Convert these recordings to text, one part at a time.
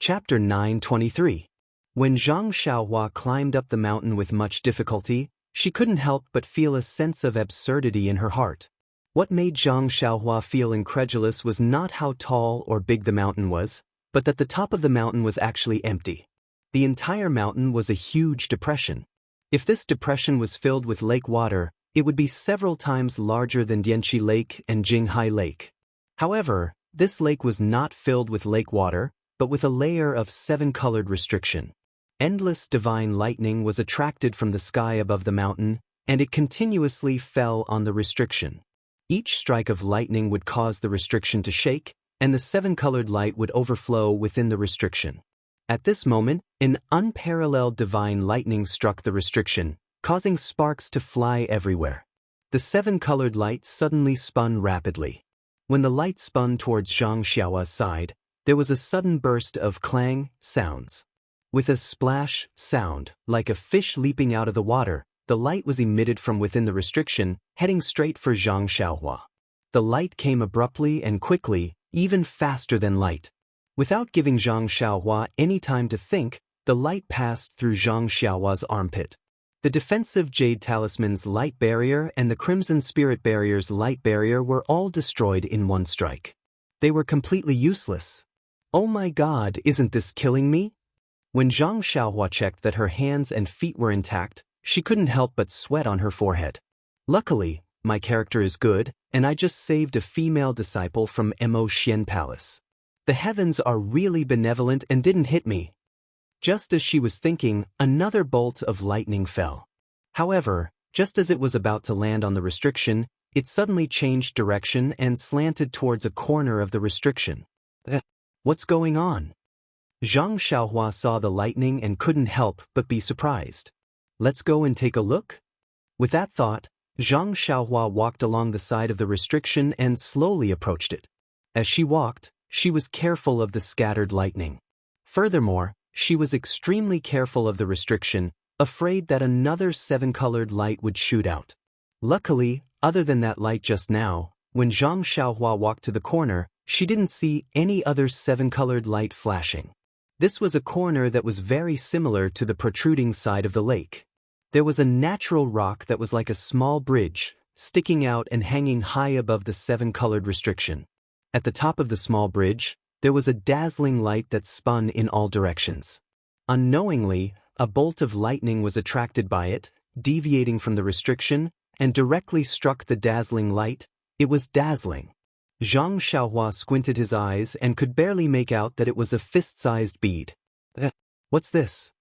Chapter 923. When Zhang Xiaohua climbed up the mountain with much difficulty, she couldn't help but feel a sense of absurdity in her heart. What made Zhang Xiaohua feel incredulous was not how tall or big the mountain was, but that the top of the mountain was actually empty. The entire mountain was a huge depression. If this depression was filled with lake water, it would be several times larger than Dianqi Lake and Jinghai Lake. However, this lake was not filled with lake water, but with a layer of seven-colored restriction. Endless divine lightning was attracted from the sky above the mountain, and it continuously fell on the restriction. Each strike of lightning would cause the restriction to shake, and the seven-colored light would overflow within the restriction. At this moment, an unparalleled divine lightning struck the restriction, causing sparks to fly everywhere. The seven-colored light suddenly spun rapidly. When the light spun towards Zhang Xiaohua's side, there was a sudden burst of clang sounds. With a splash sound, like a fish leaping out of the water, the light was emitted from within the restriction, heading straight for Zhang Xiaohua. The light came abruptly and quickly, even faster than light. Without giving Zhang Xiaohua any time to think, the light passed through Zhang Xiaohua's armpit. The defensive Jade Talisman's light barrier and the Crimson Spirit Barrier's light barrier were all destroyed in one strike. They were completely useless. Oh my God, isn't this killing me? When Zhang Xiaohua checked that her hands and feet were intact, she couldn't help but sweat on her forehead. Luckily, my character is good, and I just saved a female disciple from Mo Xian Palace. The heavens are really benevolent and didn't hit me. Just as she was thinking, another bolt of lightning fell. However, just as it was about to land on the restriction, it suddenly changed direction and slanted towards a corner of the restriction. What's going on? Zhang Xiaohua saw the lightning and couldn't help but be surprised. Let's go and take a look? With that thought, Zhang Xiaohua walked along the side of the restriction and slowly approached it. As she walked, she was careful of the scattered lightning. Furthermore, she was extremely careful of the restriction, afraid that another seven-colored light would shoot out. Luckily, other than that light just now, when Zhang Xiaohua walked to the corner, she didn't see any other seven-colored light flashing. This was a corner that was very similar to the protruding side of the lake. There was a natural rock that was like a small bridge, sticking out and hanging high above the seven-colored restriction. At the top of the small bridge, there was a dazzling light that spun in all directions. Unknowingly, a bolt of lightning was attracted by it, deviating from the restriction, and directly struck the dazzling light. It was dazzling. Zhang Xiaohua squinted his eyes and could barely make out that it was a fist-sized bead. What's this?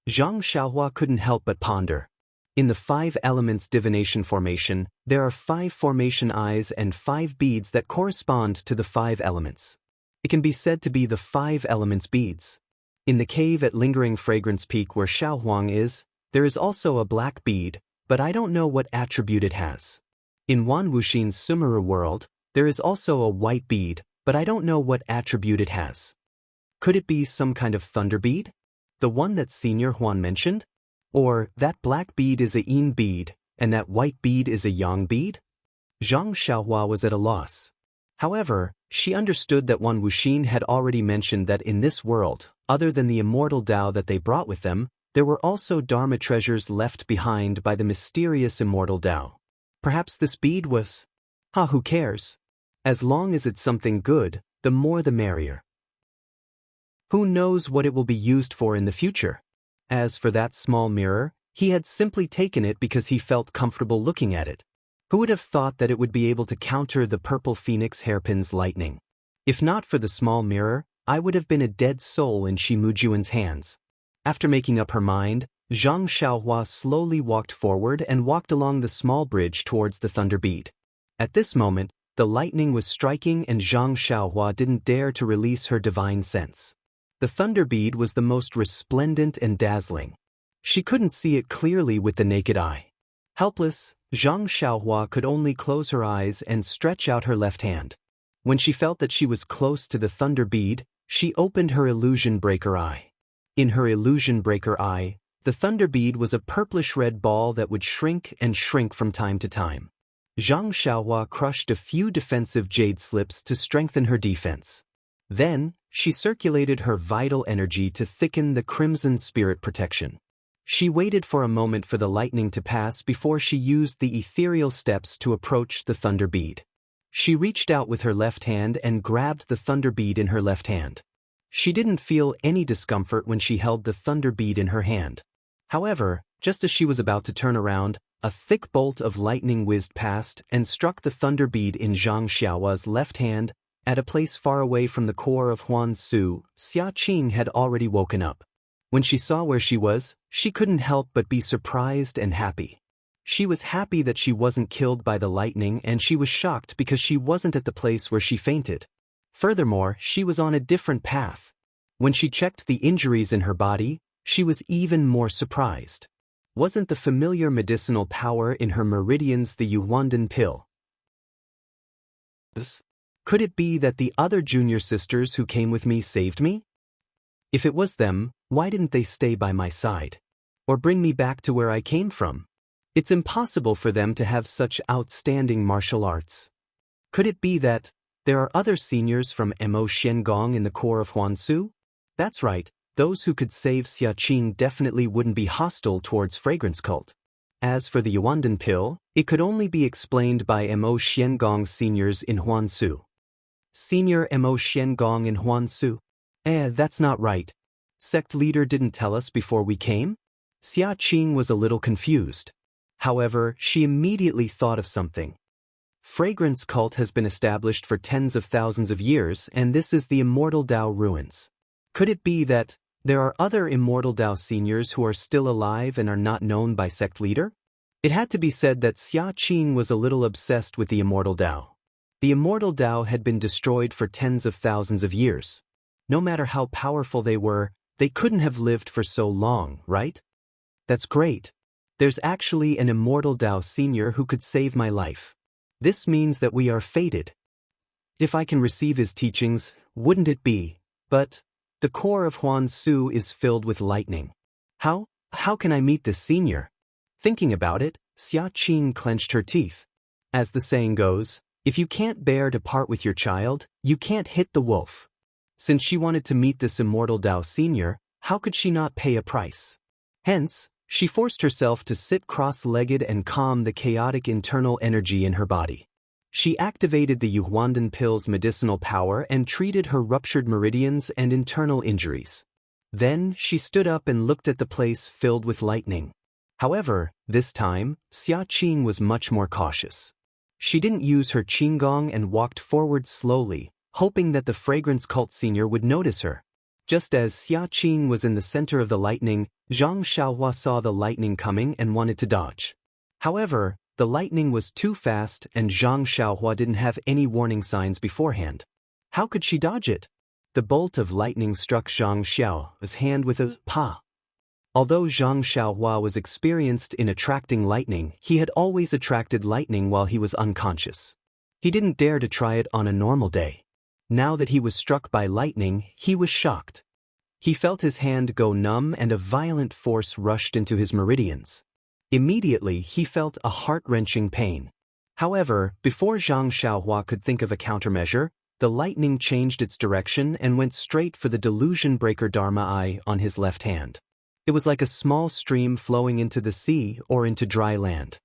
Zhang Xiaohua couldn't help but ponder. In the 5 elements divination formation, there are 5 formation eyes and 5 beads that correspond to the 5 elements. It can be said to be the 5 elements beads. In the cave at Lingering Fragrance Peak where Xiaohuang is, there is also a black bead, but I don't know what attribute it has. In Wan Wuxin's Sumeru world, there is also a white bead, but I don't know what attribute it has. Could it be some kind of thunder bead? The one that Senior Huan mentioned? Or that black bead is a yin bead, and that white bead is a yang bead? Zhang Xiaohua was at a loss. However, she understood that Wan Wuxin had already mentioned that in this world, other than the immortal Tao that they brought with them, there were also Dharma treasures left behind by the mysterious immortal Tao. Perhaps this bead was... who cares? As long as it's something good, the more the merrier. Who knows what it will be used for in the future? As for that small mirror, he had simply taken it because he felt comfortable looking at it. Who would have thought that it would be able to counter the purple phoenix hairpin's lightning? If not for the small mirror, I would have been a dead soul in Shimujuan's hands. After making up her mind, Zhang Xiaohua slowly walked forward and walked along the small bridge towards the thunder bead. At this moment, the lightning was striking and Zhang Xiaohua didn't dare to release her divine sense. The thunder bead was the most resplendent and dazzling. She couldn't see it clearly with the naked eye. Helpless, Zhang Xiaohua could only close her eyes and stretch out her left hand. When she felt that she was close to the thunder bead, she opened her illusion breaker eye. In her illusion breaker eye, the thunder bead was a purplish-red ball that would shrink and shrink from time to time. Zhang Xiaohua crushed a few defensive jade slips to strengthen her defense. Then, she circulated her vital energy to thicken the crimson spirit protection. She waited for a moment for the lightning to pass before she used the ethereal steps to approach the thunder bead. She reached out with her left hand and grabbed the thunder bead in her left hand. She didn't feel any discomfort when she held the thunder bead in her hand. However, just as she was about to turn around, a thick bolt of lightning whizzed past and struck the thunder bead in Zhang Xiaohua's left hand, at a place far away from the core of Huansu. Xia Qing had already woken up. When she saw where she was, she couldn't help but be surprised and happy. She was happy that she wasn't killed by the lightning, and she was shocked because she wasn't at the place where she fainted. Furthermore, she was on a different path. When she checked the injuries in her body, she was even more surprised. Wasn't the familiar medicinal power in her meridians the Yuhuandan pill? Could it be that the other junior sisters who came with me saved me? If it was them, why didn't they stay by my side? Or bring me back to where I came from? It's impossible for them to have such outstanding martial arts. Could it be that there are other seniors from Mo Xiangong in the core of Huansu? That's right, those who could save Xia Qing definitely wouldn't be hostile towards fragrance cult. As for the Yuandan pill, it could only be explained by Mo Xiangong's seniors in Huansu. Senior Mo Xiangong in Huansu? That's not right. Sect leader didn't tell us before we came? Xia Qing was a little confused. However, she immediately thought of something. Fragrance cult has been established for tens of thousands of years, and this is the Immortal Dao ruins. Could it be that there are other Immortal Dao seniors who are still alive and are not known by sect leader? It had to be said that Xia Qing was a little obsessed with the Immortal Dao. The Immortal Dao had been destroyed for tens of thousands of years. No matter how powerful they were, they couldn't have lived for so long, right? That's great. There's actually an Immortal Dao senior who could save my life. This means that we are fated. If I can receive his teachings, wouldn't it be? But the core of Huansu is filled with lightning. How can I meet this senior? Thinking about it, Xia Qing clenched her teeth. As the saying goes, if you can't bear to part with your child, you can't hit the wolf. Since she wanted to meet this Immortal Dao senior, how could she not pay a price? Hence, she forced herself to sit cross-legged and calm the chaotic internal energy in her body. She activated the Yuhuandan pill's medicinal power and treated her ruptured meridians and internal injuries. Then, she stood up and looked at the place filled with lightning. However, this time, Xia Qing was much more cautious. She didn't use her qinggong and walked forward slowly, hoping that the fragrance cult senior would notice her. Just as Xia Qing was in the center of the lightning, Zhang Xiaohua saw the lightning coming and wanted to dodge. However, the lightning was too fast and Zhang Xiaohua didn't have any warning signs beforehand. How could she dodge it? The bolt of lightning struck Zhang Xiaohua's hand with a pa. Although Zhang Xiaohua was experienced in attracting lightning, he had always attracted lightning while he was unconscious. He didn't dare to try it on a normal day. Now that he was struck by lightning, he was shocked. He felt his hand go numb and a violent force rushed into his meridians. Immediately, he felt a heart-wrenching pain. However, before Zhang Xiaohua could think of a countermeasure, the lightning changed its direction and went straight for the delusion breaker Dharma eye on his left hand. It was like a small stream flowing into the sea or into dry land.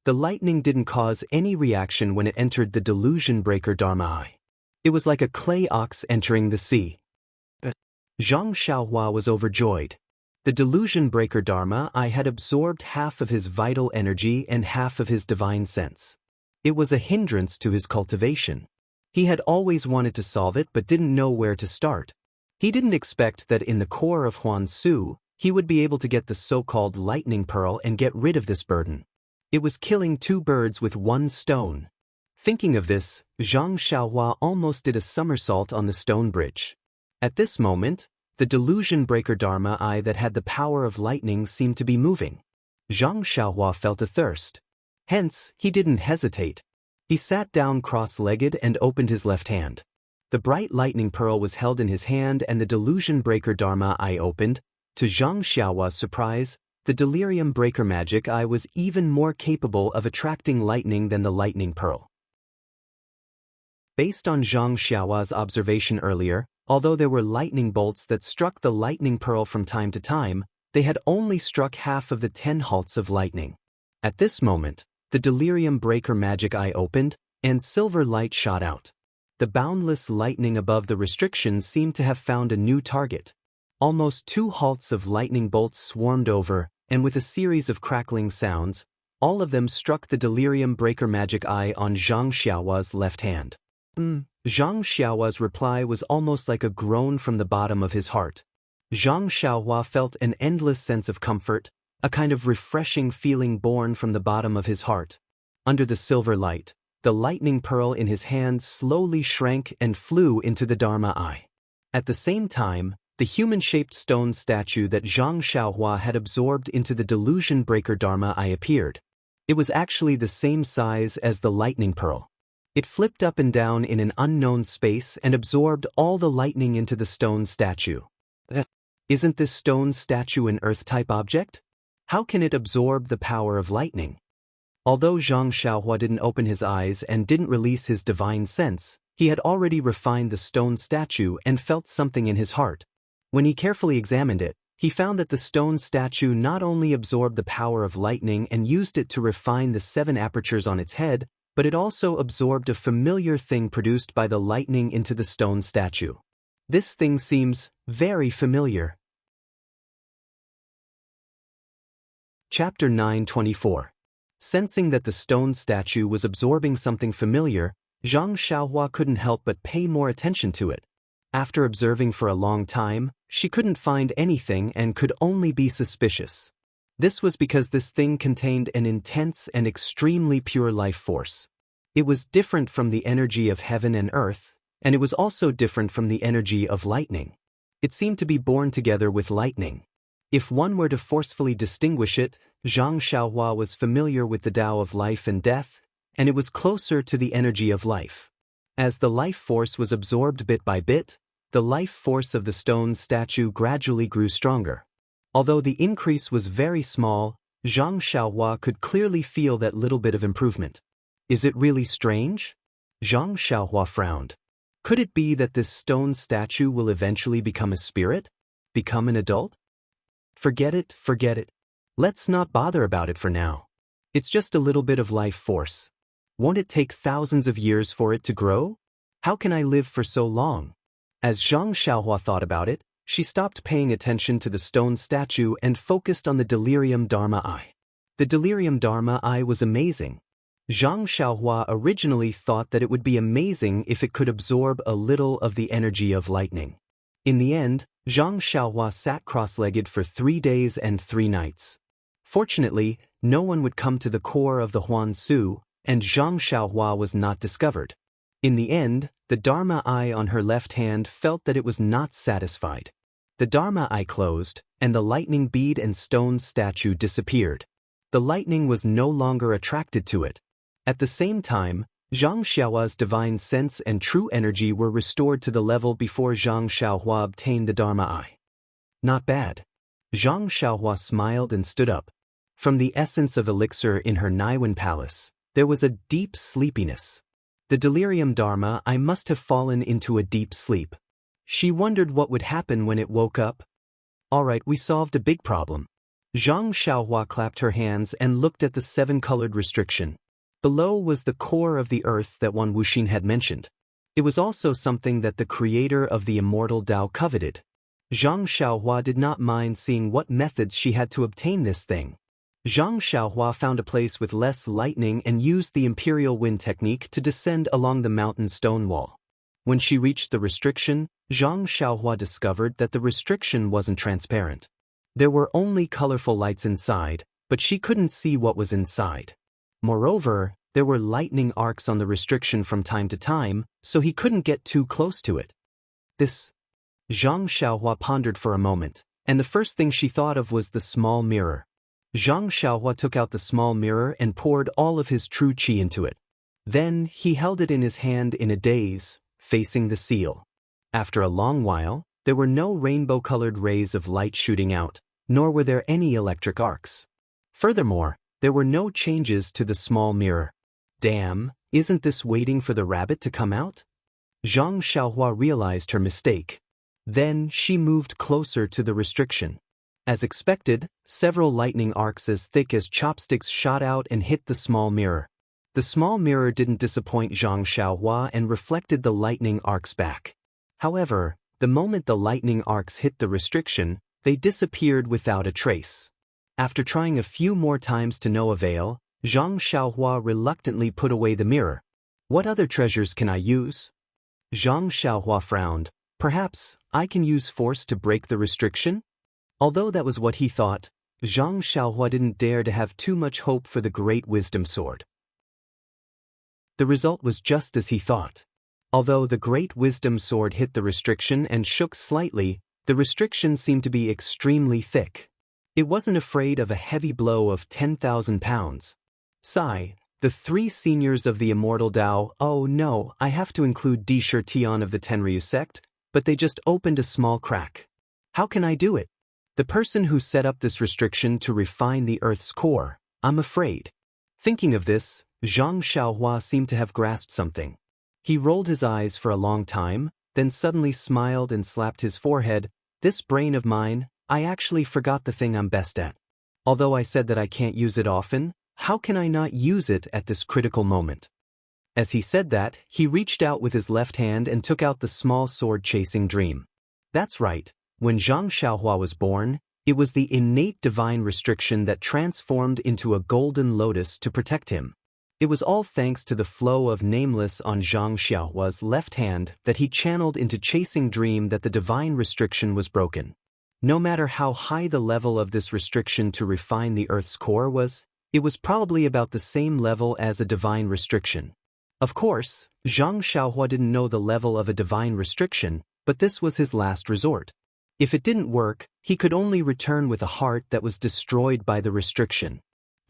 The lightning didn't cause any reaction when it entered the delusion breaker Dharma eye. It was like a clay ox entering the sea. Zhang Xiaohua was overjoyed. The delusion breaker Dharma eye had absorbed half of his vital energy and half of his divine sense. It was a hindrance to his cultivation. He had always wanted to solve it but didn't know where to start. He didn't expect that in the core of Huansu, he would be able to get the so-called lightning pearl and get rid of this burden. It was killing two birds with one stone. Thinking of this, Zhang Xiaohua almost did a somersault on the stone bridge. At this moment, the delusion breaker Dharma eye that had the power of lightning seemed to be moving. Zhang Xiaohua felt a thirst. Hence, he didn't hesitate. He sat down cross-legged and opened his left hand. The bright lightning pearl was held in his hand and the delusion breaker Dharma eye opened. To Zhang Xiaohua's surprise, the delirium breaker magic eye was even more capable of attracting lightning than the lightning pearl. Based on Zhang Xiaohua's observation earlier, although there were lightning bolts that struck the lightning pearl from time to time, they had only struck half of the 10 halts of lightning. At this moment, the delirium breaker magic eye opened, and silver light shot out. The boundless lightning above the restriction seemed to have found a new target. Almost 2 halts of lightning bolts swarmed over, and with a series of crackling sounds, all of them struck the delirium breaker magic eye on Zhang Xiaohua's left hand. Zhang Xiaohua's reply was almost like a groan from the bottom of his heart. Zhang Xiaohua felt an endless sense of comfort, a kind of refreshing feeling born from the bottom of his heart. Under the silver light, the lightning pearl in his hand slowly shrank and flew into the Dharma eye. At the same time, the human-shaped stone statue that Zhang Xiaohua had absorbed into the delusion breaker Dharma eye appeared. It was actually the same size as the lightning pearl. It flipped up and down in an unknown space and absorbed all the lightning into the stone statue. Isn't this stone statue an Earth-type object? How can it absorb the power of lightning? Although Zhang Xiaohua didn't open his eyes and didn't release his divine sense, he had already refined the stone statue and felt something in his heart. When he carefully examined it, he found that the stone statue not only absorbed the power of lightning and used it to refine the 7 apertures on its head, but it also absorbed a familiar thing produced by the lightning into the stone statue. This thing seems very familiar. Chapter 9:24. Sensing that the stone statue was absorbing something familiar, Zhang Xiaohua couldn't help but pay more attention to it. After observing for a long time, she couldn't find anything and could only be suspicious. This was because this thing contained an intense and extremely pure life force. It was different from the energy of heaven and earth, and it was also different from the energy of lightning. It seemed to be born together with lightning. If one were to forcefully distinguish it, Zhang Xiaohua was familiar with the Tao of life and death, and it was closer to the energy of life. As the life force was absorbed bit by bit, the life force of the stone statue gradually grew stronger. Although the increase was very small, Zhang Xiaohua could clearly feel that little bit of improvement. Is it really strange? Zhang Xiaohua frowned. Could it be that this stone statue will eventually become a spirit? Become an adult? Forget it, forget it. Let's not bother about it for now. It's just a little bit of life force. Won't it take thousands of years for it to grow? How can I live for so long? As Zhang Xiaohua thought about it, she stopped paying attention to the stone statue and focused on the delirium Dharma eye. The delirium Dharma eye was amazing. Zhang Xiaohua originally thought that it would be amazing if it could absorb a little of the energy of lightning. In the end, Zhang Xiaohua sat cross-legged for 3 days and 3 nights. Fortunately, no one would come to the core of the Huan Su, and Zhang Xiaohua was not discovered. In the end, the Dharma eye on her left hand felt that it was not satisfied. The Dharma eye closed, and the lightning bead and stone statue disappeared. The lightning was no longer attracted to it. At the same time, Zhang Xiaohua's divine sense and true energy were restored to the level before Zhang Xiaohua obtained the Dharma eye. Not bad. Zhang Xiaohua smiled and stood up. From the essence of elixir in her Naiwan palace, there was a deep sleepiness. The delirium Dharma eye must have fallen into a deep sleep. She wondered what would happen when it woke up. Alright, we solved a big problem. Zhang Xiaohua clapped her hands and looked at the 7-colored restriction. Below was the core of the earth that Wan Wuxin had mentioned. It was also something that the creator of the Immortal Tao coveted. Zhang Xiaohua did not mind seeing what methods she had to obtain this thing. Zhang Xiaohua found a place with less lightning and used the imperial wind technique to descend along the mountain stone wall. When she reached the restriction, Zhang Xiaohua discovered that the restriction wasn't transparent. There were only colorful lights inside, but she couldn't see what was inside. Moreover, there were lightning arcs on the restriction from time to time, so he couldn't get too close to it. Zhang Xiaohua pondered for a moment, and the first thing she thought of was the small mirror. Zhang Xiaohua took out the small mirror and poured all of his true qi into it. Then he held it in his hand in a daze, facing the seal. After a long while, there were no rainbow-colored rays of light shooting out, nor were there any electric arcs. Furthermore, there were no changes to the small mirror. Damn, Isn't this waiting for the rabbit to come out? Zhang Xiaohua realized her mistake. Then she moved closer to the restriction. As expected, several lightning arcs as thick as chopsticks shot out and hit the small mirror. The small mirror didn't disappoint Zhang Xiaohua and reflected the lightning arcs back. However, the moment the lightning arcs hit the restriction, they disappeared without a trace. After trying a few more times to no avail, Zhang Xiaohua reluctantly put away the mirror. What other treasures can I use? Zhang Xiaohua frowned. Perhaps I can use force to break the restriction? Although that was what he thought, Zhang Xiaohua didn't dare to have too much hope for the Great Wisdom Sword. The result was just as he thought. Although the Great Wisdom Sword hit the restriction and shook slightly, the restriction seemed to be extremely thick. It wasn't afraid of a heavy blow of 10,000 pounds. Sigh, the three seniors of the Immortal Dao, oh no, I have to include Di Shirtian of the Tenryu sect, but they just opened a small crack. How can I do it? The person who set up this restriction to refine the Earth's core, I'm afraid. Thinking of this, Zhang Xiaohua seemed to have grasped something. He rolled his eyes for a long time, then suddenly smiled and slapped his forehead. This brain of mine, I actually forgot the thing I'm best at. Although I said that I can't use it often, how can I not use it at this critical moment? As he said that, he reached out with his left hand and took out the small sword chasing dream. That's right, when Zhang Xiaohua was born, it was the innate divine restriction that transformed into a golden lotus to protect him. It was all thanks to the flow of nameless on Zhang Xiaohua's left hand that he channeled into chasing dream that the divine restriction was broken. No matter how high the level of this restriction to refine the Earth's core was, it was probably about the same level as a divine restriction. Of course, Zhang Xiaohua didn't know the level of a divine restriction, but this was his last resort. If it didn't work, he could only return with a heart that was destroyed by the restriction.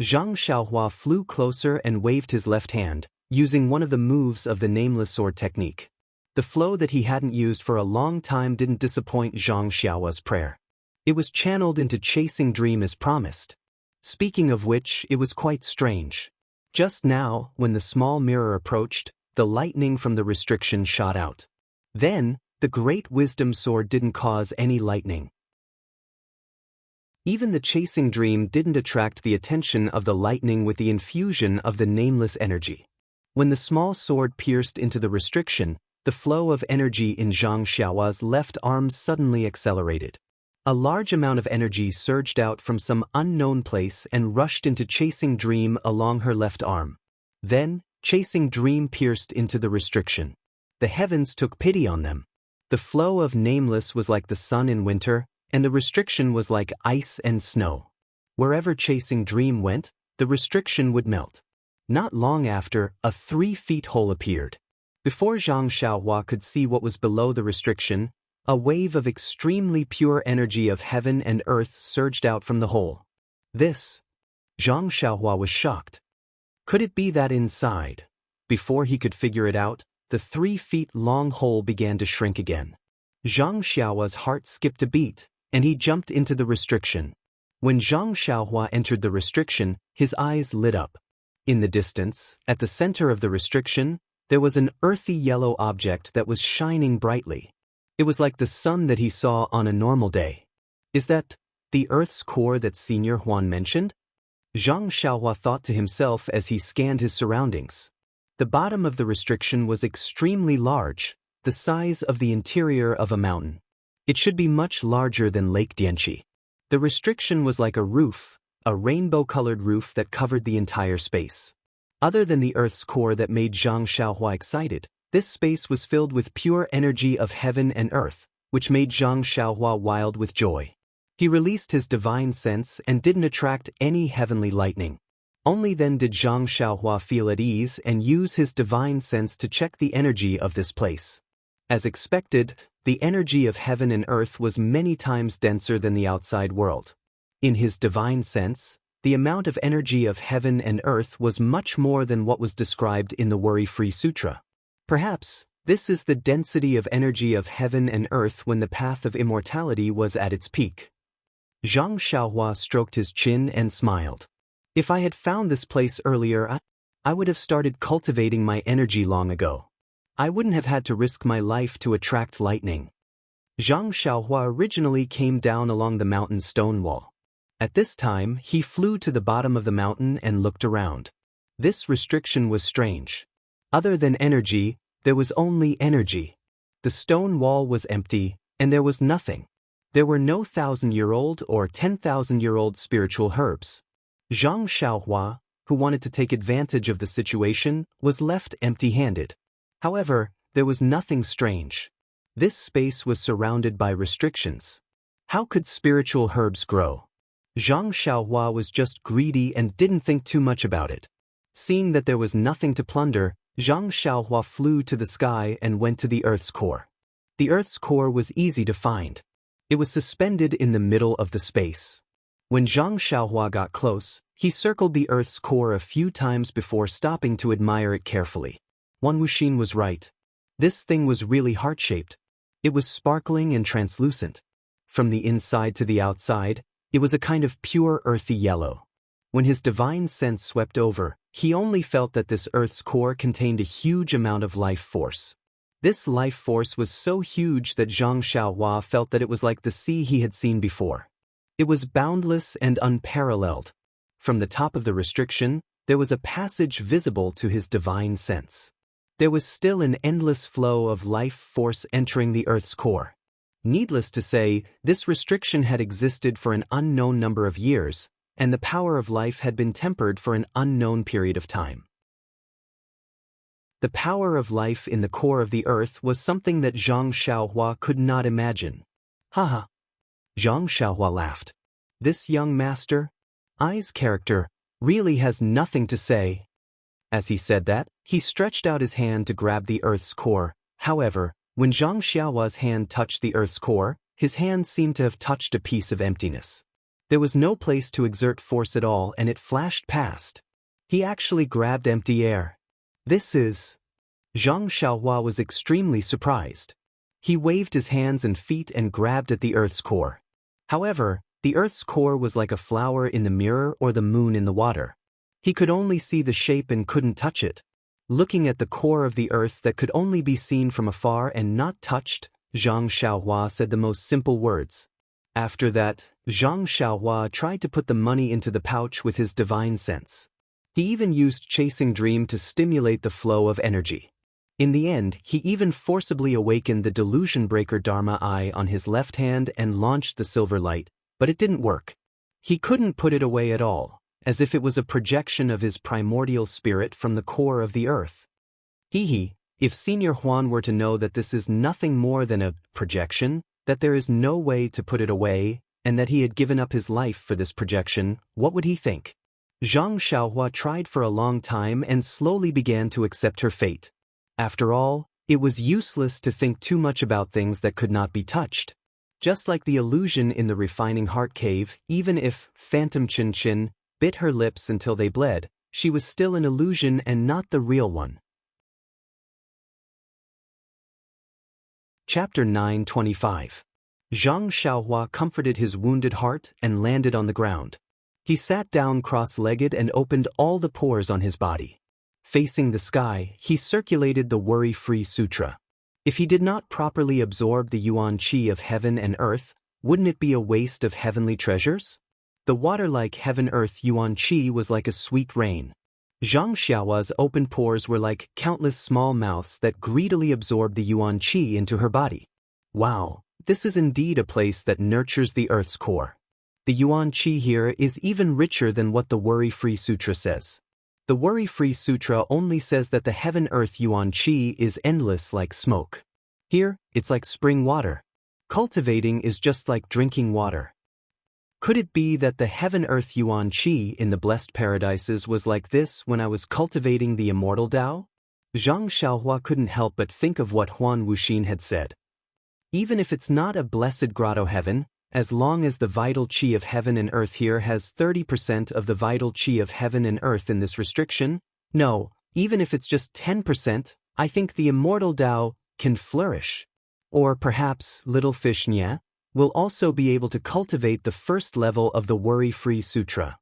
Zhang Xiaohua flew closer and waved his left hand, using one of the moves of the nameless sword technique. The flow that he hadn't used for a long time didn't disappoint Zhang Xiaohua's prayer. It was channeled into chasing dream as promised. Speaking of which, it was quite strange. Just now, when the small mirror approached, the lightning from the restriction shot out. Then, the Great Wisdom Sword didn't cause any lightning. Even the chasing dream didn't attract the attention of the lightning with the infusion of the nameless energy. When the small sword pierced into the restriction, the flow of energy in Zhang Xiaohua's left arm suddenly accelerated. A large amount of energy surged out from some unknown place and rushed into chasing dream along her left arm. Then, chasing dream pierced into the restriction. The heavens took pity on them. The flow of nameless was like the sun in winter, and the restriction was like ice and snow. Wherever chasing dream went, the restriction would melt. Not long after, a 3-foot hole appeared. Before Zhang Xiaohua could see what was below the restriction, a wave of extremely pure energy of heaven and earth surged out from the hole. This. Zhang Xiaohua was shocked. Could it be that inside? Before he could figure it out, the 3-foot-long hole began to shrink again. Zhang Xiaohua's heart skipped a beat, and he jumped into the restriction. When Zhang Xiaohua entered the restriction, his eyes lit up. In the distance, at the center of the restriction, there was an earthy yellow object that was shining brightly. It was like the sun that he saw on a normal day. Is that the Earth's core that Senior Huan mentioned? Zhang Xiaohua thought to himself as he scanned his surroundings. The bottom of the restriction was extremely large, the size of the interior of a mountain. It should be much larger than Lake Dianqi. The restriction was like a roof, a rainbow-colored roof that covered the entire space. Other than the Earth's core that made Zhang Xiaohua excited, this space was filled with pure energy of heaven and earth, which made Zhang Xiaohua wild with joy. He released his divine sense and didn't attract any heavenly lightning. Only then did Zhang Xiaohua feel at ease and use his divine sense to check the energy of this place. As expected, the energy of heaven and earth was many times denser than the outside world. In his divine sense, the amount of energy of heaven and earth was much more than what was described in the Worry-Free Sutra. Perhaps, this is the density of energy of heaven and earth when the path of immortality was at its peak. Zhang Xiaohua stroked his chin and smiled. If I had found this place earlier, I would have started cultivating my energy long ago. I wouldn't have had to risk my life to attract lightning. Zhang Xiaohua originally came down along the mountain's stone wall. At this time, he flew to the bottom of the mountain and looked around. This restriction was strange. Other than energy, there was only energy. The stone wall was empty, and there was nothing. There were no 1,000-year-old or 10,000-year-old spiritual herbs. Zhang Xiaohua, who wanted to take advantage of the situation, was left empty-handed. However, there was nothing strange. This space was surrounded by restrictions. How could spiritual herbs grow? Zhang Xiaohua was just greedy and didn't think too much about it. Seeing that there was nothing to plunder, Zhang Xiaohua flew to the sky and went to the Earth's core. The Earth's core was easy to find. It was suspended in the middle of the space. When Zhang Xiaohua got close, he circled the Earth's core a few times before stopping to admire it carefully. Wuxia was right. This thing was really heart-shaped. It was sparkling and translucent. From the inside to the outside, it was a kind of pure earthy yellow. When his divine sense swept over, he only felt that this Earth's core contained a huge amount of life force. This life force was so huge that Zhang Xiaohua felt that it was like the sea he had seen before. It was boundless and unparalleled. From the top of the restriction, there was a passage visible to his divine sense. There was still an endless flow of life force entering the Earth's core. Needless to say, this restriction had existed for an unknown number of years, and the power of life had been tempered for an unknown period of time. The power of life in the core of the Earth was something that Zhang Xiaohua could not imagine. Haha. Zhang Xiaohua laughed. This young master, I's character, really has nothing to say. As he said that, he stretched out his hand to grab the Earth's core. However, when Zhang Xiaohua's hand touched the Earth's core, his hand seemed to have touched a piece of emptiness. There was no place to exert force at all, and it flashed past. He actually grabbed empty air. This is... Zhang Xiaohua was extremely surprised. He waved his hands and feet and grabbed at the Earth's core. However, the Earth's core was like a flower in the mirror or the moon in the water. He could only see the shape and couldn't touch it. Looking at the core of the Earth that could only be seen from afar and not touched, Zhang Xiaohua said the most simple words. After that, Zhang Xiaohua tried to put the money into the pouch with his divine sense. He even used Chasing Dream to stimulate the flow of energy. In the end, he even forcibly awakened the Delusion Breaker Dharma Eye on his left hand and launched the silver light, but it didn't work. He couldn't put it away at all, as if it was a projection of his primordial spirit from the core of the Earth. If Senior Huan were to know that this is nothing more than a projection, that there is no way to put it away, and that he had given up his life for this projection, what would he think? Zhang Xiaohua tried for a long time and slowly began to accept her fate. After all, it was useless to think too much about things that could not be touched. Just like the illusion in the refining heart cave, even if Phantom Chin Chin bit her lips until they bled, she was still an illusion and not the real one. Chapter 925. Zhang Xiaohua comforted his wounded heart and landed on the ground. He sat down cross-legged and opened all the pores on his body. Facing the sky, he circulated the Worry-Free Sutra. If he did not properly absorb the Yuan Qi of heaven and earth, wouldn't it be a waste of heavenly treasures? The water-like heaven-earth Yuan Qi was like a sweet rain. Zhang Xiaohua's open pores were like countless small mouths that greedily absorbed the Yuan Qi into her body. Wow, this is indeed a place that nurtures the earth's core. The Yuan Qi here is even richer than what the Worry-Free Sutra says. The Worry-Free Sutra only says that the heaven-earth Yuan Qi is endless like smoke. Here, it's like spring water. Cultivating is just like drinking water. Could it be that the heaven-earth Yuan Qi in the blessed paradises was like this when I was cultivating the immortal Tao? Zhang Xiaohua couldn't help but think of what Huan Wuxia had said. Even if it's not a blessed grotto heaven, as long as the vital qi of heaven and earth here has 30% of the vital qi of heaven and earth in this restriction, no, even if it's just 10%, I think the immortal Tao can flourish. Or perhaps little fish Nya will also be able to cultivate the first level of the Worry-Free Sutra.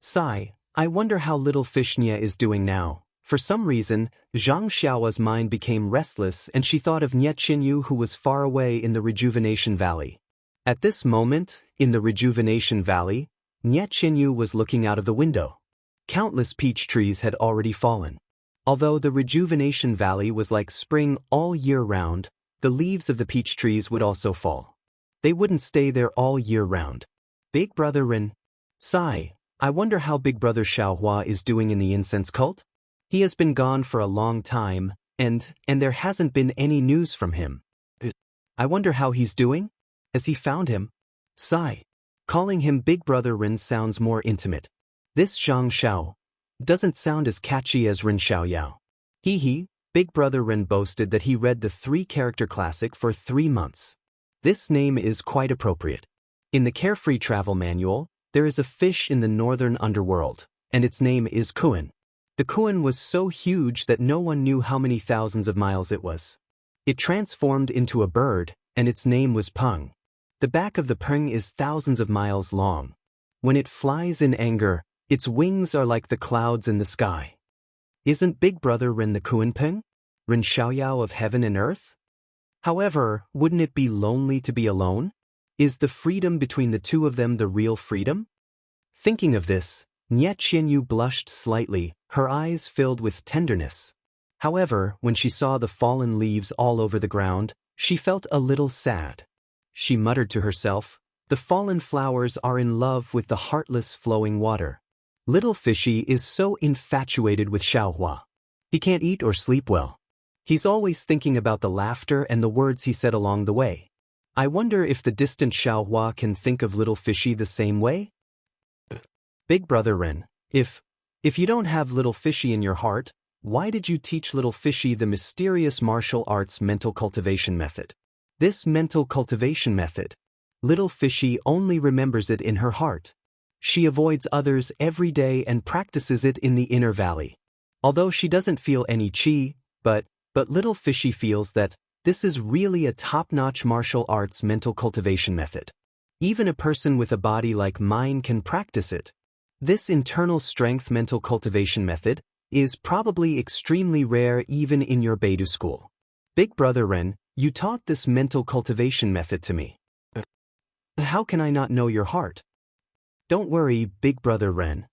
Sigh, I wonder how little fish Nia is doing now. For some reason, Zhang Xiao's mind became restless and she thought of Nie Qinyu who was far away in the Rejuvenation Valley. At this moment, in the Rejuvenation Valley, Nie Qinyu was looking out of the window. Countless peach trees had already fallen. Although the Rejuvenation Valley was like spring all year round, the leaves of the peach trees would also fall. They wouldn't stay there all year round. Big Brother Ren. Sigh, I wonder how Big Brother Xiaohua is doing in the incense cult? He has been gone for a long time, and there hasn't been any news from him. I wonder how he's doing? Has he found him? Sigh. Calling him Big Brother Ren sounds more intimate. This Zhang Xiao doesn't sound as catchy as Ren Xiaoyao. Hee, Big Brother Ren boasted that he read the 3-character classic for 3 months. This name is quite appropriate. In the Carefree Travel Manual, there is a fish in the northern underworld, and its name is Kuan. The Kuan was so huge that no one knew how many thousands of miles it was. It transformed into a bird, and its name was Peng. The back of the Peng is thousands of miles long. When it flies in anger, its wings are like the clouds in the sky. Isn't Big Brother Ren the Kuan Peng? Ren Xiaoyao of heaven and earth? However, wouldn't it be lonely to be alone? Is the freedom between the two of them the real freedom? Thinking of this, Nie Qinyu blushed slightly, her eyes filled with tenderness. However, when she saw the fallen leaves all over the ground, she felt a little sad. She muttered to herself, the fallen flowers are in love with the heartless flowing water. Little Fishy is so infatuated with Xiaohua. He can't eat or sleep well. He's always thinking about the laughter and the words he said along the way. I wonder if the distant Xiaohua can think of Little Fishy the same way? Big Brother Ren, if you don't have Little Fishy in your heart, why did you teach Little Fishy the mysterious martial arts mental cultivation method? This mental cultivation method, Little Fishy only remembers it in her heart. She avoids others every day and practices it in the inner valley. Although she doesn't feel any chi, but Little Fishy feels that this is really a top-notch martial arts mental cultivation method. Even a person with a body like mine can practice it. This internal strength mental cultivation method is probably extremely rare even in your Beidou school. Big Brother Ren, you taught this mental cultivation method to me. How can I not know your heart? Don't worry, Big Brother Ren.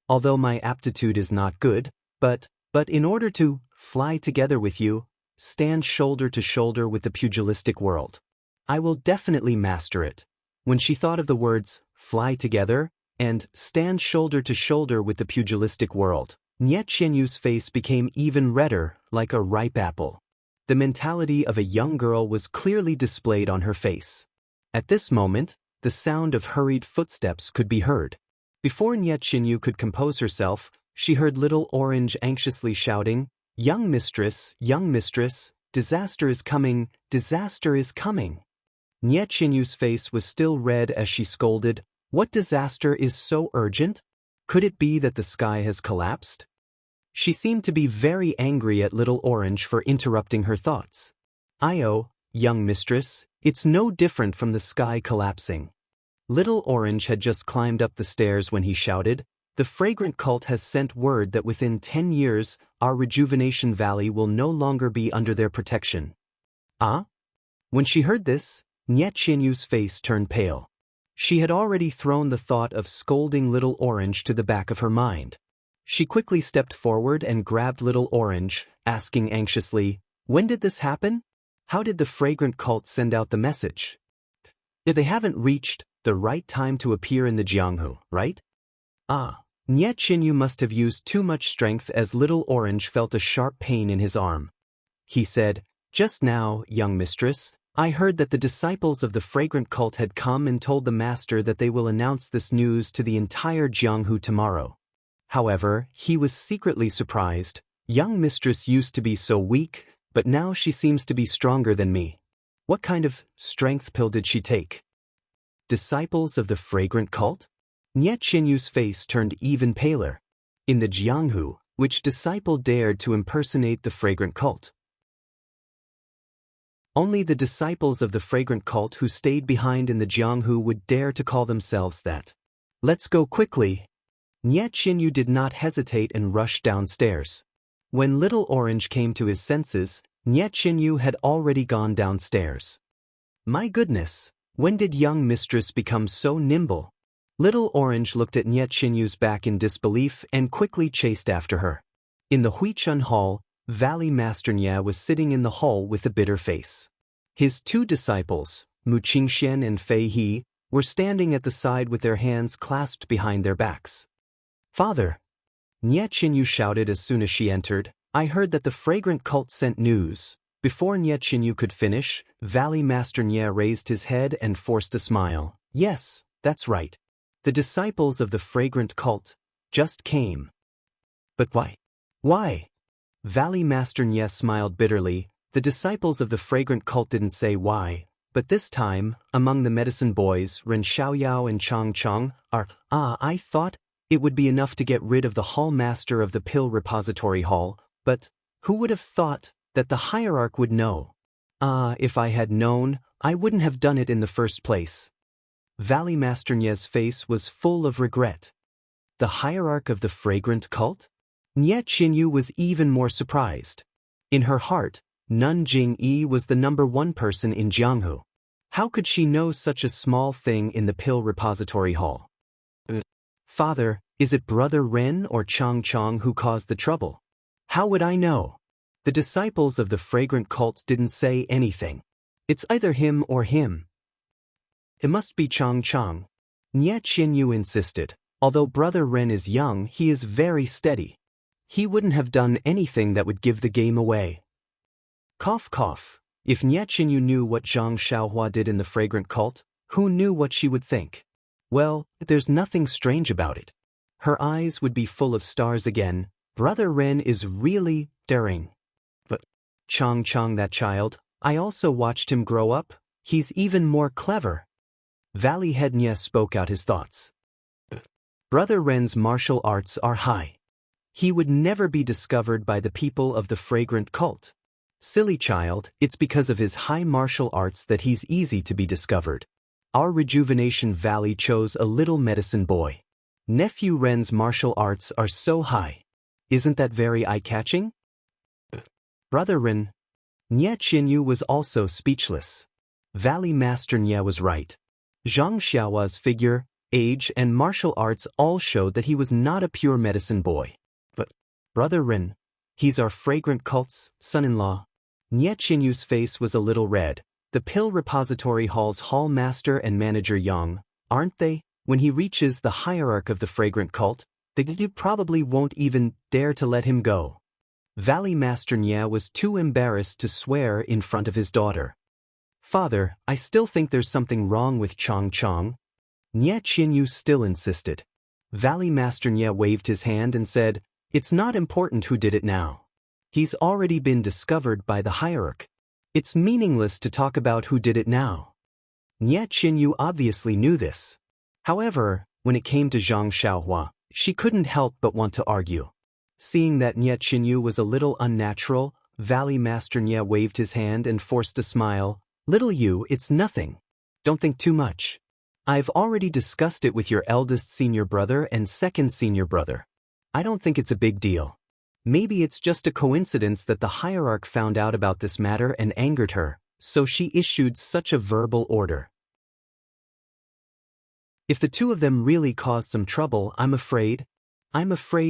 Although my aptitude is not good, but in order to fly together with you, stand shoulder to shoulder with the pugilistic world, I will definitely master it. When she thought of the words, fly together, and stand shoulder to shoulder with the pugilistic world, Nie Qinyu's face became even redder, like a ripe apple. The mentality of a young girl was clearly displayed on her face. At this moment, the sound of hurried footsteps could be heard. Before Nie Qinyu could compose herself, she heard Little Orange anxiously shouting, young mistress, disaster is coming, disaster is coming." Nie Qinyu's face was still red as she scolded, "What disaster is so urgent? Could it be that the sky has collapsed?" She seemed to be very angry at Little Orange for interrupting her thoughts. "Io, young mistress, it's no different from the sky collapsing." Little Orange had just climbed up the stairs when he shouted, "The Fragrant Cult has sent word that within 10 years, our Rejuvenation Valley will no longer be under their protection." "Ah?" When she heard this, Nie Qinyu's face turned pale. She had already thrown the thought of scolding Little Orange to the back of her mind. She quickly stepped forward and grabbed Little Orange, asking anxiously, "When did this happen? How did the Fragrant Cult send out the message? They haven't reached the right time to appear in the Jianghu, right?" "Ah." Nie Qinyu must have used too much strength as Little Orange felt a sharp pain in his arm. He said, "Just now, young mistress, I heard that the disciples of the Fragrant Cult had come and told the master that they will announce this news to the entire Jianghu tomorrow." However, he was secretly surprised. "Young mistress used to be so weak, but now she seems to be stronger than me. What kind of strength pill did she take?" Disciples of the Fragrant Cult? Nie Qinyu's face turned even paler. In the Jianghu, which disciple dared to impersonate the Fragrant Cult? Only the disciples of the Fragrant Cult who stayed behind in the Jianghu would dare to call themselves that. Let's go quickly. Nye Qinyu did not hesitate and rushed downstairs. When Little Orange came to his senses, Nye Qinyu had already gone downstairs. My goodness, when did young mistress become so nimble? Little Orange looked at Nye Qinyu's back in disbelief and quickly chased after her. In the Huichun Hall, Valley Master Nye was sitting in the hall with a bitter face. His two disciples, Mu Qingxian and Fei He, were standing at the side with their hands clasped behind their backs. Father! Nye Qinyu shouted as soon as she entered, I heard that the fragrant cult sent news. Before Nye Qinyu could finish, Valley Master Nye raised his head and forced a smile. Yes, that's right. The disciples of the fragrant cult just came. But why? Why? Valley Master Nye smiled bitterly. The disciples of the fragrant cult didn't say why, but this time, among the medicine boys, Ren Xiaoyao and Chang Chang are, I thought it would be enough to get rid of the hall master of the pill repository hall, but who would have thought that the hierarch would know? If I had known, I wouldn't have done it in the first place. Valley Master Nye's face was full of regret. The hierarch of the fragrant cult? Nye Qinyu was even more surprised. In her heart, Nun Jing-yi was the #1 person in Jianghu. How could she know such a small thing in the pill repository hall? Father, is it Brother Ren or Chang Chang who caused the trouble? How would I know? The disciples of the fragrant cult didn't say anything. It's either him or him. It must be Chang Chang. Nye Qinyu insisted. Although Brother Ren is young, he is very steady. He wouldn't have done anything that would give the game away. Cough cough. If Nye Qinyu knew what Zhang Xiaohua did in the fragrant cult, who knew what she would think? Well, there's nothing strange about it. Her eyes would be full of stars again. Brother Ren is really daring. But Chang Chang, that child, I also watched him grow up. He's even more clever. Valley Head Nye spoke out his thoughts. Brother Ren's martial arts are high. He would never be discovered by the people of the fragrant cult. Silly child, it's because of his high martial arts that he's easy to be discovered. Our Rejuvenation Valley chose a little medicine boy. Nephew Ren's martial arts are so high. Isn't that very eye-catching? Brother Ren. Nye Qinyu was also speechless. Valley Master Nye was right. Zhang Xiaohua's figure, age, and martial arts all showed that he was not a pure medicine boy. But Brother Ren, he's our fragrant cult's son-in-law. Nye Qinyu's face was a little red. The pill repository hall's hall master and manager young, aren't they? When he reaches the hierarch of the fragrant cult, they probably won't even dare to let him go. Valley Master Nye was too embarrassed to swear in front of his daughter. Father, I still think there's something wrong with Chang Chang. Nye Qinyu still insisted. Valley Master Nye waved his hand and said, it's not important who did it now. He's already been discovered by the hierarch. It's meaningless to talk about who did it now. Nye Qinyu obviously knew this. However, when it came to Zhang Xiaohua, she couldn't help but want to argue. Seeing that Nye Qinyu was a little unnatural, Valley Master Nye waved his hand and forced a smile. Little you, it's nothing. Don't think too much. I've already discussed it with your eldest senior brother and second senior brother. I don't think it's a big deal. Maybe it's just a coincidence that the hierarch found out about this matter and angered her, so she issued such a verbal order. If the two of them really caused some trouble, I'm afraid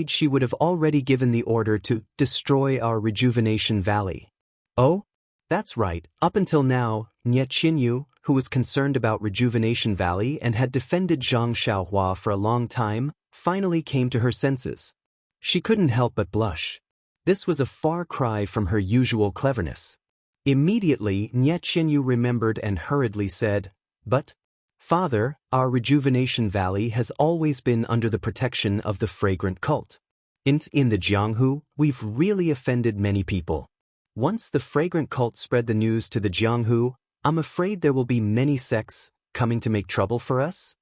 she would have already given the order to destroy our Rejuvenation Valley. Oh? That's right. Up until now, Nye Qinyu, who was concerned about Rejuvenation Valley and had defended Zhang Xiaohua for a long time, finally came to her senses. She couldn't help but blush. This was a far cry from her usual cleverness. Immediately, Nye Qinyu remembered and hurriedly said, But, Father, our Rejuvenation Valley has always been under the protection of the fragrant cult. In the Jianghu, we've really offended many people. Once the fragrant cult spread the news to the Jianghu, I'm afraid there will be many sects coming to make trouble for us.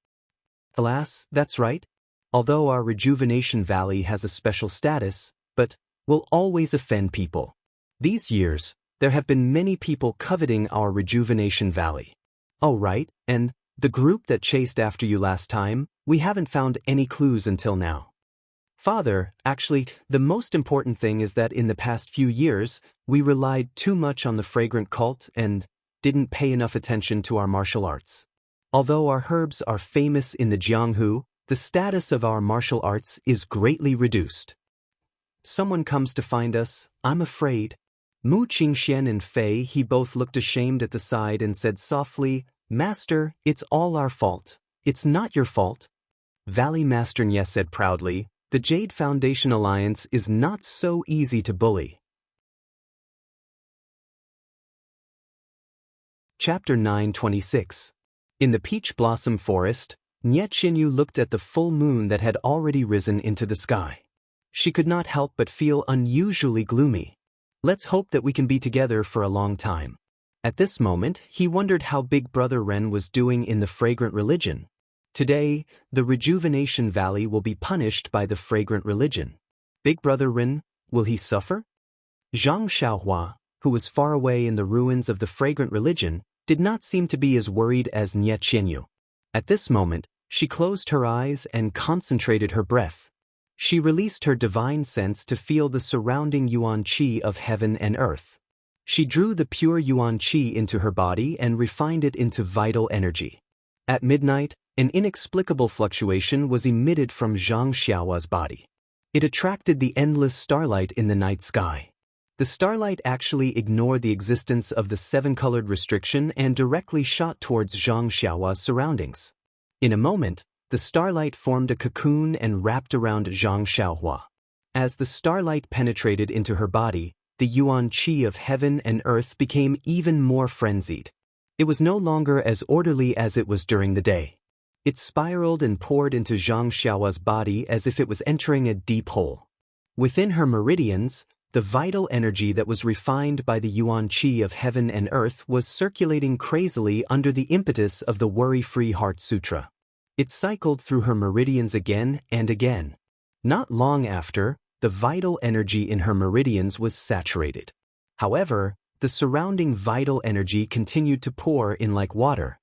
Alas, that's right. Although our Rejuvenation Valley has a special status, but will always offend people. These years, there have been many people coveting our Rejuvenation Valley. Oh right, and the group that chased after you last time, We haven't found any clues until now. Father, actually, the most important thing is that in the past few years, we relied too much on the fragrant cult and didn't pay enough attention to our martial arts. Although our herbs are famous in the Jianghu, the status of our martial arts is greatly reduced. Someone comes to find us, I'm afraid. Mu Qingxian and Fei he both looked ashamed at the side and said softly, Master, it's all our fault. It's not your fault. Valley Master Nye said proudly, the Jade Foundation Alliance is not so easy to bully. Chapter 9:26. In the peach blossom forest, Nye Qinyu looked at the full moon that had already risen into the sky. She could not help but feel unusually gloomy. Let's hope that we can be together for a long time. At this moment, he wondered how Big Brother Ren was doing in the fragrant religion. Today, the Rejuvenation Valley will be punished by the fragrant religion. Big Brother Ren, will he suffer? Zhang Xiaohua, who was far away in the ruins of the fragrant religion, did not seem to be as worried as Nye Qinyu. At this moment, she closed her eyes and concentrated her breath. She released her divine sense to feel the surrounding yuan qi of heaven and earth. She drew the pure yuan qi into her body and refined it into vital energy. At midnight, an inexplicable fluctuation was emitted from Zhang Xiaohua's body. It attracted the endless starlight in the night sky. The starlight actually ignored the existence of the seven-colored restriction and directly shot towards Zhang Xiaohua's surroundings. In a moment, the starlight formed a cocoon and wrapped around Zhang Xiaohua. As the starlight penetrated into her body, the yuan qi of heaven and earth became even more frenzied. It was no longer as orderly as it was during the day. It spiraled and poured into Zhang Xiaohua's body as if it was entering a deep hole. Within her meridians, the vital energy that was refined by the yuan qi of heaven and earth was circulating crazily under the impetus of the Worry-Free Heart Sutra. It cycled through her meridians again and again. Not long after, the vital energy in her meridians was saturated. However, the surrounding vital energy continued to pour in like water.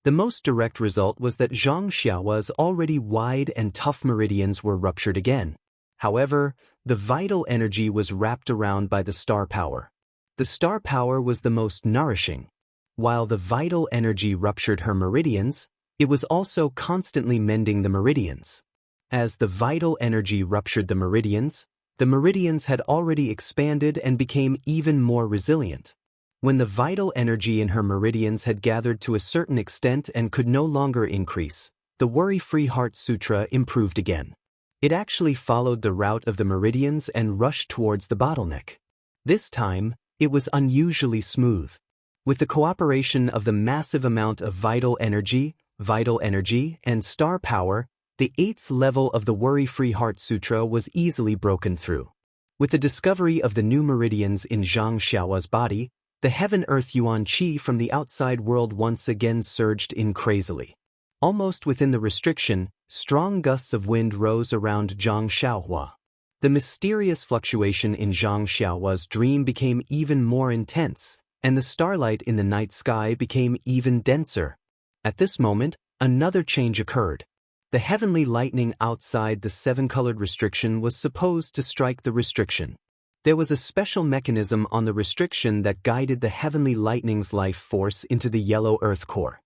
The most direct result was that Zhang Xiaohua's already wide and tough meridians were ruptured again. However, the vital energy was wrapped around by the star power. The star power was the most nourishing. While the vital energy ruptured her meridians, it was also constantly mending the meridians. As the vital energy ruptured the meridians had already expanded and became even more resilient. When the vital energy in her meridians had gathered to a certain extent and could no longer increase, the Worry-Free Heart Sutra improved again. It actually followed the route of the meridians and rushed towards the bottleneck. This time, it was unusually smooth. With the cooperation of the massive amount of vital energy, and star power, the 8th level of the Worry-Free Heart Sutra was easily broken through. With the discovery of the new meridians in Zhang Xiaohua's body, the heaven-earth yuan qi from the outside world once again surged in crazily. Almost within the restriction, strong gusts of wind rose around Zhang Xiaohua. The mysterious fluctuation in Zhang Xiaohua's dream became even more intense, and the starlight in the night sky became even denser. At this moment, another change occurred. The heavenly lightning outside the seven-colored restriction was supposed to strike the restriction. There was a special mechanism on the restriction that guided the heavenly lightning's life force into the yellow earth core.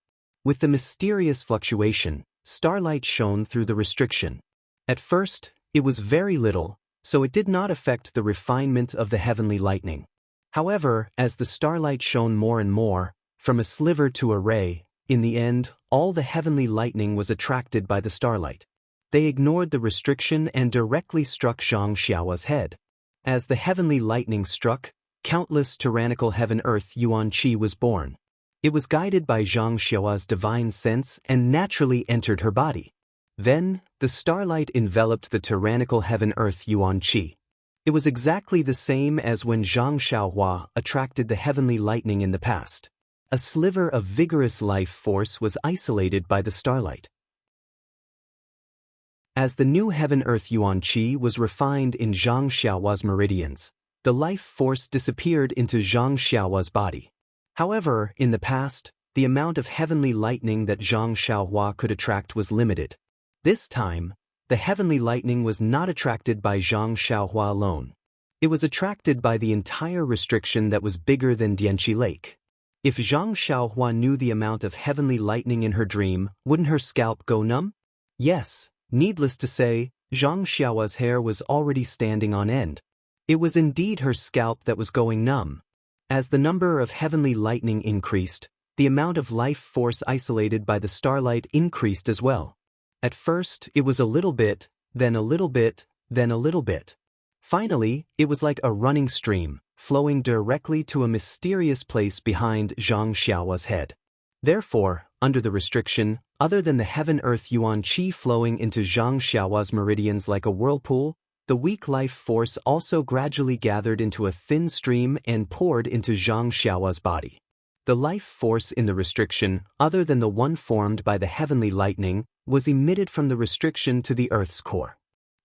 With the mysterious fluctuation, starlight shone through the restriction. At first, it was very little, so it did not affect the refinement of the heavenly lightning. However, as the starlight shone more and more, from a sliver to a ray, in the end, all the heavenly lightning was attracted by the starlight. They ignored the restriction and directly struck Zhang Xiaohua's head. As the heavenly lightning struck, countless tyrannical heaven-earth yuan qi was born. It was guided by Zhang Xiaohua's divine sense and naturally entered her body. Then, the starlight enveloped the tyrannical heaven-earth yuan qi. It was exactly the same as when Zhang Xiaohua attracted the heavenly lightning in the past. A sliver of vigorous life force was isolated by the starlight. As the new heaven-earth yuan qi was refined in Zhang Xiaohua's meridians, the life force disappeared into Zhang Xiaohua's body. However, in the past, the amount of heavenly lightning that Zhang Xiaohua could attract was limited. This time, the heavenly lightning was not attracted by Zhang Xiaohua alone. It was attracted by the entire restriction that was bigger than Dianqi Lake. If Zhang Xiaohua knew the amount of heavenly lightning in her dream, wouldn't her scalp go numb? Yes, needless to say, Zhang Xiaohua's hair was already standing on end. It was indeed her scalp that was going numb. As the number of heavenly lightning increased, the amount of life force isolated by the starlight increased as well. At first, it was a little bit, then a little bit, then a little bit. Finally, it was like a running stream, flowing directly to a mysterious place behind Zhang Xiaohua's head. Therefore, under the restriction, other than the heaven-earth yuan qi flowing into Zhang Xiaohua's meridians like a whirlpool, the weak life force also gradually gathered into a thin stream and poured into Zhang Xiaohua's body. The life force in the restriction, other than the one formed by the heavenly lightning, was emitted from the restriction to the Earth's core.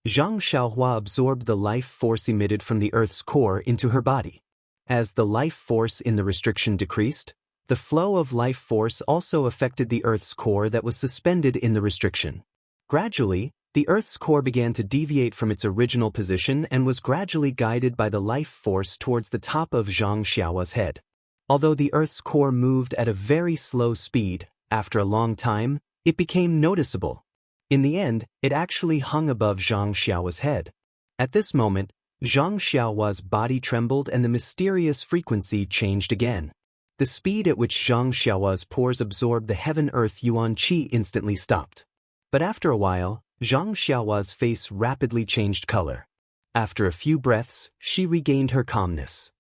Zhang Xiaohua absorbed the life force emitted from the Earth's core into her body. As the life force in the restriction decreased, the flow of life force also affected the Earth's core that was suspended in the restriction. Gradually, the Earth's core began to deviate from its original position and was gradually guided by the life force towards the top of Zhang Xiaohua's head. Although the Earth's core moved at a very slow speed, after a long time, it became noticeable. In the end, it actually hung above Zhang Xiaohua's head. At this moment, Zhang Xiaohua's body trembled and the mysterious frequency changed again. The speed at which Zhang Xiaohua's pores absorbed the heaven-earth yuan qi instantly stopped. But after a while, Zhang Xiaohua's face rapidly changed color. After a few breaths, she regained her calmness.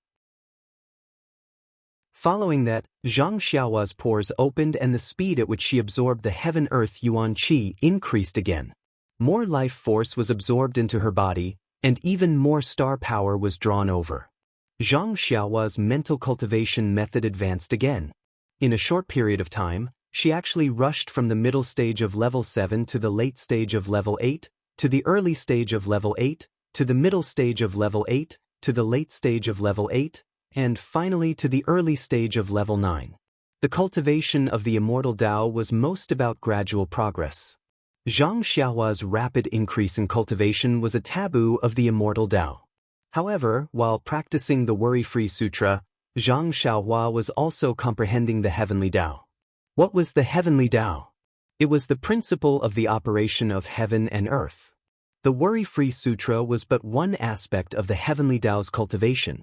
Following that, Zhang Xiaohua's pores opened and the speed at which she absorbed the heaven-earth yuan qi increased again. More life force was absorbed into her body, and even more star power was drawn over. Zhang Xiaohua's mental cultivation method advanced again. In a short period of time, she actually rushed from the middle stage of level 7 to the late stage of level 8, to the early stage of level 8, to the middle stage of level 8, to the late stage of level 8, and finally to the early stage of level 9. The cultivation of the Immortal Tao was most about gradual progress. Zhang Xiaohua's rapid increase in cultivation was a taboo of the Immortal Tao. However, while practicing the Worry-Free Sutra, Zhang Xiaohua was also comprehending the Heavenly Tao. What was the Heavenly Tao? It was the principle of the operation of heaven and earth. The Worry-Free Sutra was but one aspect of the Heavenly Tao's cultivation.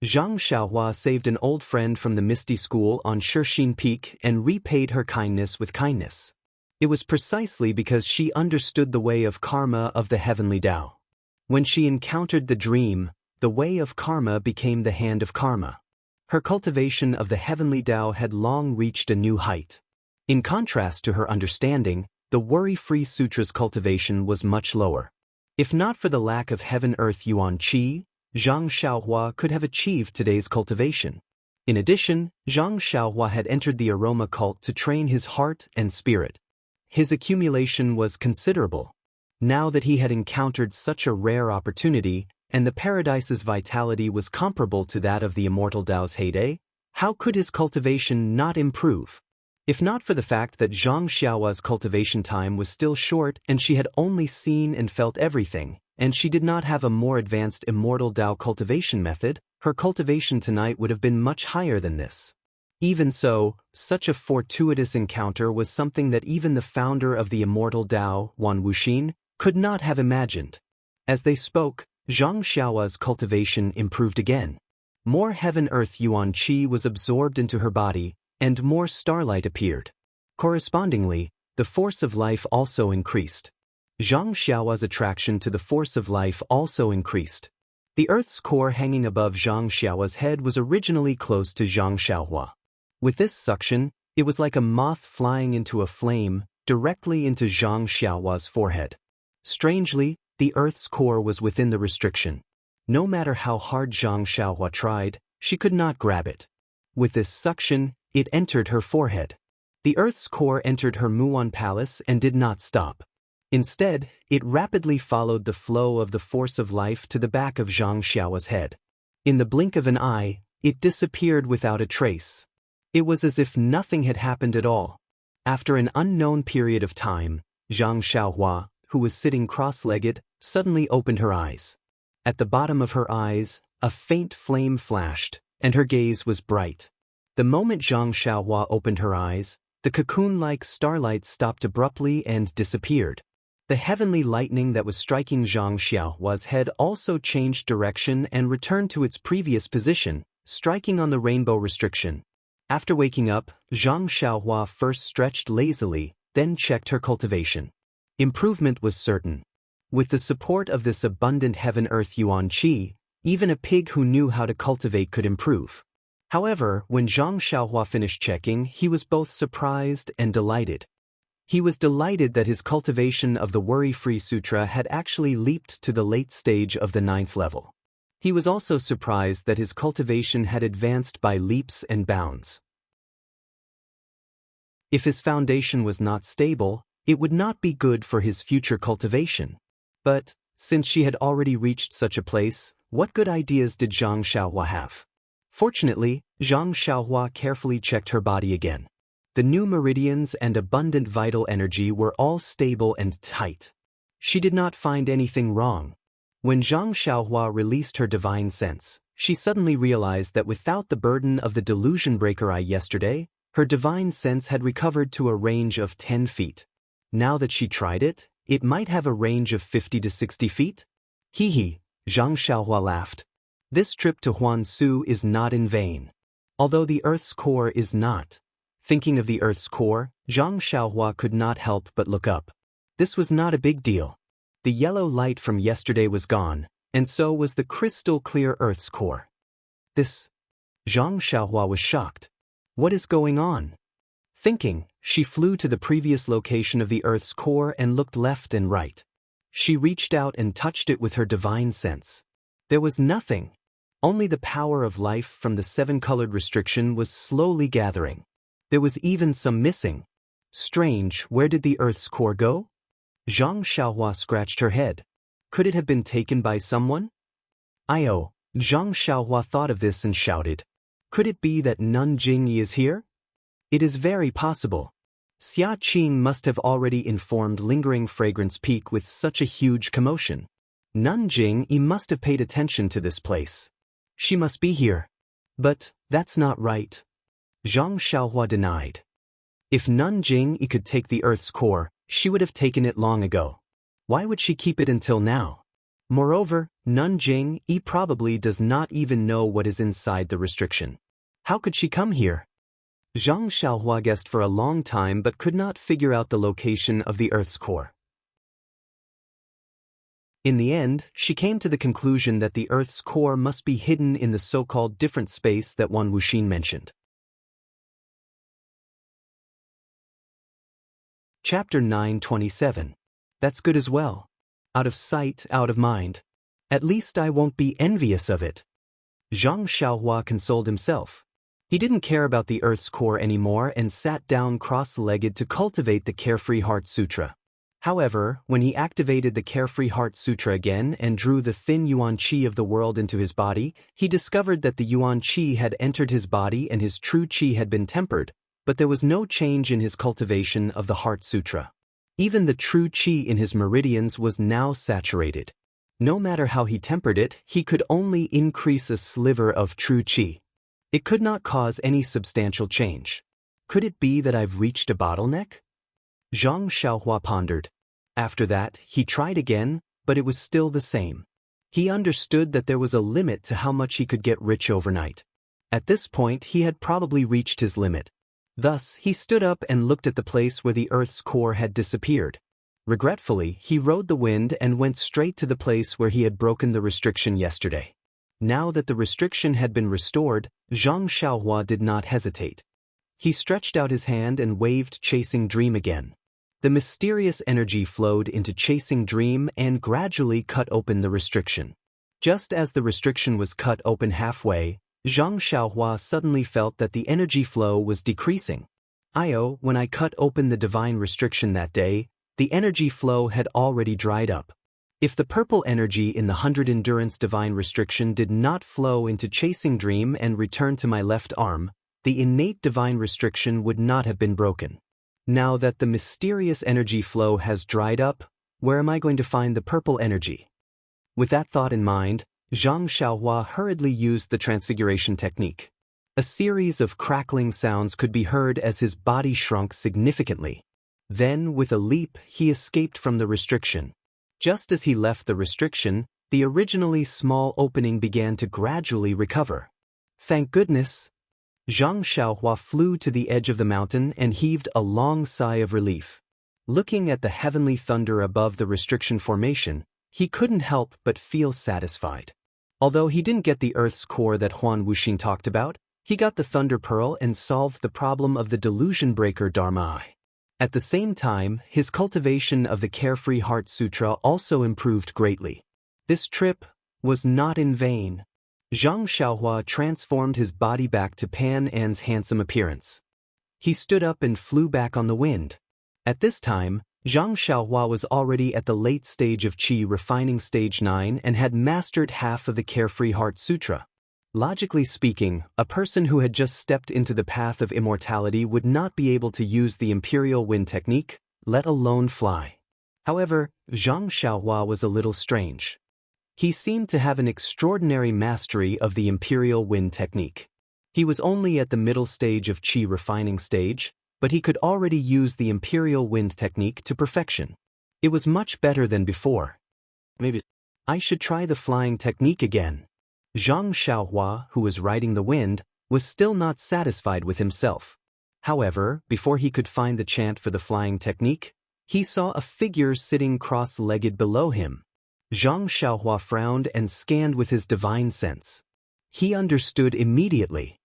Zhang Xiaohua saved an old friend from the Misty School on Shixin Peak and repaid her kindness with kindness. It was precisely because she understood the way of karma of the Heavenly Tao. When she encountered the dream, the way of karma became the hand of karma. Her cultivation of the Heavenly Tao had long reached a new height. In contrast to her understanding, the Worry-Free Sutra's cultivation was much lower. If not for the lack of heaven-earth yuan qi, Zhang Xiaohua could have achieved today's cultivation. In addition, Zhang Xiaohua had entered the aroma cult to train his heart and spirit. His accumulation was considerable. Now that he had encountered such a rare opportunity, and the paradise's vitality was comparable to that of the Immortal Tao's heyday, how could his cultivation not improve? If not for the fact that Zhang Xiaohua's cultivation time was still short and she had only seen and felt everything, and she did not have a more advanced Immortal Tao cultivation method, her cultivation tonight would have been much higher than this. Even so, such a fortuitous encounter was something that even the founder of the Immortal Tao, Wan Wuxin, could not have imagined. As they spoke, Zhang Xiaohua's cultivation improved again. More heaven-earth yuan qi was absorbed into her body, and more starlight appeared. Correspondingly, the force of life also increased. Zhang Xiaohua's attraction to the force of life also increased. The Earth's core hanging above Zhang Xiaohua's head was originally close to Zhang Xiaohua. With this suction, it was like a moth flying into a flame, directly into Zhang Xiaohua's forehead. Strangely, the Earth's core was within the restriction. No matter how hard Zhang Xiaohua tried, she could not grab it. With this suction, it entered her forehead. The Earth's core entered her Muon Palace and did not stop. Instead, it rapidly followed the flow of the force of life to the back of Zhang Xiaohua's head. In the blink of an eye, it disappeared without a trace. It was as if nothing had happened at all. After an unknown period of time, Zhang Xiaohua, who was sitting cross-legged, suddenly opened her eyes. At the bottom of her eyes, a faint flame flashed, and her gaze was bright. The moment Zhang Xiaohua opened her eyes, the cocoon-like starlight stopped abruptly and disappeared. The heavenly lightning that was striking Zhang Xiaohua's head also changed direction and returned to its previous position, striking on the rainbow restriction. After waking up, Zhang Xiaohua first stretched lazily, then checked her cultivation. Improvement was certain. With the support of this abundant heaven-earth yuan qi, even a pig who knew how to cultivate could improve. However, when Zhang Xiaohua finished checking, he was both surprised and delighted. He was delighted that his cultivation of the Worry-Free Sutra had actually leaped to the late stage of the 9th level. He was also surprised that his cultivation had advanced by leaps and bounds. If his foundation was not stable, it would not be good for his future cultivation. But, since she had already reached such a place, what good ideas did Zhang Xiaohua have? Fortunately, Zhang Xiaohua carefully checked her body again. The new meridians and abundant vital energy were all stable and tight. She did not find anything wrong. When Zhang Xiaohua released her divine sense, she suddenly realized that without the burden of the delusion breaker eye yesterday, her divine sense had recovered to a range of 10 feet. Now that she tried it, it might have a range of 50 to 60 feet? Hee hee, Zhang Xiaohua laughed. This trip to Huansu is not in vain. Although the Earth's core is not. Thinking of the Earth's core, Zhang Xiaohua could not help but look up. This was not a big deal. The yellow light from yesterday was gone, and so was the crystal-clear Earth's core. This. Zhang Xiaohua was shocked. What is going on? Thinking, she flew to the previous location of the Earth's core and looked left and right. She reached out and touched it with her divine sense. There was nothing. Only the power of life from the 7-colored restriction was slowly gathering. There was even some missing. Strange, where did the Earth's core go? Zhang Xiaohua scratched her head. Could it have been taken by someone? Zhang Xiaohua thought of this and shouted. Could it be that Nun Jingyi is here? It is very possible. Xia Qing must have already informed Lingering Fragrance Peak with such a huge commotion. Nun Jingyi must have paid attention to this place. She must be here. But, that's not right. Zhang Xiaohua denied. If Nun Jingyi could take the Earth's core, she would have taken it long ago. Why would she keep it until now? Moreover, Nun Jingyi probably does not even know what is inside the restriction. How could she come here? Zhang Xiaohua guessed for a long time but could not figure out the location of the Earth's core. In the end, she came to the conclusion that the Earth's core must be hidden in the so-called different space that Wan Wuxin mentioned. Chapter 9:27. That's good as well. Out of sight, out of mind. At least I won't be envious of it. Zhang Xiaohua consoled himself. He didn't care about the Earth's core anymore and sat down cross-legged to cultivate the Carefree Heart Sutra. However, when he activated the Carefree Heart Sutra again and drew the thin yuan qi of the world into his body, he discovered that the yuan qi had entered his body and his true qi had been tempered, but there was no change in his cultivation of the Heart Sutra. Even the true qi in his meridians was now saturated. No matter how he tempered it, he could only increase a sliver of true qi. It could not cause any substantial change. Could it be that I've reached a bottleneck? Zhang Xiaohua pondered. After that, he tried again, but it was still the same. He understood that there was a limit to how much he could get rich overnight. At this point, he had probably reached his limit. Thus, he stood up and looked at the place where the Earth's core had disappeared. Regretfully, he rode the wind and went straight to the place where he had broken the restriction yesterday. Now that the restriction had been restored, Zhang Xiaohua did not hesitate. He stretched out his hand and waved Chasing Dream again. The mysterious energy flowed into Chasing Dream and gradually cut open the restriction. Just as the restriction was cut open halfway, Zhang Xiaohua suddenly felt that the energy flow was decreasing. When I cut open the divine restriction that day, the energy flow had already dried up. If the purple energy in the 100 endurance divine restriction did not flow into Chasing Dream and return to my left arm, the innate divine restriction would not have been broken. Now that the mysterious energy flow has dried up, where am I going to find the purple energy? With that thought in mind, Zhang Xiaohua hurriedly used the transfiguration technique. A series of crackling sounds could be heard as his body shrunk significantly. Then, with a leap, he escaped from the restriction. Just as he left the restriction, the originally small opening began to gradually recover. Thank goodness! Zhang Xiaohua flew to the edge of the mountain and heaved a long sigh of relief. Looking at the heavenly thunder above the restriction formation, he couldn't help but feel satisfied. Although he didn't get the Earth's core that Huan Wuxing talked about, he got the Thunder Pearl and solved the problem of the Delusion Breaker Dharma Eye. At the same time, his cultivation of the Carefree Heart Sutra also improved greatly. This trip was not in vain. Zhang Xiaohua transformed his body back to Pan An's handsome appearance. He stood up and flew back on the wind. At this time, Zhang Xiaohua was already at the late stage of Qi refining stage 9 and had mastered half of the Carefree Heart Sutra. Logically speaking, a person who had just stepped into the path of immortality would not be able to use the Imperial Wind technique, let alone fly. However, Zhang Xiaohua was a little strange. He seemed to have an extraordinary mastery of the Imperial Wind technique. He was only at the middle stage of Qi refining stage, but he could already use the Imperial Wind technique to perfection. It was much better than before. Maybe I should try the flying technique again. Zhang Xiaohua, who was riding the wind, was still not satisfied with himself. However, before he could find the chant for the flying technique, he saw a figure sitting cross-legged below him. Zhang Xiaohua frowned and scanned with his divine sense. He understood immediately.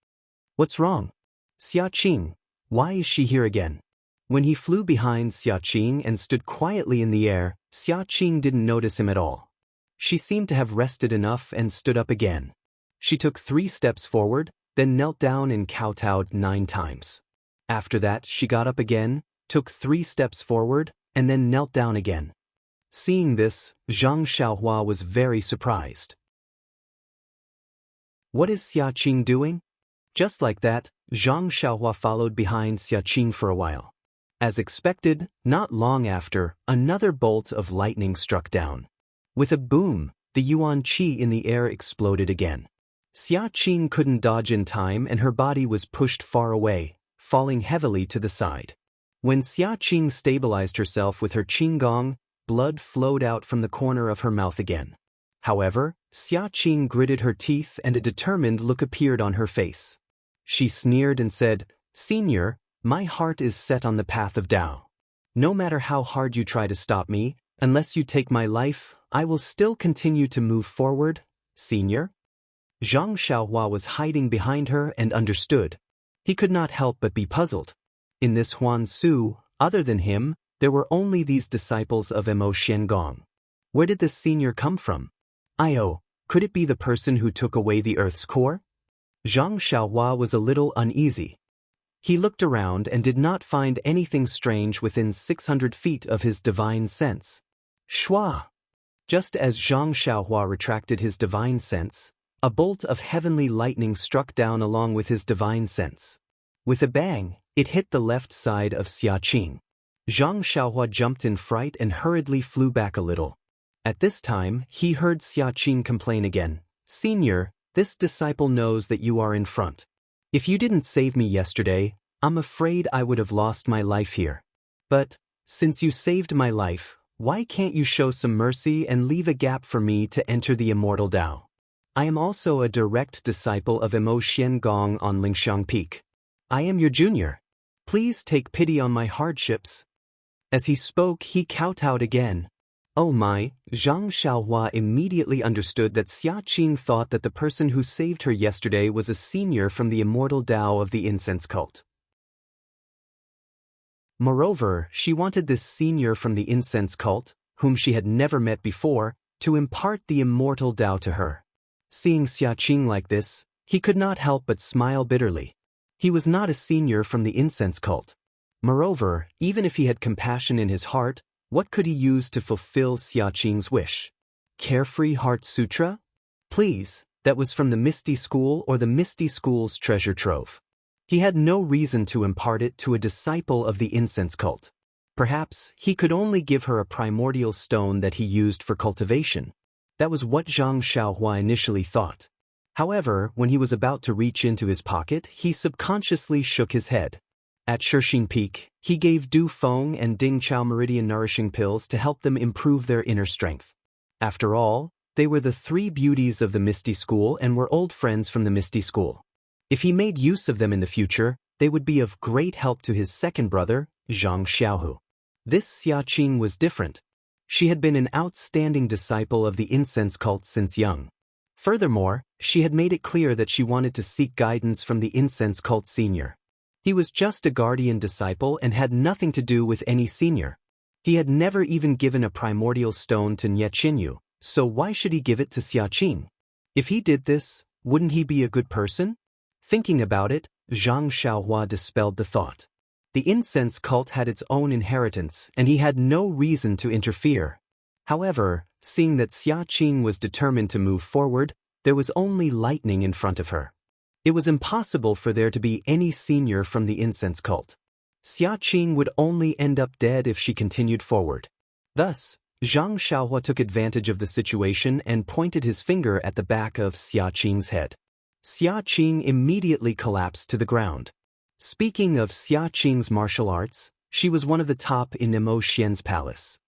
What's wrong? Xia Qing, why is she here again? When he flew behind Xia Qing and stood quietly in the air, Xia Qing didn't notice him at all. She seemed to have rested enough and stood up again. She took 3 steps forward, then knelt down and kowtowed 9 times. After that, she got up again, took 3 steps forward, and then knelt down again. Seeing this, Zhang Xiaohua was very surprised. What is Xia Qing doing? Just like that, Zhang Xiaohua followed behind Xia Qing for a while. As expected, not long after, another bolt of lightning struck down. With a boom, the Yuan Qi in the air exploded again. Xia Qing couldn't dodge in time and her body was pushed far away, falling heavily to the side. When Xia Qing stabilized herself with her qinggong, blood flowed out from the corner of her mouth again. However, Xia Qing gritted her teeth and a determined look appeared on her face. She sneered and said, "Senior, my heart is set on the path of Tao. No matter how hard you try to stop me, unless you take my life, I will still continue to move forward, senior." Zhang Xiaohua was hiding behind her and understood. He could not help but be puzzled. In this Huan Su, other than him, there were only these disciples of Mo Xiangong. Where did this senior come from? Could it be the person who took away the Earth's core? Zhang Xiaohua was a little uneasy. He looked around and did not find anything strange within 600 feet of his divine sense. Shua! Just as Zhang Xiaohua retracted his divine sense, a bolt of heavenly lightning struck down along with his divine sense. With a bang, it hit the left side of Xia Qing. Zhang Xiaohua jumped in fright and hurriedly flew back a little. At this time, he heard Xia Qing complain again, "Senior, this disciple knows that you are in front. If you didn't save me yesterday, I'm afraid I would have lost my life here. But, since you saved my life, why can't you show some mercy and leave a gap for me to enter the Immortal Tao? I am also a direct disciple of Mo Xiangong on Lingxiang Peak. I am your junior. Please take pity on my hardships." As he spoke, he kowtowed again. Oh my, Zhang Xiaohua immediately understood that Xia Qing thought that the person who saved her yesterday was a senior from the Immortal Tao of the incense cult. Moreover, she wanted this senior from the incense cult, whom she had never met before, to impart the Immortal Tao to her. Seeing Xia Qing like this, he could not help but smile bitterly. He was not a senior from the incense cult. Moreover, even if he had compassion in his heart, what could he use to fulfill Xia Qing's wish? Carefree Heart Sutra? Please, that was from the Misty School or the Misty School's treasure trove. He had no reason to impart it to a disciple of the incense cult. Perhaps he could only give her a primordial stone that he used for cultivation. That was what Zhang Xiaohua initially thought. However, when he was about to reach into his pocket, he subconsciously shook his head. At Shixing Peak, he gave Du Feng and Ding Chao Meridian nourishing pills to help them improve their inner strength. After all, they were the three beauties of the Misty School and were old friends from the Misty School. If he made use of them in the future, they would be of great help to his second brother, Zhang Xiaohu. This Xia Qing was different. She had been an outstanding disciple of the incense cult since young. Furthermore, she had made it clear that she wanted to seek guidance from the incense cult senior. He was just a guardian disciple and had nothing to do with any senior. He had never even given a primordial stone to Nie Qinyu, so why should he give it to Xia Qing? If he did this, wouldn't he be a good person? Thinking about it, Zhang Xiaohua dispelled the thought. The incense cult had its own inheritance and he had no reason to interfere. However, seeing that Xia Qing was determined to move forward, there was only lightning in front of her. It was impossible for there to be any senior from the incense cult. Xia Qing would only end up dead if she continued forward. Thus, Zhang Xiaohua took advantage of the situation and pointed his finger at the back of Xia Qing's head. Xia Qing immediately collapsed to the ground. Speaking of Xia Qing's martial arts, she was one of the top in Nemo Xian's palace.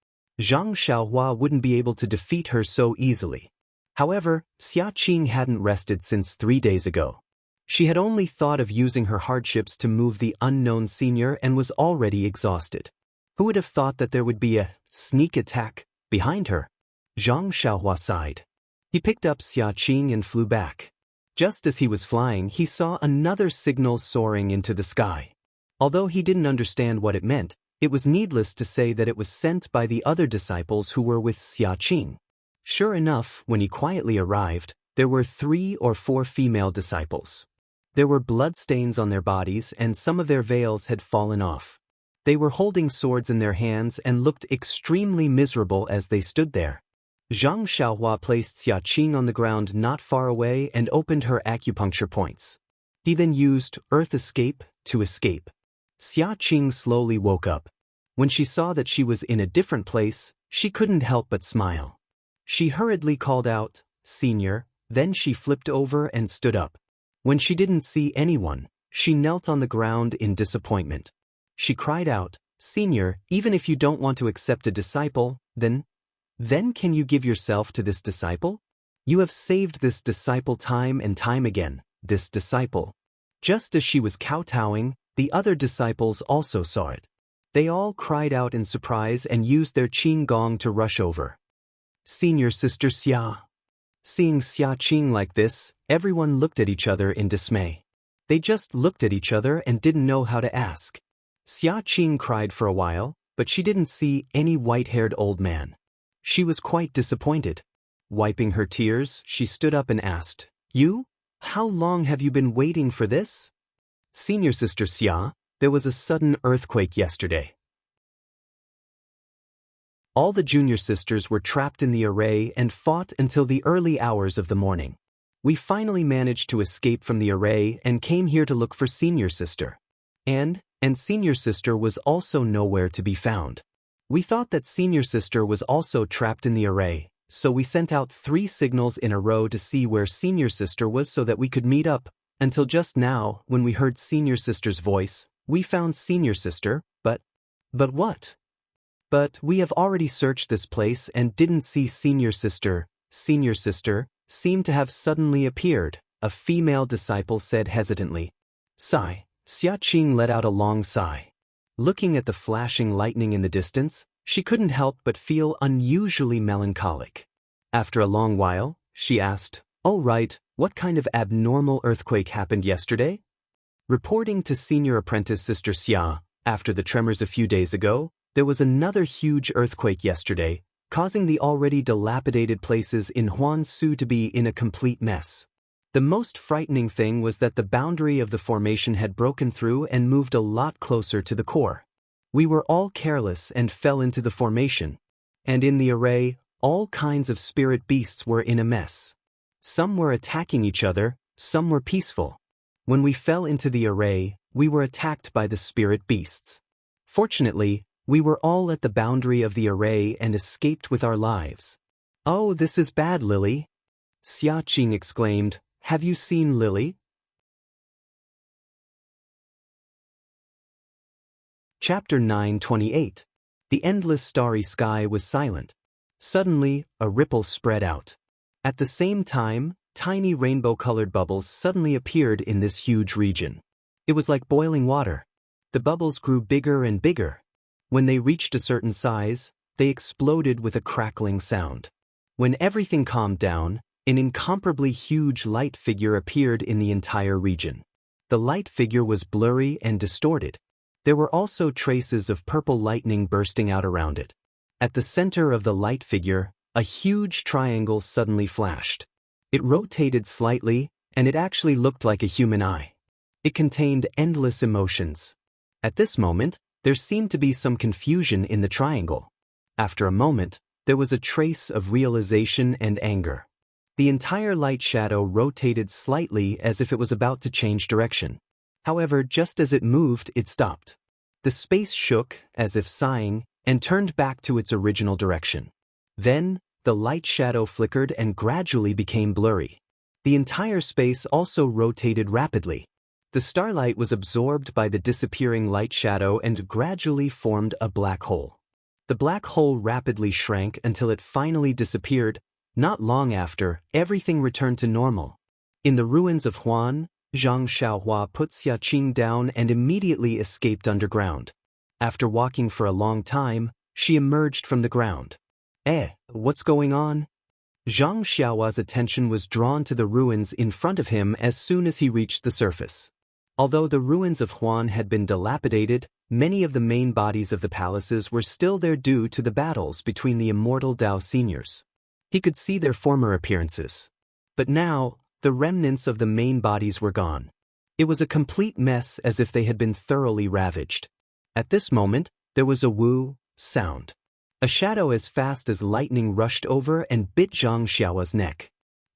Zhang Xiaohua wouldn't be able to defeat her so easily. However, Xia Qing hadn't rested since 3 days ago. She had only thought of using her hardships to move the unknown senior and was already exhausted. Who would have thought that there would be a sneak attack behind her? Zhang Xiaohua sighed. He picked up Xia Qing and flew back. Just as he was flying, he saw another signal soaring into the sky. Although he didn't understand what it meant, it was needless to say that it was sent by the other disciples who were with Xia Qing. Sure enough, when he quietly arrived, there were 3 or 4 female disciples. There were bloodstains on their bodies and some of their veils had fallen off. They were holding swords in their hands and looked extremely miserable as they stood there. Zhang Xiaohua placed Xia Qing on the ground not far away and opened her acupuncture points. He then used Earth Escape to escape. Xia Qing slowly woke up. When she saw that she was in a different place, she couldn't help but smile. She hurriedly called out, "Senior," then she flipped over and stood up. When she didn't see anyone, she knelt on the ground in disappointment. She cried out, "Senior, even if you don't want to accept a disciple, then can you give yourself to this disciple? You have saved this disciple time and time again, this disciple." Just as she was kowtowing, the other disciples also saw it. They all cried out in surprise and used their qing gong to rush over. "Senior Sister Xia." Seeing Xia Qing like this, everyone looked at each other in dismay. They just looked at each other and didn't know how to ask. Xia Qing cried for a while, but she didn't see any white-haired old man. She was quite disappointed. Wiping her tears, she stood up and asked, "You? How long have you been waiting for this?" "Senior Sister Xia, there was a sudden earthquake yesterday. All the junior sisters were trapped in the array and fought until the early hours of the morning. We finally managed to escape from the array and came here to look for senior sister. And senior sister was also nowhere to be found. We thought that senior sister was also trapped in the array, so we sent out 3 signals in a row to see where senior sister was so that we could meet up, until just now, when we heard senior sister's voice, we found senior sister, but what? But we have already searched this place and didn't see senior sister. Senior sister seemed to have suddenly appeared, a female disciple said hesitantly. Sigh. Xia Qing let out a long sigh. Looking at the flashing lightning in the distance, she couldn't help but feel unusually melancholic. After a long while, she asked, "Oh right, what kind of abnormal earthquake happened yesterday?" Reporting to senior apprentice Sister Xia, after the tremors a few days ago, there was another huge earthquake yesterday, causing the already dilapidated places in Huansu to be in a complete mess. The most frightening thing was that the boundary of the formation had broken through and moved a lot closer to the core. We were all careless and fell into the formation. And in the array, all kinds of spirit beasts were in a mess. Some were attacking each other, some were peaceful. When we fell into the array, we were attacked by the spirit beasts. Fortunately, we were all at the boundary of the array and escaped with our lives. Oh, this is bad, Lily. Xiaqing exclaimed, have you seen Lily? Chapter 9:28. The endless starry sky was silent. Suddenly, a ripple spread out. At the same time, tiny rainbow-colored bubbles suddenly appeared in this huge region. It was like boiling water. The bubbles grew bigger and bigger. When they reached a certain size, they exploded with a crackling sound. When everything calmed down, an incomparably huge light figure appeared in the entire region. The light figure was blurry and distorted. There were also traces of purple lightning bursting out around it. At the center of the light figure, a huge triangle suddenly flashed. It rotated slightly, and it actually looked like a human eye. It contained endless emotions. At this moment, there seemed to be some confusion in the triangle. After a moment, there was a trace of realization and anger. The entire light shadow rotated slightly as if it was about to change direction. However, just as it moved, it stopped. The space shook, as if sighing, and turned back to its original direction. Then, the light shadow flickered and gradually became blurry. The entire space also rotated rapidly. The starlight was absorbed by the disappearing light shadow and gradually formed a black hole. The black hole rapidly shrank until it finally disappeared. Not long after, everything returned to normal. In the ruins of Huan, Zhang Xiaohua put Xiaqing down and immediately escaped underground. After walking for a long time, she emerged from the ground. What's going on? Zhang Xiaohua's attention was drawn to the ruins in front of him as soon as he reached the surface. Although the ruins of Huan had been dilapidated, many of the main bodies of the palaces were still there due to the battles between the Immortal Dao seniors. He could see their former appearances. But now, the remnants of the main bodies were gone. It was a complete mess, as if they had been thoroughly ravaged. At this moment, there was a woo sound. A shadow as fast as lightning rushed over and bit Zhang Xiaohua's neck.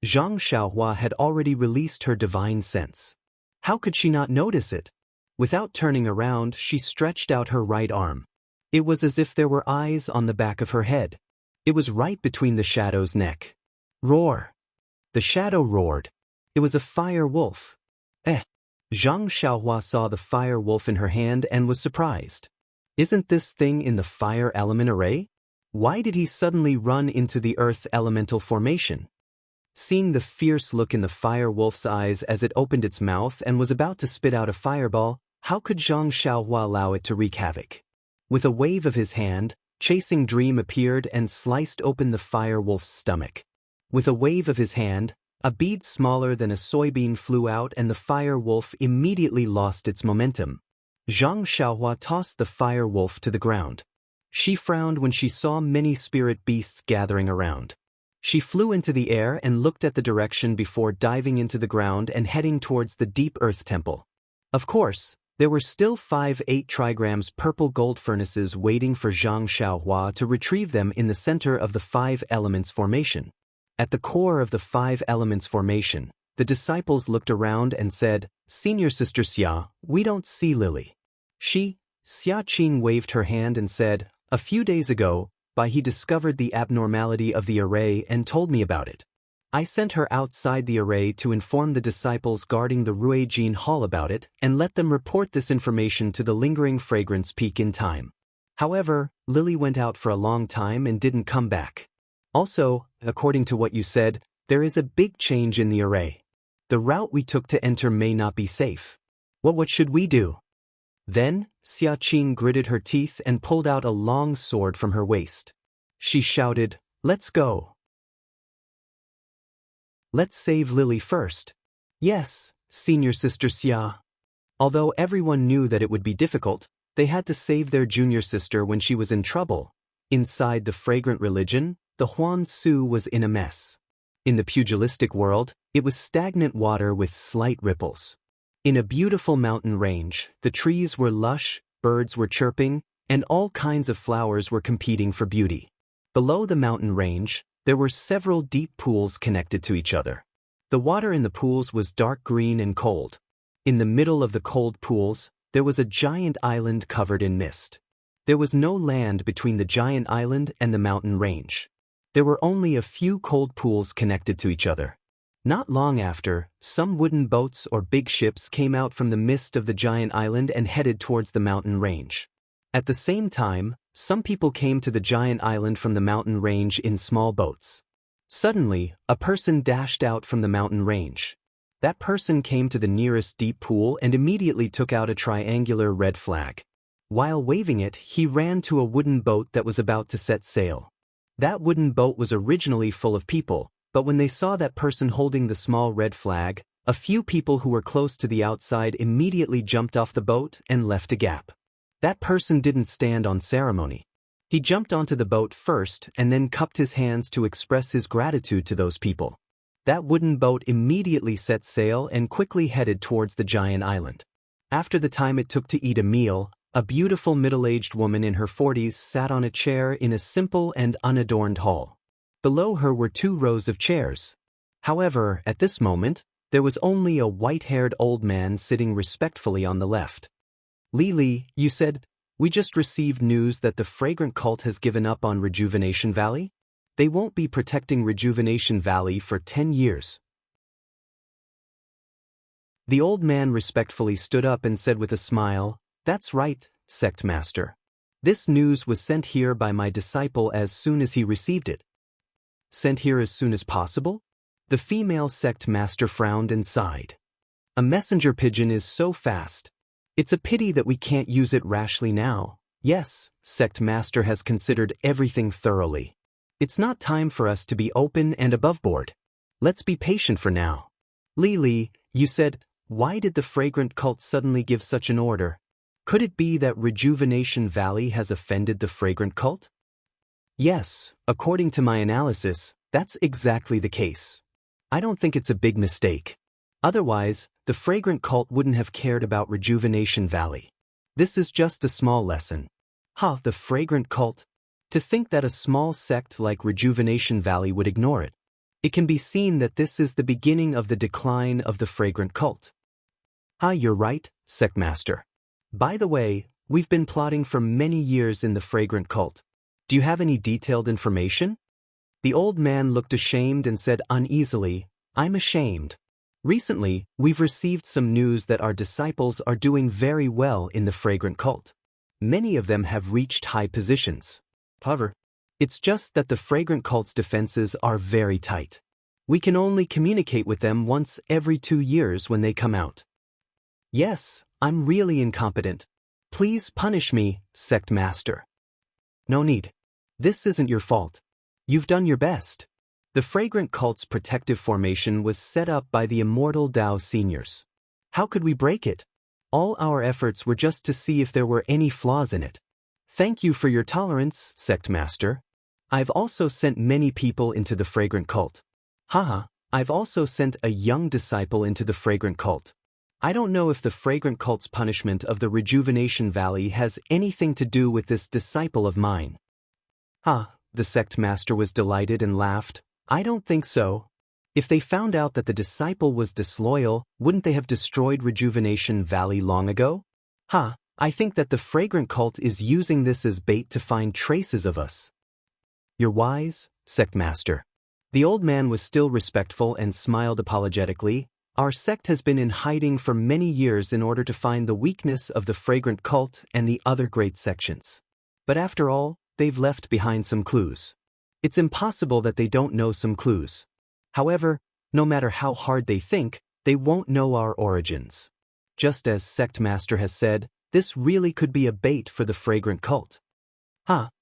Zhang Xiaohua had already released her divine sense. How could she not notice it? Without turning around, she stretched out her right arm. It was as if there were eyes on the back of her head. It was right between the shadow's neck. Roar! The shadow roared. It was a fire wolf. Zhang Xiaohua saw the fire wolf in her hand and was surprised. Isn't this thing in the fire element array? Why did he suddenly run into the earth elemental formation? Seeing the fierce look in the fire wolf's eyes as it opened its mouth and was about to spit out a fireball, how could Zhang Xiaohua allow it to wreak havoc? With a wave of his hand, Chasing Dream appeared and sliced open the fire wolf's stomach. With a wave of his hand, a bead smaller than a soybean flew out and the fire wolf immediately lost its momentum. Zhang Xiaohua tossed the fire wolf to the ground. She frowned when she saw many spirit beasts gathering around. She flew into the air and looked at the direction before diving into the ground and heading towards the deep earth temple. Of course, there were still 5 8-trigrams purple gold furnaces waiting for Zhang Xiaohua to retrieve them in the center of the 5 elements formation. At the core of the 5 elements formation, the disciples looked around and said, "Senior Sister Xia, we don't see Lily." Xiaqing waved her hand and said, "A few days ago, he discovered the abnormality of the array and told me about it. I sent her outside the array to inform the disciples guarding the Ruijin Hall about it and let them report this information to the lingering fragrance peak in time. However, Lily went out for a long time and didn't come back. Also, according to what you said, there is a big change in the array. The route we took to enter may not be safe. What should we do?" Then, Xiaqing gritted her teeth and pulled out a long sword from her waist. She shouted, "Let's go. Let's save Lily first." "Yes, Senior Sister Xia." Although everyone knew that it would be difficult, they had to save their junior sister when she was in trouble. Inside the fragrant religion, the Huan Su was in a mess. In the pugilistic world, it was stagnant water with slight ripples. In a beautiful mountain range, the trees were lush, birds were chirping, and all kinds of flowers were competing for beauty. Below the mountain range, there were several deep pools connected to each other. The water in the pools was dark green and cold. In the middle of the cold pools, there was a giant island covered in mist. There was no land between the giant island and the mountain range. There were only a few cold pools connected to each other. Not long after, some wooden boats or big ships came out from the mist of the giant island and headed towards the mountain range. At the same time, some people came to the giant island from the mountain range in small boats. Suddenly, a person dashed out from the mountain range. That person came to the nearest deep pool and immediately took out a triangular red flag. While waving it, he ran to a wooden boat that was about to set sail. That wooden boat was originally full of people, but when they saw that person holding the small red flag, a few people who were close to the outside immediately jumped off the boat and left a gap. That person didn't stand on ceremony. He jumped onto the boat first and then cupped his hands to express his gratitude to those people. That wooden boat immediately set sail and quickly headed towards the giant island. After the time it took to eat a meal, a beautiful middle-aged woman in her 40s sat on a chair in a simple and unadorned hall. Below her were 2 rows of chairs. However, at this moment, there was only a white-haired old man sitting respectfully on the left. Lily, you said, we just received news that the Fragrant Cult has given up on Rejuvenation Valley? They won't be protecting Rejuvenation Valley for 10 years. The old man respectfully stood up and said with a smile, "That's right, Sect Master. This news was sent here by my disciple as soon as he received it." Sent here as soon as possible? The female Sect Master frowned and sighed. A messenger pigeon is so fast. It's a pity that we can't use it rashly now. Yes, Sect Master has considered everything thoroughly. It's not time for us to be open and aboveboard. Let's be patient for now. Lily, you said, why did the Fragrant Cult suddenly give such an order? Could it be that Rejuvenation Valley has offended the Fragrant Cult? Yes, according to my analysis, that's exactly the case. I don't think it's a big mistake. Otherwise, the Fragrant Cult wouldn't have cared about Rejuvenation Valley. This is just a small lesson. The Fragrant Cult? To think that a small sect like Rejuvenation Valley would ignore it. It can be seen that this is the beginning of the decline of the Fragrant Cult. You're right, Sect Master. By the way, we've been plotting for many years in the Fragrant Cult. Do you have any detailed information? The old man looked ashamed and said uneasily, I'm ashamed. Recently, we've received some news that our disciples are doing very well in the Fragrant Cult. Many of them have reached high positions. However, it's just that the Fragrant Cult's defenses are very tight. We can only communicate with them once every 2 years when they come out. Yes, I'm really incompetent. Please punish me, Sect Master. No need. This isn't your fault. You've done your best. The Fragrant Cult's protective formation was set up by the Immortal Dao Seniors. How could we break it? All our efforts were just to see if there were any flaws in it. Thank you for your tolerance, Sect Master. I've also sent many people into the Fragrant Cult. I've also sent a young disciple into the Fragrant Cult. I don't know if the Fragrant Cult's punishment of the Rejuvenation Valley has anything to do with this disciple of mine. The Sect Master was delighted and laughed. I don't think so. If they found out that the disciple was disloyal, wouldn't they have destroyed Rejuvenation Valley long ago? I think that the Fragrant Cult is using this as bait to find traces of us. You're wise, Sect Master. The old man was still respectful and smiled apologetically. Our sect has been in hiding for many years in order to find the weakness of the Fragrant Cult and the other great sections. But after all, they've left behind some clues. It's impossible that they don't know some clues. However, no matter how hard they think, they won't know our origins. Just as Sect Master has said, this really could be a bait for the Fragrant Cult.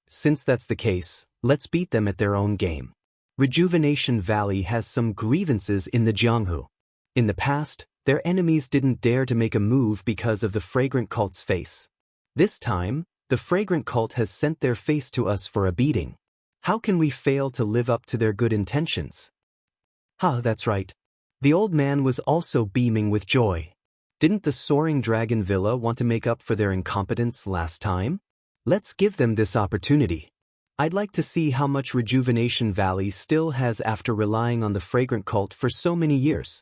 Since that's the case, let's beat them at their own game. Rejuvenation Valley has some grievances in the Jianghu. In the past, their enemies didn't dare to make a move because of the Fragrant Cult's face. This time, the Fragrant Cult has sent their face to us for a beating. How can we fail to live up to their good intentions? That's right. The old man was also beaming with joy. Didn't the Soaring Dragon Villa want to make up for their incompetence last time? Let's give them this opportunity. I'd like to see how much Rejuvenation Valley still has after relying on the Fragrant Cult for so many years.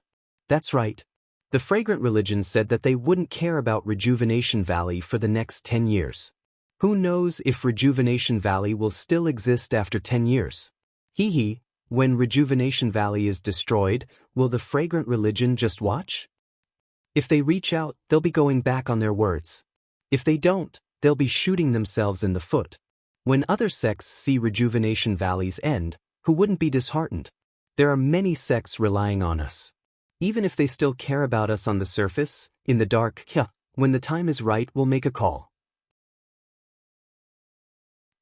That's right. The fragrant religion said that they wouldn't care about Rejuvenation Valley for the next 10 years. Who knows if Rejuvenation Valley will still exist after 10 years? Hee hee, when Rejuvenation Valley is destroyed, will the fragrant religion just watch? If they reach out, they'll be going back on their words. If they don't, they'll be shooting themselves in the foot. When other sects see Rejuvenation Valley's end, who wouldn't be disheartened? There are many sects relying on us. Even if they still care about us on the surface, in the dark, when the time is right, we'll make a call.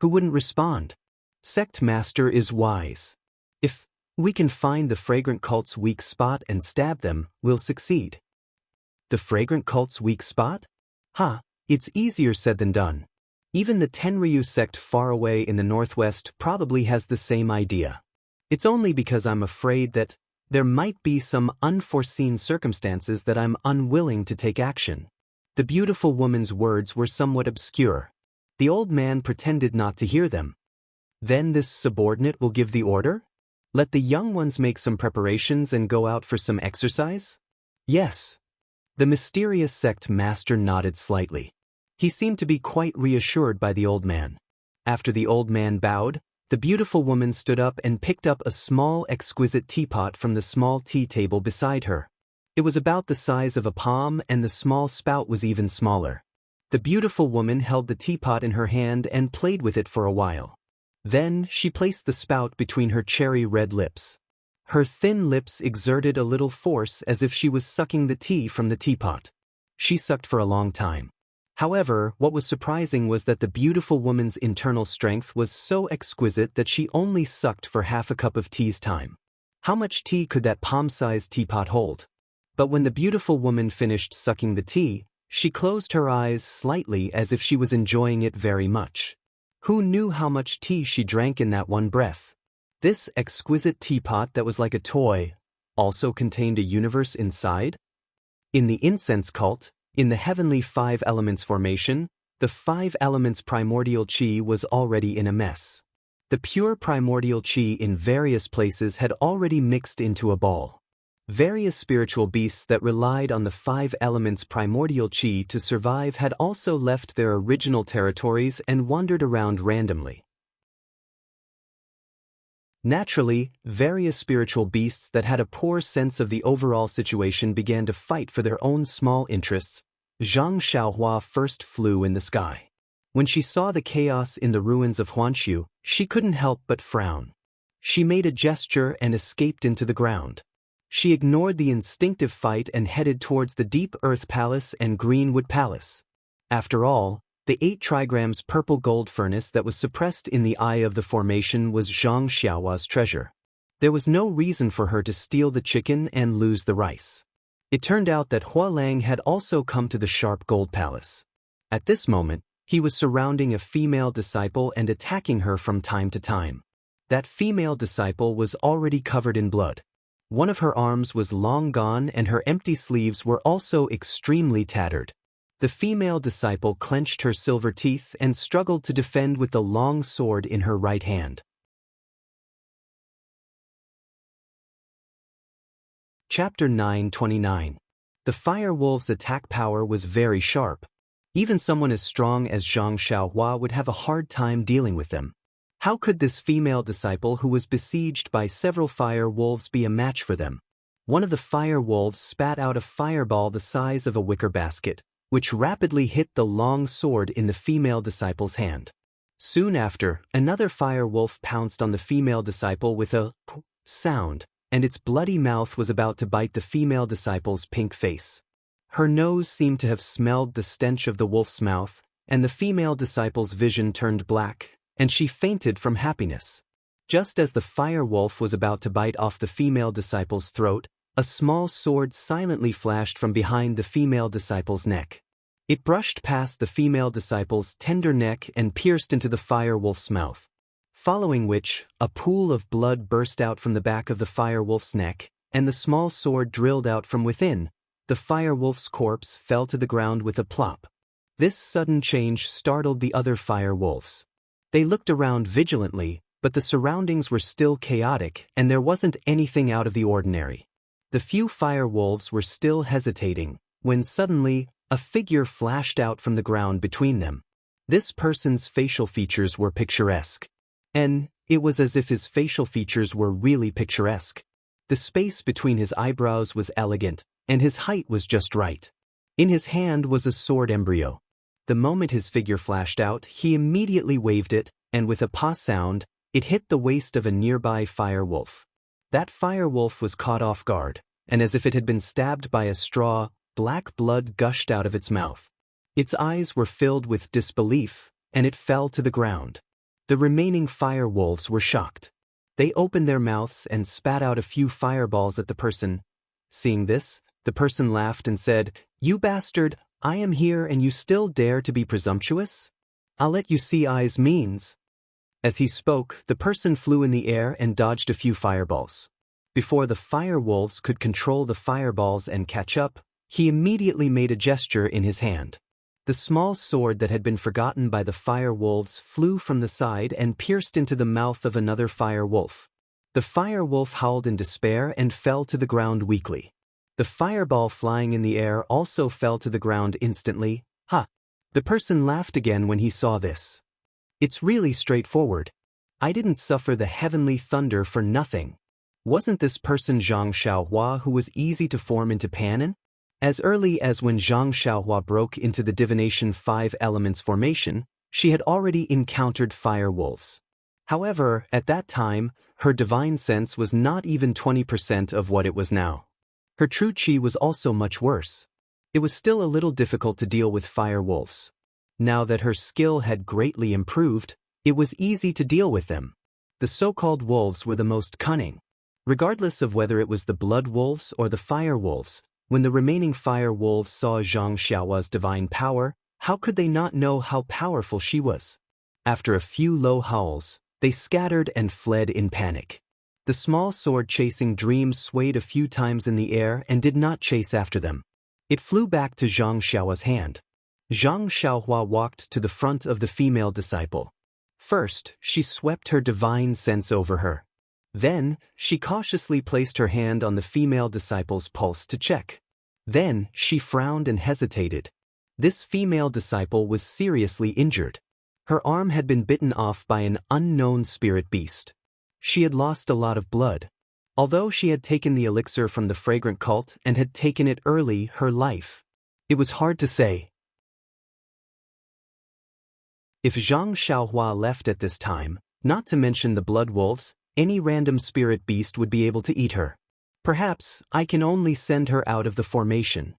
Who wouldn't respond? Sect Master is wise. If we can find the fragrant cult's weak spot and stab them, we'll succeed. The fragrant cult's weak spot? It's easier said than done. Even the Tenryu sect far away in the northwest probably has the same idea. It's only because I'm afraid that there might be some unforeseen circumstances that I'm unwilling to take action. The beautiful woman's words were somewhat obscure. The old man pretended not to hear them. Then this subordinate will give the order? Let the young ones make some preparations and go out for some exercise? Yes. The mysterious sect master nodded slightly. He seemed to be quite reassured by the old man. After the old man bowed, the beautiful woman stood up and picked up a small, exquisite teapot from the small tea table beside her. It was about the size of a palm and the small spout was even smaller. The beautiful woman held the teapot in her hand and played with it for a while. Then she placed the spout between her cherry-red lips. Her thin lips exerted a little force as if she was sucking the tea from the teapot. She sucked for a long time. However, what was surprising was that the beautiful woman's internal strength was so exquisite that she only sucked for half a cup of tea's time. How much tea could that palm-sized teapot hold? But when the beautiful woman finished sucking the tea, she closed her eyes slightly as if she was enjoying it very much. Who knew how much tea she drank in that one breath? This exquisite teapot that was like a toy also contained a universe inside? In the incense cult, in the heavenly 5 elements formation, the 5 elements primordial chi was already in a mess. The pure primordial chi in various places had already mixed into a ball. Various spiritual beasts that relied on the 5 elements primordial chi to survive had also left their original territories and wandered around randomly. Naturally, various spiritual beasts that had a poor sense of the overall situation began to fight for their own small interests. Zhang Xiaohua first flew in the sky. When she saw the chaos in the ruins of Huanshu, she couldn't help but frown. She made a gesture and escaped into the ground. She ignored the instinctive fight and headed towards the Deep Earth Palace and Greenwood Palace. After all, the 8 trigrams purple gold furnace that was suppressed in the eye of the formation was Zhang Xiaohua's treasure. There was no reason for her to steal the chicken and lose the rice. It turned out that Hua Lang had also come to the Sharp Gold Palace. At this moment, he was surrounding a female disciple and attacking her from time to time. That female disciple was already covered in blood. One of her arms was long gone and her empty sleeves were also extremely tattered. The female disciple clenched her silver teeth and struggled to defend with the long sword in her right hand. Chapter 929. The Fire Wolf's attack power was very sharp. Even someone as strong as Zhang Xiaohua would have a hard time dealing with them. How could this female disciple who was besieged by several fire wolves be a match for them? One of the fire wolves spat out a fireball the size of a wicker basket, which rapidly hit the long sword in the female disciple's hand. Soon after, another fire wolf pounced on the female disciple with a sound, and its bloody mouth was about to bite the female disciple's pink face. Her nose seemed to have smelled the stench of the wolf's mouth, and the female disciple's vision turned black, and she fainted from happiness. Just as the fire wolf was about to bite off the female disciple's throat, a small sword silently flashed from behind the female disciple's neck. It brushed past the female disciple's tender neck and pierced into the fire wolf's mouth. Following which, a pool of blood burst out from the back of the fire wolf's neck, and the small sword drilled out from within. The fire wolf's corpse fell to the ground with a plop. This sudden change startled the other fire wolves. They looked around vigilantly, but the surroundings were still chaotic and there wasn't anything out of the ordinary. The few fire wolves were still hesitating, when suddenly, a figure flashed out from the ground between them. This person's facial features were picturesque. And it was as if his facial features were really picturesque. The space between his eyebrows was elegant, and his height was just right. In his hand was a sword embryo. The moment his figure flashed out, he immediately waved it, and with a paw sound, it hit the waist of a nearby fire wolf. That fire wolf was caught off guard, and as if it had been stabbed by a straw, black blood gushed out of its mouth. Its eyes were filled with disbelief, and it fell to the ground. The remaining fire wolves were shocked. They opened their mouths and spat out a few fireballs at the person. Seeing this, the person laughed and said, "You bastard, I am here and you still dare to be presumptuous? I'll let you see I's means." As he spoke, the person flew in the air and dodged a few fireballs. Before the fire wolves could control the fireballs and catch up, he immediately made a gesture in his hand. The small sword that had been forgotten by the fire wolves flew from the side and pierced into the mouth of another fire wolf. The fire wolf howled in despair and fell to the ground weakly. The fireball flying in the air also fell to the ground instantly. Ha! The person laughed again when he saw this. It's really straightforward. I didn't suffer the heavenly thunder for nothing. Wasn't this person Zhang Xiaohua who was easy to form into Panin? As early as when Zhang Xiaohua broke into the divination 5 elements formation, she had already encountered fire wolves. However, at that time, her divine sense was not even 20% of what it was now. Her true chi was also much worse. It was still a little difficult to deal with fire wolves. Now that her skill had greatly improved, it was easy to deal with them. The so-called wolves were the most cunning. Regardless of whether it was the blood wolves or the fire wolves, when the remaining fire wolves saw Zhang Xiaohua's divine power, how could they not know how powerful she was? After a few low howls, they scattered and fled in panic. The small sword-chasing dream swayed a few times in the air and did not chase after them. It flew back to Zhang Xiaohua's hand. Zhang Xiaohua walked to the front of the female disciple. First, she swept her divine sense over her. Then, she cautiously placed her hand on the female disciple's pulse to check. Then, she frowned and hesitated. This female disciple was seriously injured. Her arm had been bitten off by an unknown spirit beast. She had lost a lot of blood. Although she had taken the elixir from the fragrant cult and had taken it early her life, it was hard to say. If Zhang Xiaohua left at this time, not to mention the blood wolves, any random spirit beast would be able to eat her. Perhaps I can only send her out of the formation.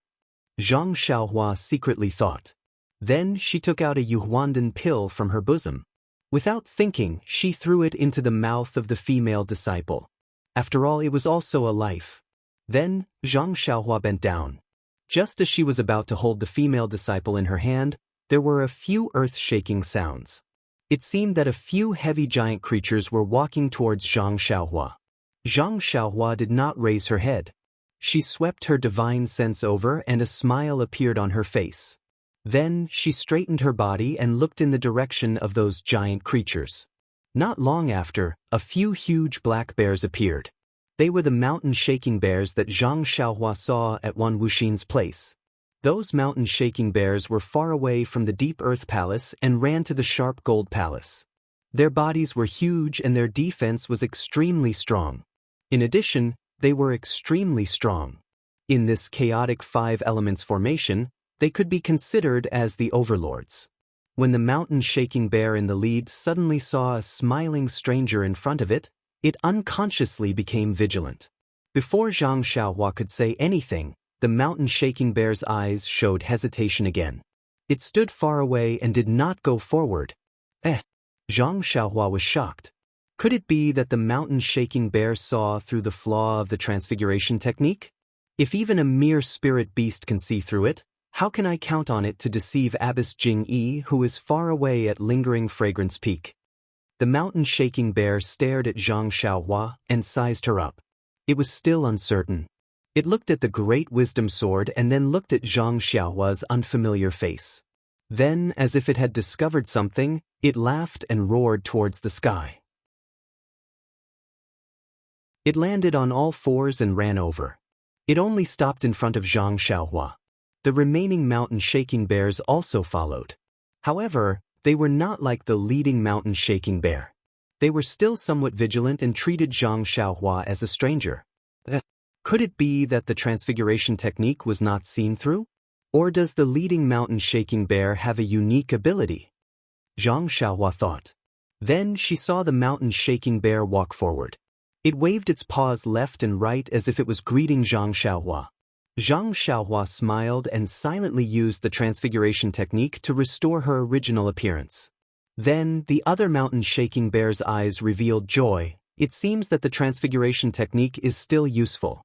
Zhang Xiaohua secretly thought. Then she took out a Yuhuandan pill from her bosom. Without thinking, she threw it into the mouth of the female disciple. After all, it was also a life. Then, Zhang Xiaohua bent down. Just as she was about to hold the female disciple in her hand, there were a few earth-shaking sounds. It seemed that a few heavy giant creatures were walking towards Zhang Xiaohua. Zhang Xiaohua did not raise her head. She swept her divine sense over and a smile appeared on her face. Then she straightened her body and looked in the direction of those giant creatures. Not long after, a few huge black bears appeared. They were the mountain-shaking bears that Zhang Xiaohua saw at Wan Wuxin's place. Those mountain-shaking bears were far away from the Deep Earth Palace and ran to the Sharp Gold Palace. Their bodies were huge and their defense was extremely strong. In addition, they were extremely strong. In this chaotic 5 elements formation, they could be considered as the overlords. When the mountain-shaking bear in the lead suddenly saw a smiling stranger in front of it, it unconsciously became vigilant. Before Zhang Xiaohua could say anything, the mountain-shaking bear's eyes showed hesitation again. It stood far away and did not go forward. Zhang Xiaohua was shocked. Could it be that the mountain-shaking bear saw through the flaw of the transfiguration technique? If even a mere spirit beast can see through it, how can I count on it to deceive Abbess Jing-yi, who is far away at Lingering Fragrance Peak? The mountain-shaking bear stared at Zhang Xiaohua and sized her up. It was still uncertain. It looked at the great wisdom sword and then looked at Zhang Xiaohua's unfamiliar face. Then, as if it had discovered something, it laughed and roared towards the sky. It landed on all fours and ran over. It only stopped in front of Zhang Xiaohua. The remaining mountain-shaking bears also followed. However, they were not like the leading mountain-shaking bear. They were still somewhat vigilant and treated Zhang Xiaohua as a stranger. Could it be that the transfiguration technique was not seen through? Or does the leading mountain-shaking bear have a unique ability? Zhang Xiaohua thought. Then she saw the mountain-shaking bear walk forward. It waved its paws left and right as if it was greeting Zhang Xiaohua. Zhang Xiaohua smiled and silently used the transfiguration technique to restore her original appearance. Then, the other mountain-shaking bear's eyes revealed joy. It seems that the transfiguration technique is still useful.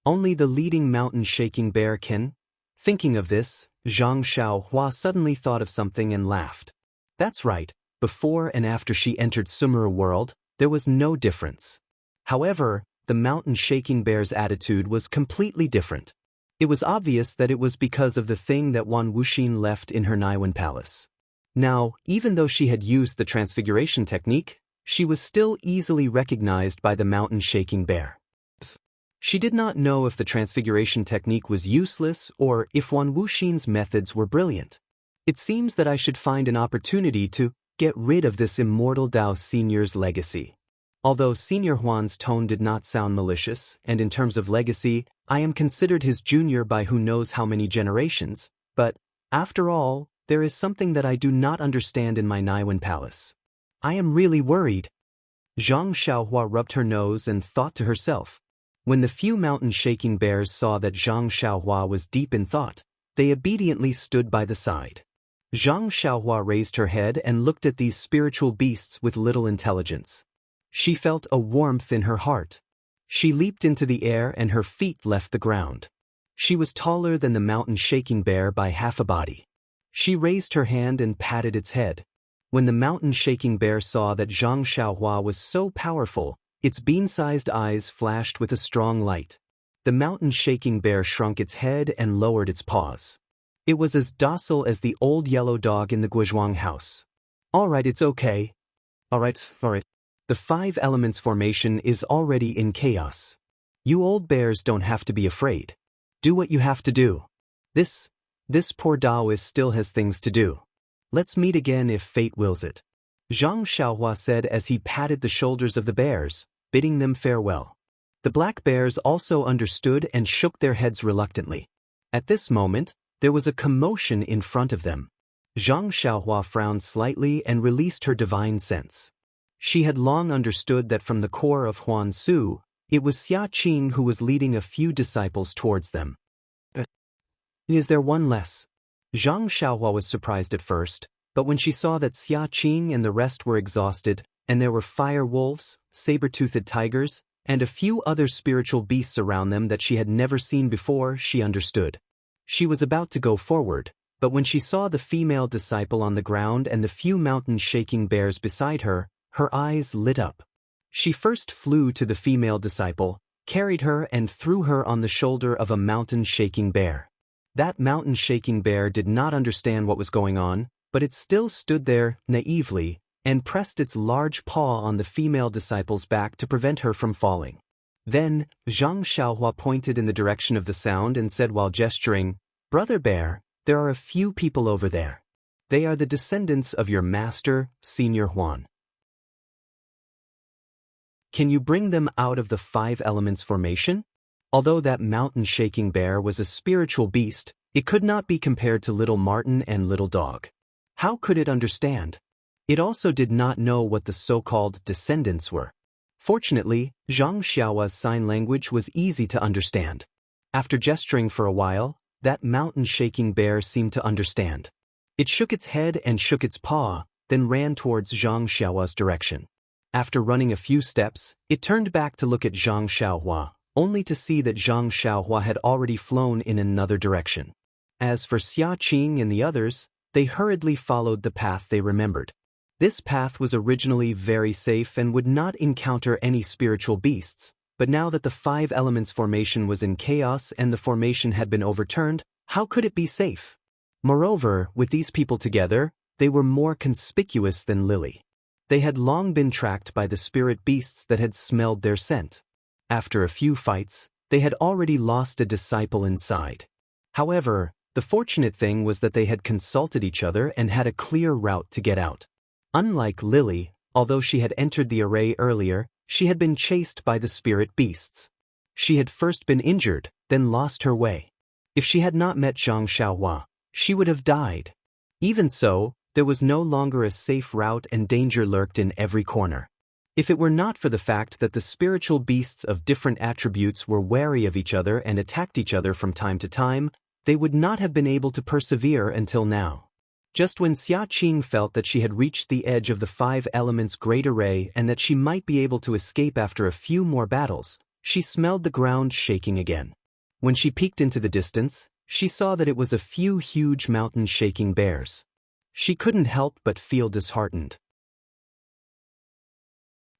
Only the leading mountain-shaking bear can. Thinking of this, Zhang Xiaohua suddenly thought of something and laughed. That's right, before and after she entered Sumeru world, there was no difference. However, the mountain-shaking bear's attitude was completely different. It was obvious that it was because of the thing that Wan Wuxin left in her Naiwen palace. Now, even though she had used the transfiguration technique, she was still easily recognized by the mountain-shaking bear. She did not know if the transfiguration technique was useless or if Wan Wuxin's methods were brilliant. It seems that I should find an opportunity to get rid of this Immortal Dao Senior's legacy. Although Senior Huan's tone did not sound malicious, and in terms of legacy, I am considered his junior by who knows how many generations, but, after all, there is something that I do not understand in my Naiwen palace. I am really worried. Zhang Xiaohua rubbed her nose and thought to herself. When the few mountain-shaking bears saw that Zhang Xiaohua was deep in thought, they obediently stood by the side. Zhang Xiaohua raised her head and looked at these spiritual beasts with little intelligence. She felt a warmth in her heart. She leaped into the air and her feet left the ground. She was taller than the mountain-shaking bear by half a body. She raised her hand and patted its head. When the mountain-shaking bear saw that Zhang Xiaohua was so powerful, its bean-sized eyes flashed with a strong light. The mountain-shaking bear shrunk its head and lowered its paws. It was as docile as the old yellow dog in the Guozhuang house. All right, it's okay. All right. The 5 elements formation is already in chaos. You old bears don't have to be afraid. Do what you have to do. This poor Taoist still has things to do. Let's meet again if fate wills it. Zhang Xiaohua said as he patted the shoulders of the bears, bidding them farewell. The black bears also understood and shook their heads reluctantly. At this moment, there was a commotion in front of them. Zhang Xiaohua frowned slightly and released her divine sense. She had long understood that from the core of Huan Su, it was Xia Qing who was leading a few disciples towards them. Is there one less? Zhang Xiaohua was surprised at first, but when she saw that Xia Qing and the rest were exhausted, and there were fire wolves, saber-toothed tigers, and a few other spiritual beasts around them that she had never seen before, she understood. She was about to go forward, but when she saw the female disciple on the ground and the few mountain-shaking bears beside her, her eyes lit up. She first flew to the female disciple, carried her and threw her on the shoulder of a mountain-shaking bear. That mountain-shaking bear did not understand what was going on, but it still stood there, naively, and pressed its large paw on the female disciple's back to prevent her from falling. Then, Zhang Xiaohua pointed in the direction of the sound and said while gesturing, "Brother Bear, there are a few people over there. They are the descendants of your master, Senior Huan. Can you bring them out of the 5 elements formation?" Although that mountain-shaking bear was a spiritual beast, it could not be compared to Little Martin and Little Dog. How could it understand? It also did not know what the so-called descendants were. Fortunately, Zhang Xiaohua's sign language was easy to understand. After gesturing for a while, that mountain-shaking bear seemed to understand. It shook its head and shook its paw, then ran towards Zhang Xiaohua's direction. After running a few steps, it turned back to look at Zhang Xiaohua, only to see that Zhang Xiaohua had already flown in another direction. As for Xia Qing and the others, they hurriedly followed the path they remembered. This path was originally very safe and would not encounter any spiritual beasts, but now that the 5 elements formation was in chaos and the formation had been overturned, how could it be safe? Moreover, with these people together, they were more conspicuous than Lily. They had long been tracked by the spirit beasts that had smelled their scent. After a few fights, They had already lost a disciple inside. However, the fortunate thing was that they had consulted each other and had a clear route to get out. Unlike Lily, although she had entered the array earlier, she had been chased by the spirit beasts. She had first been injured, then lost her way. If she had not met Zhang Xiaohua, she would have died. Even so, there was no longer a safe route and danger lurked in every corner. If it were not for the fact that the spiritual beasts of different attributes were wary of each other and attacked each other from time to time, they would not have been able to persevere until now. Just when Xia Qing felt that she had reached the edge of the 5 elements great array and that she might be able to escape after a few more battles, she smelled the ground shaking again. When she peeked into the distance, she saw that it was a few huge mountain-shaking bears. She couldn't help but feel disheartened.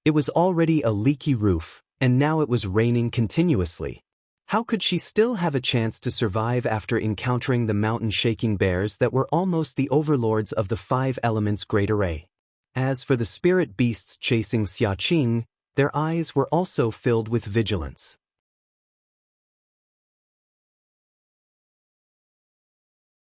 It was already a leaky roof, and now it was raining continuously. How could she still have a chance to survive after encountering the mountain-shaking bears that were almost the overlords of the 5 elements great array? As for the spirit beasts chasing Xia Qing, their eyes were also filled with vigilance.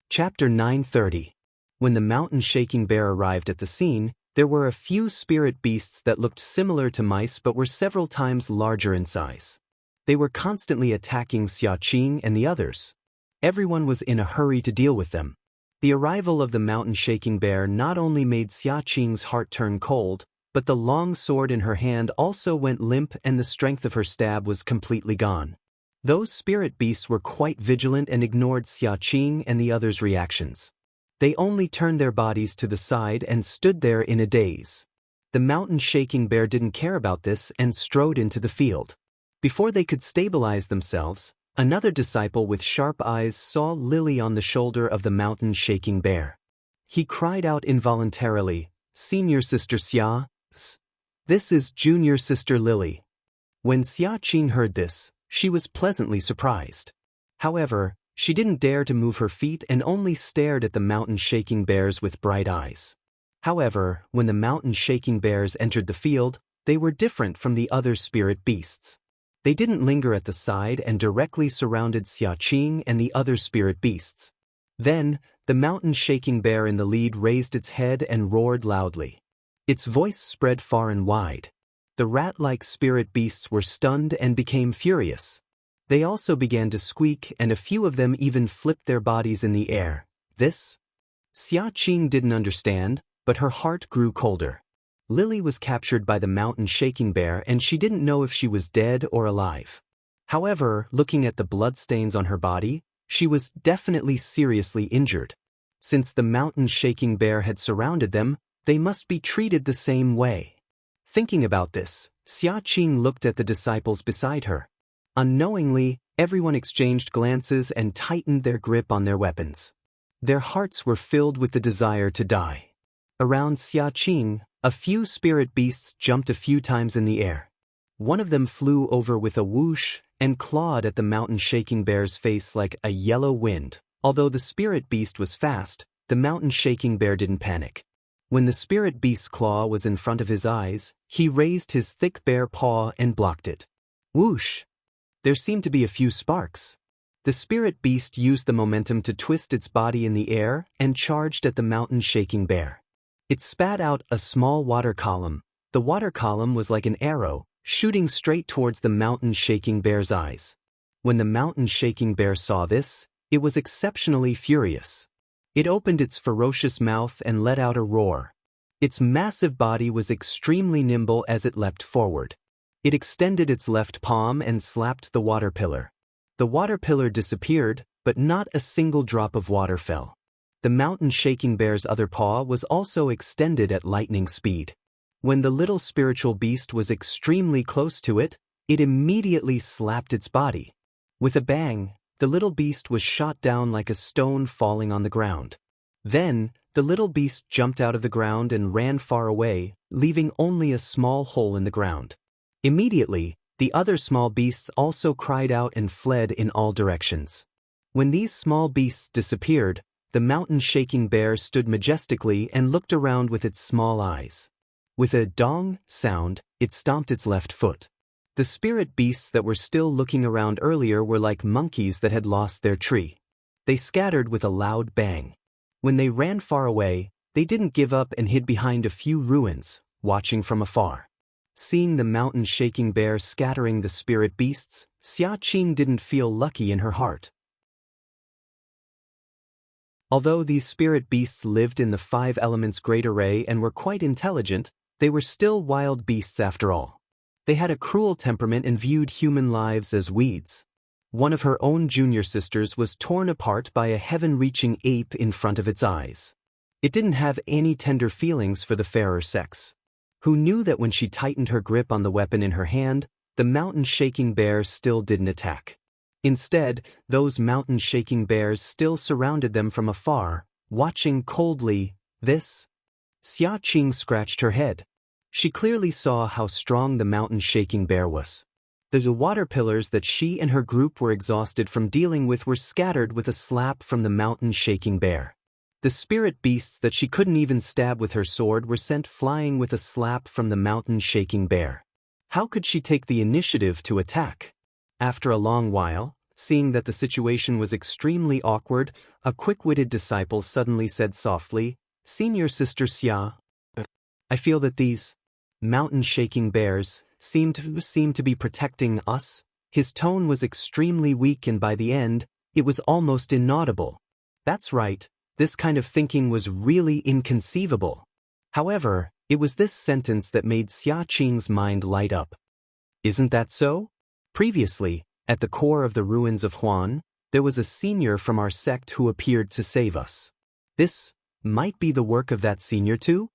Chapter 930. When the mountain-shaking bear arrived at the scene, there were a few spirit beasts that looked similar to mice but were several times larger in size. They were constantly attacking Xia Qing and the others. Everyone was in a hurry to deal with them. The arrival of the mountain-shaking bear not only made Xia Qing's heart turn cold, but the long sword in her hand also went limp and the strength of her stab was completely gone. Those spirit beasts were quite vigilant and ignored Xia Qing and the others' reactions. They only turned their bodies to the side and stood there in a daze. The mountain-shaking bear didn't care about this and strode into the field. Before they could stabilize themselves, another disciple with sharp eyes saw Lily on the shoulder of the mountain-shaking bear. He cried out involuntarily, "Senior Sister Xia, this is Junior Sister Lily." When Xia Qing heard this, she was pleasantly surprised. However, she didn't dare to move her feet and only stared at the mountain-shaking bears with bright eyes. However, when the mountain-shaking bears entered the field, they were different from the other spirit beasts. They didn't linger at the side and directly surrounded Xia Qing and the other spirit beasts. Then, the mountain-shaking bear in the lead raised its head and roared loudly. Its voice spread far and wide. The rat-like spirit beasts were stunned and became furious. They also began to squeak and a few of them even flipped their bodies in the air. This? Xia Qing didn't understand, but her heart grew colder. Lily was captured by the mountain-shaking bear and she didn't know if she was dead or alive. However, looking at the bloodstains on her body, she was definitely seriously injured. Since the mountain-shaking bear had surrounded them, they must be treated the same way. Thinking about this, Xia Qing looked at the disciples beside her. Unknowingly, everyone exchanged glances and tightened their grip on their weapons. Their hearts were filled with the desire to die. Around Xia Qing, a few spirit beasts jumped a few times in the air. One of them flew over with a whoosh and clawed at the mountain-shaking bear's face like a yellow wind. Although the spirit beast was fast, the mountain-shaking bear didn't panic. When the spirit beast's claw was in front of his eyes, he raised his thick bare paw and blocked it. Whoosh! There seemed to be a few sparks. The spirit beast used the momentum to twist its body in the air and charged at the mountain-shaking bear. It spat out a small water column. The water column was like an arrow, shooting straight towards the mountain-shaking bear's eyes. When the mountain-shaking bear saw this, it was exceptionally furious. It opened its ferocious mouth and let out a roar. Its massive body was extremely nimble as it leapt forward. It extended its left palm and slapped the water pillar. The water pillar disappeared, but not a single drop of water fell. The mountain-shaking bear's other paw was also extended at lightning speed. When the little spiritual beast was extremely close to it, it immediately slapped its body. With a bang, the little beast was shot down like a stone falling on the ground. Then, the little beast jumped out of the ground and ran far away, leaving only a small hole in the ground. Immediately, the other small beasts also cried out and fled in all directions. When these small beasts disappeared, the mountain-shaking bear stood majestically and looked around with its small eyes. With a dong sound, it stomped its left foot. The spirit beasts that were still looking around earlier were like monkeys that had lost their tree. They scattered with a loud bang. When they ran far away, they didn't give up and hid behind a few ruins, watching from afar. Seeing the mountain-shaking bear scattering the spirit beasts, Xia Qing didn't feel lucky in her heart. Although these spirit beasts lived in the 5 elements great array and were quite intelligent, they were still wild beasts after all. They had a cruel temperament and viewed human lives as weeds. One of her own junior sisters was torn apart by a heaven-reaching ape in front of its eyes. It didn't have any tender feelings for the fairer sex. Who knew that when she tightened her grip on the weapon in her hand, the mountain-shaking bear still didn't attack. Instead, those mountain-shaking bears still surrounded them from afar, watching coldly. This? Xia Qing scratched her head. She clearly saw how strong the mountain-shaking bear was. The water pillars that she and her group were exhausted from dealing with were scattered with a slap from the mountain-shaking bear. The spirit beasts that she couldn't even stab with her sword were sent flying with a slap from the mountain-shaking bear. How could she take the initiative to attack? After a long while, seeing that the situation was extremely awkward, a quick-witted disciple suddenly said softly, "Senior Sister Xia, I feel that these mountain-shaking bears seem to be protecting us." His tone was extremely weak and by the end, it was almost inaudible. That's right, this kind of thinking was really inconceivable. However, it was this sentence that made Xia Qing's mind light up. Isn't that so? Previously, at the core of the ruins of Huan, there was a senior from our sect who appeared to save us. This might be the work of that senior too?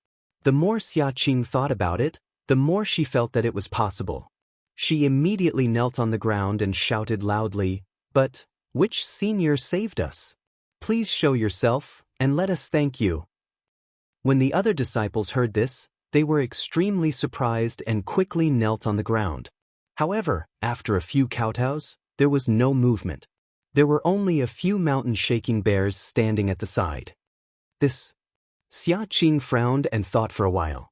The more Xia Qing thought about it, the more she felt that it was possible. She immediately knelt on the ground and shouted loudly, "But, which senior saved us? Please show yourself, and let us thank you." When the other disciples heard this, they were extremely surprised and quickly knelt on the ground. However, after a few kowtows, there was no movement. There were only a few mountain-shaking bears standing at the side. This? Xia Qing frowned and thought for a while.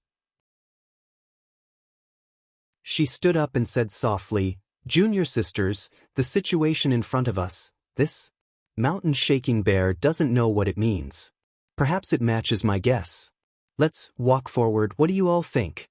She stood up and said softly, "Junior sisters, the situation in front of us, this mountain-shaking bear doesn't know what it means. Perhaps it matches my guess. Let's walk forward. What do you all think?"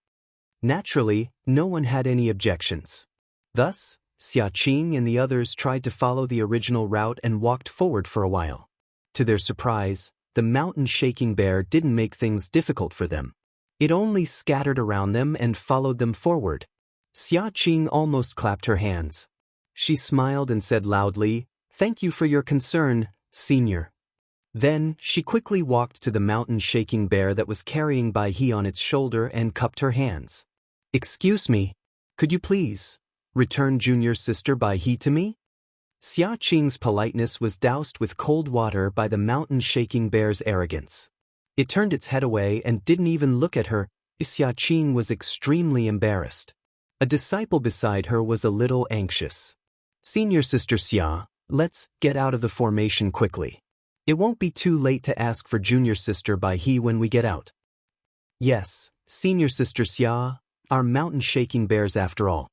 Naturally, no one had any objections. Thus, Xia Qing and the others tried to follow the original route and walked forward for a while. To their surprise, the mountain-shaking bear didn't make things difficult for them. It only scattered around them and followed them forward. Xia Qing almost clapped her hands. She smiled and said loudly, "Thank you for your concern, senior." Then, she quickly walked to the mountain-shaking bear that was carrying Bai He on its shoulder and cupped her hands. "Excuse me, could you please return junior sister Bai He to me?" Xia Qing's politeness was doused with cold water by the mountain-shaking bear's arrogance. It turned its head away and didn't even look at her. Xia Qing was extremely embarrassed. A disciple beside her was a little anxious. "Senior Sister Xia, let's get out of the formation quickly. It won't be too late to ask for junior sister Bai He when we get out." "Yes, Senior Sister Xia, our mountain-shaking bears after all.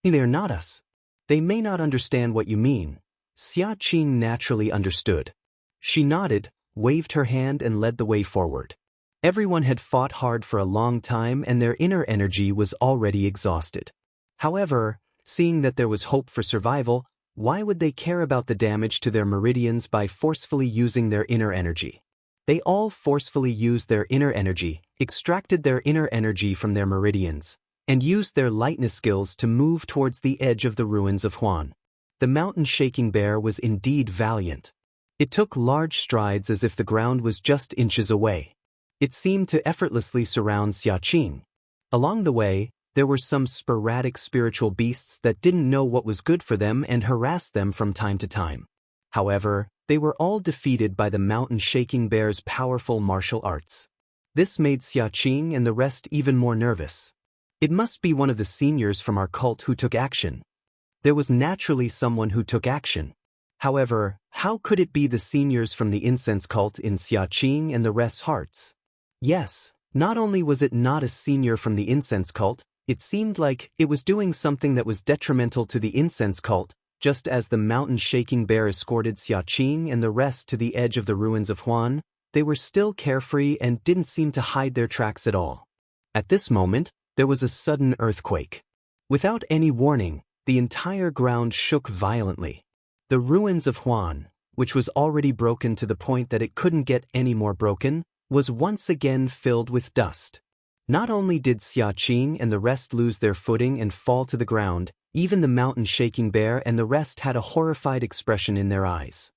They're not us. They may not understand what you mean." Xia Qing naturally understood. She nodded, waved her hand and led the way forward. Everyone had fought hard for a long time and their inner energy was already exhausted. However, seeing that there was hope for survival, why would they care about the damage to their meridians by forcefully using their inner energy? They all forcefully used their inner energy, extracted their inner energy from their meridians, and used their lightness skills to move towards the edge of the ruins of Huan. The mountain-shaking bear was indeed valiant. It took large strides as if the ground was just inches away. It seemed to effortlessly surround Xia Qing. Along the way, there were some sporadic spiritual beasts that didn't know what was good for them and harassed them from time to time. However, they were all defeated by the mountain-shaking bear's powerful martial arts. This made Xia Qing and the rest even more nervous. It must be one of the seniors from our cult who took action. There was naturally someone who took action. However, how could it be the seniors from the incense cult in Xia Qing and the rest's hearts? Yes, not only was it not a senior from the incense cult, It seemed like it was doing something that was detrimental to the incense cult, just as the mountain-shaking bear escorted Xiaqing and the rest to the edge of the ruins of Huan. They were still carefree and didn't seem to hide their tracks at all. At this moment, there was a sudden earthquake. Without any warning, the entire ground shook violently. The ruins of Huan, which was already broken to the point that it couldn't get any more broken, was once again filled with dust. Not only did Xiaqing and the rest lose their footing and fall to the ground, even the mountain-shaking bear and the rest had a horrified expression in their eyes.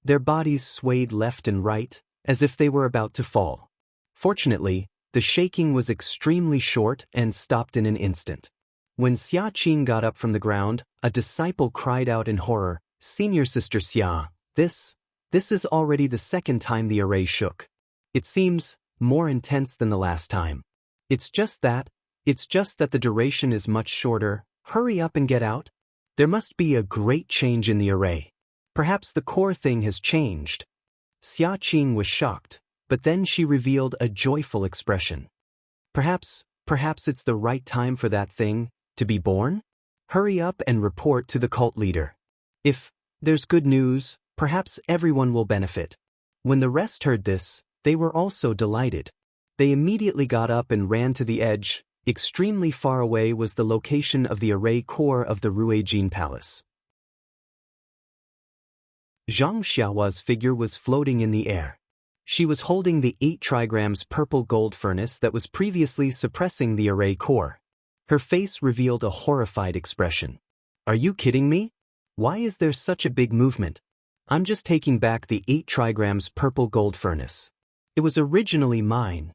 Their bodies swayed left and right, as if they were about to fall. Fortunately, the shaking was extremely short and stopped in an instant. When Xiaqing got up from the ground, a disciple cried out in horror, "Senior Sister Xia, this is already the second time the array shook. It seems more intense than the last time. It's just that the duration is much shorter. Hurry up and get out. There must be a great change in the array. Perhaps the core thing has changed." Xiaqing was shocked, but then she revealed a joyful expression. Perhaps it's the right time for that thing to be born? Hurry up and report to the cult leader. If there's good news, perhaps everyone will benefit. When the rest heard this, they were also delighted. They immediately got up and ran to the edge. Extremely far away was the location of the array core of the Ruijin Palace. Zhang Xiaohua's figure was floating in the air. She was holding the 8 trigrams purple gold furnace that was previously suppressing the array core. Her face revealed a horrified expression. "Are you kidding me? Why is there such a big movement? I'm just taking back the 8 trigrams purple gold furnace. It was originally mine."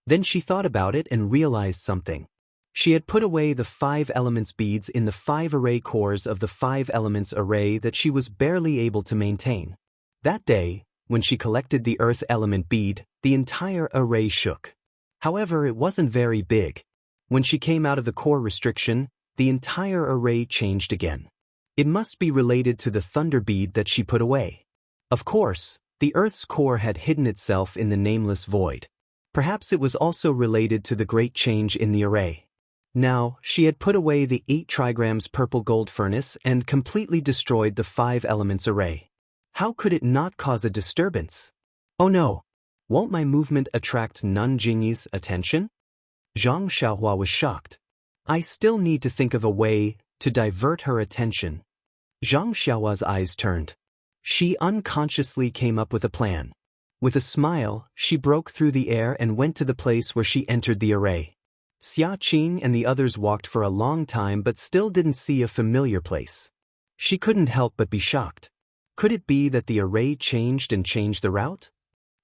Then she thought about it and realized something. She had put away the 5 elements beads in the 5 array cores of the 5 elements array that she was barely able to maintain. That day, when she collected the earth element bead, the entire array shook. However, it wasn't very big. When she came out of the core restriction, the entire array changed again. It must be related to the thunder bead that she put away. Of course, the earth's core had hidden itself in the nameless void. Perhaps it was also related to the great change in the array. Now, she had put away the 8 trigrams purple gold furnace and completely destroyed the 5 elements array. How could it not cause a disturbance? Oh no! Won't my movement attract Nun Jingyi's attention? Zhang Xiaohua was shocked. I still need to think of a way to divert her attention. Zhang Xiaohua's eyes turned. She unconsciously came up with a plan. With a smile, she broke through the air and went to the place where she entered the array. Xiaqing and the others walked for a long time but still didn't see a familiar place. She couldn't help but be shocked. Could it be that the array changed the route?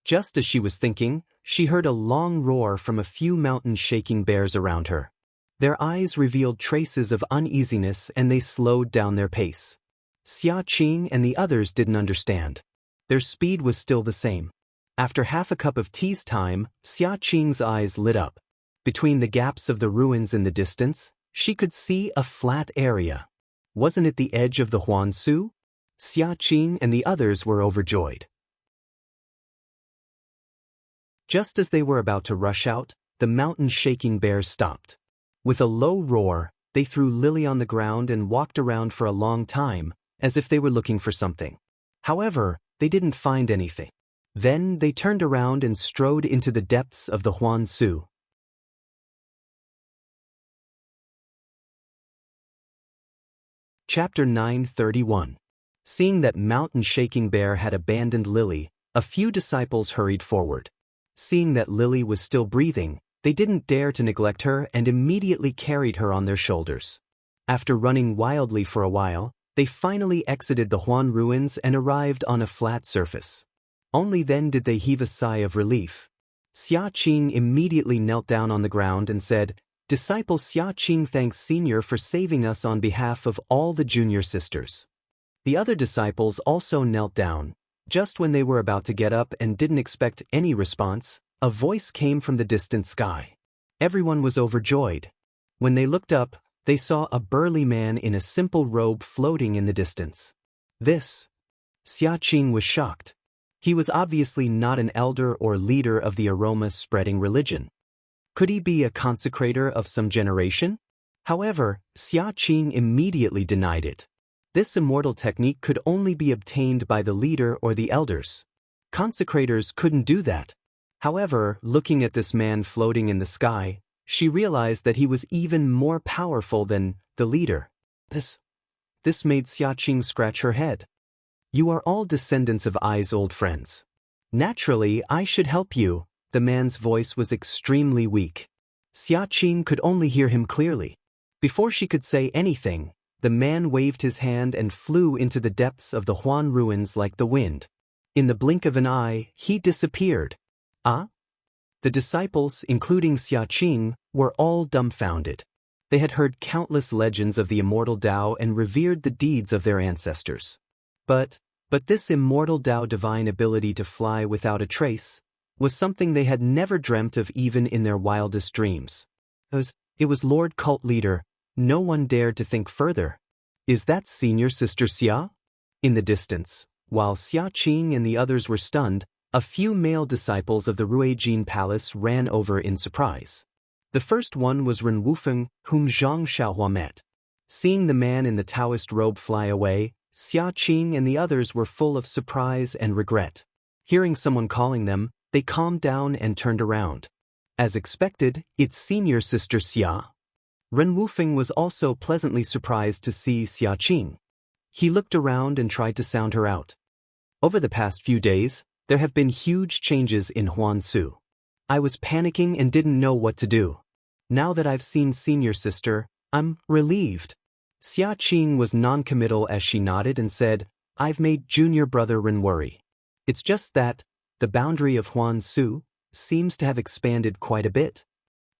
Just as she was thinking, she heard a long roar from a few mountain-shaking bears around her. Their eyes revealed traces of uneasiness and they slowed down their pace. Xiaqing and the others didn't understand. Their speed was still the same. After half a cup of tea's time, Xiaqing's eyes lit up. Between the gaps of the ruins in the distance, she could see a flat area. Wasn't it the edge of the Huansu? Xiaqing and the others were overjoyed. Just as they were about to rush out, the mountain-shaking bears stopped. With a low roar, they threw Lily on the ground and walked around for a long time, as if they were looking for something. However, they didn't find anything. Then they turned around and strode into the depths of the Huansu. Chapter 931. Seeing that mountain-shaking bear had abandoned Lily, a few disciples hurried forward. Seeing that Lily was still breathing, they didn't dare to neglect her and immediately carried her on their shoulders. After running wildly for a while, they finally exited the Huan ruins and arrived on a flat surface. Only then did they heave a sigh of relief. Xiaqing immediately knelt down on the ground and said, "Disciple Xiaqing thanks Senior for saving us on behalf of all the junior sisters." The other disciples also knelt down. Just when they were about to get up and didn't expect any response, a voice came from the distant sky. Everyone was overjoyed. When they looked up, they saw a burly man in a simple robe floating in the distance. Xiaqing was shocked. He was obviously not an elder or leader of the aroma-spreading religion. Could he be a consecrator of some generation? However, Xia Qing immediately denied it. This immortal technique could only be obtained by the leader or the elders. Consecrators couldn't do that. However, looking at this man floating in the sky, she realized that he was even more powerful than the leader. This made Xia Qing scratch her head. You are all descendants of Ai's old friends. Naturally, I should help you. The man's voice was extremely weak. Xia Qing could only hear him clearly. Before she could say anything, the man waved his hand and flew into the depths of the Huan ruins like the wind. In the blink of an eye, he disappeared. Ah? The disciples, including Xia Qing, were all dumbfounded. They had heard countless legends of the immortal Tao and revered the deeds of their ancestors. But this immortal Tao divine ability to fly without a trace was something they had never dreamt of even in their wildest dreams. It was Lord Cult Leader. No one dared to think further. Is that senior sister Xia? In the distance, while Xia Qing and the others were stunned, a few male disciples of the Ruijin Palace ran over in surprise. The first one was Ren Wufeng, whom Zhang Xiaohua met. Seeing the man in the Taoist robe fly away, Xia Qing and the others were full of surprise and regret. Hearing someone calling them, they calmed down and turned around. As expected, it's senior sister Xia. Ren Wufeng was also pleasantly surprised to see Xia Qing. He looked around and tried to sound her out. Over the past few days, there have been huge changes in Huansu. I was panicking and didn't know what to do. Now that I've seen senior sister, I'm relieved. Xia Qing was non-committal as she nodded and said, I've made junior brother Ren worry. It's just that the boundary of Huansu seems to have expanded quite a bit.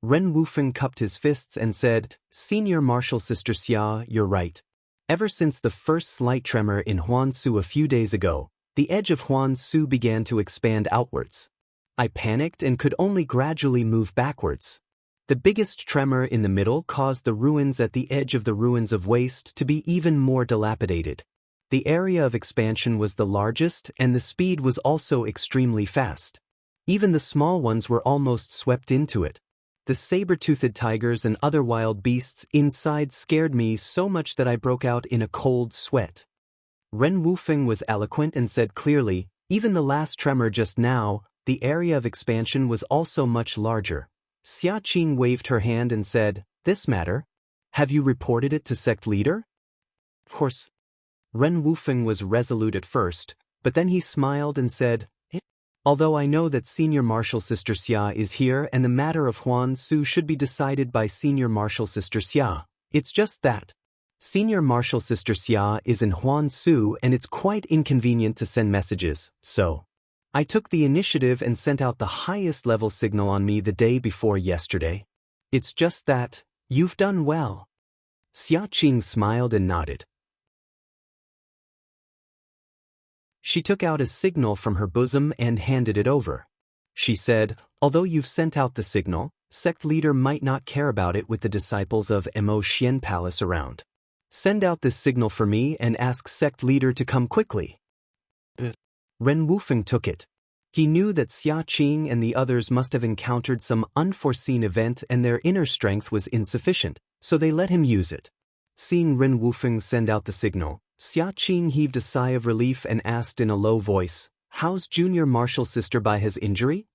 Ren Wufeng cupped his fists and said, Senior martial sister Xia, you're right. Ever since the first slight tremor in Huansu a few days ago, the edge of Huansu began to expand outwards. I panicked and could only gradually move backwards. The biggest tremor in the middle caused the ruins at the edge of the ruins of waste to be even more dilapidated. The area of expansion was the largest and the speed was also extremely fast. Even the small ones were almost swept into it. The saber-toothed tigers and other wild beasts inside scared me so much that I broke out in a cold sweat. Ren Wufeng was eloquent and said clearly, even the last tremor just now, the area of expansion was also much larger. Xia Qing waved her hand and said, This matter? Have you reported it to sect leader? Of course. Ren Wufeng was resolute at first, but then he smiled and said, Although I know that senior martial sister Xia is here and the matter of Huansu should be decided by senior martial sister Xia, it's just that. Senior martial sister Xia is in Huansu and it's quite inconvenient to send messages, so I took the initiative and sent out the highest level signal on me the day before yesterday. It's just that, you've done well. Xia Qing smiled and nodded. She took out a signal from her bosom and handed it over. She said, Although you've sent out the signal, sect leader might not care about it with the disciples of Mo Xian Palace around. Send out this signal for me and ask sect leader to come quickly. Ren Wufeng took it. He knew that Xia Qing and the others must have encountered some unforeseen event and their inner strength was insufficient, so they let him use it. Seeing Ren Wufeng send out the signal, Xia Qing heaved a sigh of relief and asked in a low voice, How's junior martial sister Baihe's injury?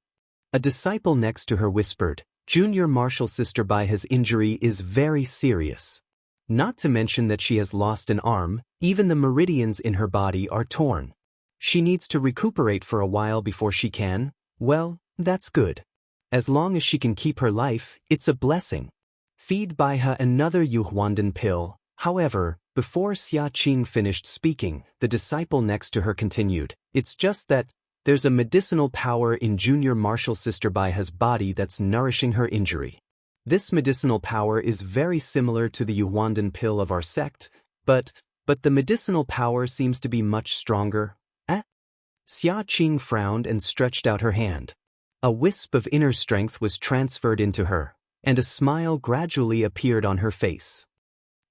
A disciple next to her whispered, Junior martial sister Baihe's injury is very serious. Not to mention that she has lost an arm, even the meridians in her body are torn. She needs to recuperate for a while before she can. Well, that's good. As long as she can keep her life, it's a blessing. Feed Baihe another Yuhuandan pill. However, before Xia Qing finished speaking, the disciple next to her continued, It's just that there's a medicinal power in junior martial sister Baihe's body that's nourishing her injury. This medicinal power is very similar to the Yuhuandan pill of our sect, but the medicinal power seems to be much stronger. Xia Qing frowned and stretched out her hand. A wisp of inner strength was transferred into her, and a smile gradually appeared on her face.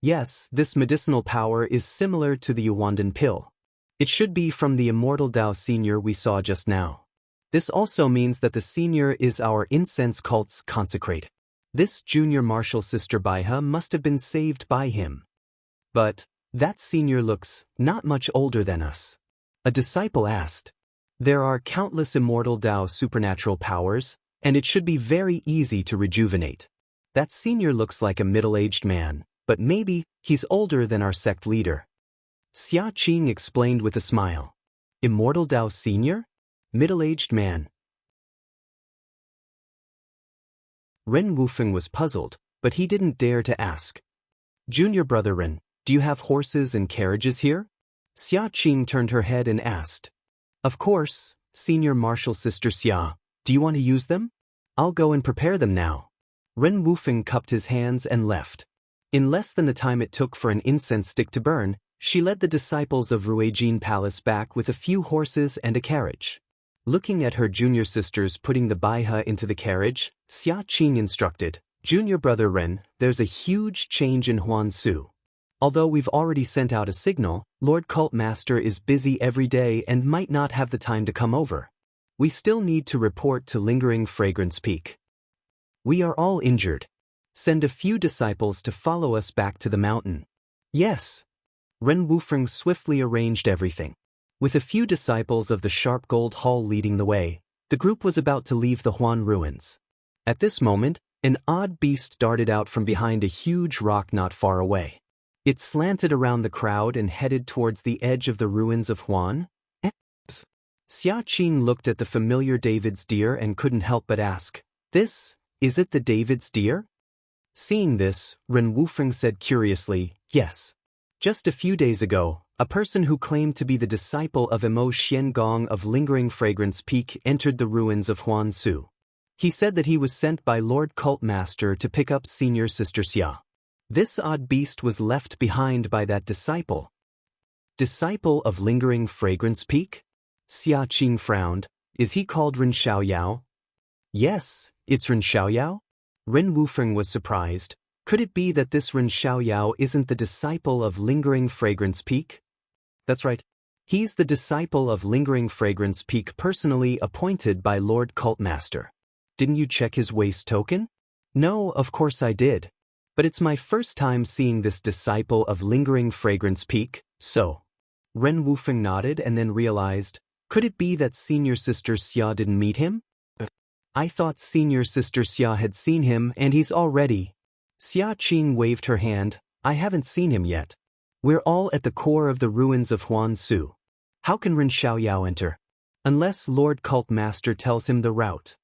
Yes, this medicinal power is similar to the Yuhuandan pill. It should be from the Immortal Tao Senior we saw just now. This also means that the senior is our incense cult's consecrate. This junior martial sister Baiha must have been saved by him. But that senior looks not much older than us. A disciple asked. There are countless immortal Dao supernatural powers, and it should be very easy to rejuvenate. That senior looks like a middle-aged man, but maybe he's older than our sect leader. Xia Qing explained with a smile. Immortal Dao senior? Middle-aged man. Ren Wufeng was puzzled, but he didn't dare to ask. Junior brother Ren, do you have horses and carriages here? Xia Qing turned her head and asked. Of course, senior martial sister Xia. Do you want to use them? I'll go and prepare them now. Ren Wufeng cupped his hands and left. In less than the time it took for an incense stick to burn, she led the disciples of Ruijin Palace back with a few horses and a carriage. Looking at her junior sisters putting the Baiha into the carriage, Xia Qing instructed, Junior brother Ren, there's a huge change in Huansu. Although we've already sent out a signal, Lord Cult Master is busy every day and might not have the time to come over. We still need to report to Lingering Fragrance Peak. We are all injured. Send a few disciples to follow us back to the mountain. Yes. Ren Wufeng swiftly arranged everything. With a few disciples of the Sharp Gold Hall leading the way, the group was about to leave the Huan ruins. At this moment, an odd beast darted out from behind a huge rock not far away. It slanted around the crowd and headed towards the edge of the ruins of Huan. Xia Qing looked at the familiar David's deer and couldn't help but ask, is it the David's deer? Seeing this, Ren Wufeng said curiously, yes. Just a few days ago, a person who claimed to be the disciple of Emo Xiangong of Lingering Fragrance Peak entered the ruins of Huansu. He said that he was sent by Lord Cult Master to pick up senior sister Xia. This odd beast was left behind by that disciple. Disciple of Lingering Fragrance Peak? Xia Qing frowned. Is he called Ren Xiaoyao? Yes, it's Ren Xiaoyao. Ren Wufeng was surprised. Could it be that this Ren Xiaoyao isn't the disciple of Lingering Fragrance Peak? That's right. He's the disciple of Lingering Fragrance Peak personally appointed by Lord Cult Master. Didn't you check his waist token? No, of course I did. But it's my first time seeing this disciple of Lingering Fragrance Peak, so. Ren Wufeng nodded and then realized, could it be that senior sister Xia didn't meet him? I thought senior sister Xia had seen him and he's already. Xia Qing waved her hand, I haven't seen him yet. We're all at the core of the ruins of Huansu. How can Ren Xiaoyao enter? Unless Lord Cult Master tells him the route.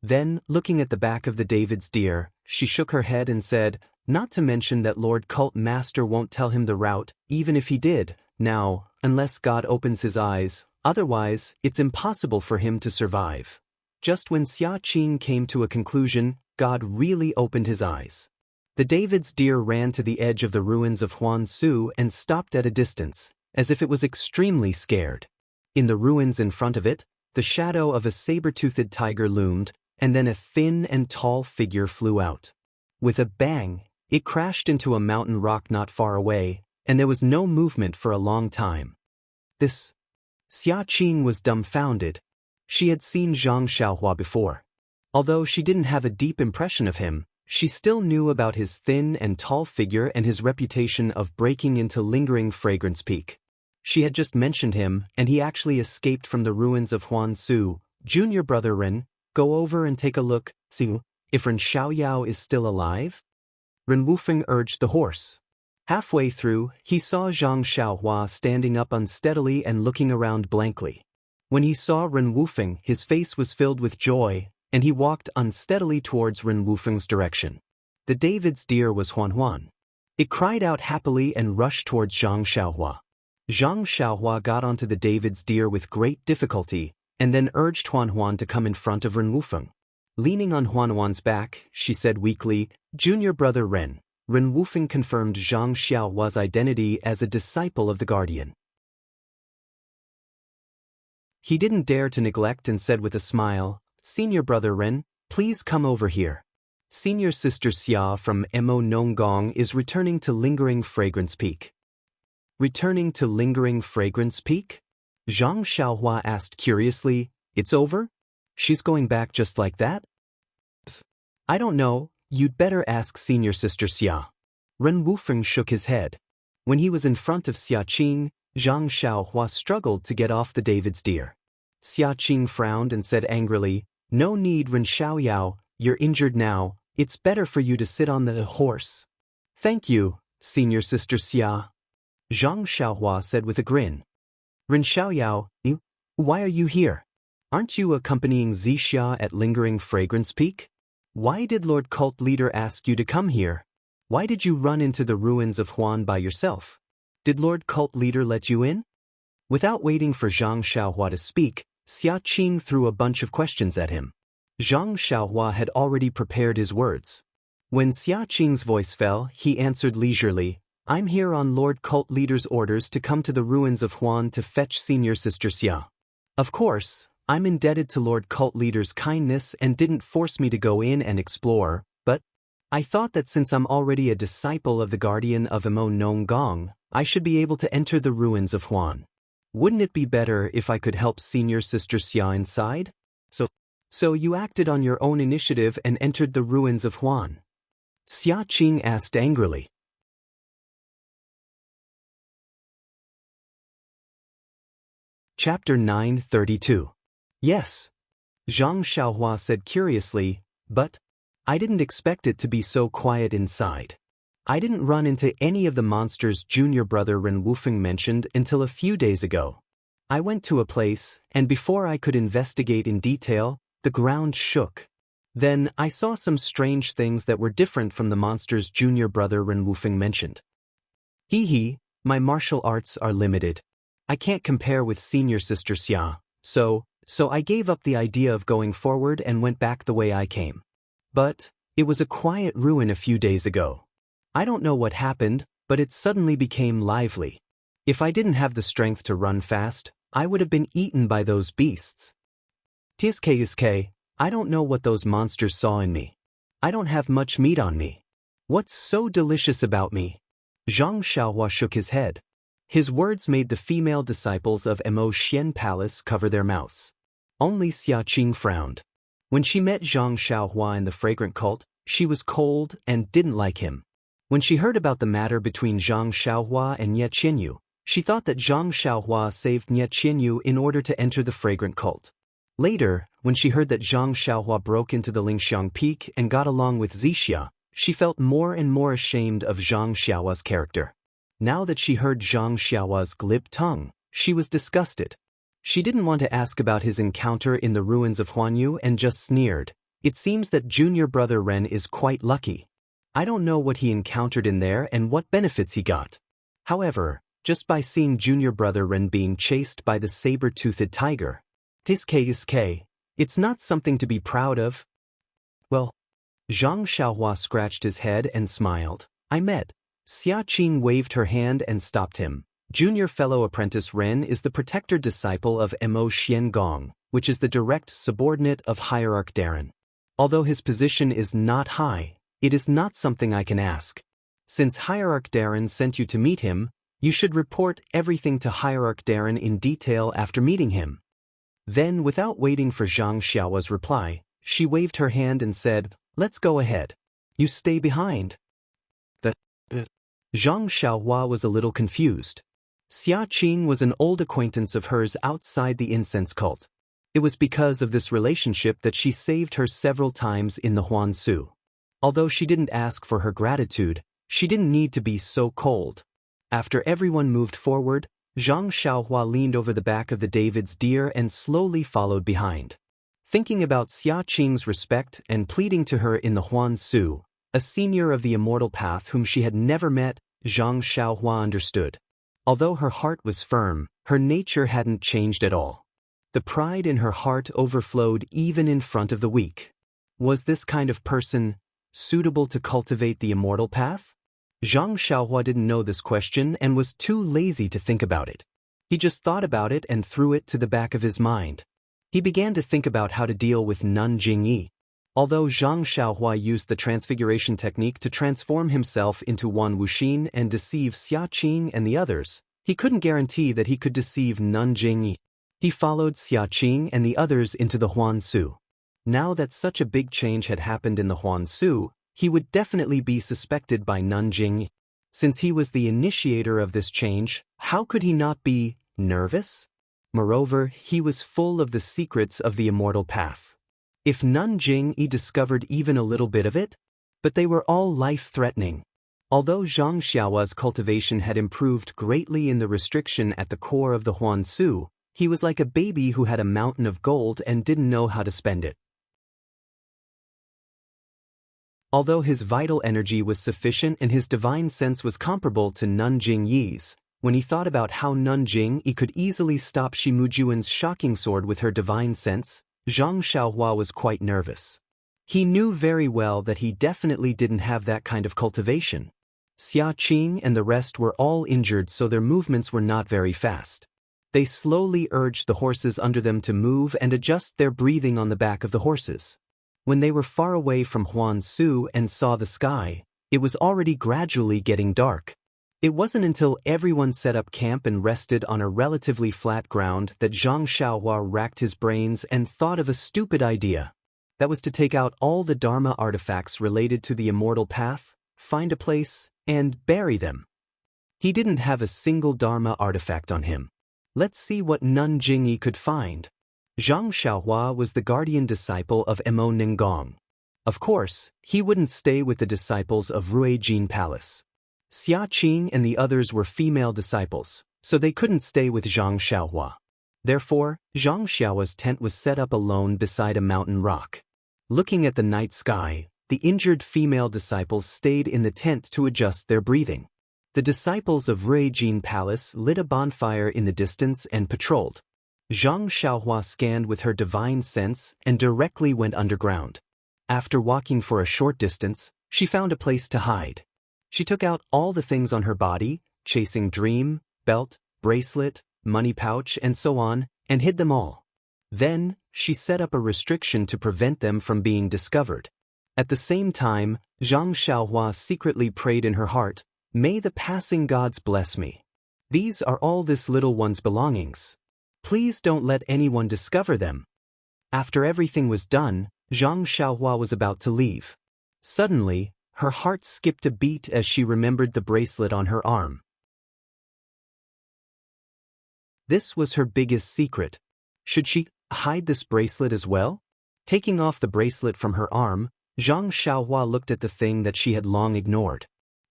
Then, looking at the back of the David's deer, she shook her head and said, not to mention that Lord Cult Master won't tell him the route, even if he did, now, unless God opens his eyes, otherwise, it's impossible for him to survive. Just when Xia Qing came to a conclusion, God really opened his eyes. The David's deer ran to the edge of the ruins of Huansu and stopped at a distance, as if it was extremely scared. In the ruins in front of it, the shadow of a saber-toothed tiger loomed, and then a thin and tall figure flew out. With a bang, it crashed into a mountain rock not far away, and there was no movement for a long time. Xia Qing was dumbfounded. She had seen Zhang Xiaohua before. Although she didn't have a deep impression of him, she still knew about his thin and tall figure and his reputation of breaking into Lingering Fragrance Peak. She had just mentioned him, and he actually escaped from the ruins of Huansu. Junior brother Ren, go over and take a look, see if Ren Xiaoyao is still alive? Ren Wufeng urged the horse. Halfway through, he saw Zhang Xiaohua standing up unsteadily and looking around blankly. When he saw Ren Wufeng, his face was filled with joy, and he walked unsteadily towards Ren Wufeng's direction. The David's deer was Huan. It cried out happily and rushed towards Zhang Xiaohua. Zhang Xiaohua got onto the David's deer with great difficulty, and then urged Huan to come in front of Ren Wufeng. Leaning on Huan's back, she said weakly, Junior brother Ren. Ren Wufeng confirmed Zhang Xiaohua's identity as a disciple of the guardian. He didn't dare to neglect and said with a smile, Senior brother Ren, please come over here. Senior sister Xia from Emo Nonggong is returning to Lingering Fragrance Peak. Returning to Lingering Fragrance Peak? Zhang Xiaohua asked curiously, it's over? She's going back just like that? I don't know, you'd better ask senior sister Xia. Ren Wufeng shook his head. When he was in front of Xia Qing, Zhang Xiaohua struggled to get off the David's deer. Xia Qing frowned and said angrily, "No need, Ren Xiaoyao, you're injured now, it's better for you to sit on the horse." "Thank you, senior sister Xia," Zhang Xiaohua said with a grin. "Ren Xiaoyao, why are you here? Aren't you accompanying Zixia at Lingering Fragrance Peak? Why did Lord Cult Leader ask you to come here? Why did you run into the ruins of Huan by yourself? Did Lord Cult Leader let you in?" Without waiting for Zhang Xiaohua to speak, Xia Qing threw a bunch of questions at him. Zhang Xiaohua had already prepared his words. When Xia Qing's voice fell, he answered leisurely, "I'm here on Lord Cult Leader's orders to come to the ruins of Huan to fetch senior sister Xia. Of course, I'm indebted to Lord Cult Leader's kindness and didn't force me to go in and explore, but I thought that since I'm already a disciple of the guardian of Emo Nong Gong, I should be able to enter the ruins of Huan. Wouldn't it be better if I could help senior sister Xia inside? So you acted on your own initiative and entered the ruins of Huan?" Xia Qing asked angrily. Chapter 932. Yes. Zhang Xiaohua said curiously, "But I didn't expect it to be so quiet inside. I didn't run into any of the monsters junior brother Ren Wufeng mentioned until a few days ago. I went to a place, and before I could investigate in detail, the ground shook. Then I saw some strange things that were different from the monsters junior brother Ren Wufeng mentioned. Hee, my martial arts are limited. I can't compare with senior sister Xia, so I gave up the idea of going forward and went back the way I came. But it was a quiet ruin a few days ago. I don't know what happened, but it suddenly became lively. If I didn't have the strength to run fast, I would have been eaten by those beasts. Tsk, I don't know what those monsters saw in me. I don't have much meat on me. What's so delicious about me?" Zhang Xiaohua shook his head. His words made the female disciples of Emo Xian Palace cover their mouths. Only Xia Qing frowned. When she met Zhang Xiaohua in the fragrant cult, she was cold and didn't like him. When she heard about the matter between Zhang Xiaohua and Nye Qianyu, she thought that Zhang Xiaohua saved Nye Qianyu in order to enter the fragrant cult. Later, when she heard that Zhang Xiaohua broke into the Lingxiang Peak and got along with Zixia, she felt more and more ashamed of Zhang Xiaohua's character. Now that she heard Zhang Xiaohua's glib tongue, she was disgusted. She didn't want to ask about his encounter in the ruins of Huanyu and just sneered. "It seems that junior brother Ren is quite lucky. I don't know what he encountered in there and what benefits he got. However, just by seeing junior brother Ren being chased by the saber-toothed tiger, Tsk, it's not something to be proud of." "Well," Zhang Xiaohua scratched his head and smiled. "I met." Xia Qing waved her hand and stopped him. "Junior fellow apprentice Ren is the protector disciple of Emo Xian Gong, which is the direct subordinate of Hierarch Darren. Although his position is not high, it is not something I can ask. Since Hierarch Darren sent you to meet him, you should report everything to Hierarch Darren in detail after meeting him." Then, without waiting for Zhang Xiaohua's reply, she waved her hand and said, "Let's go ahead. You stay behind." Zhang Xiaohua was a little confused. Xia Qing was an old acquaintance of hers outside the incense cult. It was because of this relationship that she saved her several times in the Huan Su. Although she didn't ask for her gratitude, she didn't need to be so cold. After everyone moved forward, Zhang Xiaohua leaned over the back of the David's deer and slowly followed behind. Thinking about Xia Qing's respect and pleading to her in the Huan Su, a senior of the Immortal Path whom she had never met, Zhang Xiaohua understood. Although her heart was firm, her nature hadn't changed at all. The pride in her heart overflowed even in front of the weak. Was this kind of person suitable to cultivate the Immortal Path? Zhang Xiaohua didn't know this question and was too lazy to think about it. He just thought about it and threw it to the back of his mind. He began to think about how to deal with Nun Jingyi. Although Zhang Xiaohua used the transfiguration technique to transform himself into Wan Wuxin and deceive Xia Qing and the others, he couldn't guarantee that he could deceive Nun Jingyi. He followed Xiaqing and the others into the Huansu. Now that such a big change had happened in the Huansu, he would definitely be suspected by Nanjing. Since he was the initiator of this change, how could he not be nervous? Moreover, he was full of the secrets of the immortal path. If Nanjing discovered even a little bit of it? But they were all life-threatening. Although Zhang Xiaohua's cultivation had improved greatly in the restriction at the core of the Huansu, he was like a baby who had a mountain of gold and didn't know how to spend it. Although his vital energy was sufficient and his divine sense was comparable to Nanjing Yi's, when he thought about how Nanjing Yi could easily stop Shimujuan's shocking sword with her divine sense, Zhang Xiaohua was quite nervous. He knew very well that he definitely didn't have that kind of cultivation. Xia Qing and the rest were all injured, so their movements were not very fast. They slowly urged the horses under them to move and adjust their breathing on the back of the horses. When they were far away from Huansu and saw the sky, it was already gradually getting dark. It wasn't until everyone set up camp and rested on a relatively flat ground that Zhang Xiaohua racked his brains and thought of a stupid idea. That was to take out all the Dharma artifacts related to the immortal path, find a place, and bury them. He didn't have a single Dharma artifact on him. Let's see what Nanjing Yi could find. Zhang Xiaohua was the guardian disciple of Emo Ningong. Of course, he wouldn't stay with the disciples of Ruijin Palace. Xia Qing and the others were female disciples, so they couldn't stay with Zhang Xiaohua. Therefore, Zhang Xiaohua's tent was set up alone beside a mountain rock. Looking at the night sky, the injured female disciples stayed in the tent to adjust their breathing. The disciples of Ruijin Palace lit a bonfire in the distance and patrolled. Zhang Xiaohua scanned with her divine sense and directly went underground. After walking for a short distance, she found a place to hide. She took out all the things on her body, chasing dream, belt, bracelet, money pouch, and so on, and hid them all. Then, she set up a restriction to prevent them from being discovered. At the same time, Zhang Xiaohua secretly prayed in her heart, "May the passing gods bless me. These are all this little one's belongings. Please don't let anyone discover them." After everything was done, Zhang Xiaohua was about to leave. Suddenly, her heart skipped a beat as she remembered the bracelet on her arm. This was her biggest secret. Should she hide this bracelet as well? Taking off the bracelet from her arm, Zhang Xiaohua looked at the thing that she had long ignored.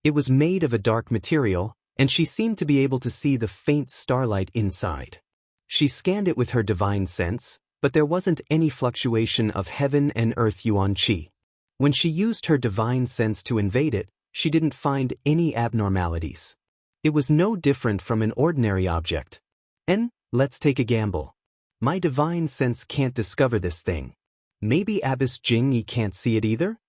It was made of a dark material, and she seemed to be able to see the faint starlight inside. She scanned it with her divine sense, but there wasn't any fluctuation of heaven and earth yuan qi. When she used her divine sense to invade it, she didn't find any abnormalities. It was no different from an ordinary object. And, let's take a gamble. My divine sense can't discover this thing. Maybe Abbess Jingyi can't see it either?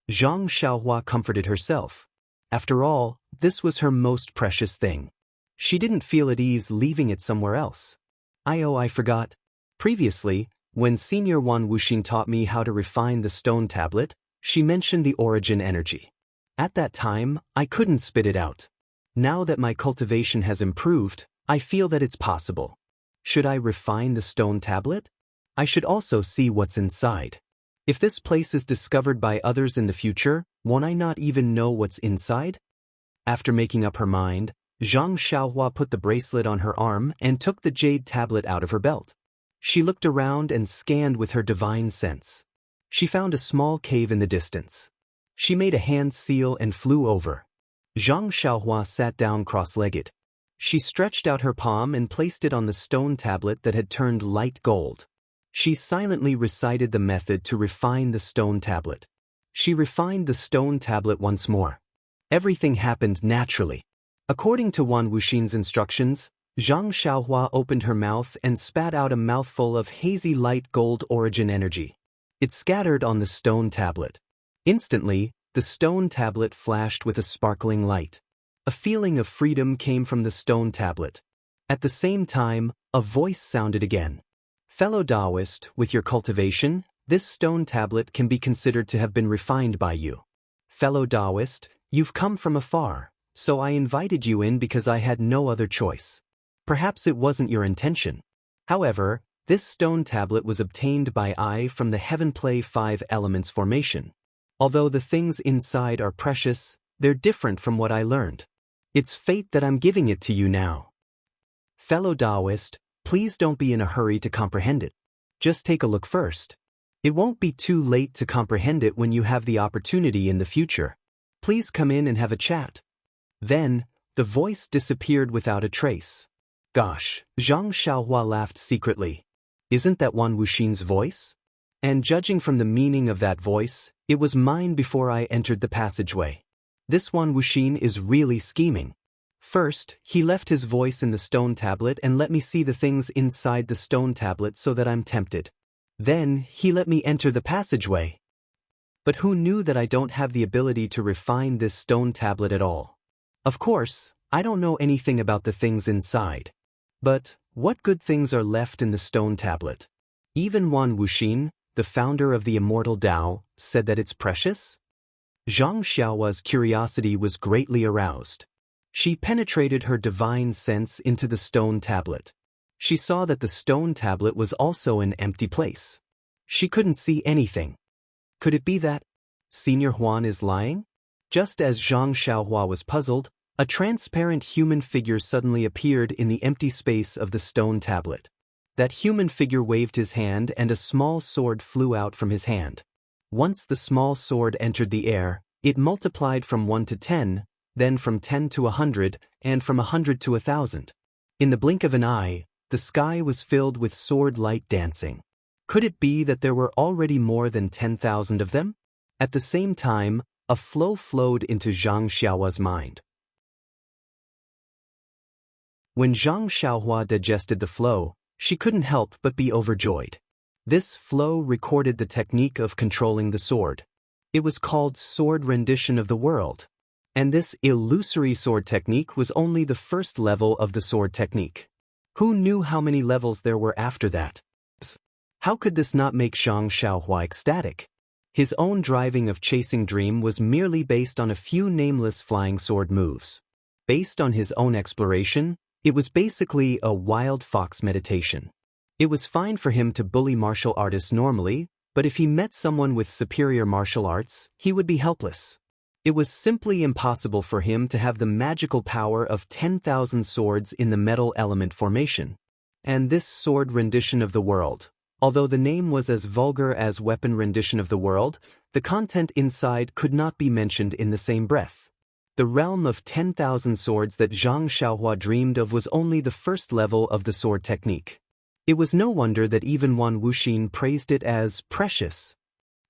Zhang Xiaohua comforted herself. After all, this was her most precious thing. She didn't feel at ease leaving it somewhere else. I forgot. Previously, when Senior Wan Wuxin taught me how to refine the stone tablet, she mentioned the origin energy. At that time, I couldn't spit it out. Now that my cultivation has improved, I feel that it's possible. Should I refine the stone tablet? I should also see what's inside. If this place is discovered by others in the future, won't I not even know what's inside? After making up her mind, Zhang Xiaohua put the bracelet on her arm and took the jade tablet out of her belt. She looked around and scanned with her divine sense. She found a small cave in the distance. She made a hand seal and flew over. Zhang Xiaohua sat down cross-legged. She stretched out her palm and placed it on the stone tablet that had turned light gold. She silently recited the method to refine the stone tablet. She refined the stone tablet once more. Everything happened naturally. According to Wan Wuxin's instructions, Zhang Xiaohua opened her mouth and spat out a mouthful of hazy light gold origin energy. It scattered on the stone tablet. Instantly, the stone tablet flashed with a sparkling light. A feeling of freedom came from the stone tablet. At the same time, a voice sounded again. "Fellow Taoist, with your cultivation, this stone tablet can be considered to have been refined by you. Fellow Taoist, you've come from afar, so I invited you in because I had no other choice. Perhaps it wasn't your intention. However, this stone tablet was obtained by I from the Heaven Play 5 Elements formation. Although the things inside are precious, they're different from what I learned. It's fate that I'm giving it to you now. Fellow Taoist, please don't be in a hurry to comprehend it. Just take a look first. It won't be too late to comprehend it when you have the opportunity in the future. Please come in and have a chat. Then, the voice disappeared without a trace. Gosh, Zhang Xiaohua laughed secretly. Isn't that Wan Wuxin's voice? And judging from the meaning of that voice, it was mine before I entered the passageway. This Wan Wuxin is really scheming. First, he left his voice in the stone tablet and let me see the things inside the stone tablet so that I'm tempted. Then, he let me enter the passageway. But who knew that I don't have the ability to refine this stone tablet at all? Of course, I don't know anything about the things inside. But, what good things are left in the stone tablet? Even Wan Wuxin, the founder of the Immortal Tao, said that it's precious? Zhang Xiaohua's curiosity was greatly aroused. She penetrated her divine sense into the stone tablet. She saw that the stone tablet was also an empty place. She couldn't see anything. Could it be that Senior Huan is lying? Just as Zhang Xiaohua was puzzled, a transparent human figure suddenly appeared in the empty space of the stone tablet. That human figure waved his hand and a small sword flew out from his hand. Once the small sword entered the air, it multiplied from 1 to 10, then from 10 to 100, and from 100 to 1,000. In the blink of an eye, the sky was filled with sword light dancing. Could it be that there were already more than 10,000 of them? At the same time, a flow flowed into Zhang Xiaohua's mind. When Zhang Xiaohua digested the flow, she couldn't help but be overjoyed. This flow recorded the technique of controlling the sword. It was called sword rendition of the world. And this illusory sword technique was only the first level of the sword technique. Who knew how many levels there were after that? How could this not make Zhang Xiaohua ecstatic? His own driving of Chasing Dream was merely based on a few nameless flying sword moves. Based on his own exploration, it was basically a wild fox meditation. It was fine for him to bully martial artists normally, but if he met someone with superior martial arts, he would be helpless. It was simply impossible for him to have the magical power of 10,000 swords in the metal element formation. And this sword rendition of the world, although the name was as vulgar as weapon rendition of the world, the content inside could not be mentioned in the same breath. The realm of 10,000 swords that Zhang Xiaohua dreamed of was only the first level of the sword technique. It was no wonder that even Wan Wuxin praised it as precious.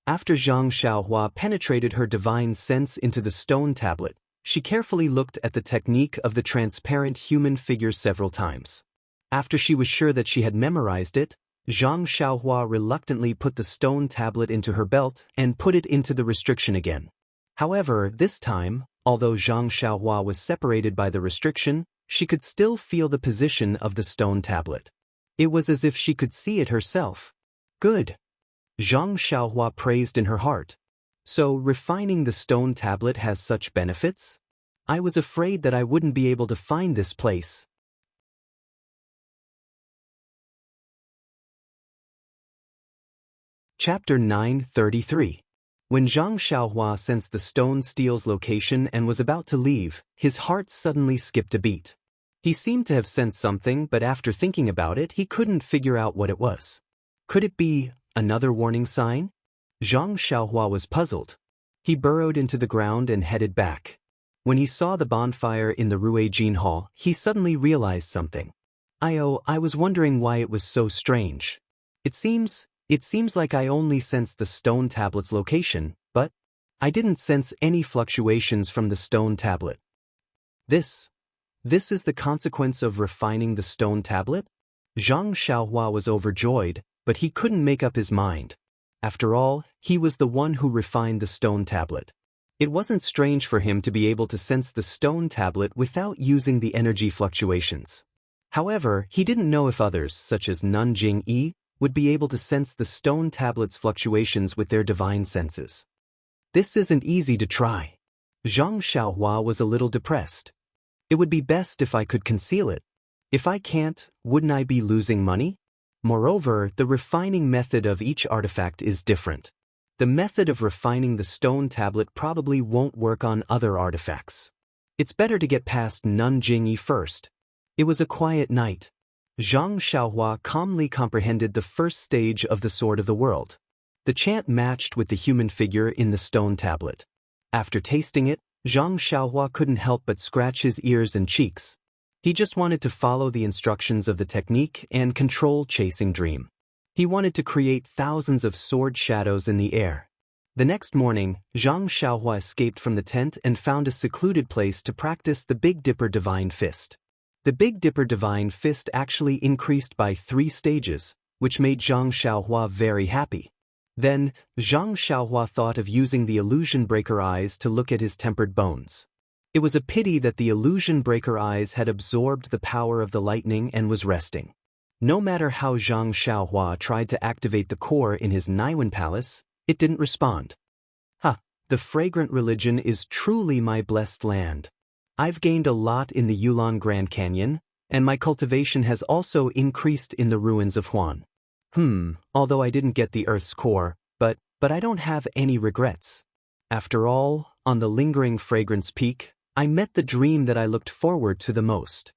After Zhang Xiaohua penetrated her divine sense into the stone tablet, she carefully looked at the technique of the transparent human figure several times. After she was sure that she had memorized it, Zhang Xiaohua reluctantly put the stone tablet into her belt and put it into the restriction again. However, this time, although Zhang Xiaohua was separated by the restriction, she could still feel the position of the stone tablet. It was as if she could see it herself. Good. Zhang Xiaohua praised in her heart. So refining the stone tablet has such benefits? I was afraid that I wouldn't be able to find this place. Chapter 933. When Zhang Xiaohua sensed the stone steel's location and was about to leave, his heart suddenly skipped a beat. He seemed to have sensed something, but after thinking about it, he couldn't figure out what it was. Could it be another warning sign? Zhang Xiaohua was puzzled. He burrowed into the ground and headed back. When he saw the bonfire in the Rue Jin Hall, he suddenly realized something. I was wondering why it was so strange. It seems like I only sensed the stone tablet's location, but I didn't sense any fluctuations from the stone tablet. This is the consequence of refining the stone tablet? Zhang Xiaohua was overjoyed, but he couldn't make up his mind. After all, he was the one who refined the stone tablet. It wasn't strange for him to be able to sense the stone tablet without using the energy fluctuations. However, he didn't know if others, such as Nanjing Yi, would be able to sense the stone tablet's fluctuations with their divine senses. This isn't easy to try. Zhang Xiaohua was a little depressed. It would be best if I could conceal it. If I can't, wouldn't I be losing money? Moreover, the refining method of each artifact is different. The method of refining the stone tablet probably won't work on other artifacts. It's better to get past Nanjingyi first. It was a quiet night. Zhang Xiaohua calmly comprehended the first stage of the Sword of the World. The chant matched with the human figure in the stone tablet. After tasting it, Zhang Xiaohua couldn't help but scratch his ears and cheeks. He just wanted to follow the instructions of the technique and control Chasing Dream. He wanted to create thousands of sword shadows in the air. The next morning, Zhang Xiaohua escaped from the tent and found a secluded place to practice the Big Dipper Divine Fist. The Big Dipper Divine Fist actually increased by 3 stages, which made Zhang Xiaohua very happy. Then, Zhang Xiaohua thought of using the Illusion Breaker Eyes to look at his tempered bones. It was a pity that the Illusion Breaker Eyes had absorbed the power of the lightning and was resting. No matter how Zhang Xiaohua tried to activate the core in his Naiwen Palace, it didn't respond. The fragrant religion is truly my blessed land. I've gained a lot in the Yulon Grand Canyon, and my cultivation has also increased in the ruins of Huan. Although I didn't get the Earth's core, but I don't have any regrets. After all, on the lingering fragrance peak, I met the dream that I looked forward to the most.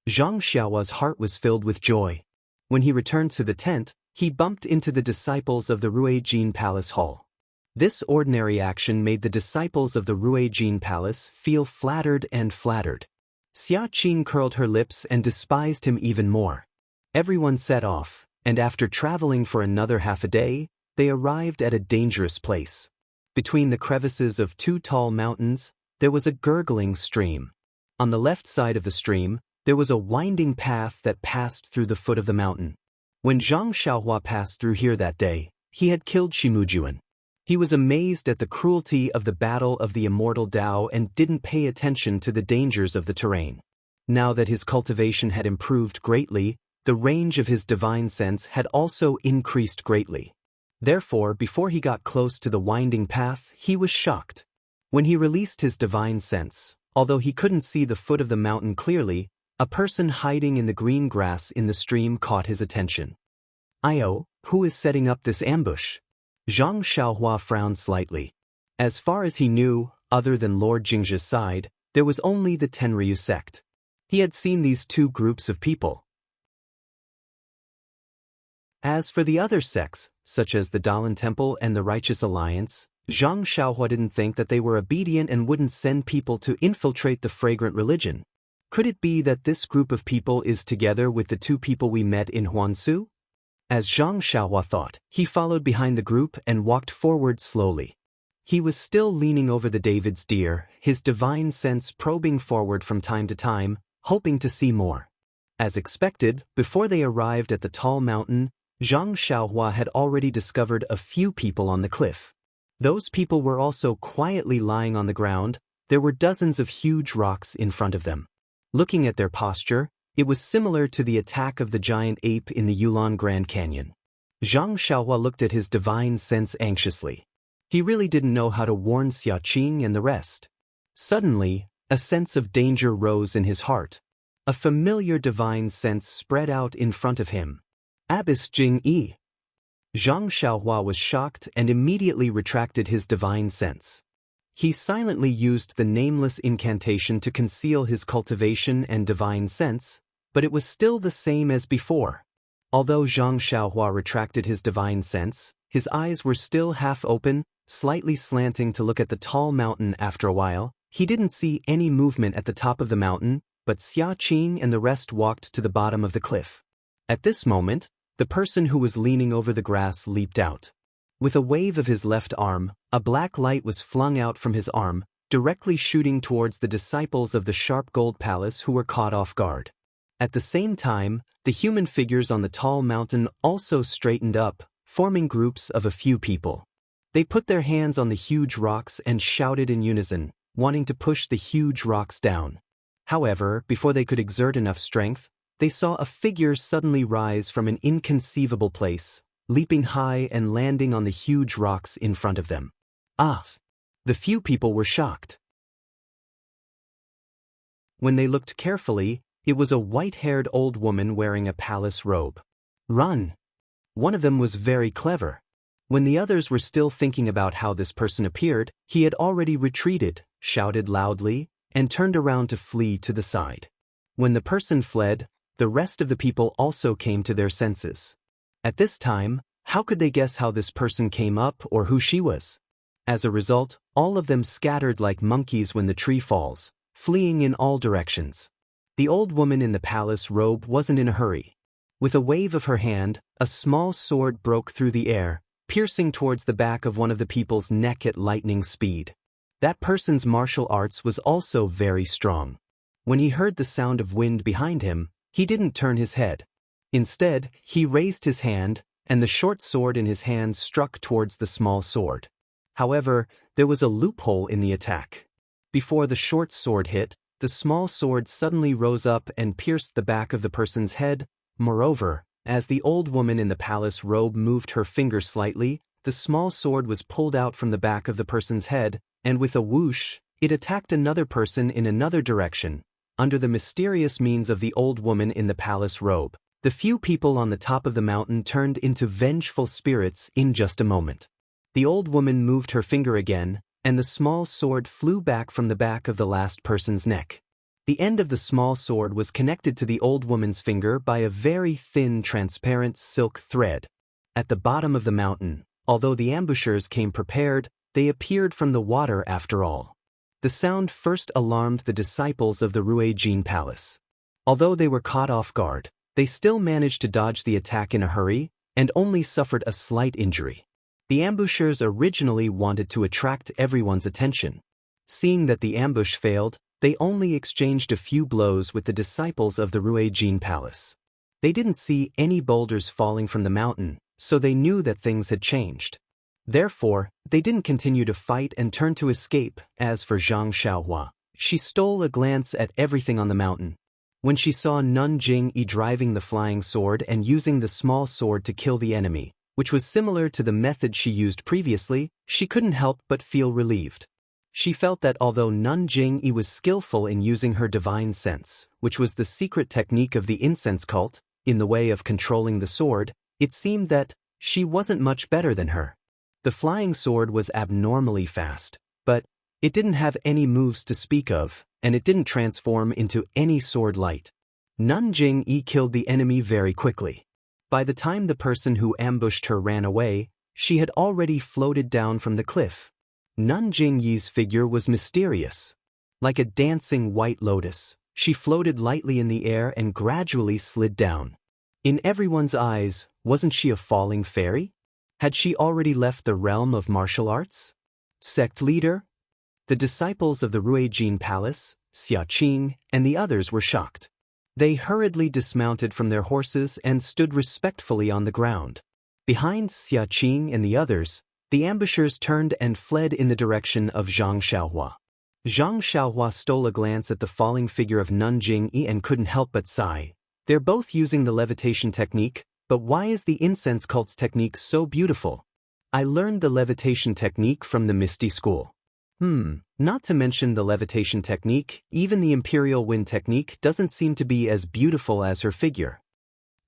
Zhang Xiaohua's heart was filled with joy. When he returned to the tent, he bumped into the disciples of the Ruijin Palace Hall. This ordinary action made the disciples of the Ruijin Palace feel flattered and flattered. Xia Qing curled her lips and despised him even more. Everyone set off, and after traveling for another half a day, they arrived at a dangerous place. Between the crevices of 2 tall mountains, there was a gurgling stream. On the left side of the stream, there was a winding path that passed through the foot of the mountain. When Zhang Xiaohua passed through here that day, he had killed Shimujuan. He was amazed at the cruelty of the battle of the Immortal Dao and didn't pay attention to the dangers of the terrain. Now that his cultivation had improved greatly, the range of his divine sense had also increased greatly. Therefore, before he got close to the winding path, he was shocked. When he released his divine sense, although he couldn't see the foot of the mountain clearly, a person hiding in the green grass in the stream caught his attention. "Io, who is setting up this ambush?" Zhang Xiaohua frowned slightly. As far as he knew, other than Lord Jingzhi's side, there was only the Tenryu sect. He had seen these 2 groups of people. As for the other sects, such as the Dalan Temple and the Righteous Alliance, Zhang Xiaohua didn't think that they were obedient and wouldn't send people to infiltrate the fragrant religion. Could it be that this group of people is together with the 2 people we met in Huansu? As Zhang Xiaohua thought, he followed behind the group and walked forward slowly. He was still leaning over the David's deer, his divine sense probing forward from time to time, hoping to see more. As expected, before they arrived at the tall mountain, Zhang Xiaohua had already discovered a few people on the cliff. Those people were also quietly lying on the ground. There were dozens of huge rocks in front of them. Looking at their posture, it was similar to the attack of the giant ape in the Yulon Grand Canyon. Zhang Xiaohua looked at his divine sense anxiously. He really didn't know how to warn Xia Qing and the rest. Suddenly, a sense of danger rose in his heart. A familiar divine sense spread out in front of him. Abyss Jing Yi. Zhang Xiaohua was shocked and immediately retracted his divine sense. He silently used the nameless incantation to conceal his cultivation and divine sense, but it was still the same as before. Although Zhang Xiaohua retracted his divine sense, his eyes were still half open, slightly slanting to look at the tall mountain. After a while, he didn't see any movement at the top of the mountain, but Xia Qing and the rest walked to the bottom of the cliff. At this moment, the person who was leaning over the grass leaped out. With a wave of his left arm, a black light was flung out from his arm, directly shooting towards the disciples of the Sharp Gold Palace who were caught off guard. At the same time, the human figures on the tall mountain also straightened up, forming groups of a few people. They put their hands on the huge rocks and shouted in unison, wanting to push the huge rocks down. However, before they could exert enough strength, they saw a figure suddenly rise from an inconceivable place, leaping high and landing on the huge rocks in front of them. The few people were shocked. When they looked carefully, it was a white-haired old woman wearing a palace robe. "Run!" One of them was very clever. When the others were still thinking about how this person appeared, he had already retreated, shouted loudly, and turned around to flee to the side. When the person fled, the rest of the people also came to their senses. At this time, how could they guess how this person came up or who she was? As a result, all of them scattered like monkeys when the tree falls, fleeing in all directions. The old woman in the palace robe wasn't in a hurry. With a wave of her hand, a small sword broke through the air, piercing towards the back of one of the people's neck at lightning speed. That person's martial arts was also very strong. When he heard the sound of wind behind him, he didn't turn his head. Instead, he raised his hand, and the short sword in his hand struck towards the small sword. However, there was a loophole in the attack. Before the short sword hit, the small sword suddenly rose up and pierced the back of the person's head. Moreover, as the old woman in the palace robe moved her finger slightly, the small sword was pulled out from the back of the person's head, and with a whoosh, it attacked another person in another direction. Under the mysterious means of the old woman in the palace robe, the few people on the top of the mountain turned into vengeful spirits in just a moment. The old woman moved her finger again, and the small sword flew back from the back of the last person's neck. The end of the small sword was connected to the old woman's finger by a very thin, transparent silk thread. At the bottom of the mountain, although the ambushers came prepared, they appeared from the water after all. The sound first alarmed the disciples of the Ruijin Palace. Although they were caught off guard, they still managed to dodge the attack in a hurry, and only suffered a slight injury. The ambushers originally wanted to attract everyone's attention. Seeing that the ambush failed, they only exchanged a few blows with the disciples of the Ruijin Palace. They didn't see any boulders falling from the mountain, so they knew that things had changed. Therefore, they didn't continue to fight and turned to escape. As for Zhang Xiaohua, she stole a glance at everything on the mountain. When she saw Nun Jingyi driving the flying sword and using the small sword to kill the enemy, which was similar to the method she used previously, she couldn't help but feel relieved. She felt that although Nun Jingyi was skillful in using her divine sense, which was the secret technique of the incense cult, in the way of controlling the sword, it seemed that she wasn't much better than her. The flying sword was abnormally fast, but it didn't have any moves to speak of, and it didn't transform into any sword light. Nun Jingyi killed the enemy very quickly. By the time the person who ambushed her ran away, she had already floated down from the cliff. Nun Jingyi's figure was mysterious. Like a dancing white lotus, she floated lightly in the air and gradually slid down. In everyone's eyes, wasn't she a falling fairy? Had she already left the realm of martial arts? Sect leader? The disciples of the Ruijin Palace, Xia Qing, and the others were shocked. They hurriedly dismounted from their horses and stood respectfully on the ground. Behind Xia Qing and the others, the ambushers turned and fled in the direction of Zhang Xiaohua. Zhang Xiaohua stole a glance at the falling figure of Nun Jingyi and couldn't help but sigh. They're both using the levitation technique, but why is the incense cult's technique so beautiful? I learned the levitation technique from the Misty School. Not to mention the levitation technique, even the imperial wind technique doesn't seem to be as beautiful as her figure.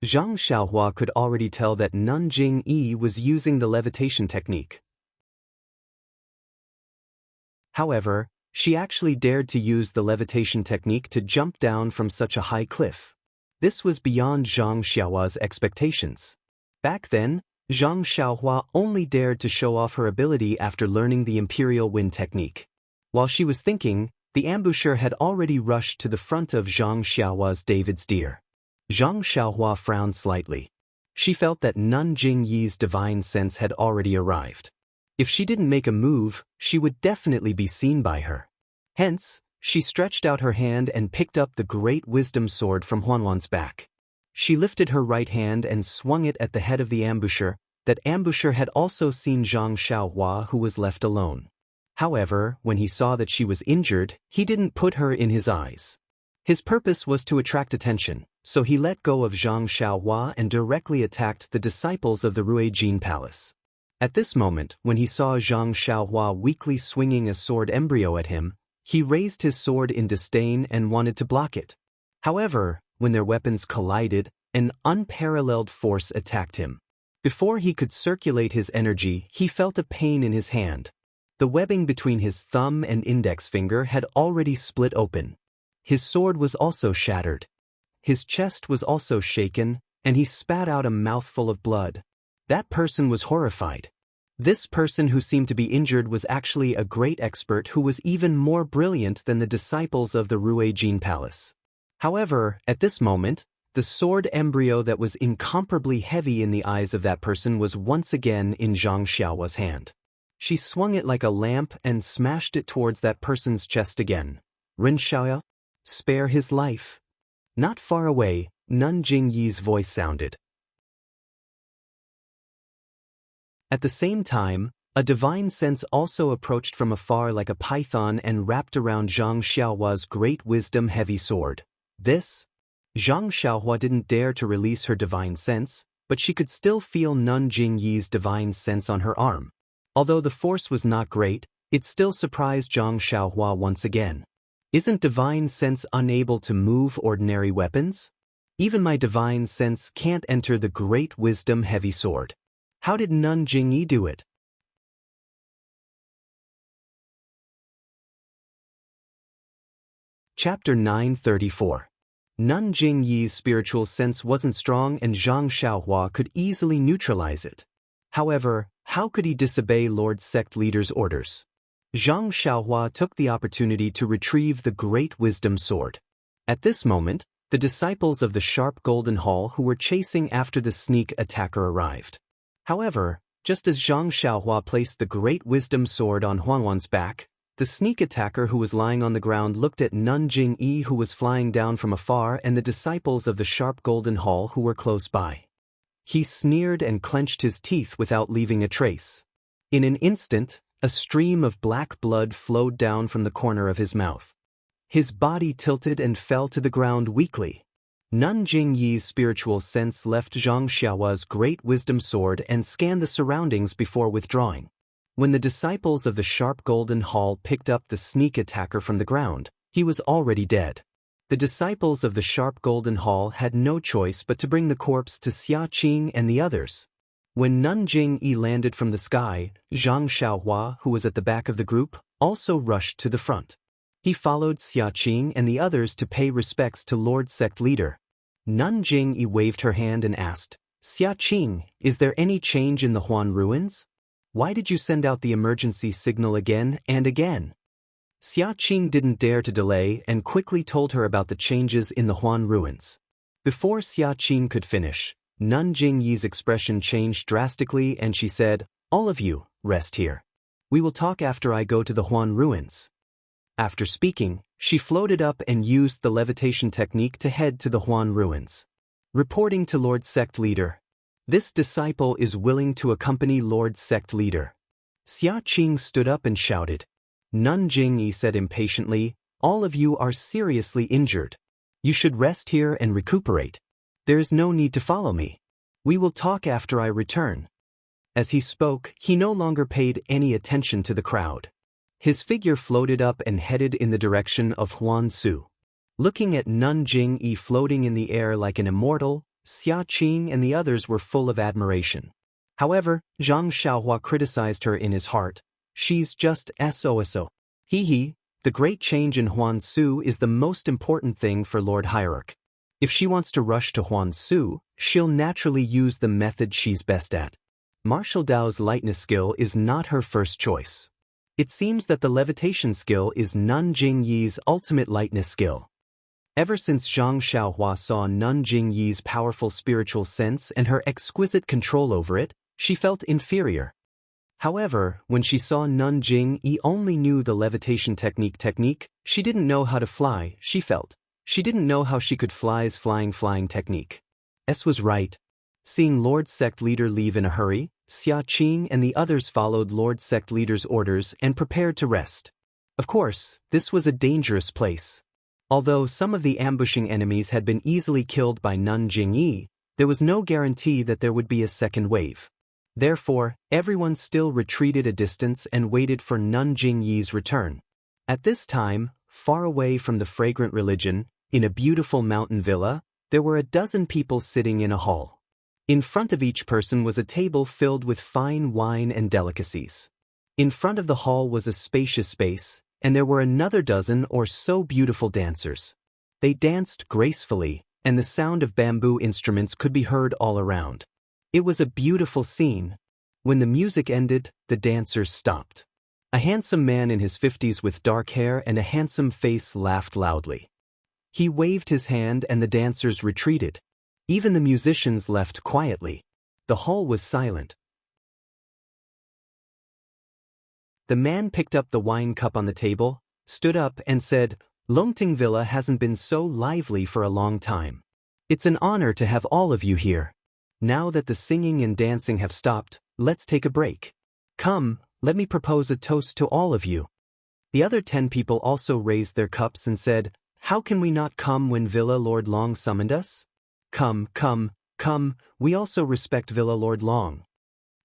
Zhang Xiaohua could already tell that Nun Jingyi was using the levitation technique. However, she actually dared to use the levitation technique to jump down from such a high cliff. This was beyond Zhang Xiaohua's expectations. Back then, Zhang Xiaohua only dared to show off her ability after learning the imperial wind technique. While she was thinking, the ambusher had already rushed to the front of Zhang Xiaohua's David's deer. Zhang Xiaohua frowned slightly. She felt that Nun Jingyi's divine sense had already arrived. If she didn't make a move, she would definitely be seen by her. Hence, she stretched out her hand and picked up the great wisdom sword from Huanwan's back. She lifted her right hand and swung it at the head of the ambusher. That ambusher had also seen Zhang Xiaohua, who was left alone. However, when he saw that she was injured, he didn't put her in his eyes. His purpose was to attract attention, so he let go of Zhang Xiaohua and directly attacked the disciples of the Ruijin Palace. At this moment, when he saw Zhang Xiaohua weakly swinging a sword embryo at him, he raised his sword in disdain and wanted to block it. However, when their weapons collided, an unparalleled force attacked him. Before he could circulate his energy, he felt a pain in his hand. The webbing between his thumb and index finger had already split open. His sword was also shattered. His chest was also shaken, and he spat out a mouthful of blood. That person was horrified. This person who seemed to be injured was actually a great expert who was even more brilliant than the disciples of the Ruijin Palace. However, at this moment, the sword embryo that was incomparably heavy in the eyes of that person was once again in Zhang Xiaohua's hand. She swung it like a lamp and smashed it towards that person's chest again. Ren Xiaoya, spare his life. Not far away, Nun Jingyi's voice sounded. At the same time, a divine sense also approached from afar like a python and wrapped around Zhang Xiaohua's great wisdom heavy sword. This? Zhang Xiaohua didn't dare to release her divine sense, but she could still feel Nun Jingyi's divine sense on her arm. Although the force was not great, it still surprised Zhang Xiaohua once again. Isn't divine sense unable to move ordinary weapons? Even my divine sense can't enter the great wisdom heavy sword. How did Nun Jingyi do it? Chapter 934. Nun Jingyi's spiritual sense wasn't strong and Zhang Xiaohua could easily neutralize it. However, how could he disobey Lord Sect Leader's orders? Zhang Xiaohua took the opportunity to retrieve the great wisdom sword. At this moment, the disciples of the Sharp Golden Hall who were chasing after the sneak attacker arrived. However, just as Zhang Xiaohua placed the great wisdom sword on Huanwan's back, the sneak attacker who was lying on the ground looked at Nun Jingyi who was flying down from afar and the disciples of the Sharp Golden Hall who were close by. He sneered and clenched his teeth without leaving a trace. In an instant, a stream of black blood flowed down from the corner of his mouth. His body tilted and fell to the ground weakly. Nun Jingyi's spiritual sense left Zhang Xiaohua's great wisdom sword and scanned the surroundings before withdrawing. When the disciples of the Sharp Golden Hall picked up the sneak attacker from the ground, he was already dead. The disciples of the Sharp Golden Hall had no choice but to bring the corpse to Xia Qing and the others. When Nun Jingyi landed from the sky, Zhang Xiaohua, who was at the back of the group, also rushed to the front. He followed Xia Qing and the others to pay respects to Lord Sect Leader. Nun Jingyi waved her hand and asked, Xia Qing, is there any change in the Huan ruins? Why did you send out the emergency signal again and again? Xia Qing didn't dare to delay and quickly told her about the changes in the Huan ruins. Before Xia Qing could finish, Nun Jingyi's expression changed drastically and she said, all of you, rest here. We will talk after I go to the Huan ruins. After speaking, she floated up and used the levitation technique to head to the Huan ruins. Reporting to Lord Sect Leader. This disciple is willing to accompany Lord Sect Leader. Xia Qing stood up and shouted. Nun Jingyi said impatiently, all of you are seriously injured. You should rest here and recuperate. There is no need to follow me. We will talk after I return. As he spoke, he no longer paid any attention to the crowd. His figure floated up and headed in the direction of Huansu. Looking at Nun Jingyi floating in the air like an immortal, Xia Qing and the others were full of admiration. However, Zhang Xiaohua criticized her in his heart. She's just SOSO. He, the great change in Huansu is the most important thing for Lord Hierarch. If she wants to rush to Huansu, she'll naturally use the method she's best at. Martial Dao's lightness skill is not her first choice. It seems that the levitation skill is Nun Jingyi's ultimate lightness skill. Ever since Zhang Xiaohua saw Nun Jingyi's powerful spiritual sense and her exquisite control over it, she felt inferior. However, when she saw Nun Jingyi only knew the levitation technique, she didn't know how to fly, she felt. She didn't know how she could fly's flying technique. S was right. Seeing Lord Sect Leader leave in a hurry, Xia Qing and the others followed Lord Sect Leader's orders and prepared to rest. Of course, this was a dangerous place. Although some of the ambushing enemies had been easily killed by Nun Jingyi, there was no guarantee that there would be a second wave. Therefore, everyone still retreated a distance and waited for Nun Jingyi's return. At this time, far away from the fragrant religion, in a beautiful mountain villa, there were a dozen people sitting in a hall. In front of each person was a table filled with fine wine and delicacies. In front of the hall was a spacious space, and there were another dozen or so beautiful dancers. They danced gracefully, and the sound of bamboo instruments could be heard all around. It was a beautiful scene. When the music ended, the dancers stopped. A handsome man in his 50s with dark hair and a handsome face laughed loudly. He waved his hand and the dancers retreated. Even the musicians left quietly. The hall was silent. The man picked up the wine cup on the table, stood up and said, "Longting Villa hasn't been so lively for a long time. It's an honor to have all of you here. Now that the singing and dancing have stopped, let's take a break. Come, let me propose a toast to all of you." The other 10 people also raised their cups and said, "How can we not come when Villa Lord Long summoned us? Come, come, come, we also respect Villa Lord Long."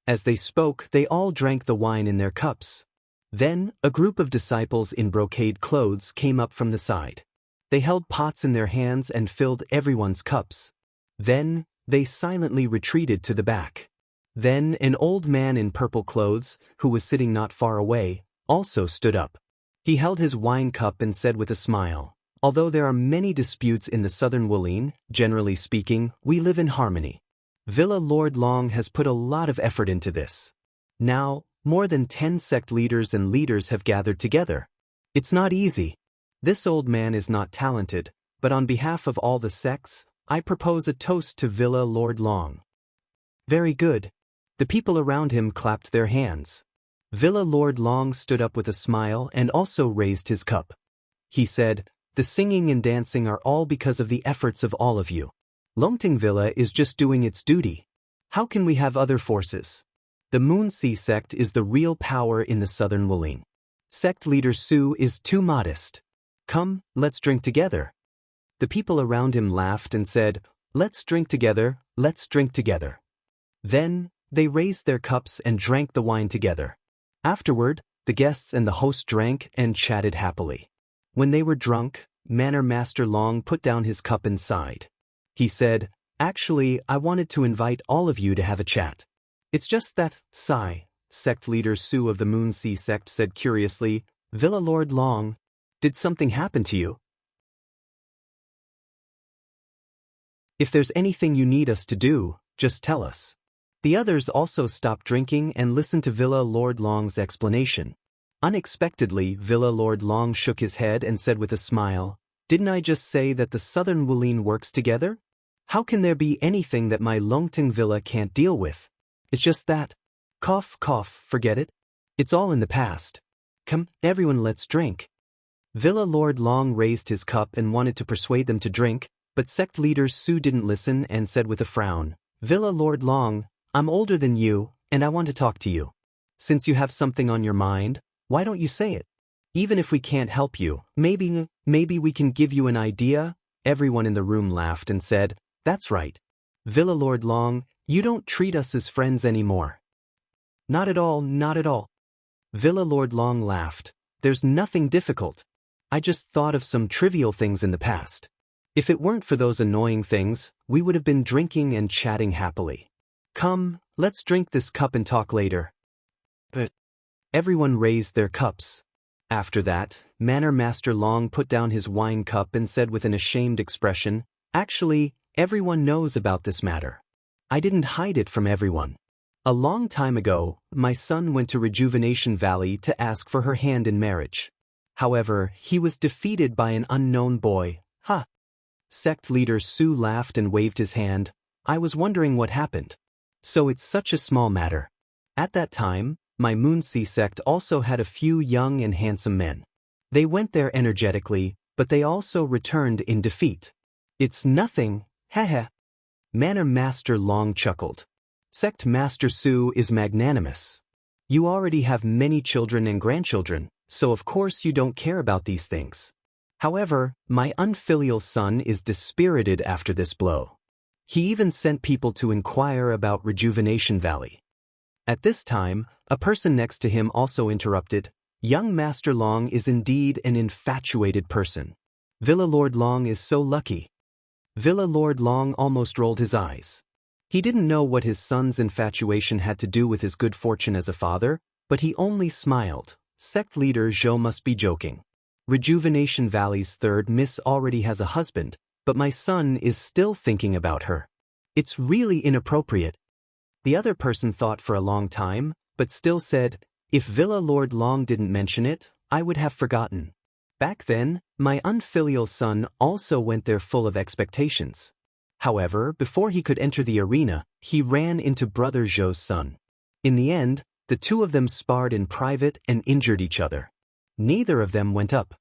As they spoke, they all drank the wine in their cups. Then, a group of disciples in brocade clothes came up from the side. They held pots in their hands and filled everyone's cups. Then, they silently retreated to the back. Then, an old man in purple clothes, who was sitting not far away, also stood up. He held his wine cup and said with a smile, "Although there are many disputes in the southern Wolin, generally speaking, we live in harmony. Villa Lord Long has put a lot of effort into this. Now, more than 10 sect leaders and leaders have gathered together. It's not easy. This old man is not talented, but on behalf of all the sects, I propose a toast to Villa Lord Long." "Very good." The people around him clapped their hands. Villa Lord Long stood up with a smile and also raised his cup. He said, "The singing and dancing are all because of the efforts of all of you. Longting Villa is just doing its duty. How can we have other forces? The Moon Sea sect is the real power in the southern Wolin. Sect leader Su is too modest. Come, let's drink together." The people around him laughed and said, "Let's drink together, let's drink together." Then, they raised their cups and drank the wine together. Afterward, the guests and the host drank and chatted happily. When they were drunk, Manor Master Long put down his cup and sighed. He said, "Actually, I wanted to invite all of you to have a chat. It's just that, sigh." Sect leader Su of the Moon Sea sect said curiously, "Villa Lord Long, did something happen to you? If there's anything you need us to do, just tell us." The others also stopped drinking and listened to Villa Lord Long's explanation. Unexpectedly, Villa Lord Long shook his head and said with a smile, "Didn't I just say that the southern Wolin works together? How can there be anything that my Longting Villa can't deal with? It's just that. Cough, cough, forget it. It's all in the past. Come, everyone, let's drink." Villa Lord Long raised his cup and wanted to persuade them to drink, but sect leader Su didn't listen and said with a frown, "Villa Lord Long, I'm older than you, and I want to talk to you. Since you have something on your mind, why don't you say it? Even if we can't help you, maybe we can give you an idea." Everyone in the room laughed and said, "That's right. Villa Lord Long, you don't treat us as friends anymore." "Not at all, not at all." Villa Lord Long laughed. "There's nothing difficult. I just thought of some trivial things in the past. If it weren't for those annoying things, we would have been drinking and chatting happily. Come, let's drink this cup and talk later." But everyone raised their cups. After that, Manor Master Long put down his wine cup and said with an ashamed expression, "Actually, everyone knows about this matter. I didn't hide it from everyone. A long time ago, my son went to Rejuvenation Valley to ask for her hand in marriage. However, he was defeated by an unknown boy." "Ha!" Sect leader Su laughed and waved his hand. "I was wondering what happened. So it's such a small matter. At that time, my Moon Sea sect also had a few young and handsome men. They went there energetically, but they also returned in defeat. It's nothing, heh." Manor Master Long chuckled. "Sect Master Su is magnanimous. You already have many children and grandchildren, so of course you don't care about these things. However, my unfilial son is dispirited after this blow. He even sent people to inquire about Rejuvenation Valley." At this time, a person next to him also interrupted, "Young Master Long is indeed an infatuated person. Villa Lord Long is so lucky." Villa Lord Long almost rolled his eyes. He didn't know what his son's infatuation had to do with his good fortune as a father, but he only smiled. Sect leader Zhou must be joking. Rejuvenation Valley's third miss already has a husband, but my son is still thinking about her. It's really inappropriate. The other person thought for a long time, but still said, if Villa Lord Long didn't mention it, I would have forgotten. Back then, my unfilial son also went there full of expectations. However, before he could enter the arena, he ran into brother Zhou's son. In the end, the two of them sparred in private and injured each other. Neither of them went up.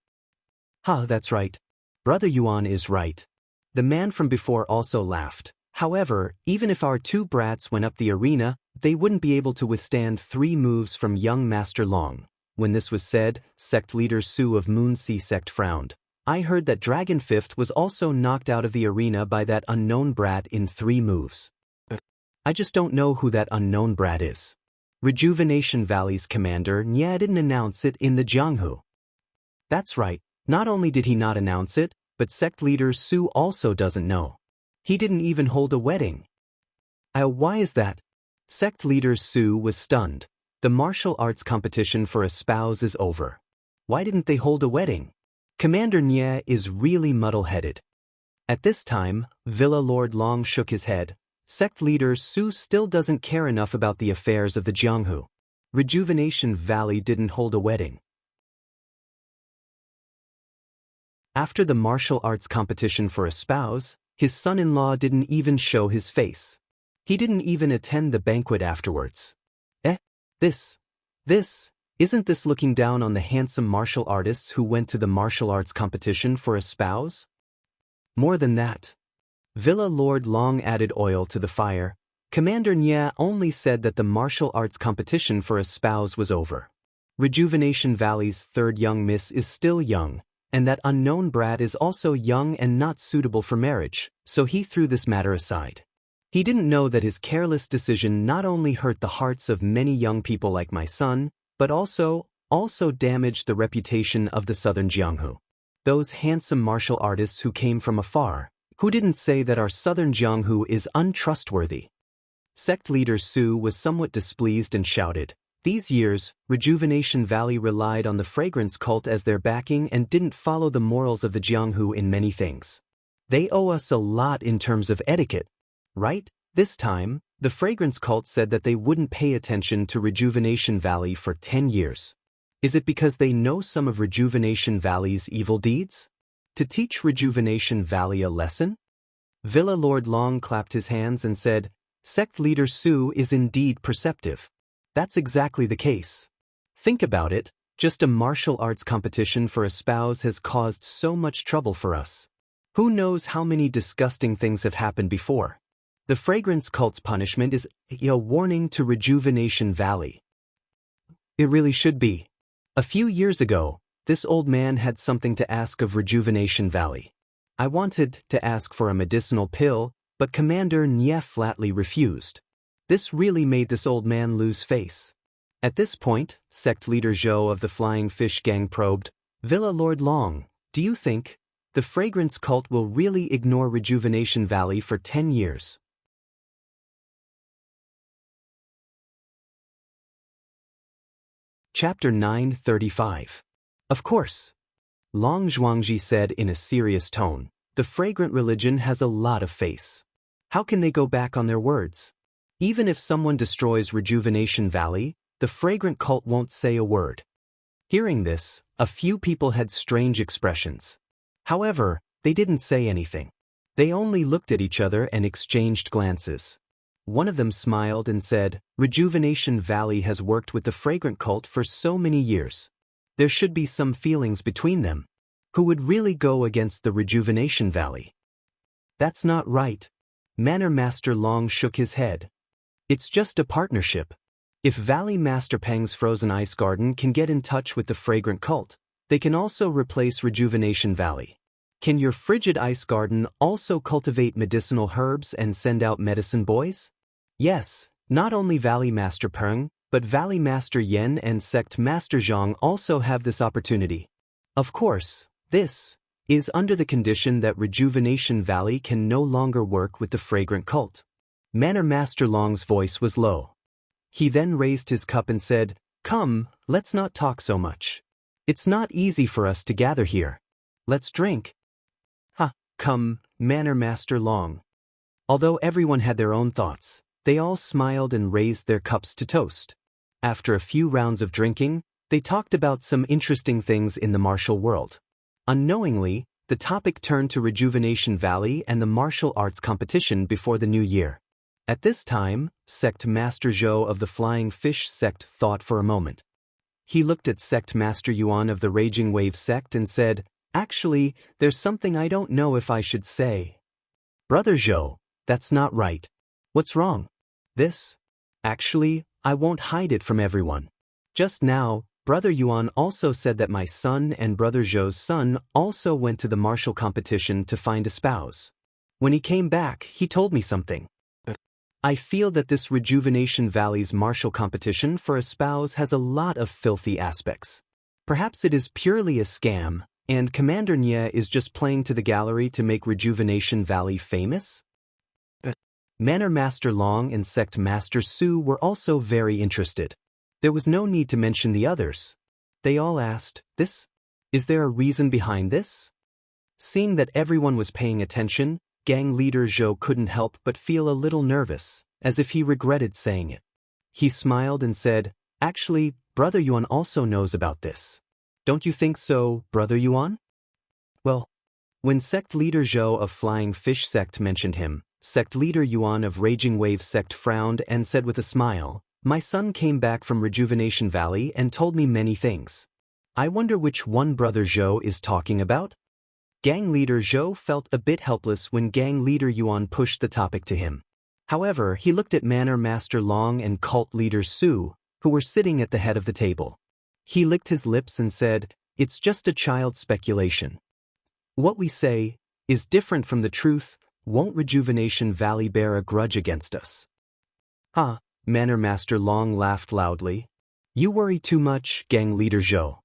That's right. Brother Yuan is right. The man from before also laughed. However, even if our two brats went up the arena, they wouldn't be able to withstand 3 moves from young Master Long. When this was said, sect leader Su of Moonsea Sect frowned. I heard that Dragon Fifth was also knocked out of the arena by that unknown brat in 3 moves. I just don't know who that unknown brat is. Rejuvenation Valley's commander Nya didn't announce it in the Jianghu. That's right, not only did he not announce it, but sect leader Su also doesn't know. He didn't even hold a wedding. Why is that? Sect leader Su was stunned. The martial arts competition for a spouse is over. Why didn't they hold a wedding? Commander Nya is really muddle-headed. At this time, Villa Lord Long shook his head. Sect leader Su still doesn't care enough about the affairs of the Jianghu. Rejuvenation Valley didn't hold a wedding. After the martial arts competition for a spouse, his son-in-law didn't even show his face. He didn't even attend the banquet afterwards. Isn't this looking down on the handsome martial artists who went to the martial arts competition for a spouse? More than that. Villa Lord Long added oil to the fire. Commander Nya only said that the martial arts competition for a spouse was over. Rejuvenation Valley's third young miss is still young, and that unknown brat is also young and not suitable for marriage, so he threw this matter aside. He didn't know that his careless decision not only hurt the hearts of many young people like my son, but also damaged the reputation of the southern Jianghu. Those handsome martial artists who came from afar, who didn't say that our southern Jianghu is untrustworthy. Sect leader Su was somewhat displeased and shouted, these years, Rejuvenation Valley relied on the fragrance cult as their backing and didn't follow the morals of the Jianghu in many things. They owe us a lot in terms of etiquette. Right? This time, the fragrance cult said that they wouldn't pay attention to Rejuvenation Valley for 10 years. Is it because they know some of Rejuvenation Valley's evil deeds? To teach Rejuvenation Valley a lesson? Villa Lord Long clapped his hands and said, Sect leader Su is indeed perceptive. That's exactly the case. Think about it, just a martial arts competition for a spouse has caused so much trouble for us. Who knows how many disgusting things have happened before? The fragrance cult's punishment is a warning to Rejuvenation Valley. It really should be. A few years ago, this old man had something to ask of Rejuvenation Valley. I wanted to ask for a medicinal pill, but Commander Nya flatly refused. This really made this old man lose face. At this point, sect leader Zhou of the Flying Fish Gang probed, Villa Lord Long, do you think the fragrance cult will really ignore Rejuvenation Valley for 10 years? Chapter 935. Of course. Long Zhuangji said in a serious tone, the fragrant religion has a lot of face. How can they go back on their words? Even if someone destroys Rejuvenation Valley, the fragrant cult won't say a word. Hearing this, a few people had strange expressions. However, they didn't say anything. They only looked at each other and exchanged glances. One of them smiled and said, Rejuvenation Valley has worked with the fragrant cult for so many years. There should be some feelings between them. Who would really go against the Rejuvenation Valley? That's not right. Manor Master Long shook his head. It's just a partnership. If Valley Master Peng's Frozen Ice Garden can get in touch with the fragrant cult, they can also replace Rejuvenation Valley. Can your frigid ice garden also cultivate medicinal herbs and send out medicine boys? Yes, not only Valley Master Peng, but Valley Master Yen and Sect Master Zhang also have this opportunity. Of course, this is under the condition that Rejuvenation Valley can no longer work with the fragrant cult. Manor Master Long's voice was low. He then raised his cup and said, "Come, let's not talk so much. It's not easy for us to gather here. Let's drink." Come, Manor Master Long. Although everyone had their own thoughts, they all smiled and raised their cups to toast. After a few rounds of drinking, they talked about some interesting things in the martial world. Unknowingly, the topic turned to Rejuvenation Valley and the martial arts competition before the new year. At this time, Sect Master Zhou of the Flying Fish Sect thought for a moment. He looked at Sect Master Yuan of the Raging Wave Sect and said, "Actually, there's something I don't know if I should say." "Brother Zhou, that's not right. What's wrong?" "This? Actually, I won't hide it from everyone. Just now, Brother Yuan also said that my son and Brother Zhou's son also went to the martial competition to find a spouse. When he came back, he told me something. I feel that this Rejuvenation Valley's martial competition for a spouse has a lot of filthy aspects. Perhaps it is purely a scam, and Commander Nye is just playing to the gallery to make Rejuvenation Valley famous?" Manor Master Long and Sect Master Su were also very interested. There was no need to mention the others. They all asked, "This? Is there a reason behind this?" Seeing that everyone was paying attention, gang leader Zhou couldn't help but feel a little nervous, as if he regretted saying it. He smiled and said, "Actually, Brother Yuan also knows about this. Don't you think so, Brother Yuan?" Well, when Sect Leader Zhou of Flying Fish Sect mentioned him, Sect Leader Yuan of Raging Wave Sect frowned and said with a smile, "My son came back from Rejuvenation Valley and told me many things. I wonder which one Brother Zhou is talking about?" Gang Leader Zhou felt a bit helpless when Gang Leader Yuan pushed the topic to him. However, he looked at Manor Master Long and Cult Leader Su, who were sitting at the head of the table. He licked his lips and said, "It's just a child's speculation. What we say is different from the truth. Won't Rejuvenation Valley bear a grudge against us?" Manor Master Long laughed loudly. "You worry too much, Gang Leader Zhou.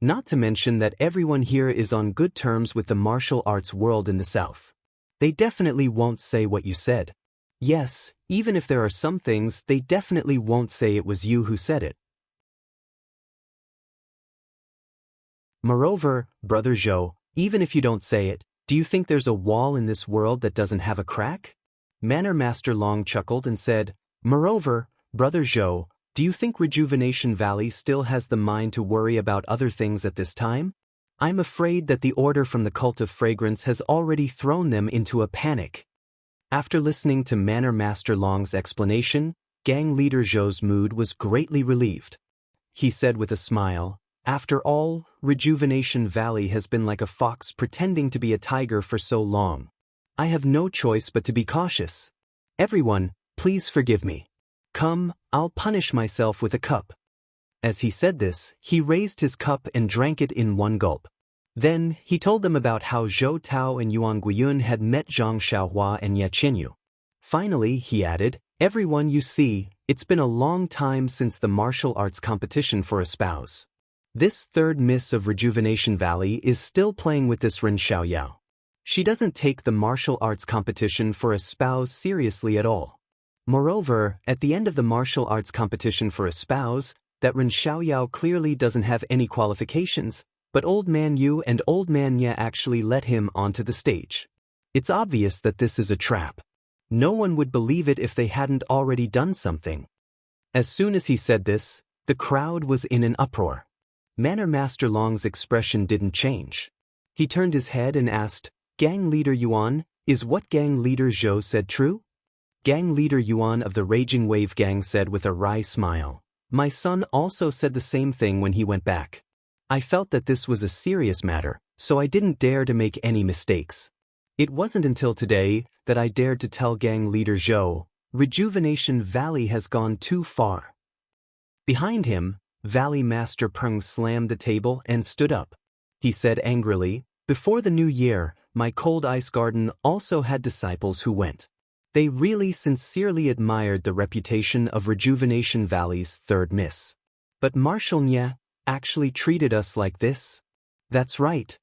Not to mention that everyone here is on good terms with the martial arts world in the south. They definitely won't say what you said. Yes, even if there are some things, they definitely won't say it was you who said it. Moreover, Brother Zhou, even if you don't say it, do you think there's a wall in this world that doesn't have a crack?" Manor Master Long chuckled and said, "Moreover, Brother Zhou, do you think Rejuvenation Valley still has the mind to worry about other things at this time? I'm afraid that the order from the Cult of Fragrance has already thrown them into a panic." After listening to Manor Master Long's explanation, Gang Leader Zhou's mood was greatly relieved. He said with a smile, "After all, Rejuvenation Valley has been like a fox pretending to be a tiger for so long. I have no choice but to be cautious. Everyone, please forgive me. Come, I'll punish myself with a cup." As he said this, he raised his cup and drank it in one gulp. Then, he told them about how Zhou Tao and Yuan Guiyun had met Zhang Xiaohua and Ye Qinyu. Finally, he added, "Everyone, you see, it's been a long time since the martial arts competition for a spouse. This third Miss of Rejuvenation Valley is still playing with this Ren Xiaoyao. She doesn't take the martial arts competition for a spouse seriously at all. Moreover, at the end of the martial arts competition for a spouse, that Ren Xiaoyao clearly doesn't have any qualifications, but Old Man Yu and Old Man Ye actually let him onto the stage. It's obvious that this is a trap. No one would believe it if they hadn't already done something." As soon as he said this, the crowd was in an uproar. Manor Master Long's expression didn't change. He turned his head and asked, "Gang Leader Yuan, is what Gang Leader Zhou said true?" Gang Leader Yuan of the Raging Wave Gang said with a wry smile, "My son also said the same thing when he went back. I felt that this was a serious matter, so I didn't dare to make any mistakes. It wasn't until today that I dared to tell Gang Leader Zhou, Rejuvenation Valley has gone too far." Behind him, Valley Master Peng slammed the table and stood up. He said angrily, "Before the new year, my cold ice garden also had disciples who went. They really sincerely admired the reputation of Rejuvenation Valley's third miss. But Marshal Nye actually treated us like this?" "That's right."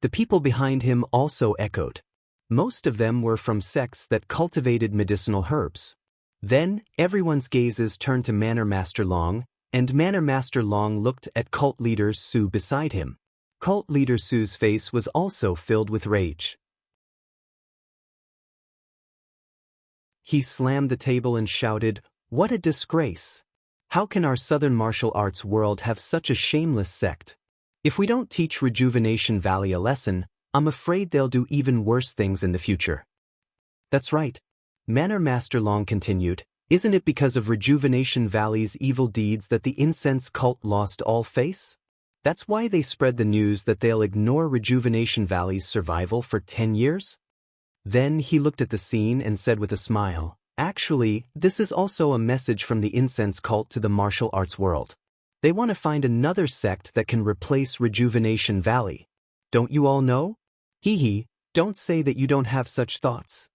The people behind him also echoed. Most of them were from sects that cultivated medicinal herbs. Then, everyone's gazes turned to Manor Master Long, and Manor Master Long looked at Cult Leader Su beside him. Cult Leader Su's face was also filled with rage. He slammed the table and shouted, "What a disgrace! How can our Southern martial arts world have such a shameless sect? If we don't teach Rejuvenation Valley a lesson, I'm afraid they'll do even worse things in the future." "That's right," Manor Master Long continued. "Isn't it because of Rejuvenation Valley's evil deeds that the incense cult lost all face? That's why they spread the news that they'll ignore Rejuvenation Valley's survival for 10 years? Then he looked at the scene and said with a smile, "Actually, this is also a message from the incense cult to the martial arts world. They want to find another sect that can replace Rejuvenation Valley. Don't you all know? Hee, don't say that you don't have such thoughts."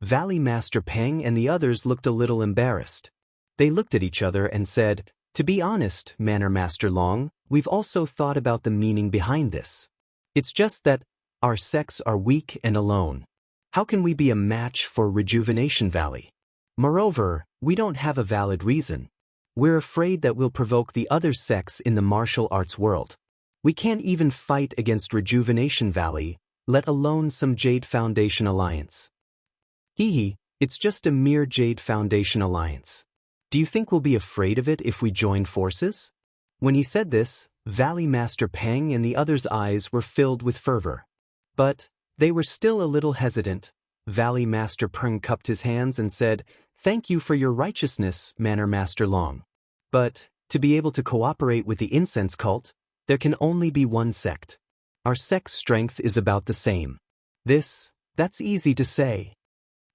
Valley Master Peng and the others looked a little embarrassed. They looked at each other and said, "To be honest, Manor Master Long, we've also thought about the meaning behind this. It's just that our sects are weak and alone. How can we be a match for Rejuvenation Valley? Moreover, we don't have a valid reason. We're afraid that we'll provoke the other sects in the martial arts world. We can't even fight against Rejuvenation Valley, let alone some Jade Foundation alliance." "Hee, it's just a mere Jade Foundation alliance. Do you think we'll be afraid of it if we join forces?" When he said this, Valley Master Peng and the others' eyes were filled with fervor. But they were still a little hesitant. Valley Master Peng cupped his hands and said, "Thank you for your righteousness, Manor Master Long. But, to be able to cooperate with the incense cult, there can only be one sect. Our sect's strength is about the same. That's easy to say."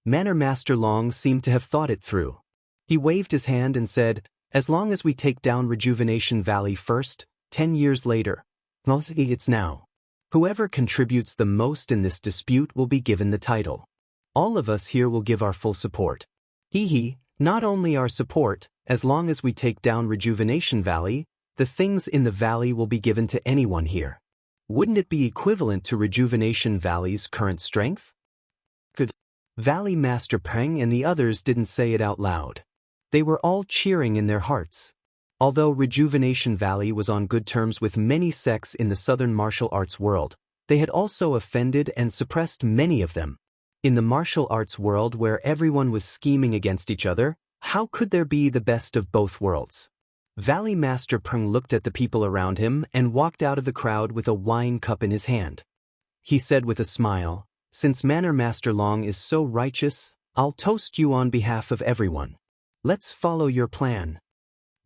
Manor Master Long seemed to have thought it through. He waved his hand and said, "As long as we take down Rejuvenation Valley first, 10 years later, it's now. Whoever contributes the most in this dispute will be given the title. All of us here will give our full support. Hee, not only our support, as long as we take down Rejuvenation Valley, the things in the valley will be given to anyone here. Wouldn't it be equivalent to Rejuvenation Valley's current strength?" Good. Valley Master Peng and the others didn't say it out loud. They were all cheering in their hearts. Although Rejuvenation Valley was on good terms with many sects in the Southern martial arts world, they had also offended and suppressed many of them. In the martial arts world where everyone was scheming against each other, how could there be the best of both worlds? Valley Master Peng looked at the people around him and walked out of the crowd with a wine cup in his hand. He said with a smile, "Since Manor Master Long is so righteous, I'll toast you on behalf of everyone. Let's follow your plan."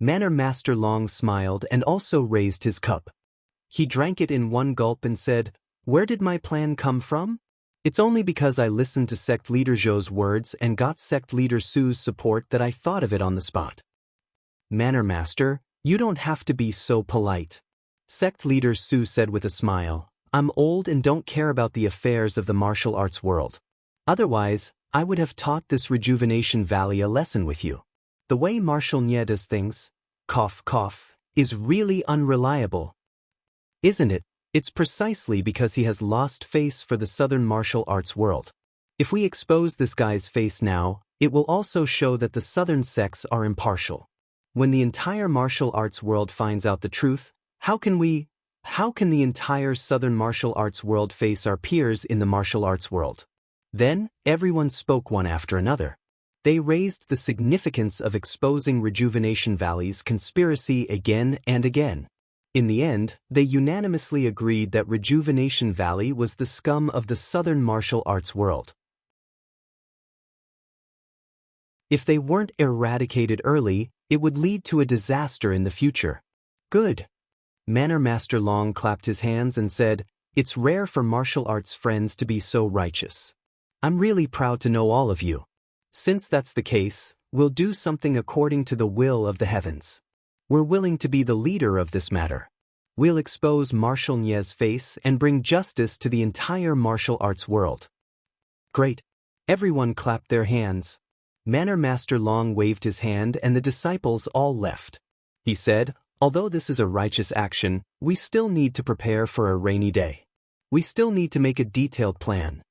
Manor Master Long smiled and also raised his cup. He drank it in one gulp and said, "Where did my plan come from? It's only because I listened to Sect Leader Zhou's words and got Sect Leader Su's support that I thought of it on the spot." "Manor Master, you don't have to be so polite," Sect Leader Su said with a smile. "I'm old and don't care about the affairs of the martial arts world. Otherwise, I would have taught this Rejuvenation Valley a lesson with you. The way Marshal Nye does things, cough cough, is really unreliable. Isn't it? It's precisely because he has lost face for the Southern martial arts world. If we expose this guy's face now, it will also show that the Southern sects are impartial. When the entire martial arts world finds out the truth, how can the entire Southern martial arts world face our peers in the martial arts world?" Then, everyone spoke one after another. They raised the significance of exposing Rejuvenation Valley's conspiracy again and again. In the end, they unanimously agreed that Rejuvenation Valley was the scum of the Southern martial arts world. If they weren't eradicated early, it would lead to a disaster in the future. "Good." Manor Master Long clapped his hands and said, "It's rare for martial arts friends to be so righteous. I'm really proud to know all of you. Since that's the case, we'll do something according to the will of the heavens. We're willing to be the leader of this matter. We'll expose Marshal Nye's face and bring justice to the entire martial arts world." Great. Everyone clapped their hands. Manor Master Long waved his hand and the disciples all left. He said, "Although this is a righteous action, we still need to prepare for a rainy day. We still need to make a detailed plan.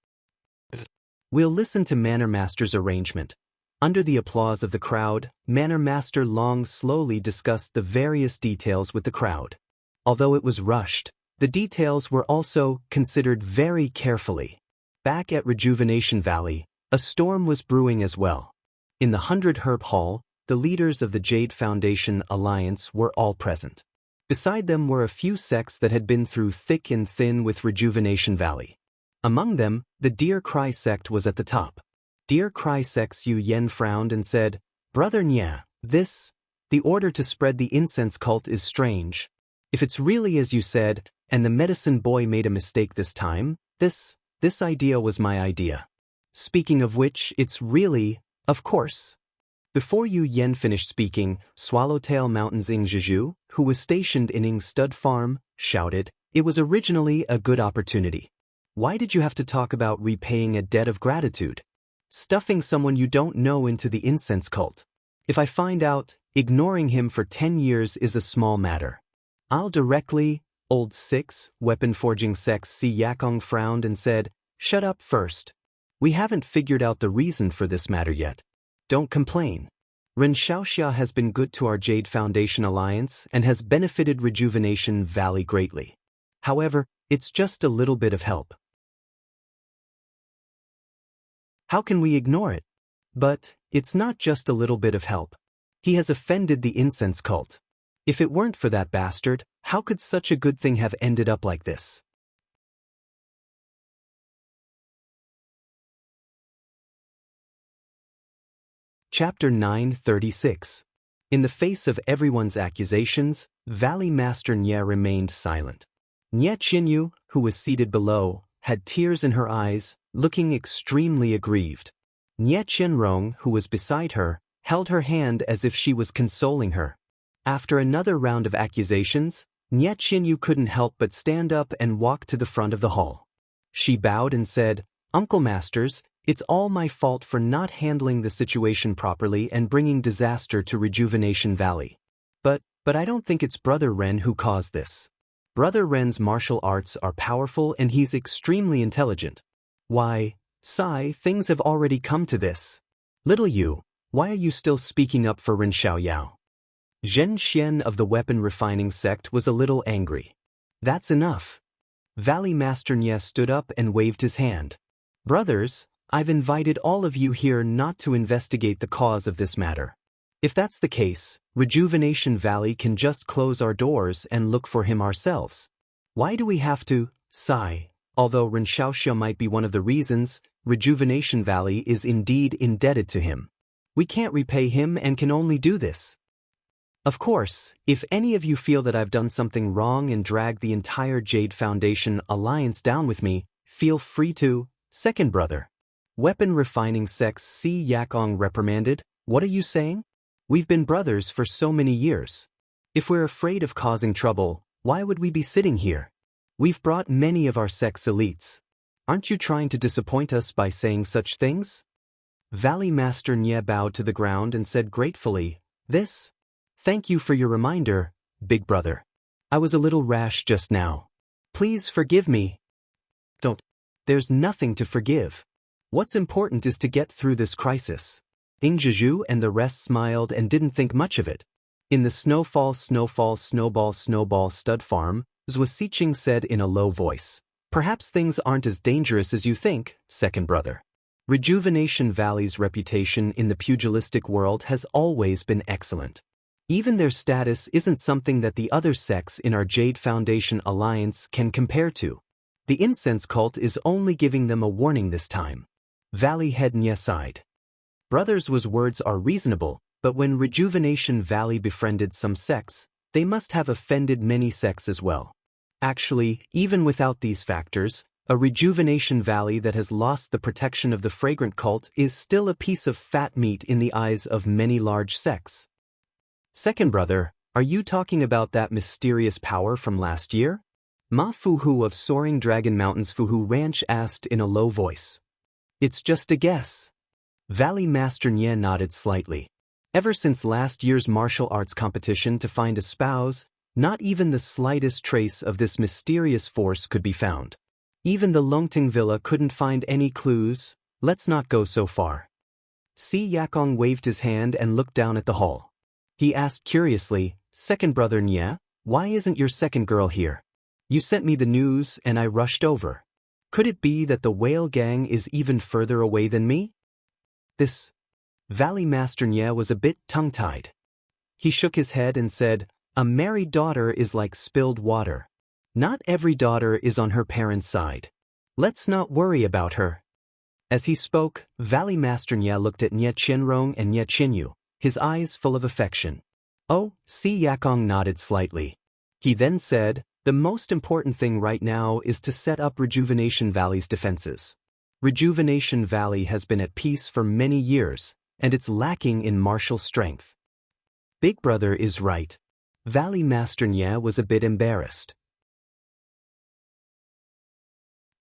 We'll listen to Manor Master's arrangement. Under the applause of the crowd, Manor Master Long slowly discussed the various details with the crowd. Although it was rushed, the details were also considered very carefully. Back at Rejuvenation Valley, a storm was brewing as well. In the 100 Herb Hall, the leaders of the Jade Foundation Alliance were all present. Beside them were a few sects that had been through thick and thin with Rejuvenation Valley. Among them, the Deer Cry sect was at the top. Deer Cry sect's Yu Yen frowned and said, "Brother Nya, the order to spread the incense cult is strange. If it's really as you said, and the medicine boy made a mistake this time, this idea was my idea. Speaking of which, it's really, of course." Before Yu Yen finished speaking, Swallowtail Mountain's Ing Zhizhu, who was stationed in Ing's stud farm, shouted, "It was originally a good opportunity. Why did you have to talk about repaying a debt of gratitude? Stuffing someone you don't know into the incense cult. If I find out, ignoring him for 10 years is a small matter. I'll directly." Old 6, weapon forging sects Si Yakong frowned and said, "Shut up first. We haven't figured out the reason for this matter yet. Don't complain. Ren Xiaoxia has been good to our Jade Foundation Alliance and has benefited Rejuvenation Valley greatly. However, it's just a little bit of help. How can we ignore it? But it's not just a little bit of help. He has offended the incense cult. If it weren't for that bastard, how could such a good thing have ended up like this?" Chapter 936. In the face of everyone's accusations, Valley Master Nye remained silent. Nye Qinyu, who was seated below, had tears in her eyes, looking extremely aggrieved. Nye Qianrong, who was beside her, held her hand as if she was consoling her. After another round of accusations, Nye Qinyu couldn't help but stand up and walk to the front of the hall. She bowed and said, "Uncle Masters, it's all my fault for not handling the situation properly and bringing disaster to Rejuvenation Valley. But I don't think it's Brother Ren who caused this. Brother Ren's martial arts are powerful and he's extremely intelligent. Why, Sai, things have already come to this. Little you, why are you still speaking up for Ren Xiaoyao?" Zhen Xian of the weapon refining sect was a little angry. "That's enough." Valley Master Nye stood up and waved his hand. "Brothers, I've invited all of you here not to investigate the cause of this matter. If that's the case, Rejuvenation Valley can just close our doors and look for him ourselves. Why do we have to, sigh?" Although Ren Xiaoxia might be one of the reasons, Rejuvenation Valley is indeed indebted to him. We can't repay him and can only do this. Of course, if any of you feel that I've done something wrong and dragged the entire Jade Foundation Alliance down with me, feel free to, second brother. Weapon refining sects Si Yakong reprimanded, "What are you saying? We've been brothers for so many years. If we're afraid of causing trouble, why would we be sitting here? We've brought many of our sect's elites. Aren't you trying to disappoint us by saying such things?" Valley Master Nye bowed to the ground and said gratefully, "Thank you for your reminder, big brother. I was a little rash just now. Please forgive me." There's nothing to forgive. What's important is to get through this crisis. Ing Zhizhu and the rest smiled and didn't think much of it. In the Snowball stud farm, Zhua Siqing said in a low voice, "Perhaps things aren't as dangerous as you think, second brother. Rejuvenation Valley's reputation in the pugilistic world has always been excellent. Even their status isn't something that the other sects in our Jade Foundation Alliance can compare to. The incense cult is only giving them a warning this time." Valley Head Nye sighed. "Brothers' words are reasonable, but when Rejuvenation Valley befriended some sects, they must have offended many sects as well. Actually, even without these factors, a Rejuvenation Valley that has lost the protection of the fragrant cult is still a piece of fat meat in the eyes of many large sects. Second brother, are you talking about that mysterious power from last year?" Ma Fuhu of Soaring Dragon Mountain's Fuhu Ranch asked in a low voice. "It's just a guess." Valley Master Nye nodded slightly. Ever since last year's martial arts competition to find a spouse, not even the slightest trace of this mysterious force could be found. Even the Longting Villa couldn't find any clues. Let's not go so far. Si Yakong waved his hand and looked down at the hall. He asked curiously, "Second brother Nye, why isn't your second girl here? You sent me the news and I rushed over. Could it be that the whale gang is even further away than me?" This Valley Master Nye was a bit tongue-tied. He shook his head and said, "A married daughter is like spilled water. Not every daughter is on her parents' side. Let's not worry about her." As he spoke, Valley Master Nye looked at Nye Qianrong and Nye Qinyu, his eyes full of affection. Oh, Si Yakong nodded slightly. He then said, "The most important thing right now is to set up Rejuvenation Valley's defenses. Rejuvenation Valley has been at peace for many years, and it's lacking in martial strength." Big brother is right. Valley Master Nye was a bit embarrassed.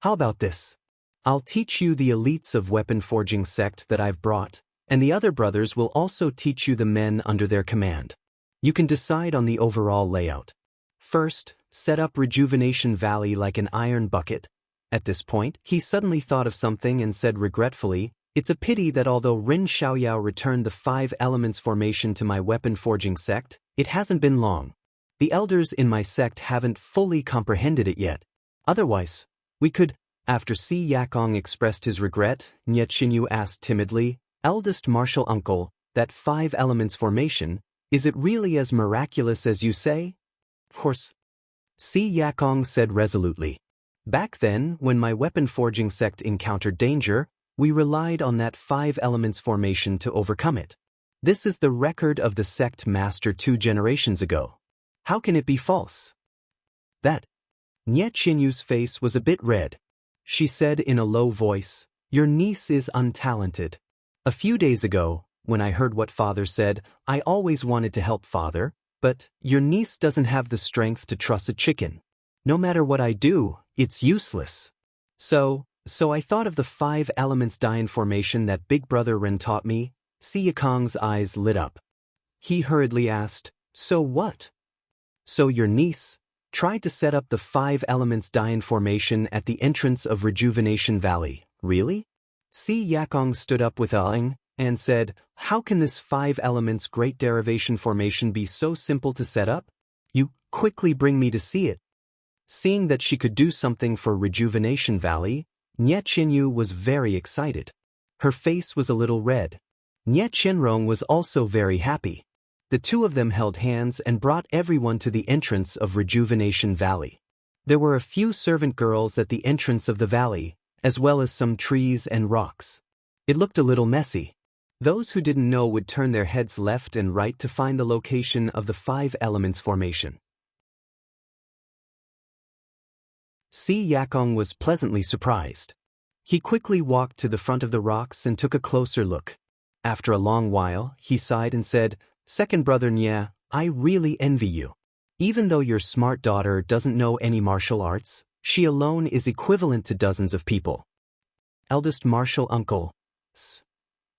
"How about this? I'll teach you the elites of weapon forging sect that I've brought, and the other brothers will also teach you the men under their command. You can decide on the overall layout. First, set up Rejuvenation Valley like an iron bucket." At this point, he suddenly thought of something and said regretfully, "It's a pity that although Rin Xiaoyao returned the 5 elements formation to my weapon forging sect, it hasn't been long. The elders in my sect haven't fully comprehended it yet. Otherwise, we could..." After Si Yakong expressed his regret, Nye Qinyu asked timidly, "Eldest martial uncle, that 5 elements formation, is it really as miraculous as you say?" "Of course," Si Yakong said resolutely. "Back then, when my weapon forging sect encountered danger, we relied on that 5 elements formation to overcome it. This is the record of the sect master 2 generations ago. How can it be false?" That Nye Qinyu's face was a bit red. She said in a low voice, "Your niece is untalented. A few days ago, when I heard what father said, I always wanted to help father, but your niece doesn't have the strength to truss a chicken. No matter what I do, it's useless. So I thought of the 5 elements Dian formation that big brother Ren taught me." Si Yakong's eyes lit up. He hurriedly asked, "So what?" "So your niece tried to set up the 5 elements Dian formation at the entrance of Rejuvenation Valley, really?" Si Yakong stood up with awing and said, "How can this 5 elements great derivation formation be so simple to set up? You quickly bring me to see it." Seeing that she could do something for Rejuvenation Valley, Nye Qinyu was very excited. Her face was a little red. Nye Qianrong was also very happy. The two of them held hands and brought everyone to the entrance of Rejuvenation Valley. There were a few servant girls at the entrance of the valley, as well as some trees and rocks. It looked a little messy. Those who didn't know would turn their heads left and right to find the location of the 5 elements formation. Si Yakong was pleasantly surprised. He quickly walked to the front of the rocks and took a closer look. After a long while, he sighed and said, "Second brother Nye, I really envy you. Even though your smart daughter doesn't know any martial arts, she alone is equivalent to dozens of people. Eldest martial uncle,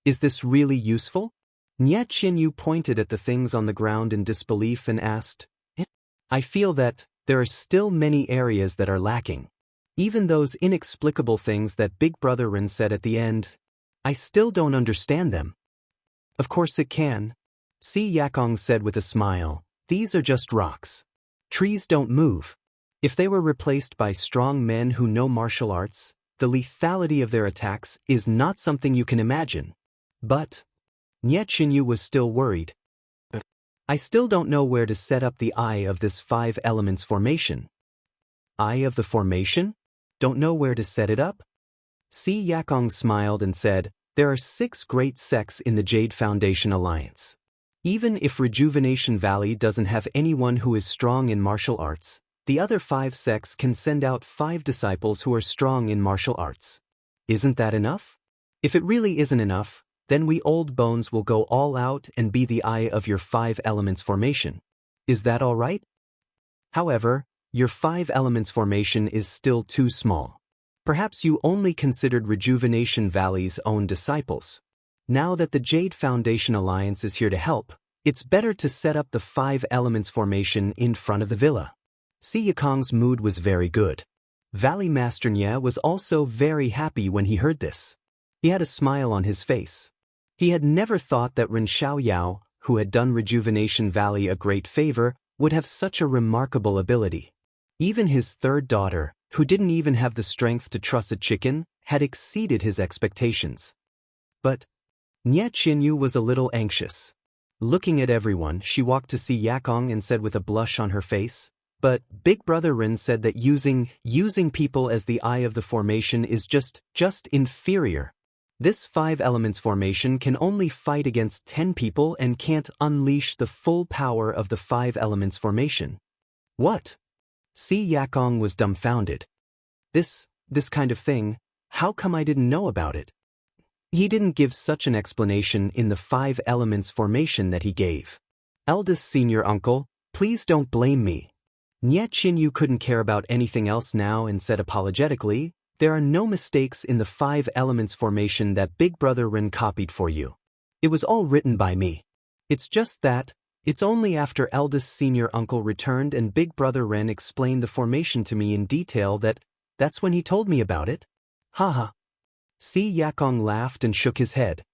is this really useful?" Nye Qinyu pointed at the things on the ground in disbelief and asked, "I feel that there are still many areas that are lacking. Even those inexplicable things that Big Brother Rin said at the end, I still don't understand them." "Of course it can," Si Yakong said with a smile. "These are just rocks. Trees don't move. If they were replaced by strong men who know martial arts, the lethality of their attacks is not something you can imagine." But Nye Qinyu was still worried. "I still don't know where to set up the eye of this 5 elements formation." "Eye of the formation? Don't know where to set it up?" Si Yakong smiled and said, "There are 6 great sects in the Jade Foundation Alliance. Even if Rejuvenation Valley doesn't have anyone who is strong in martial arts, the other 5 sects can send out 5 disciples who are strong in martial arts. Isn't that enough? If it really isn't enough, then we old bones will go all out and be the eye of your 5 elements formation. Is that all right? However, your 5 elements formation is still too small. Perhaps you only considered Rejuvenation Valley's own disciples. Now that the Jade Foundation Alliance is here to help, it's better to set up the 5 elements formation in front of the villa." Si Yakong's mood was very good. Valley Master Nye was also very happy when he heard this. He had a smile on his face. He had never thought that Ren Xiaoyao, who had done Rejuvenation Valley a great favor, would have such a remarkable ability. Even his third daughter, who didn't even have the strength to truss a chicken, had exceeded his expectations. But Nie Qinyu was a little anxious. Looking at everyone, she walked to see Yakong and said with a blush on her face, "But Big Brother Rin said that using people as the eye of the formation is just inferior. This 5 elements formation can only fight against 10 people and can't unleash the full power of the 5 elements formation." What? Si Yakong was dumbfounded. This kind of thing, how come I didn't know about it? He didn't give such an explanation in the 5 elements formation that he gave. Eldest senior uncle, please don't blame me. Nie Qinyu couldn't care about anything else now and said apologetically, "There are no mistakes in the 5 elements formation that Big Brother Rin copied for you. It was all written by me. It's just that, it's only after eldest senior uncle returned and Big Brother Ren explained the formation to me in detail that's when he told me about it." Haha. Si Yakong laughed and shook his head.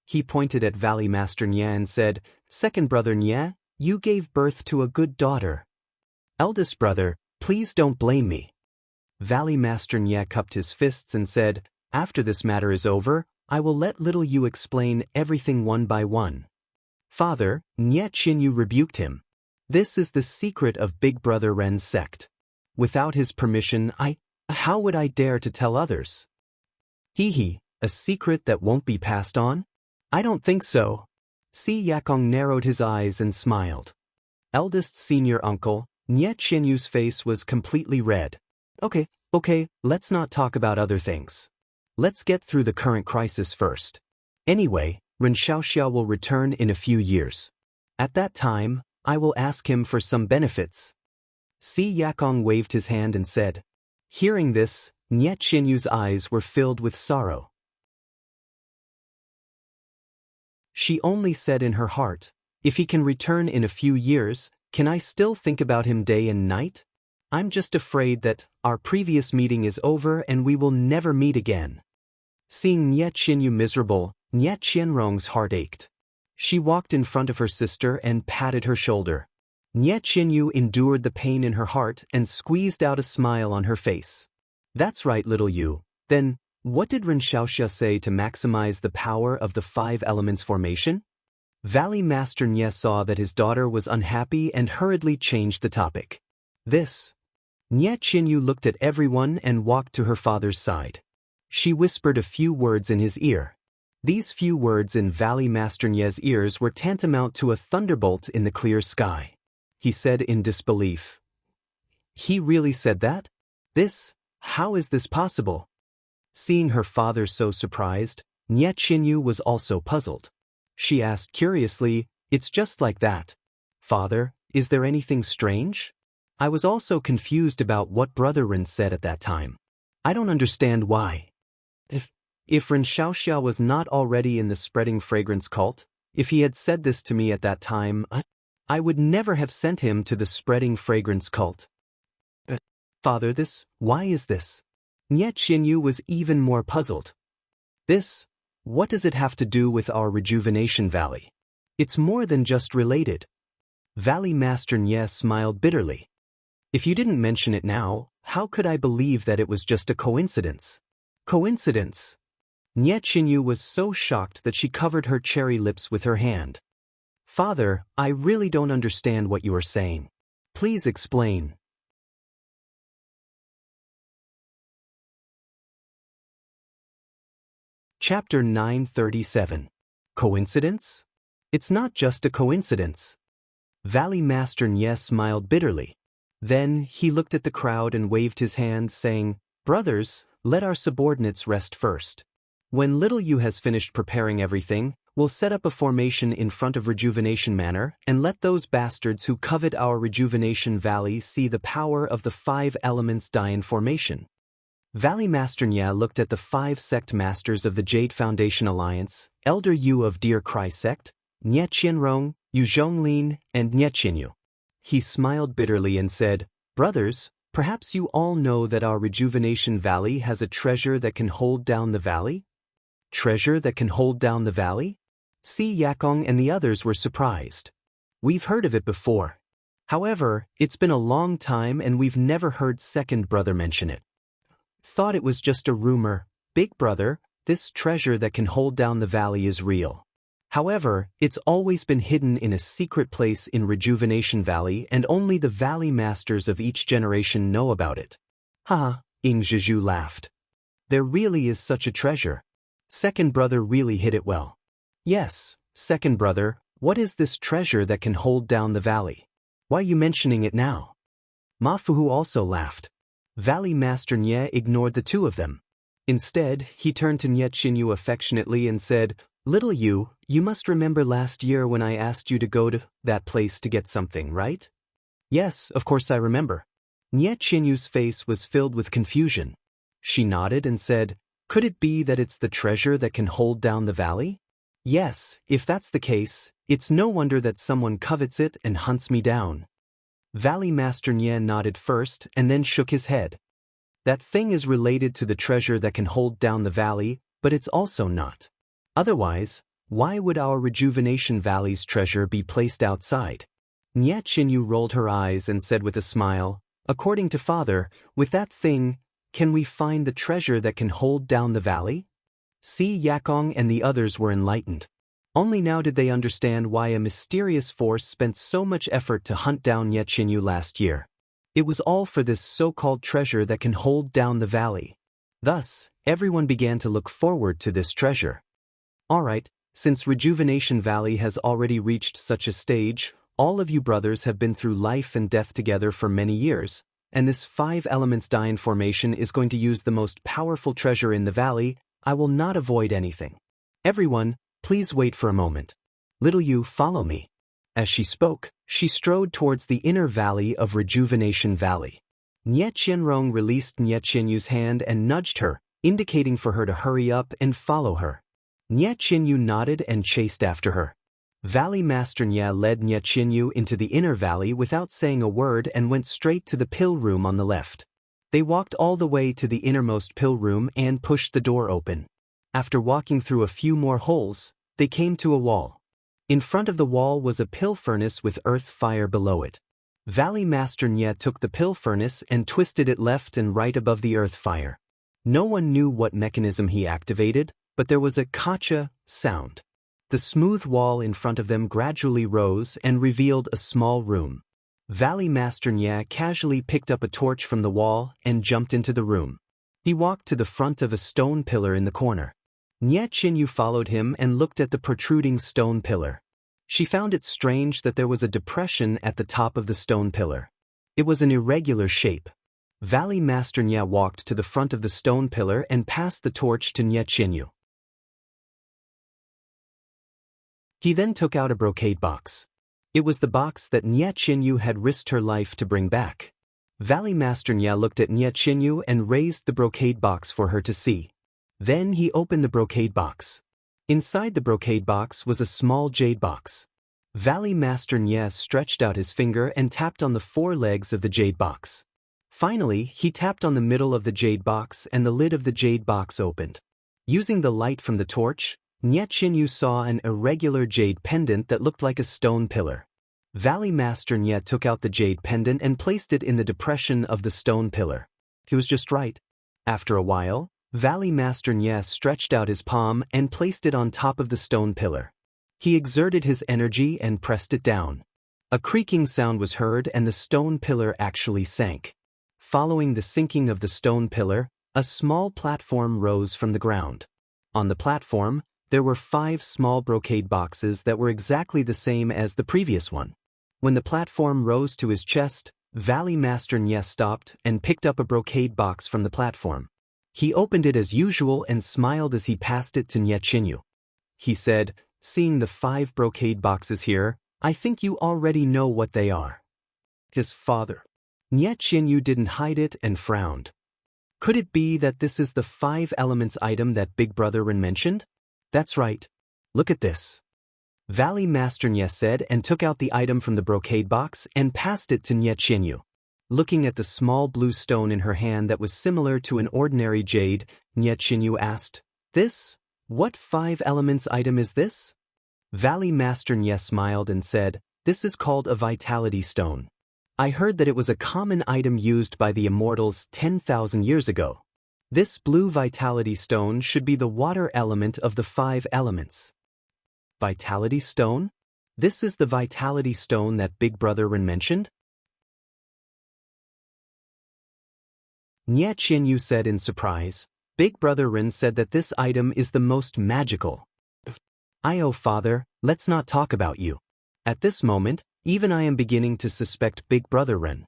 He pointed at Valley Master Nye and said, "Second brother Nye, you gave birth to a good daughter. Eldest brother, please don't blame me." Valley Master Nye cupped his fists and said, "After this matter is over, I will let little you explain everything one by one." "Father," Nie Qinyu rebuked him. "This is the secret of Big Brother Ren's sect. Without his permission, how would I dare to tell others?" "Hee, a secret that won't be passed on? I don't think so." Si Yakong narrowed his eyes and smiled. Eldest senior uncle, Nie Qinyu's face was completely red. Okay, let's not talk about other things. Let's get through the current crisis first. Anyway, Ren Xiaoxiao will return in a few years. At that time, I will ask him for some benefits." Si Yakong waved his hand and said. Hearing this, Nie Qinyu's eyes were filled with sorrow. She only said in her heart, "If he can return in a few years, can I still think about him day and night? I'm just afraid that our previous meeting is over and we will never meet again." Seeing Nie Qinyu miserable, Nie Qianrong's heart ached. She walked in front of her sister and patted her shoulder. Nie Qinyu endured the pain in her heart and squeezed out a smile on her face. "That's right, little you. Then, what did Ren Xiaoxia say to maximize the power of the 5 elements formation?" Valley Master Nye saw that his daughter was unhappy and hurriedly changed the topic. Nie Qinyu looked at everyone and walked to her father's side. She whispered a few words in his ear. These few words in Valley Master Nye's ears were tantamount to a thunderbolt in the clear sky. He said in disbelief, "He really said that? How is this possible?" Seeing her father so surprised, Nie Qinyu was also puzzled. She asked curiously, "It's just like that. Father, is there anything strange? I was also confused about what Brother Ren said at that time. I don't understand why. If Ren Xiaoxia was not already in the spreading fragrance cult, if he had said this to me at that time, I would never have sent him to the spreading fragrance cult. Father, why is this?" Nie Qinyu was even more puzzled. What does it have to do with our Rejuvenation Valley? It's more than just related." Valley Master Nye smiled bitterly. "If you didn't mention it now, how could I believe that it was just a coincidence?" Coincidence? Nie Qinyu was so shocked that she covered her cherry lips with her hand. "Father, I really don't understand what you are saying. Please explain." Chapter 937. Coincidence? It's not just a coincidence. Valley Master Nye smiled bitterly. Then he looked at the crowd and waved his hand, saying, "Brothers, let our subordinates rest first. When little you has finished preparing everything, we'll set up a formation in front of Rejuvenation Manor and let those bastards who covet our Rejuvenation Valley see the power of the 5 elements die in formation." Valley Master Nye looked at the 5 sect masters of the Jade Foundation Alliance, Elder Yu of Deer Cry Sect, Nie Qianrong, Yu Zhonglin, and Nie Qinyu. He smiled bitterly and said, "Brothers, perhaps you all know that our Rejuvenation Valley has a treasure that can hold down the valley?" "Treasure that can hold down the valley?" Si Yakong and the others were surprised. We've heard of it before. However, it's been a long time and we've never heard second brother mention it. Thought it was just a rumor. Big brother, this treasure that can hold down the valley is real. However, it's always been hidden in a secret place in Rejuvenation Valley and only the valley masters of each generation know about it. Haha, Ing Zhizhu laughed. There really is such a treasure. Second brother really hid it well. Yes, second brother, what is this treasure that can hold down the valley? Why are you mentioning it now? Ma Fuhu also laughed. Valley Master Nye ignored the two of them. Instead, he turned to Nye Qinyu affectionately and said, Little you must remember last year when I asked you to go to that place to get something, right? Yes, of course I remember. Nye Qinyu's face was filled with confusion. She nodded and said, Could it be that it's the treasure that can hold down the valley? Yes, if that's the case, it's no wonder that someone covets it and hunts me down. Valley Master Nye nodded first and then shook his head. That thing is related to the treasure that can hold down the valley, but it's also not. Otherwise, why would our Rejuvenation Valley's treasure be placed outside? Nye Qinyu rolled her eyes and said with a smile, According to father, with that thing, can we find the treasure that can hold down the valley? Si Yakong and the others were enlightened. Only now did they understand why a mysterious force spent so much effort to hunt down Nye Qinyu last year. It was all for this so-called treasure that can hold down the valley. Thus, everyone began to look forward to this treasure. Alright, since Rejuvenation Valley has already reached such a stage, all of you brothers have been through life and death together for many years, and this 5 elements Dain formation is going to use the most powerful treasure in the valley. I will not avoid anything. Everyone, please wait for a moment. Little you, follow me. As she spoke, she strode towards the inner valley of Rejuvenation Valley. Nye Qianrong released Nye Qinyu's hand and nudged her, indicating for her to hurry up and follow her. Nye Qinyu nodded and chased after her. Valley Master Nye led Nye Qinyu into the inner valley without saying a word and went straight to the pill room on the left. They walked all the way to the innermost pill room and pushed the door open. After walking through a few more holes, they came to a wall. In front of the wall was a pill furnace with earth fire below it. Valley Master Nye took the pill furnace and twisted it left and right above the earth fire. No one knew what mechanism he activated, but there was a kacha sound. The smooth wall in front of them gradually rose and revealed a small room. Valley Master Nye casually picked up a torch from the wall and jumped into the room. He walked to the front of a stone pillar in the corner. Nye Qinyu followed him and looked at the protruding stone pillar. She found it strange that there was a depression at the top of the stone pillar. It was an irregular shape. Valley Master Nye walked to the front of the stone pillar and passed the torch to Nye Qinyu. He then took out a brocade box. It was the box that Nye Qinyu had risked her life to bring back. Valley Master Nye looked at Nye Qinyu and raised the brocade box for her to see. Then he opened the brocade box. Inside the brocade box was a small jade box. Valley Master Nye stretched out his finger and tapped on the 4 legs of the jade box. Finally, he tapped on the middle of the jade box and the lid of the jade box opened. Using the light from the torch, Nye Qinyu saw an irregular jade pendant that looked like a stone pillar. Valley Master Nye took out the jade pendant and placed it in the depression of the stone pillar. He was just right. After a while, Valley Master Nye stretched out his palm and placed it on top of the stone pillar. He exerted his energy and pressed it down. A creaking sound was heard and the stone pillar actually sank. Following the sinking of the stone pillar, a small platform rose from the ground. On the platform, there were 5 small brocade boxes that were exactly the same as the previous one. When the platform rose to his chest, Valley Master Nye stopped and picked up a brocade box from the platform. He opened it as usual and smiled as he passed it to Nye Qinyu. He said, Seeing the 5 brocade boxes here, I think you already know what they are. His father. Nye Qinyu didn't hide it and frowned. Could it be that this is the 5 elements item that Big Brother Ren mentioned? That's right. Look at this. Valley Master Nye said and took out the item from the brocade box and passed it to Nye Qinyu. Looking at the small blue stone in her hand that was similar to an ordinary jade, Nye Qinyu asked, This? What 5 elements item is this? Valley Master Nye smiled and said, "This is called a vitality stone. I heard that it was a common item used by the Immortals 10,000 years ago. This blue vitality stone should be the water element of the 5 elements." Vitality stone? This is the vitality stone that Big Brother Ren mentioned? Nye Qianyu said in surprise. Big Brother Ren said that this item is the most magical. "Oh, father, let's not talk about you. At this moment, even I am beginning to suspect Big Brother Ren.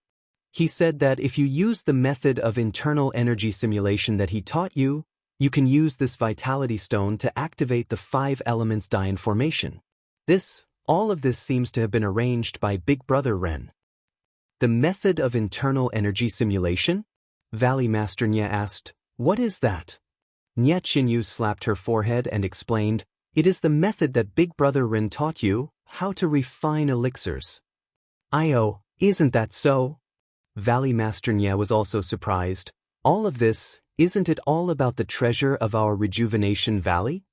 He said that if you use the method of internal energy simulation that he taught you, you can use this vitality stone to activate the 5 elements Dian formation. All of this seems to have been arranged by Big Brother Ren." "The method of internal energy simulation?" Valley Master Nye asked. "What is that?" Nye Qianyu slapped her forehead and explained, "It is the method that Big Brother Ren taught you, how to refine elixirs." "Oh, isn't that so?" Valley Master Nye was also surprised. "All of this, isn't it all about the treasure of our rejuvenation valley?"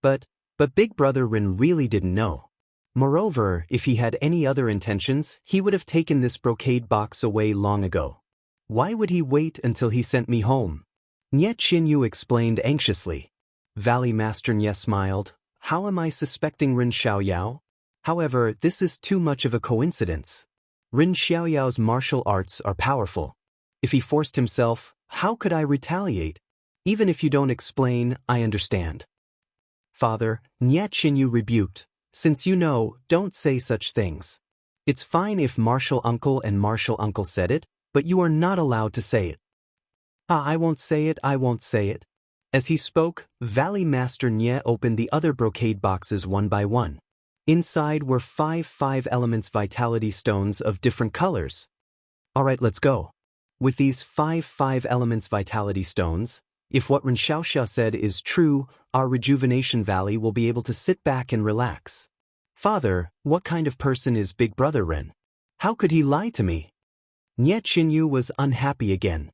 But Big Brother Ren really didn't know. Moreover, if he had any other intentions, he would have taken this brocade box away long ago. Why would he wait until he sent me home? Nye Qianyu explained anxiously. Valley Master Nye smiled. "How am I suspecting Ren Xiaoyao? However, this is too much of a coincidence. Ren Xiaoyao's martial arts are powerful. If he forced himself, how could I retaliate? Even if you don't explain, I understand." "Father," Nye Qianyu rebuked, "since you know, don't say such things. It's fine if Martial Uncle said it, but you are not allowed to say it." I won't say it." As he spoke, Valley Master Nye opened the other brocade boxes one by one. Inside were 5 elements vitality stones of different colors. "Alright, let's go." With these 5 elements vitality stones, if what Ren Xiaoxia said is true, our rejuvenation valley will be able to sit back and relax. "Father, what kind of person is Big Brother Ren? How could he lie to me?" Nye Qianyu was unhappy again.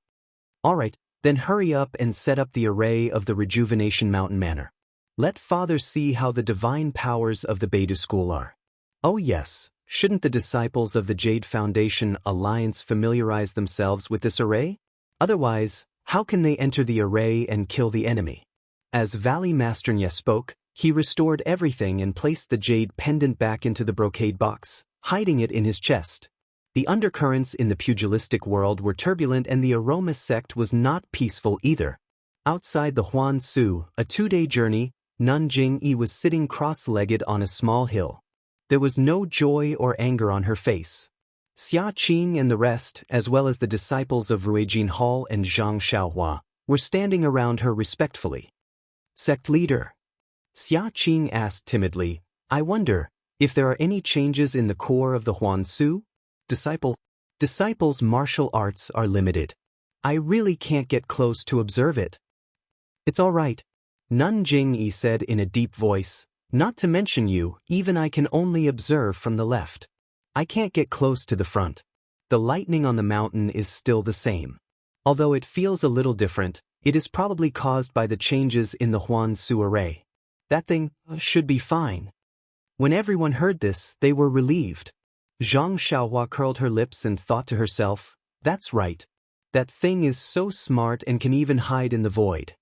"Alright, then hurry up and set up the array of the Rejuvenation Mountain Manor. Let Father see how the divine powers of the Beidou School are." "Oh yes, shouldn't the disciples of the Jade Foundation Alliance familiarize themselves with this array? Otherwise, how can they enter the array and kill the enemy?" As Valley Master Nye spoke, he restored everything and placed the jade pendant back into the brocade box, hiding it in his chest. The undercurrents in the pugilistic world were turbulent and the Aroma sect was not peaceful either. Outside the Huansu, a 2-day journey, Nanjing Yi was sitting cross-legged on a small hill. There was no joy or anger on her face. Xia Qing and the rest, as well as the disciples of Ruijin Hall and Zhang Xiaohua, were standing around her respectfully. "Sect leader," Xia Qing asked timidly, "I wonder if there are any changes in the core of the Huansu? Disciples' martial arts are limited. I really can't get close to observe it." "It's all right," Nanjing Yi said in a deep voice. "Not to mention you, even I can only observe from the left. I can't get close to the front. The lightning on the mountain is still the same. Although it feels a little different, it is probably caused by the changes in the Huansu array. That thing should be fine." When everyone heard this, they were relieved. Zhang Xiaohua curled her lips and thought to herself, "That's right. That thing is so smart and can even hide in the void.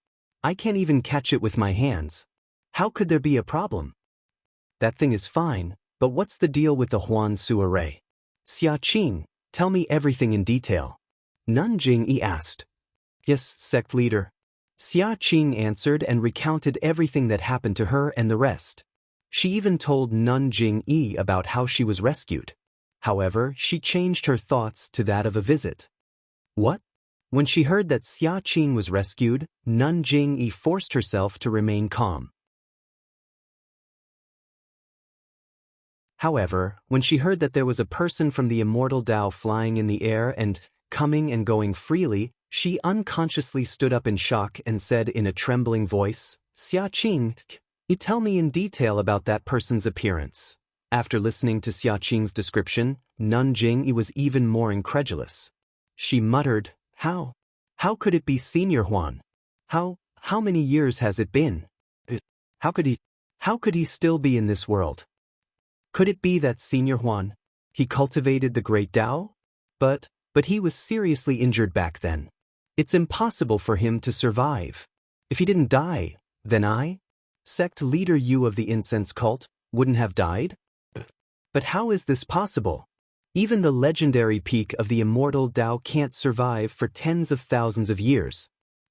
I can't even catch it with my hands. How could there be a problem? That thing is fine, but what's the deal with the Huansu array? Xia Qing, tell me everything in detail." Nanjing Yi asked. "Yes, sect leader." Xia Qing answered and recounted everything that happened to her and the rest. She even told Nanjing Yi about how she was rescued. However, she changed her thoughts to that of a visit. What? When she heard that Xia Qing was rescued, Nanjing Yi forced herself to remain calm. However, when she heard that there was a person from the Immortal Tao flying in the air and coming and going freely, she unconsciously stood up in shock and said in a trembling voice, "Xia Qing, you tell me in detail about that person's appearance." After listening to Xia Qing's description, Nanjing Yi was even more incredulous. She muttered, How could it be Senior Huan? How many years has it been? How could he? How could he still be in this world? Could it be that Senior Huan? He cultivated the great Tao? But he was seriously injured back then. It's impossible for him to survive. If he didn't die, then I, sect leader Yu of the incense cult, wouldn't have died? But how is this possible? Even the legendary peak of the immortal Tao can't survive for tens of thousands of years.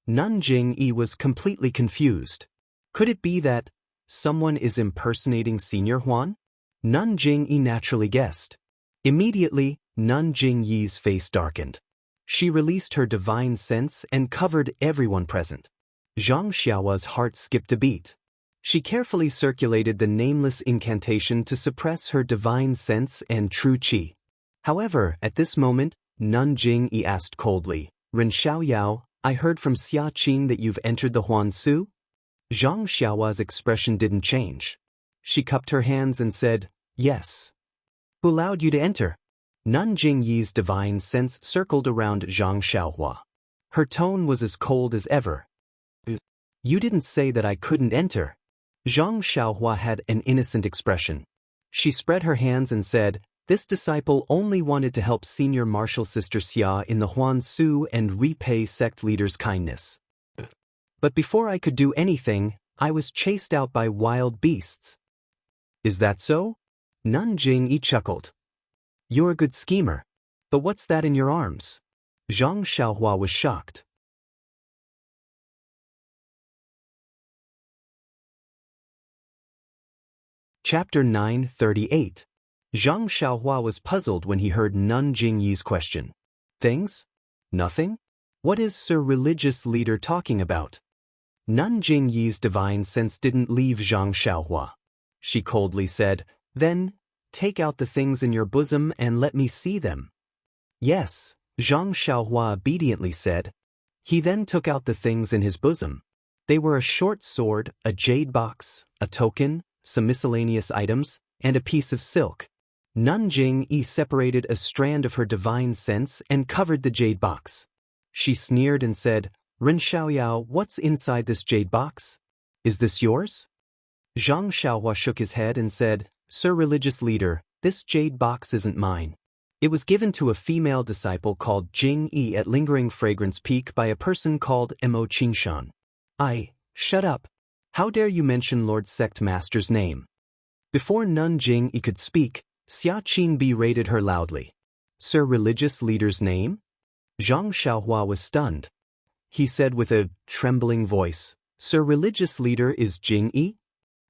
Nanjing-yi was completely confused. Could it be that someone is impersonating Senior Huan? Nanjing-yi naturally guessed. Immediately, Nanjing-yi's face darkened. She released her divine sense and covered everyone present. Zhang Xiaohua's heart skipped a beat. She carefully circulated the nameless incantation to suppress her divine sense and true qi. However, at this moment, Nanjing-yi asked coldly, "Ren Xiaoyao, I heard from Xia Qing that you've entered the Huan Su?" Zhang Xiaohua's expression didn't change. She cupped her hands and said, "Yes." "Who allowed you to enter?" Nanjing-yi's divine sense circled around Zhang Xiaohua. Her tone was as cold as ever. "You didn't say that I couldn't enter." Zhang Xiaohua had an innocent expression. She spread her hands and said, "This disciple only wanted to help Senior Martial Sister Xia in the Huan Su and repay sect leader's kindness. But before I could do anything, I was chased out by wild beasts." "Is that so?" Nanjing-yi chuckled. "You're a good schemer. But what's that in your arms?" Zhang Xiaohua was shocked. Chapter 938. Zhang Xiaohua was puzzled when he heard Nanjing-yi's question. "Things? Nothing? What is Sir Religious Leader talking about?" Nanjing-yi's divine sense didn't leave Zhang Xiaohua. She coldly said, "Then, take out the things in your bosom and let me see them." "Yes," Zhang Xiaohua obediently said. He then took out the things in his bosom. They were a short sword, a jade box, a token, some miscellaneous items, and a piece of silk. Nanjing-yi separated a strand of her divine sense and covered the jade box. She sneered and said, "Ren Xiaoyao, what's inside this jade box? Is this yours?" Zhang Xiaohua shook his head and said, "Sir Religious Leader, this jade box isn't mine. It was given to a female disciple called Jing-yi at Lingering Fragrance Peak by a person called Mo Qingshan." Shut up. How dare you mention Lord Sect Master's name?" Before Nanjing-yi could speak, Xia Qing berated her loudly. "Sir Religious Leader's name?" Zhang Xiaohua was stunned. He said with a trembling voice, "Sir Religious Leader is Jing-yi?"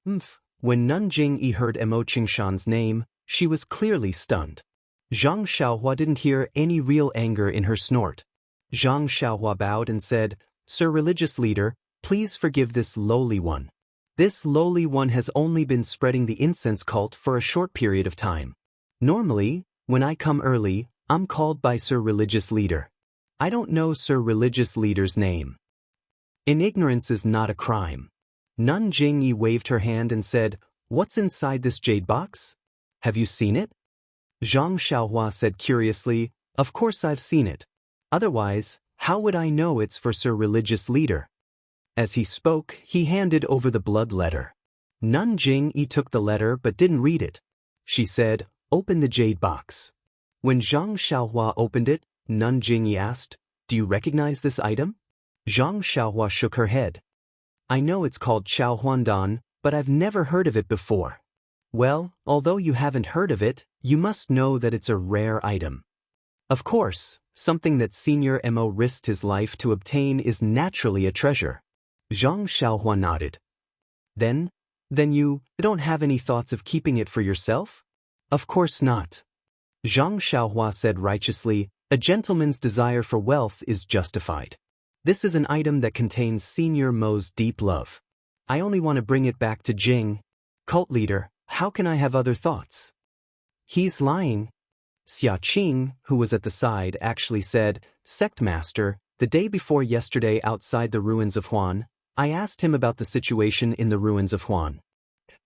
When Nanjing-yi heard Mo Qingshan's name, she was clearly stunned. Zhang Xiaohua didn't hear any real anger in her snort. Zhang Xiaohua bowed and said, "Sir Religious Leader, please forgive this lowly one. This lowly one has only been spreading the incense cult for a short period of time. Normally, when I come early, I'm called by Sir Religious Leader. I don't know Sir Religious Leader's name." "In ignorance is not a crime." Nanjing-yi waved her hand and said, "What's inside this jade box? Have you seen it?" Zhang Xiaohua said curiously, "Of course I've seen it. Otherwise, how would I know it's for Sir Religious Leader?" As he spoke, he handed over the blood letter. Nanjing-yi took the letter but didn't read it. She said, "Open the jade box." When Zhang Xiaohua opened it, Nanjing-yi asked, "Do you recognize this item?" Zhang Xiaohua shook her head. "I know it's called Chao Huandan, but I've never heard of it before." "Well, although you haven't heard of it, you must know that it's a rare item. Of course, something that Senior Mo risked his life to obtain is naturally a treasure." Zhang Xiaohua nodded. Then you don't have any thoughts of keeping it for yourself?" "Of course not." Zhang Xiaohua said righteously, "A gentleman's desire for wealth is justified. This is an item that contains Senior Mo's deep love. I only want to bring it back to Jing. Cult leader, how can I have other thoughts?" "He's lying." Xia Qing, who was at the side, actually said, "Sect Master, the day before yesterday outside the ruins of Huan, I asked him about the situation in the ruins of Huan.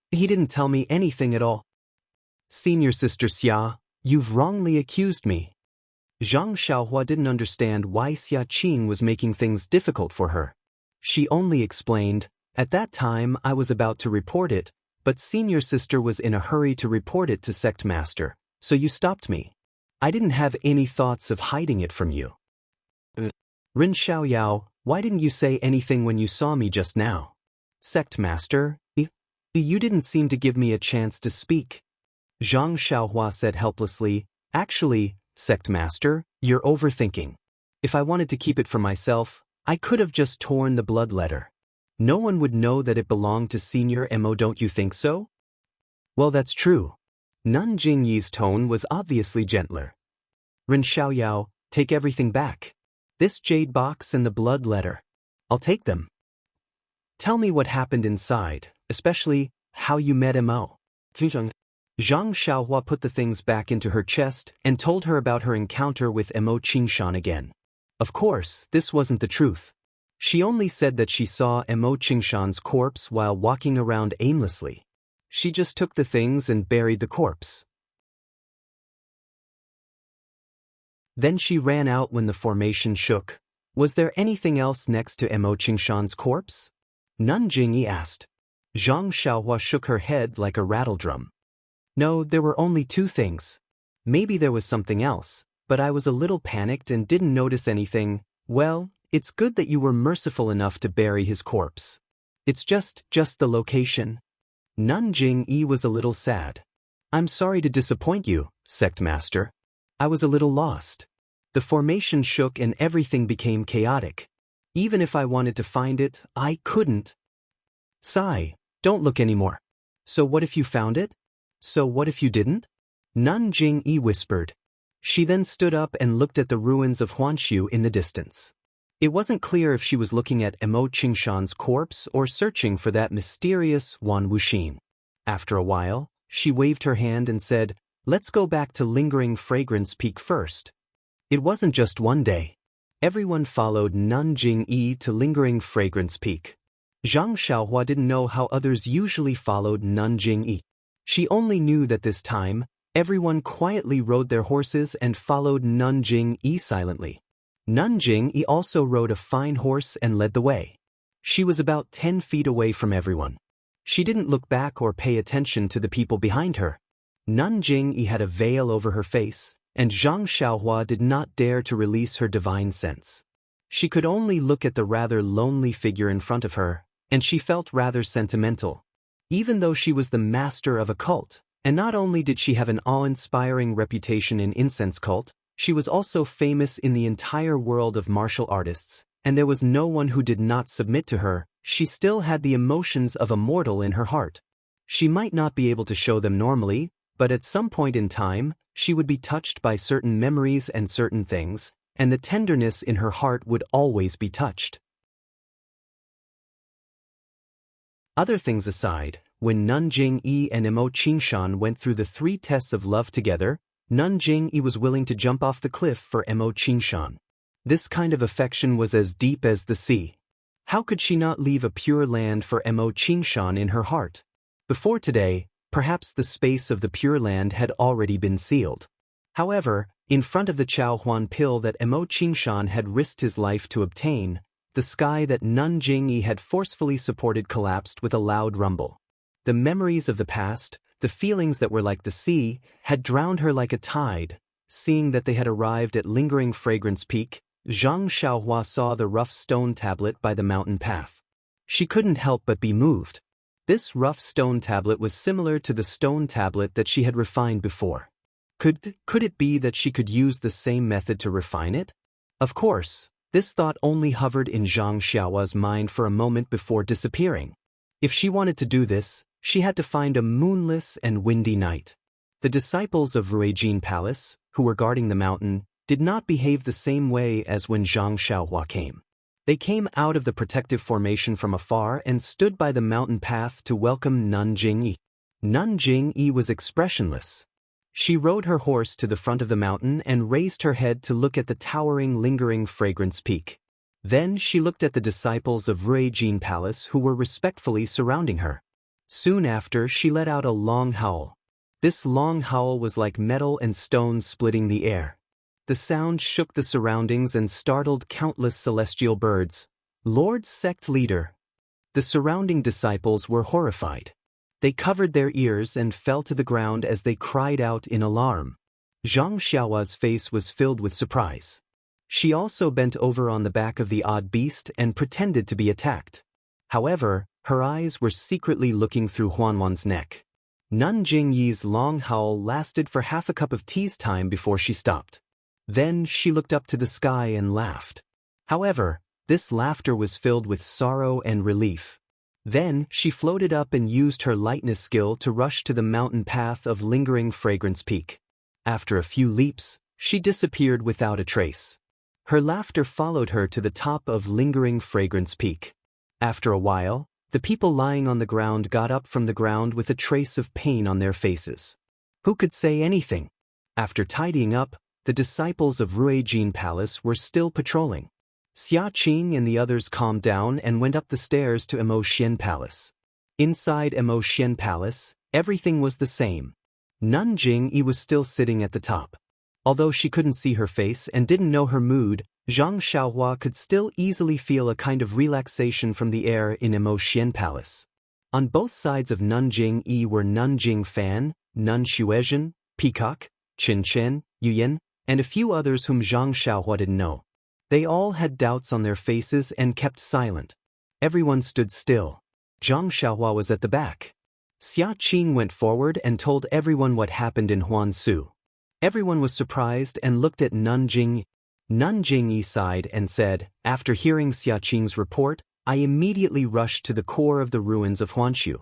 He didn't tell me anything at all." "Senior Sister Xia, you've wrongly accused me." Zhang Xiaohua didn't understand why Xia Qing was making things difficult for her. She only explained, "At that time I was about to report it, But senior sister was in a hurry to report it to sect master, so you stopped me. I didn't have any thoughts of hiding it from you. Rin Xiaoyao, why didn't you say anything when you saw me just now? Sect master, you didn't seem to give me a chance to speak. Zhang Xiaohua said helplessly, actually, sect master, you're overthinking. If I wanted to keep it for myself, I could have just torn the blood letter. No one would know that it belonged to Senior Mo, don't you think so? Well, that's true. Nun Jingyi's tone was obviously gentler. Rin Xiaoyao, take everything back. This jade box and the blood letter. I'll take them. Tell me what happened inside, especially how you met Mo. Zhang Xiaohua put the things back into her chest and told her about her encounter with Mo Qingshan again. Of course, this wasn't the truth. She only said that she saw Mo Qingshan's corpse while walking around aimlessly. She just took the things and buried the corpse. Then she ran out when the formation shook. Was there anything else next to Mo Qingshan's corpse? Nun Jingyi asked. Zhang Xiaohua shook her head like a rattledrum. No, there were only two things. Maybe there was something else, but I was a little panicked and didn't notice anything. Well, it's good that you were merciful enough to bury his corpse. It's just the location. Nun Jingyi was a little sad. I'm sorry to disappoint you, sect master. I was a little lost. The formation shook and everything became chaotic. Even if I wanted to find it, I couldn't. Sigh, don't look anymore. So what if you found it? So what if you didn't? Nun Jingyi whispered. She then stood up and looked at the ruins of Huanshu in the distance. It wasn't clear if she was looking at Mo Qingshan's corpse or searching for that mysterious Wan Wuxin. After a while, she waved her hand and said, let's go back to Lingering Fragrance Peak first. It wasn't just one day. Everyone followed Nun Jingyi to Lingering Fragrance Peak. Zhang Xiaohua didn't know how others usually followed Nun Jingyi. She only knew that this time, everyone quietly rode their horses and followed Nun Jingyi silently. Nun Jingyi also rode a fine horse and led the way. She was about 10 feet away from everyone. She didn't look back or pay attention to the people behind her. Nun Jingyi had a veil over her face, and Zhang Xiaohua did not dare to release her divine sense. She could only look at the rather lonely figure in front of her, and she felt rather sentimental. Even though she was the master of a cult, and not only did she have an awe-inspiring reputation in incense cult, she was also famous in the entire world of martial artists, and there was no one who did not submit to her. She still had the emotions of a mortal in her heart. She might not be able to show them normally, but at some point in time, she would be touched by certain memories and certain things, and the tenderness in her heart would always be touched. Other things aside, when Nun Jingyi and Mo Qingshan went through the 3 tests of love together, Nun Jingyi was willing to jump off the cliff for Mo Qingshan. This kind of affection was as deep as the sea. How could she not leave a pure land for Mo Qingshan in her heart? Before today, perhaps the space of the Pure Land had already been sealed. However, in front of the Chaohuan pill that Mo Qingshan had risked his life to obtain, the sky that Nun Jingyi had forcefully supported collapsed with a loud rumble. The memories of the past, the feelings that were like the sea, had drowned her like a tide. Seeing that they had arrived at Lingering Fragrance Peak, Zhang Xiaohua saw the rough stone tablet by the mountain path. She couldn't help but be moved. This rough stone tablet was similar to the stone tablet that she had refined before. Could it be that she could use the same method to refine it? Of course, this thought only hovered in Zhang Xiaohua's mind for a moment before disappearing. If she wanted to do this, she had to find a moonless and windy night. The disciples of Ruijin Palace, who were guarding the mountain, did not behave the same way as when Zhang Xiaohua came. They came out of the protective formation from afar and stood by the mountain path to welcome Nun Jingyi. Nun Jingyi was expressionless. She rode her horse to the front of the mountain and raised her head to look at the towering Lingering Fragrance Peak. Then she looked at the disciples of Ruijin Palace who were respectfully surrounding her. Soon after, she let out a long howl. This long howl was like metal and stone splitting the air. The sound shook the surroundings and startled countless celestial birds. Lord Sect Leader. The surrounding disciples were horrified. They covered their ears and fell to the ground as they cried out in alarm. Zhang Xiaohua's face was filled with surprise. She also bent over on the back of the odd beast and pretended to be attacked. However, her eyes were secretly looking through Huanwan's neck. Nun Jingyi's long howl lasted for half a cup of tea's time before she stopped. Then she looked up to the sky and laughed. However, this laughter was filled with sorrow and relief. Then she floated up and used her lightness skill to rush to the mountain path of Lingering Fragrance Peak. After a few leaps, she disappeared without a trace. Her laughter followed her to the top of Lingering Fragrance Peak. After a while, the people lying on the ground got up from the ground with a trace of pain on their faces. Who could say anything? After tidying up, the disciples of Ruijin Palace were still patrolling. Xia Qing and the others calmed down and went up the stairs to Emotian Palace. Inside Emotian Palace, everything was the same. Nun Jingyi was still sitting at the top. Although she couldn't see her face and didn't know her mood, Zhang Xiaohua could still easily feel a kind of relaxation from the air in Emotian Palace. On both sides of Nun Jingyi were Nun Jingfan, Nun Xuezhen, Peacock, Qin Chen, Yuyan, and a few others whom Zhang Xiaohua didn't know. They all had doubts on their faces and kept silent. Everyone stood still. Zhang Xiaohua was at the back. Xia Qing went forward and told everyone what happened in Huansu. Everyone was surprised and looked at Nun Jing. Nun Jingyi sighed and said, "After hearing Xia Qing's report, I immediately rushed to the core of the ruins of Huanshu.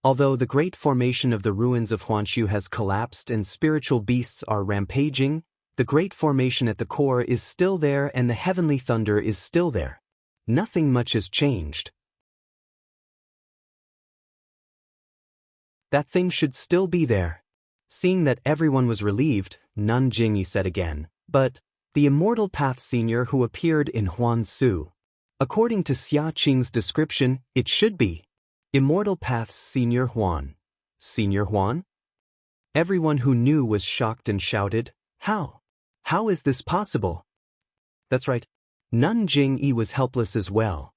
Although the great formation of the ruins of Huanshu has collapsed and spiritual beasts are rampaging, the great formation at the core is still there and the heavenly thunder is still there. Nothing much has changed. That thing should still be there." Seeing that everyone was relieved, Nun Jingyi said again, "But the Immortal Path Senior who appeared in Huansu. According to Xia Qing's description, it should be Immortal Path's Senior Huan." Senior Huan? Everyone who knew was shocked and shouted, "How? How is this possible?" That's right. Nun Jingyi was helpless as well.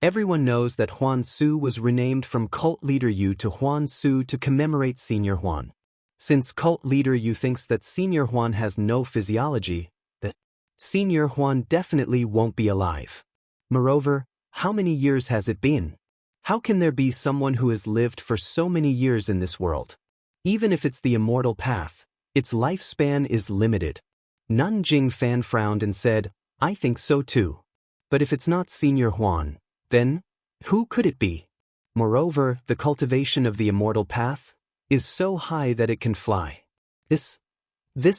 Everyone knows that Huansu was renamed from cult leader Yu to Huansu to commemorate Senior Huan. Since cult leader Yu thinks that Senior Huan has no physiology, that Senior Huan definitely won't be alive. Moreover, how many years has it been? How can there be someone who has lived for so many years in this world? Even if it's the Immortal Path, its lifespan is limited. Nun Jingfan frowned and said, "I think so too. But if it's not Senior Huan, then who could it be? Moreover, the cultivation of the Immortal Path is so high that it can fly. This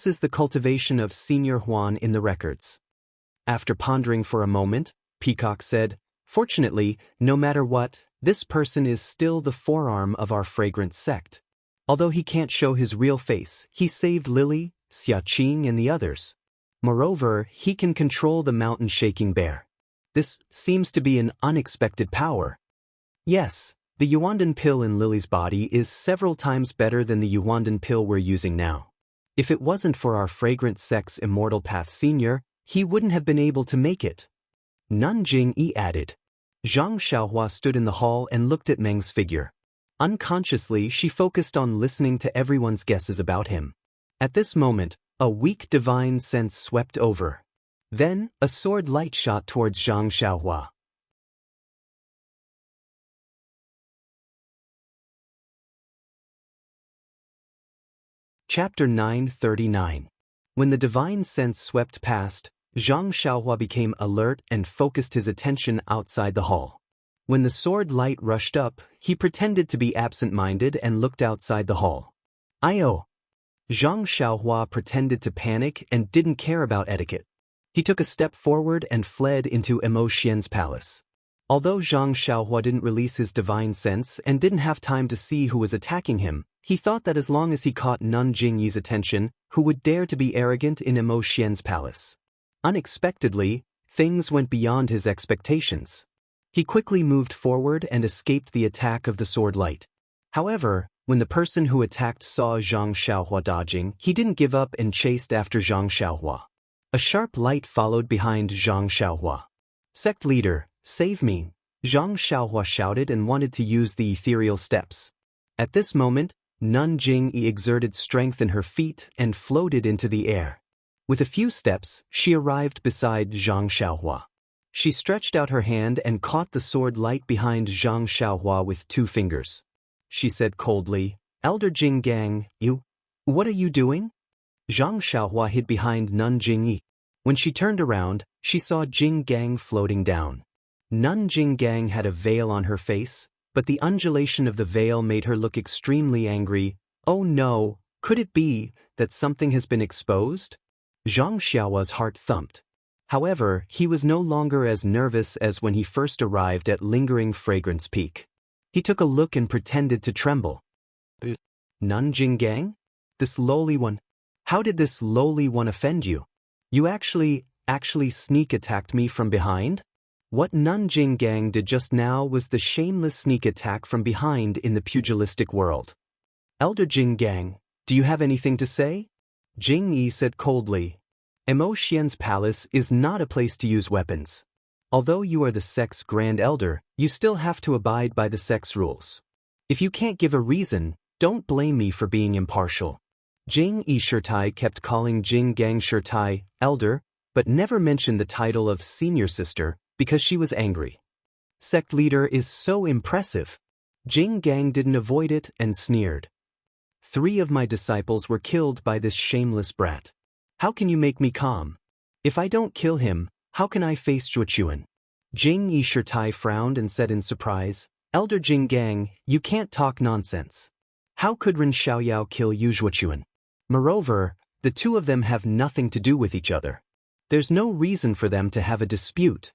is the cultivation of Senior Huan in the records." After pondering for a moment, Peacock said, "Fortunately, no matter what, this person is still the forearm of our fragrant sect. Although he can't show his real face, he saved Lily, Xia Qing and the others. Moreover, he can control the mountain-shaking bear. This seems to be an unexpected power. Yes, the Yuandan pill in Lily's body is several times better than the Yuandan pill we're using now. If it wasn't for our fragrant sect's Immortal Path Senior, he wouldn't have been able to make it." Nun Jingyi added. Zhang Xiaohua stood in the hall and looked at Meng's figure. Unconsciously, she focused on listening to everyone's guesses about him. At this moment, a weak divine sense swept over. Then, a sword light shot towards Zhang Xiaohua. Chapter 939. When the divine sense swept past, Zhang Xiaohua became alert and focused his attention outside the hall. When the sword light rushed up, he pretended to be absent-minded and looked outside the hall. "Ayo!" Zhang Xiaohua pretended to panic and didn't care about etiquette. He took a step forward and fled into Emotian's palace. Although Zhang Xiaohua didn't release his divine sense and didn't have time to see who was attacking him, he thought that as long as he caught Nun Jingyi's attention, who would dare to be arrogant in Emotian's palace? Unexpectedly, things went beyond his expectations. He quickly moved forward and escaped the attack of the sword light. However, when the person who attacked saw Zhang Xiaohua dodging, he didn't give up and chased after Zhang Xiaohua. A sharp light followed behind Zhang Xiaohua. "Sect leader, save me!" Zhang Xiaohua shouted and wanted to use the ethereal steps. At this moment, Nun Jingyi exerted strength in her feet and floated into the air. With a few steps, she arrived beside Zhang Xiaohua. She stretched out her hand and caught the sword light behind Zhang Xiaohua with 2 fingers. She said coldly, "Elder Jing Gang, what are you doing?" Zhang Xiaohua hid behind Nun Jingyi. When she turned around, she saw Jing Gang floating down. Nun Jing Gang had a veil on her face, but the undulation of the veil made her look extremely angry. "Oh no, could it be that something has been exposed?" Zhang Xiaohua's heart thumped. However, he was no longer as nervous as when he first arrived at Lingering Fragrance Peak. He took a look and pretended to tremble. "Nun Jing Gang? This lowly one? How did this lowly one offend you? You actually sneak attacked me from behind?" What Nun Jing Gang did just now was the shameless sneak attack from behind in the pugilistic world. "Elder Jing Gang, do you have anything to say?" Jing Yi said coldly. "Xian's palace is not a place to use weapons. Although you are the sect's Grand Elder, you still have to abide by the sect's rules. If you can't give a reason, don't blame me for being impartial." Jing Yi Shirtai kept calling Jing Gang Shirtai, Elder, but never mentioned the title of Senior Sister, because she was angry. "Sect leader is so impressive." Jing Gang didn't avoid it and sneered. "3 of my disciples were killed by this shameless brat. How can you make me calm? If I don't kill him, how can I face Zhuochuan?" Jing Yi Shirtai frowned and said in surprise, "Elder Jing Gang, you can't talk nonsense. How could Ren Xiaoyao kill Yu Zhuochuan? Moreover, the 2 of them have nothing to do with each other. There's no reason for them to have a dispute.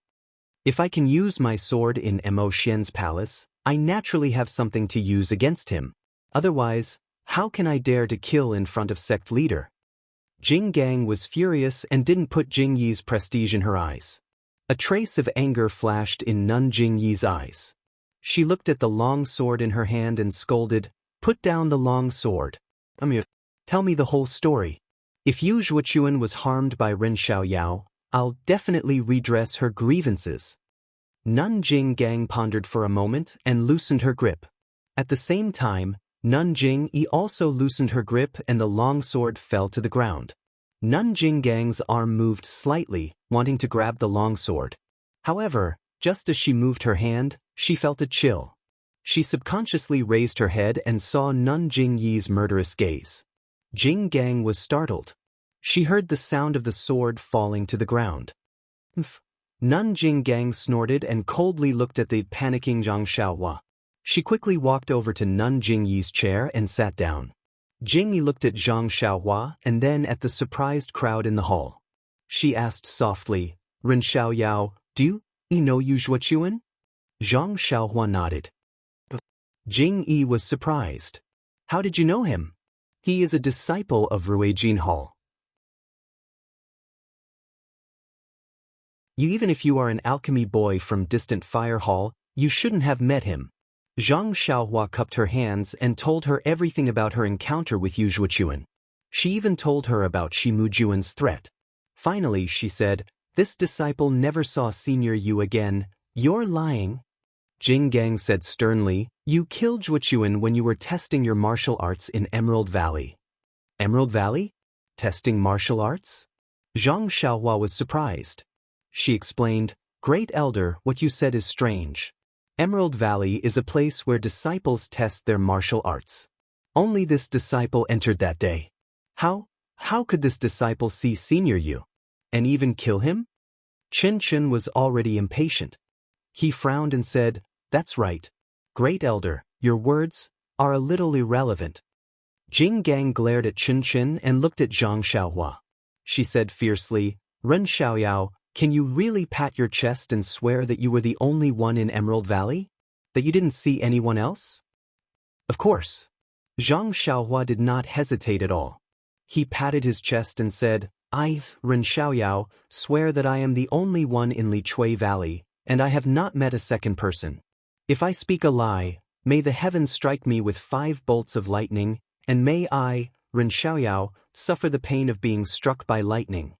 If I can use my sword in Xian's palace, I naturally have something to use against him. Otherwise, how can I dare to kill in front of sect leader?" Jing Gang was furious and didn't put Jing Yi's prestige in her eyes. A trace of anger flashed in Nun Jing Yi's eyes. She looked at the long sword in her hand and scolded, "Put down the long sword. Tell me the whole story. If Yu Zhuochuan was harmed by Ren Xiaoyao, I'll definitely redress her grievances." Nun Jing Gang pondered for a moment and loosened her grip. At the same time, Nun Jing Yi also loosened her grip and the long sword fell to the ground. Nun Jing Gang's arm moved slightly, wanting to grab the long sword. However, just as she moved her hand, she felt a chill. She subconsciously raised her head and saw Nun Jing Yi's murderous gaze. Jing Gang was startled. She heard the sound of the sword falling to the ground. Nun Jing Gang snorted and coldly looked at the panicking Zhang Xiaohua. She quickly walked over to Nun Jing Yi's chair and sat down. Jing Yi looked at Zhang Xiaohua and then at the surprised crowd in the hall. She asked softly, "Ren Xiaoyao, do you know Yu Zhuochuan?" Zhang Xiaohua nodded. Jing Yi was surprised. "How did you know him?" "He is a disciple of Ruijin Hall." Even if you are an alchemy boy from distant Fire Hall, you shouldn't have met him." Zhang Xiaohua cupped her hands and told her everything about her encounter with Yu Zhuochuan. She even told her about Shi Mujuan's threat. Finally, she said, "This disciple never saw Senior Yu again. You're lying." Jing Gang said sternly, "You killed Zhuochuan when you were testing your martial arts in Emerald Valley." "Emerald Valley? Testing martial arts?" Zhang Xiaohua was surprised. She explained, "Great Elder, what you said is strange. Emerald Valley is a place where disciples test their martial arts. Only this disciple entered that day. How could this disciple see Senior Yu? And even kill him?" Chin Chin was already impatient. He frowned and said, "That's right. Great Elder, your words are a little irrelevant." Jing Gang glared at Chin Chin and looked at Zhang Xiaohua. She said fiercely, "Ren Xiaoyao, can you really pat your chest and swear that you were the only one in Emerald Valley? That you didn't see anyone else?" "Of course." Zhang Xiaohua did not hesitate at all. He patted his chest and said, "I, Ren Xiaoyao, swear that I am the only one in Lichui Valley, and I have not met a second person. If I speak a lie, may the heavens strike me with 5 bolts of lightning, and may I, Ren Xiaoyao, suffer the pain of being struck by lightning."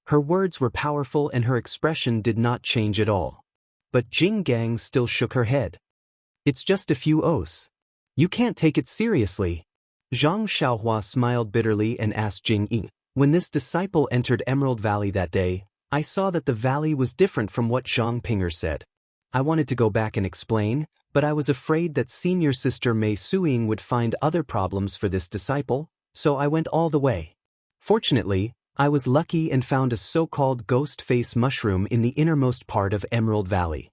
Her words were powerful and her expression did not change at all. But Jing Gang still shook her head. "It's just a few oaths. You can't take it seriously. Zhang Xiaohua smiled bitterly and asked Jing Yi. When this disciple entered Emerald Valley that day, I saw that the valley was different from what Zhang Pinger said. I wanted to go back and explain, but I was afraid that senior sister Mei Suing would find other problems for this disciple, so I went all the way. Fortunately, I was lucky and found a so-called ghost face mushroom in the innermost part of Emerald Valley.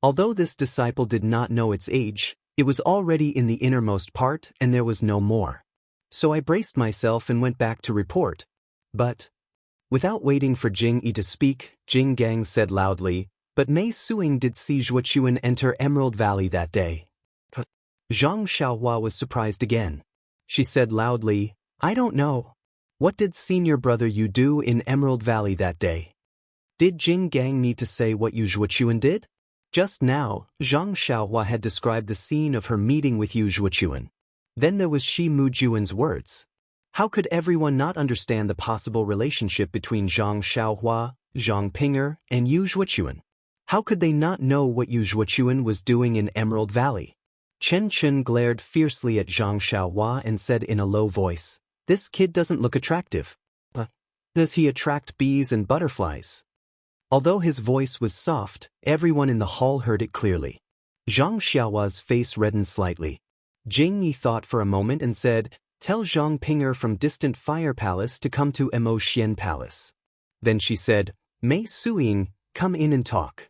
Although this disciple did not know its age, it was already in the innermost part and there was no more. So I braced myself and went back to report. But, without waiting for Jing Yi to speak, Jing Gang said loudly, but Mei Suing did see Zhuochuan enter Emerald Valley that day. Zhang Xiaohua was surprised again. She said loudly, I don't know. What did senior brother you do in Emerald Valley that day? Did Jing Gang need to say what Yu Zhuochuan did? Just now, Zhang Xiaohua had described the scene of her meeting with Yu Zhuochuan. Then there was Shi Mujuan's words. How could everyone not understand the possible relationship between Zhang Xiaohua, Zhang Pinger, and Yu Zhuochuan? How could they not know what Yu Zhuochuan was doing in Emerald Valley? Chen Chen glared fiercely at Zhang Xiaohua and said in a low voice, This kid doesn't look attractive. Does he attract bees and butterflies? Although his voice was soft, everyone in the hall heard it clearly. Zhang Xiaohua's face reddened slightly. Jing Yi thought for a moment and said, Tell Zhang Pinger from distant Fire Palace to come to Emo Xian Palace. Then she said, Mei Suing, come in and talk.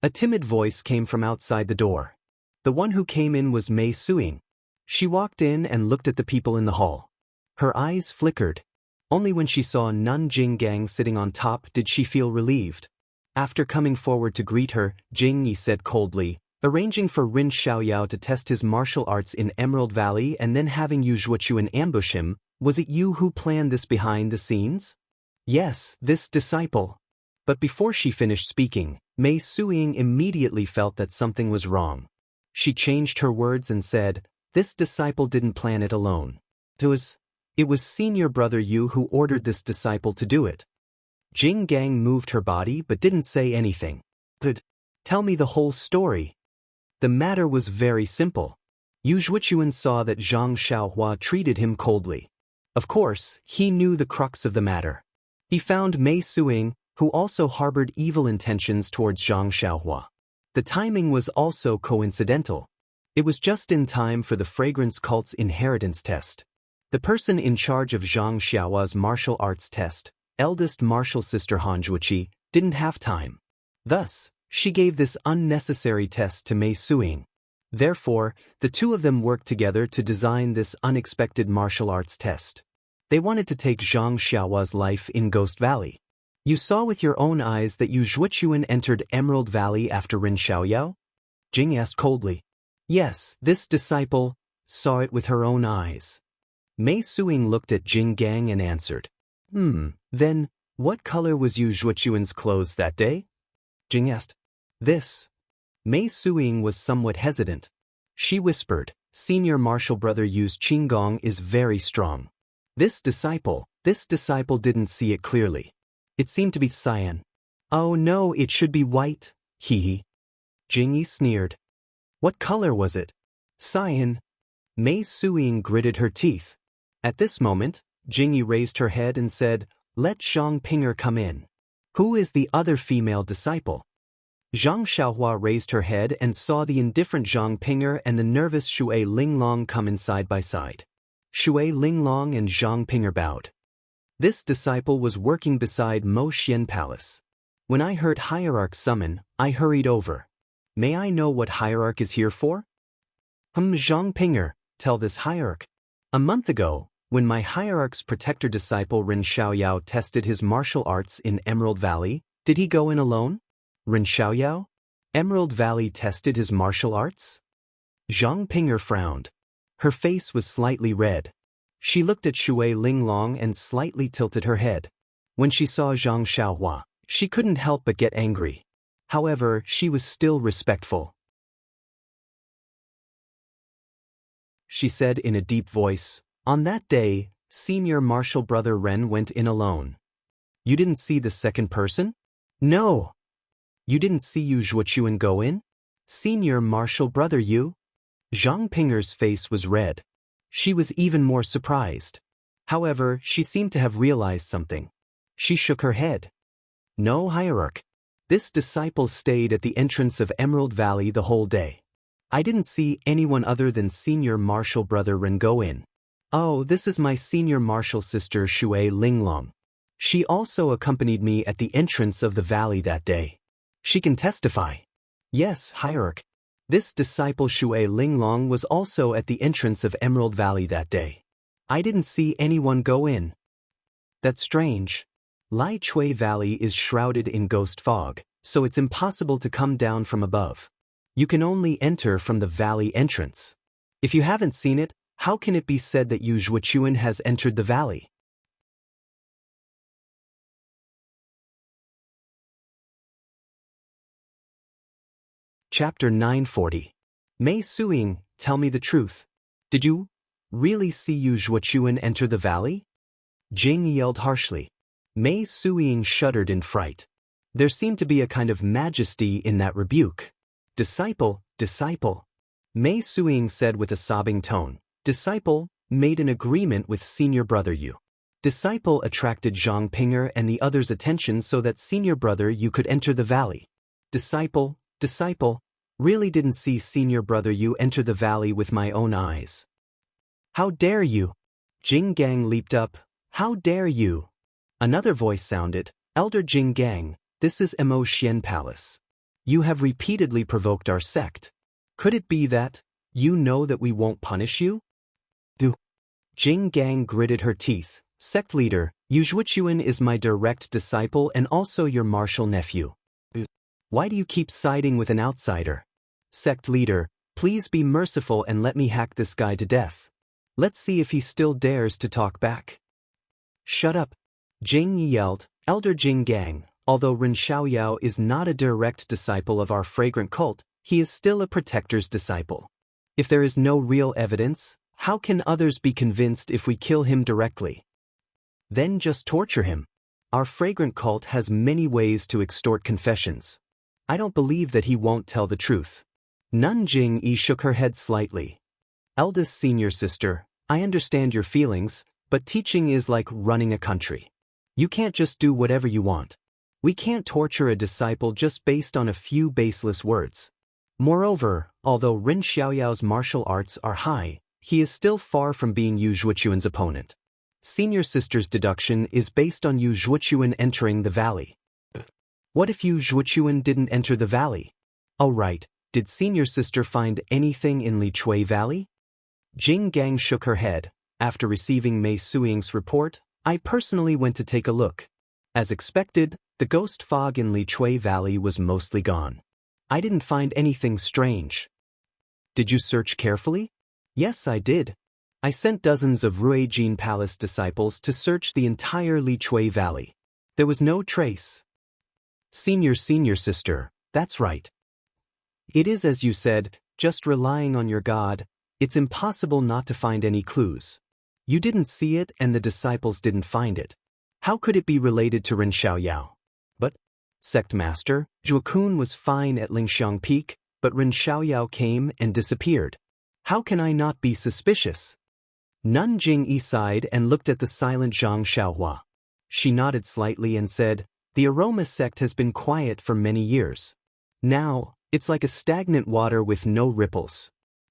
A timid voice came from outside the door. The one who came in was Mei Suing. She walked in and looked at the people in the hall. Her eyes flickered. Only when she saw Nun Jing Gang sitting on top did she feel relieved. After coming forward to greet her, Jing Yi said coldly, Arranging for Rin Xiaoyao to test his martial arts in Emerald Valley and then having Yu Zhuochuan ambush him, was it you who planned this behind the scenes? Yes, this disciple. But before she finished speaking, Mei Suing immediately felt that something was wrong. She changed her words and said, This disciple didn't plan it alone. It was senior brother Yu who ordered this disciple to do it. Jing Gang moved her body but didn't say anything. But, tell me the whole story. The matter was very simple. Yu Zhuochuan saw that Zhang Xiaohua treated him coldly. Of course, he knew the crux of the matter. He found Mei Suing, who also harbored evil intentions towards Zhang Xiaohua. The timing was also coincidental. It was just in time for the fragrance cult's inheritance test. The person in charge of Zhang Xiaohua's martial arts test, eldest martial sister Han Zhuoqi, didn't have time. Thus, she gave this unnecessary test to Mei Suing. Therefore, the two of them worked together to design this unexpected martial arts test. They wanted to take Zhang Xiaohua's life in Ghost Valley. You saw with your own eyes that Yu Zhuochuan entered Emerald Valley after Rin Xiaoyao? Jing asked coldly. Yes, this disciple saw it with her own eyes. Mei Suing looked at Jing Gang and answered. Then, what color was Yu Zhuochuan's clothes that day? Jing asked. This. Mei Suing was somewhat hesitant. She whispered, Senior martial brother Yu's Qinggong is very strong. This disciple didn't see it clearly. It seemed to be cyan. Oh no, it should be white, hee. Jing Yi sneered. What color was it? Cyan. Mei Suing gritted her teeth. At this moment, Jing Yi raised her head and said, Let Zhang Pinger come in. Who is the other female disciple? Zhang Xiaohua raised her head and saw the indifferent Zhang Pinger and the nervous Xue Linglong come in side by side. Xue Linglong and Zhang Pinger bowed. This disciple was working beside Mo Xian Palace. When I heard Hierarch summon, I hurried over. May I know what Hierarch is here for? Zhang Pinger, tell this Hierarch. A month ago, when my Hierarch's protector disciple Rin Xiaoyao tested his martial arts in Emerald Valley, did he go in alone? Rin Xiaoyao? Emerald Valley tested his martial arts? Zhang Pinger frowned. Her face was slightly red. She looked at Xue Linglong and slightly tilted her head. When she saw Zhang Xiaohua, she couldn't help but get angry. However, she was still respectful. She said in a deep voice, On that day, senior martial brother Ren went in alone. You didn't see the second person? No. You didn't see Yu Zhuochuan go in? Senior Marshal Brother Yu? Zhang Pinger's face was red. She was even more surprised. However, she seemed to have realized something. She shook her head. No, hierarch. This disciple stayed at the entrance of Emerald Valley the whole day. I didn't see anyone other than Senior Marshal Brother Ren go in. Oh, this is my Senior Marshal sister Shui Linglong. She also accompanied me at the entrance of the valley that day. She can testify. Yes, hierarch. This disciple Shui Linglong was also at the entrance of Emerald Valley that day. I didn't see anyone go in. That's strange. Lai Chui Valley is shrouded in ghost fog, so it's impossible to come down from above. You can only enter from the valley entrance. If you haven't seen it, how can it be said that Yu Zhuochuan has entered the valley? Chapter 940. Mei Suing, tell me the truth. Did you really see Yu Zhuochuan enter the valley? Jing yelled harshly. Mei Suing shuddered in fright. There seemed to be a kind of majesty in that rebuke. Disciple, disciple. Mei Suing said with a sobbing tone. Disciple made an agreement with Senior Brother Yu. Disciple attracted Zhang Pinger and the others' attention so that Senior Brother Yu could enter the valley. Disciple really didn't see Senior Brother Yu enter the valley with my own eyes. How dare you? Jing Gang leaped up. How dare you? Another voice sounded. Elder Jing Gang, this is Mo Xian Palace. You have repeatedly provoked our sect. Could it be that you know that we won't punish you? Jing Gang gritted her teeth. Sect leader, Yu Zhuochuan is my direct disciple and also your martial nephew. Why do you keep siding with an outsider? Sect leader, please be merciful and let me hack this guy to death. Let's see if he still dares to talk back. Shut up. Jing yelled. Elder Jing Gang, although Ren Xiaoyao is not a direct disciple of our fragrant cult, he is still a protector's disciple. If there is no real evidence, how can others be convinced if we kill him directly? Then just torture him. Our fragrant cult has many ways to extort confessions. I don't believe that he won't tell the truth. Nun Jing shook her head slightly. Eldest senior sister, I understand your feelings, but teaching is like running a country. You can't just do whatever you want. We can't torture a disciple just based on a few baseless words. Moreover, although Ren Xiaoyao's martial arts are high, he is still far from being Yu Zhuochuan's opponent. Senior sister's deduction is based on Yu Zhuochuan entering the valley. What if Yu Zhuochuan didn't enter the valley? Oh right, did senior sister find anything in Li Chui Valley? Jing Gang shook her head. After receiving Mei Suing's report, I personally went to take a look. As expected, the ghost fog in Li Chui Valley was mostly gone. I didn't find anything strange. Did you search carefully? Yes, I did. I sent dozens of Ruijin Palace disciples to search the entire Li Chui Valley. There was no trace. Senior sister, that's right. It is as you said, just relying on your God, it's impossible not to find any clues. You didn't see it and the disciples didn't find it. How could it be related to Ren Xiaoyao? But, Sect Master, Zhuokun was fine at Lingxiang Peak, but Ren Xiaoyao came and disappeared. How can I not be suspicious? Nun Jing sighed and looked at the silent Zhang Xiaohua. She nodded slightly and said, the Aroma sect has been quiet for many years. Now, it's like a stagnant water with no ripples.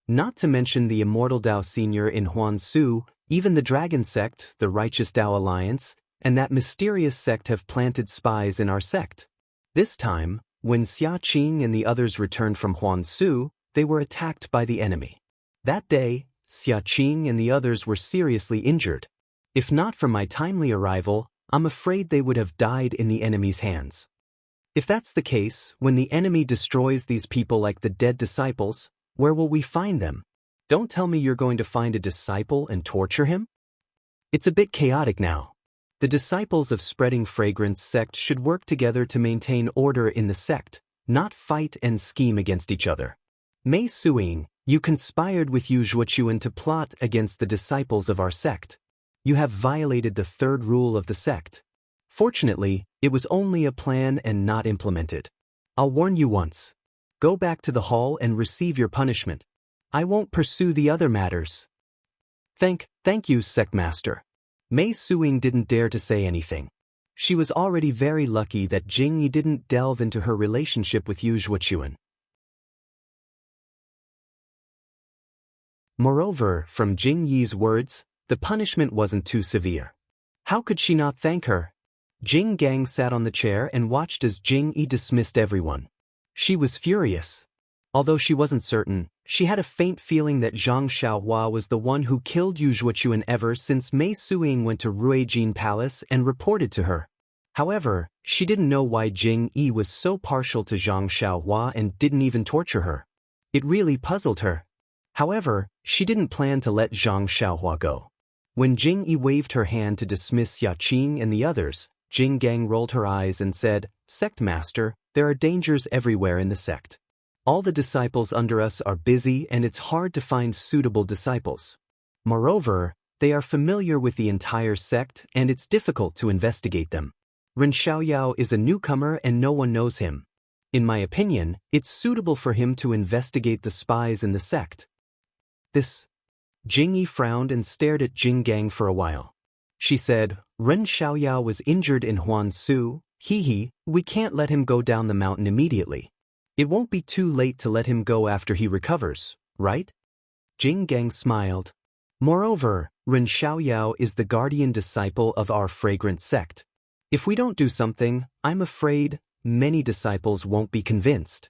Not to mention the Immortal Dao Senior in Huansu, even the Dragon sect, the Righteous Dao Alliance, and that mysterious sect have planted spies in our sect. This time, when Xia Qing and the others returned from Huansu, they were attacked by the enemy. That day, Xia Qing and the others were seriously injured. If not for my timely arrival, I'm afraid they would have died in the enemy's hands. If that's the case, when the enemy destroys these people like the dead disciples, where will we find them? Don't tell me you're going to find a disciple and torture him? It's a bit chaotic now. The disciples of Spreading Fragrance sect should work together to maintain order in the sect, not fight and scheme against each other. Mei Suing, you conspired with Yu Zhuochuan to plot against the disciples of our sect. You have violated the third rule of the sect. Fortunately, it was only a plan and not implemented. I'll warn you once. Go back to the hall and receive your punishment. I won't pursue the other matters. Thank you, sect master. Mei Suing didn't dare to say anything. She was already very lucky that Jingyi didn't delve into her relationship with Yu Zhuochuan. Moreover, from Jingyi's words, the punishment wasn't too severe. How could she not thank her? Jing Gang sat on the chair and watched as Jingyi dismissed everyone. She was furious. Although she wasn't certain, she had a faint feeling that Zhang Xiaohua was the one who killed Yu Zhuochuan ever since Mei Suing went to Ruijin Palace and reported to her. However, she didn't know why Jingyi was so partial to Zhang Xiaohua and didn't even torture her. It really puzzled her. However, she didn't plan to let Zhang Xiaohua go. When Jingyi waved her hand to dismiss Yaqing and the others, Jing Gang rolled her eyes and said, "Sect master, there are dangers everywhere in the sect. All the disciples under us are busy and it's hard to find suitable disciples. Moreover, they are familiar with the entire sect and it's difficult to investigate them. Ren Xiaoyao is a newcomer and no one knows him. In my opinion, it's suitable for him to investigate the spies in the sect." Jingyi frowned and stared at Jing Gang for a while. She said, "Ren Xiaoyao was injured in Huansu. We can't let him go down the mountain immediately. It won't be too late to let him go after he recovers, right?" Jing Gang smiled. "Moreover, Ren Xiaoyao is the guardian disciple of our fragrant sect. If we don't do something, I'm afraid many disciples won't be convinced."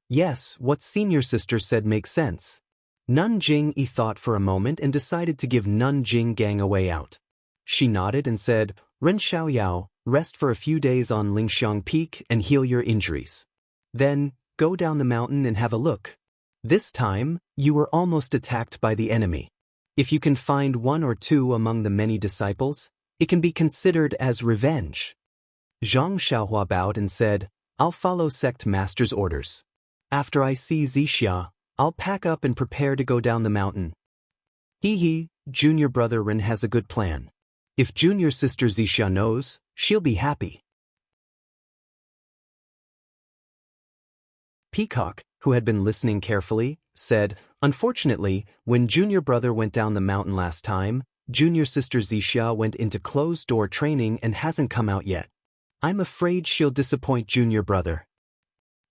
Yes, what senior sister said makes sense. Nun Jingyi thought for a moment and decided to give Nun Jing Gang a way out. She nodded and said, "Ren Xiaoyao, rest for a few days on Lingxiang Peak and heal your injuries. Then, go down the mountain and have a look. This time, you were almost attacked by the enemy. If you can find one or two among the many disciples, it can be considered as revenge." Zhang Xiaohua bowed and said, "I'll follow sect master's orders. After I see Zixia, I'll pack up and prepare to go down the mountain." Junior brother Ren has a good plan. If junior sister Zixia knows, she'll be happy. Peacock, who had been listening carefully, said, "Unfortunately, when junior brother went down the mountain last time, junior sister Zixia went into closed-door training and hasn't come out yet. I'm afraid she'll disappoint junior brother."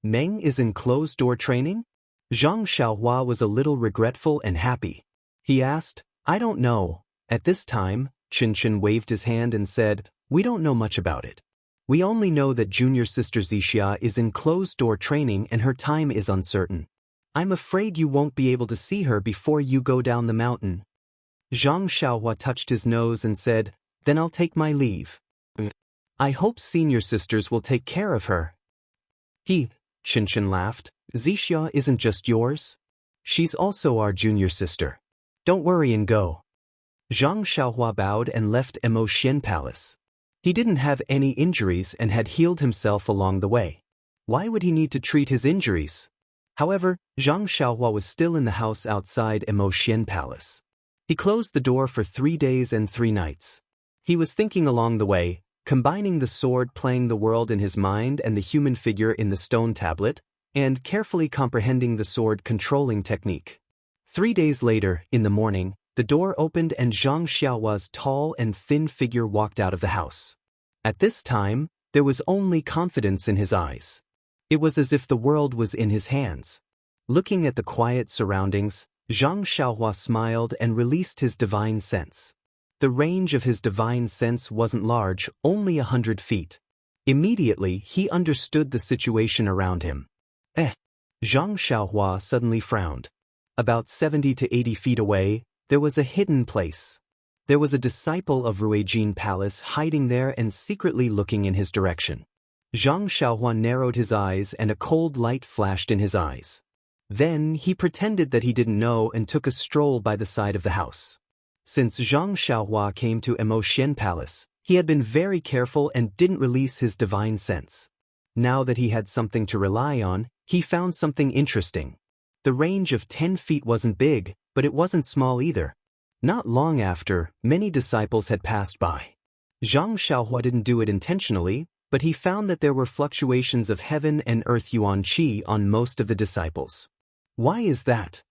"Meng is in closed-door training?" Zhang Xiaohua was a little regretful and happy. He asked, "I don't know." At this time, Chen waved his hand and said, "We don't know much about it. We only know that junior sister Zixia is in closed-door training and her time is uncertain. I'm afraid you won't be able to see her before you go down the mountain." Zhang Xiaohua touched his nose and said, "Then I'll take my leave. I hope senior sisters will take care of her." Chen laughed. "Zixia isn't just yours. She's also our junior sister. Don't worry and go." Zhang Xiaohua bowed and left Emotion Palace. He didn't have any injuries and had healed himself along the way. Why would he need to treat his injuries? However, Zhang Xiaohua was still in the house outside Emotion Palace. He closed the door for 3 days and 3 nights. He was thinking along the way, combining the sword playing the world in his mind and the human figure in the stone tablet, and carefully comprehending the sword controlling technique. 3 days later, in the morning, the door opened and Zhang Xiaohua's tall and thin figure walked out of the house. At this time, there was only confidence in his eyes. It was as if the world was in his hands. Looking at the quiet surroundings, Zhang Xiaohua smiled and released his divine sense. The range of his divine sense wasn't large, only 100 feet. Immediately, he understood the situation around him. Zhang Xiaohua suddenly frowned. About 70 to 80 feet away, there was a hidden place. There was a disciple of Ruijin Palace hiding there and secretly looking in his direction. Zhang Xiaohua narrowed his eyes and a cold light flashed in his eyes. Then he pretended that he didn't know and took a stroll by the side of the house. Since Zhang Xiaohua came to Emotion Palace, he had been very careful and didn't release his divine sense. Now that he had something to rely on, he found something interesting. The range of 10 feet wasn't big, but it wasn't small either. Not long after, many disciples had passed by. Zhang Xiaohua didn't do it intentionally, but he found that there were fluctuations of heaven and earth yuan qi on most of the disciples. Why is that?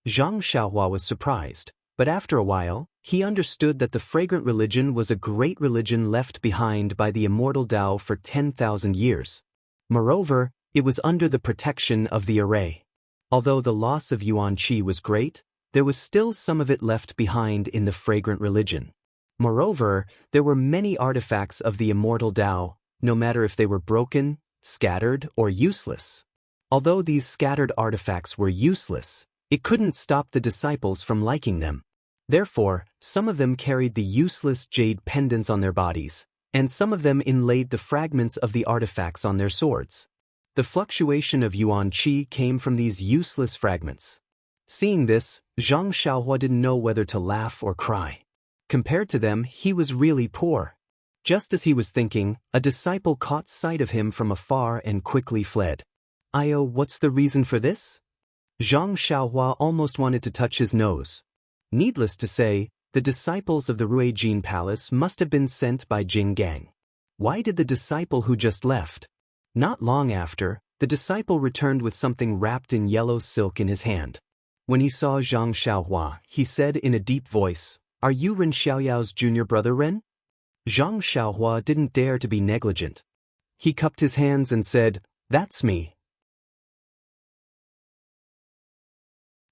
Zhang Xiaohua was surprised, but after a while, he understood that the fragrant religion was a great religion left behind by the immortal Tao for 10,000 years. Moreover, it was under the protection of the array. Although the loss of yuan qi was great, there was still some of it left behind in the fragrant religion. Moreover, there were many artifacts of the immortal Tao, no matter if they were broken, scattered, or useless. Although these scattered artifacts were useless, it couldn't stop the disciples from liking them. Therefore, some of them carried the useless jade pendants on their bodies, and some of them inlaid the fragments of the artifacts on their swords. The fluctuation of yuan qi came from these useless fragments. Seeing this, Zhang Xiaohua didn't know whether to laugh or cry. Compared to them, he was really poor. Just as he was thinking, a disciple caught sight of him from afar and quickly fled. What's the reason for this? Zhang Xiaohua almost wanted to touch his nose. Needless to say, the disciples of the Ruijin Palace must have been sent by Jing Gang. Why did the disciple who just left? Not long after, the disciple returned with something wrapped in yellow silk in his hand. When he saw Zhang Xiaohua, he said in a deep voice, "Are you Ren Xiaoyao's junior brother Ren?" Zhang Xiaohua didn't dare to be negligent. He cupped his hands and said, "That's me."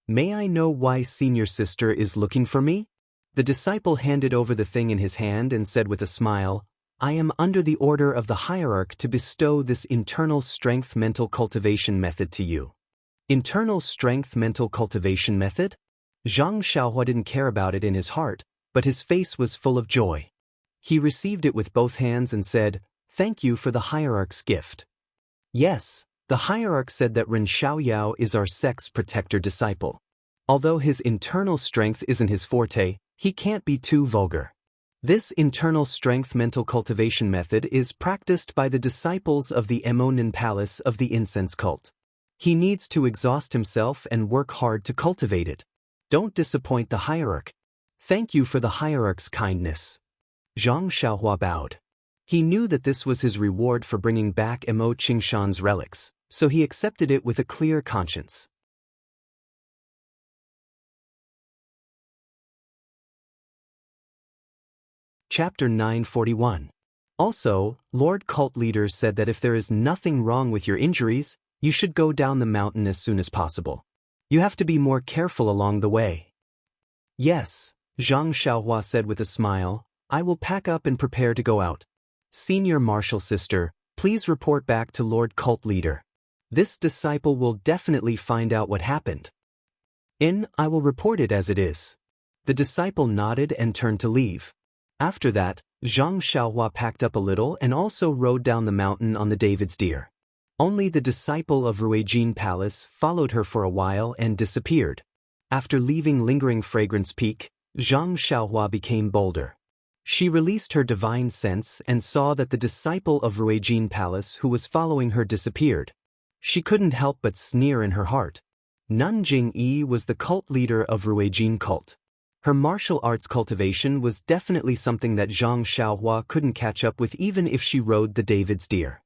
"May I know why senior sister is looking for me?" The disciple handed over the thing in his hand and said with a smile, "I am under the order of the hierarch to bestow this internal strength mental cultivation method to you." Internal strength mental cultivation method? Zhang Xiaohua didn't care about it in his heart, but his face was full of joy. He received it with both hands and said, "Thank you for the hierarch's gift." Yes, the hierarch said that Ren Xiaoyao is our sex protector disciple. Although his internal strength isn't his forte, he can't be too vulgar. This internal strength mental cultivation method is practiced by the disciples of the Emonin Palace of the incense cult. He needs to exhaust himself and work hard to cultivate it. Don't disappoint the hierarch. Thank you for the hierarch's kindness. Zhang Xiaohua bowed. He knew that this was his reward for bringing back Emo Qingshan's relics, so he accepted it with a clear conscience. Chapter 941. Also, Lord Cult Leader said that if there is nothing wrong with your injuries, you should go down the mountain as soon as possible. You have to be more careful along the way. Yes, Zhang Xiaohua said with a smile, I will pack up and prepare to go out. Senior Martial Sister, please report back to Lord Cult Leader. This disciple will definitely find out what happened. I will report it as it is. The disciple nodded and turned to leave. After that, Zhang Xiaohua packed up a little and also rode down the mountain on the David's deer. Only the disciple of Ruijin Palace followed her for a while and disappeared. After leaving lingering Fragrance Peak, Zhang Xiaohua became bolder. She released her divine sense and saw that the disciple of Ruijin Palace who was following her disappeared. She couldn't help but sneer in her heart. Nun Jingyi was the cult leader of Ruijin cult. Her martial arts cultivation was definitely something that Zhang Xiaohua couldn't catch up with even if she rode the David's deer.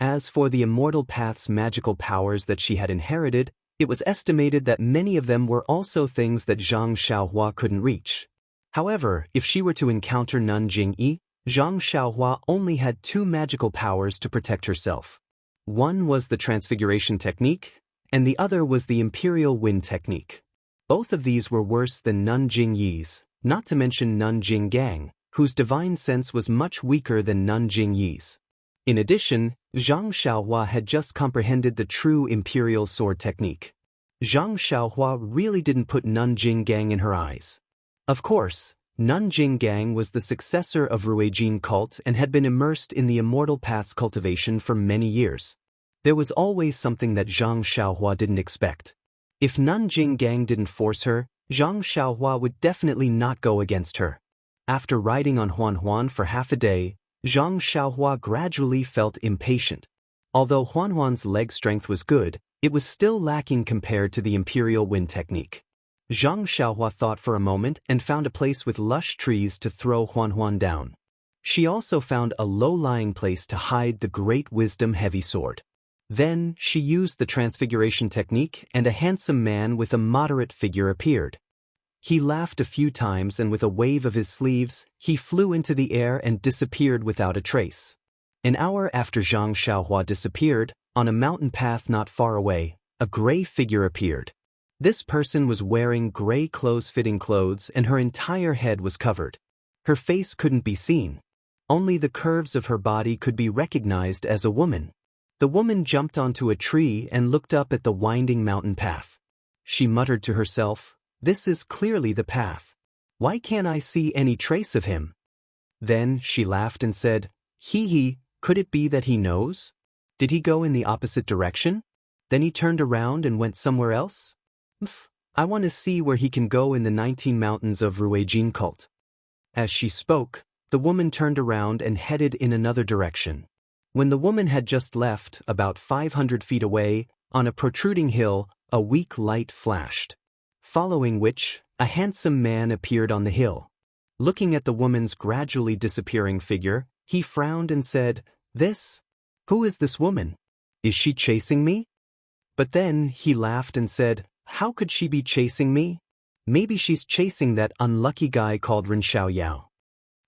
As for the Immortal Path's magical powers that she had inherited, it was estimated that many of them were also things that Zhang Xiaohua couldn't reach. However, if she were to encounter Nun Jingyi, Zhang Xiaohua only had 2 magical powers to protect herself. One was the Transfiguration Technique, and the other was the Imperial Wind Technique. Both of these were worse than Nun Jingyi's, not to mention Nun Jinggang, whose divine sense was much weaker than Nun Jingyi's. In addition, Zhang Xiaohua had just comprehended the true Imperial Sword Technique. Zhang Xiaohua really didn't put Nun Jinggang in her eyes. Of course, Nun Jinggang was the successor of Ruijin cult and had been immersed in the Immortal Path's cultivation for many years. There was always something that Zhang Xiaohua didn't expect. If Nun Jinggang didn't force her, Zhang Xiaohua would definitely not go against her. After riding on Huanhuan for half a day, Zhang Xiaohua gradually felt impatient. Although Huanhuan's leg strength was good, it was still lacking compared to the Imperial Wind Technique. Zhang Xiaohua thought for a moment and found a place with lush trees to throw Huanhuan down. She also found a low-lying place to hide the great wisdom heavy sword. Then, she used the transfiguration technique and a handsome man with a moderate figure appeared. He laughed a few times and with a wave of his sleeves, he flew into the air and disappeared without a trace. An hour after Zhang Xiaohua disappeared, on a mountain path not far away, a gray figure appeared. This person was wearing gray clothes-fitting clothes and her entire head was covered. Her face couldn't be seen. Only the curves of her body could be recognized as a woman. The woman jumped onto a tree and looked up at the winding mountain path. She muttered to herself, "This is clearly the path. Why can't I see any trace of him?" Then she laughed and said, "Hee, could it be that he knows? Did he go in the opposite direction? Then he turned around and went somewhere else? I want to see where he can go in the 19 mountains of Ruijin cult." As she spoke, the woman turned around and headed in another direction. When the woman had just left, about 500 feet away, on a protruding hill, a weak light flashed. Following which, a handsome man appeared on the hill. Looking at the woman's gradually disappearing figure, he frowned and said, Who is this woman? Is she chasing me?" But then he laughed and said, "How could she be chasing me? Maybe she's chasing that unlucky guy called Ren Xiaoyao."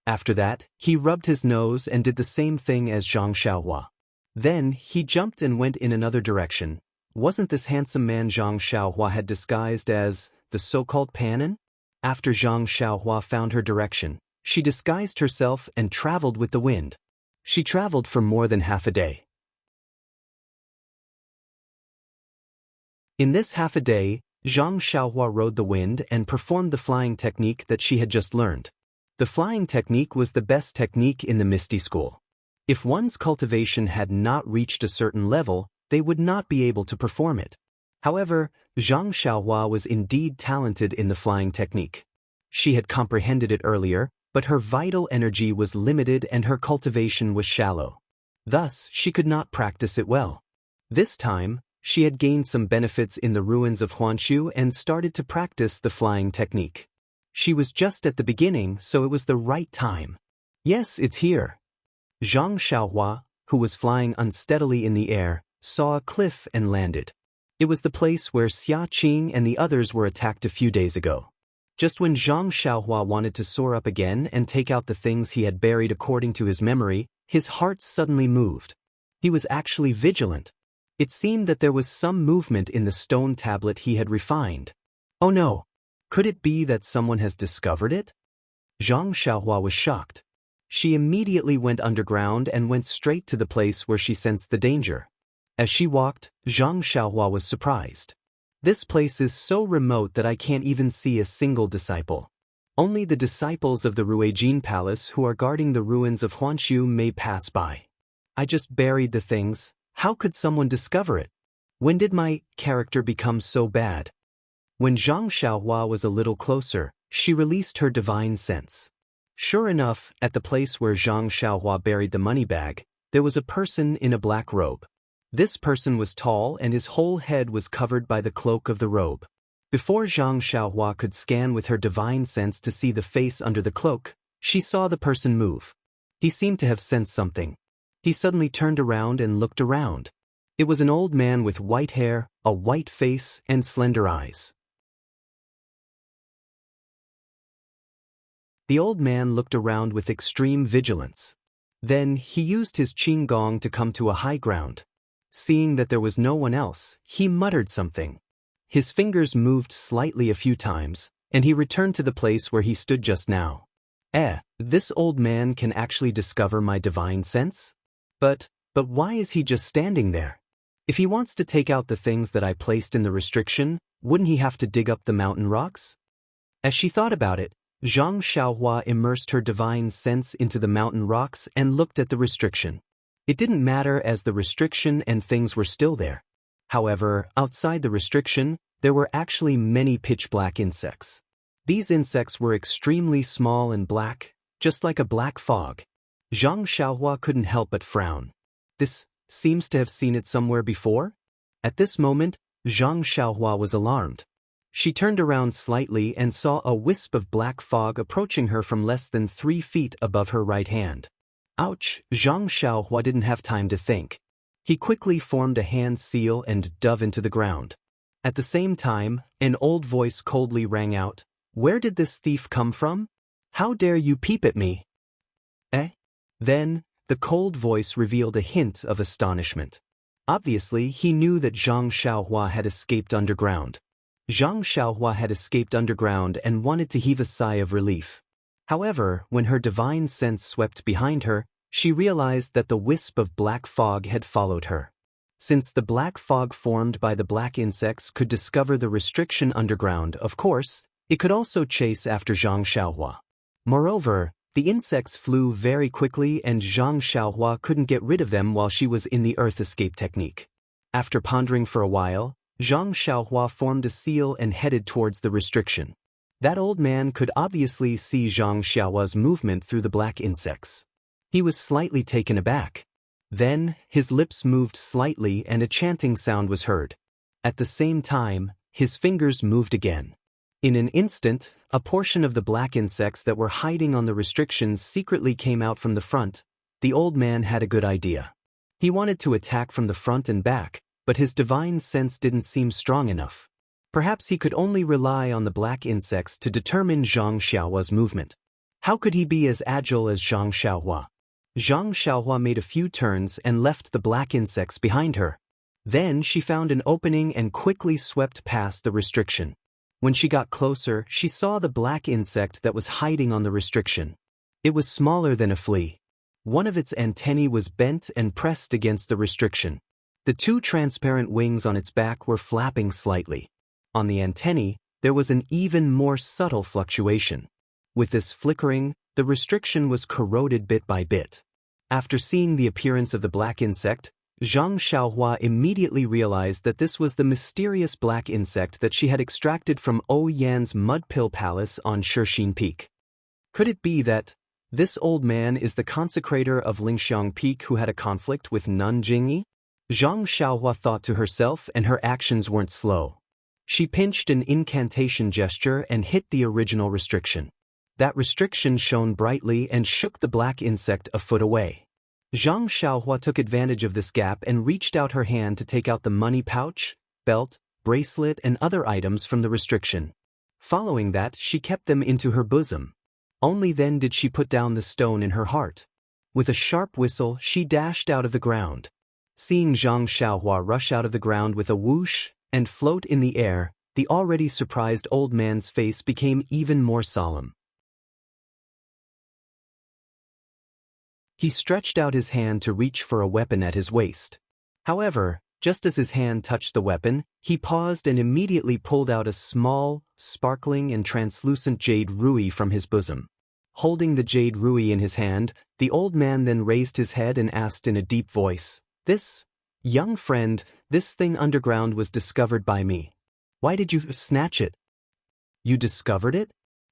After that, he rubbed his nose and did the same thing as Zhang Xiaohua. Then he jumped and went in another direction. Wasn't this handsome man Zhang Xiaohua had disguised as the so-called Panin? After Zhang Xiaohua found her direction, she disguised herself and traveled with the wind. She traveled for more than half a day. In this half a day, Zhang Xiaohua rode the wind and performed the flying technique that she had just learned. The flying technique was the best technique in the Misty School. If one's cultivation had not reached a certain level, they would not be able to perform it. However, Zhang Xiaohua was indeed talented in the flying technique. She had comprehended it earlier, but her vital energy was limited and her cultivation was shallow. Thus, she could not practice it well. This time, she had gained some benefits in the ruins of Huanshu and started to practice the flying technique. She was just at the beginning, so it was the right time. "Yes, it's here." Zhang Xiaohua, who was flying unsteadily in the air, saw a cliff and landed. It was the place where Xia Qing and the others were attacked a few days ago. Just when Zhang Xiaohua wanted to soar up again and take out the things he had buried according to his memory, his heart suddenly moved. He was actually vigilant. It seemed that there was some movement in the stone tablet he had refined. Oh no! Could it be that someone has discovered it? Zhang Xiaohua was shocked. She immediately went underground and went straight to the place where she sensed the danger. As she walked, Zhang Xiaohua was surprised. "This place is so remote that I can't even see a single disciple. Only the disciples of the Ruijin Palace who are guarding the ruins of Huanshu may pass by. I just buried the things. How could someone discover it? When did my character become so bad?" When Zhang Xiaohua was a little closer, she released her divine sense. Sure enough, at the place where Zhang Xiaohua buried the money bag, there was a person in a black robe. This person was tall and his whole head was covered by the cloak of the robe. Before Zhang Xiaohua could scan with her divine sense to see the face under the cloak, she saw the person move. He seemed to have sensed something. He suddenly turned around and looked around. It was an old man with white hair, a white face, and slender eyes. The old man looked around with extreme vigilance. Then he used his qing gong to come to a high ground. Seeing that there was no one else, he muttered something. His fingers moved slightly a few times, and he returned to the place where he stood just now. This old man can actually discover my divine sense? But why is he just standing there? If he wants to take out the things that I placed in the restriction, wouldn't he have to dig up the mountain rocks? As she thought about it, Zhang Xiaohua immersed her divine sense into the mountain rocks and looked at the restriction. It didn't matter as the restriction and things were still there. However, outside the restriction, there were actually many pitch-black insects. These insects were extremely small and black, just like a black fog. Zhang Xiaohua couldn't help but frown. This seems to have seen it somewhere before? At this moment, Zhang Xiaohua was alarmed. She turned around slightly and saw a wisp of black fog approaching her from less than 3 feet above her right hand. Ouch! Zhang Xiaohua didn't have time to think. He quickly formed a hand seal and dove into the ground. At the same time, an old voice coldly rang out, "Where did this thief come from? How dare you peep at me?" Eh? Then, the cold voice revealed a hint of astonishment. Obviously, he knew that Zhang Xiaohua had escaped underground. Zhang Xiaohua had escaped underground and wanted to heave a sigh of relief. However, when her divine sense swept behind her, she realized that the wisp of black fog had followed her. Since the black fog formed by the black insects could discover the restriction underground, of course, it could also chase after Zhang Xiaohua. Moreover, the insects flew very quickly and Zhang Xiaohua couldn't get rid of them while she was in the earth escape technique. After pondering for a while, Zhang Xiaohua formed a seal and headed towards the restriction. That old man could obviously see Zhang Xiaohua's movement through the black insects. He was slightly taken aback. Then, his lips moved slightly and a chanting sound was heard. At the same time, his fingers moved again. In an instant, a portion of the black insects that were hiding on the restrictions secretly came out from the front. The old man had a good idea. He wanted to attack from the front and back, but his divine sense didn't seem strong enough. Perhaps he could only rely on the black insects to determine Zhang Xiaohua's movement. How could he be as agile as Zhang Xiaohua? Zhang Xiaohua made a few turns and left the black insects behind her. Then she found an opening and quickly swept past the restriction. When she got closer, she saw the black insect that was hiding on the restriction. It was smaller than a flea. One of its antennae was bent and pressed against the restriction. The 2 transparent wings on its back were flapping slightly. On the antennae, there was an even more subtle fluctuation. With this flickering, the restriction was corroded bit by bit. After seeing the appearance of the black insect, Zhang Xiaohua immediately realized that this was the mysterious black insect that she had extracted from Oyan's Mud Pill Palace on Shixin Peak. Could it be that this old man is the consecrator of Lingxiang Peak who had a conflict with Nanjingyi? Zhang Xiaohua thought to herself, and her actions weren't slow. She pinched an incantation gesture and hit the original restriction. That restriction shone brightly and shook the black insect a foot away. Zhang Xiaohua took advantage of this gap and reached out her hand to take out the money pouch, belt, bracelet and other items from the restriction. Following that, she kept them into her bosom. Only then did she put down the stone in her heart. With a sharp whistle, she dashed out of the ground. Seeing Zhang Xiaohua rush out of the ground with a whoosh and float in the air, the already surprised old man's face became even more solemn. He stretched out his hand to reach for a weapon at his waist. However, just as his hand touched the weapon, he paused and immediately pulled out a small, sparkling and translucent jade ruby from his bosom. Holding the jade ruby in his hand, the old man then raised his head and asked in a deep voice, "This, young friend, this thing underground was discovered by me. Why did you snatch it?" "You discovered it?"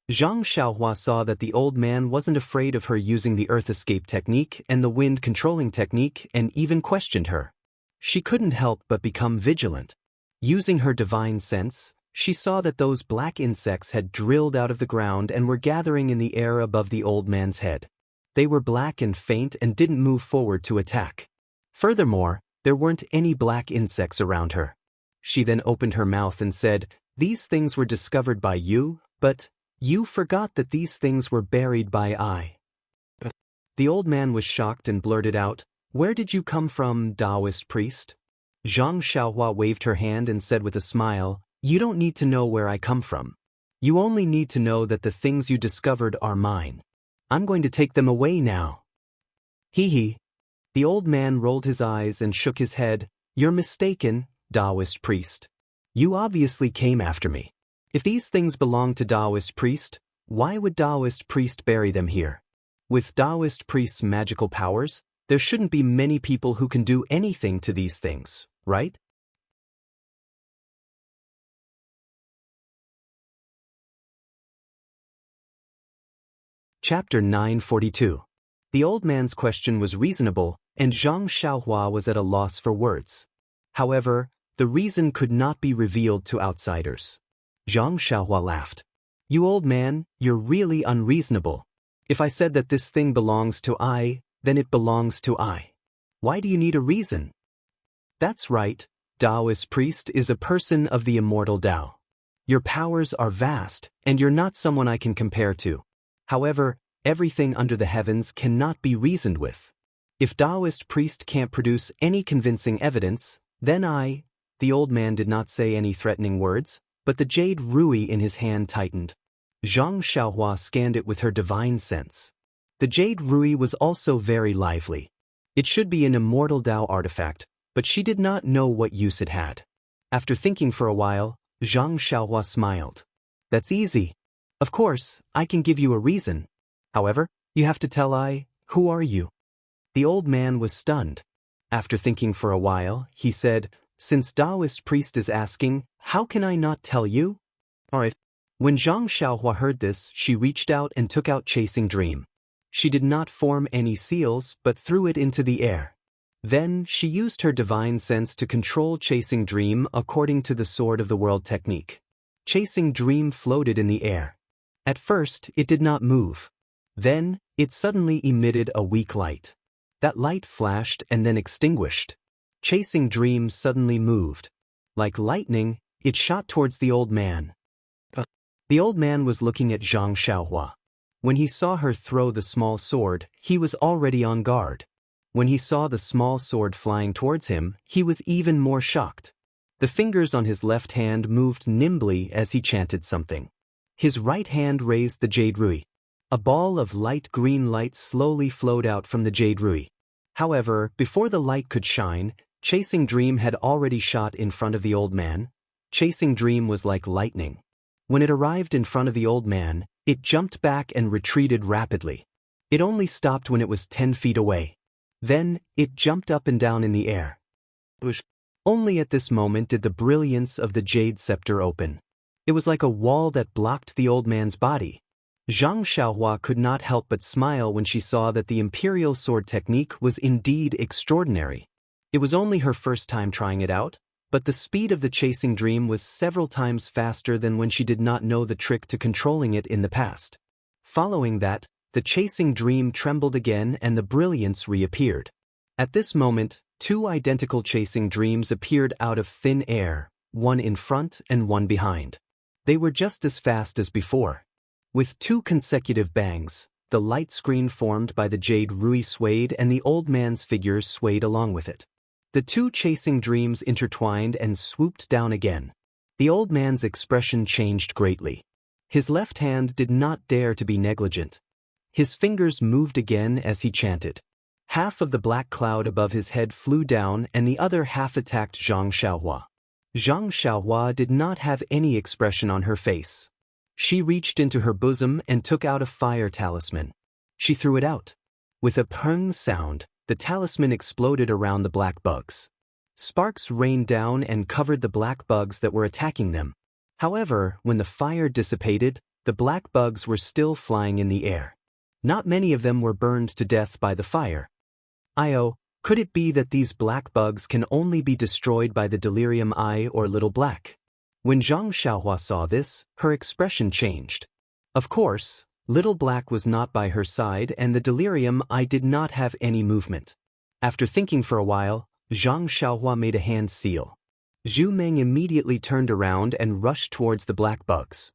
Zhang Xiaohua saw that the old man wasn't afraid of her using the earth escape technique and the wind controlling technique and even questioned her. She couldn't help but become vigilant. Using her divine sense, she saw that those black insects had drilled out of the ground and were gathering in the air above the old man's head. They were black and faint and didn't move forward to attack. Furthermore, there weren't any black insects around her. She then opened her mouth and said, "These things were discovered by you, but you forgot that these things were buried by I." The old man was shocked and blurted out, "Where did you come from, Taoist priest?" Zhang Xiaohua waved her hand and said with a smile, "You don't need to know where I come from. You only need to know that the things you discovered are mine. I'm going to take them away now." Hee hee. The old man rolled his eyes and shook his head. "You're mistaken, Taoist priest. You obviously came after me. If these things belong to Taoist priest, why would Taoist priest bury them here? With Taoist priest's magical powers, there shouldn't be many people who can do anything to these things, right?" Chapter 942. The old man's question was reasonable, and Zhang Xiaohua was at a loss for words. However, the reason could not be revealed to outsiders. Zhang Xiaohua laughed. You old man, you're really unreasonable. If I said that this thing belongs to I, then it belongs to I. Why do you need a reason? That's right, Taoist priest is a person of the immortal Tao. Your powers are vast, and you're not someone I can compare to. However, everything under the heavens cannot be reasoned with. If Taoist priest can't produce any convincing evidence, then the old man did not say any threatening words, but the jade rui in his hand tightened. Zhang Xiaohua scanned it with her divine sense. The jade rui was also very lively. It should be an immortal Tao artifact, but she did not know what use it had. After thinking for a while, Zhang Xiaohua smiled. That's easy. Of course, I can give you a reason. However, you have to tell who are you? The old man was stunned. After thinking for a while, he said, since Taoist priest is asking, how can I not tell you? Alright. When Zhang Xiaohua heard this, she reached out and took out Chasing Dream. She did not form any seals but threw it into the air. Then, she used her divine sense to control Chasing Dream according to the Sword of the World technique. Chasing Dream floated in the air. At first, it did not move. Then, it suddenly emitted a weak light. That light flashed and then extinguished. Chasing Dream suddenly moved. Like lightning, it shot towards the old man. The old man was looking at Zhang Xiaohua. When he saw her throw the small sword, he was already on guard. When he saw the small sword flying towards him, he was even more shocked. The fingers on his left hand moved nimbly as he chanted something. His right hand raised the jade rui. A ball of light green light slowly flowed out from the jade rui. However, before the light could shine, Chasing Dream had already shot in front of the old man. Chasing Dream was like lightning. When it arrived in front of the old man, it jumped back and retreated rapidly. It only stopped when it was 10 feet away. Then, it jumped up and down in the air. Only at this moment did the brilliance of the jade scepter open. It was like a wall that blocked the old man's body. Zhang Xiaohua could not help but smile when she saw that the imperial sword technique was indeed extraordinary. It was only her first time trying it out, but the speed of the Chasing Dream was several times faster than when she did not know the trick to controlling it in the past. Following that, the Chasing Dream trembled again and the brilliance reappeared. At this moment, two identical Chasing Dreams appeared out of thin air, one in front and one behind. They were just as fast as before. With two consecutive bangs, the light screen formed by the jade rui swayed and the old man's figure swayed along with it. The two Chasing Dreams intertwined and swooped down again. The old man's expression changed greatly. His left hand did not dare to be negligent. His fingers moved again as he chanted. Half of the black cloud above his head flew down and the other half attacked Zhang Xiaohua. Zhang Xiaohua did not have any expression on her face. She reached into her bosom and took out a fire talisman. She threw it out. With a pung sound, the talisman exploded around the black bugs. Sparks rained down and covered the black bugs that were attacking them. However, when the fire dissipated, the black bugs were still flying in the air. Not many of them were burned to death by the fire. Could it be that these black bugs can only be destroyed by the delirium eye or little black? When Zhang Xiaohua saw this, her expression changed. Of course, Little Black was not by her side and the delirium eye did not have any movement. After thinking for a while, Zhang Xiaohua made a hand seal. Zhu Meng immediately turned around and rushed towards the black bugs.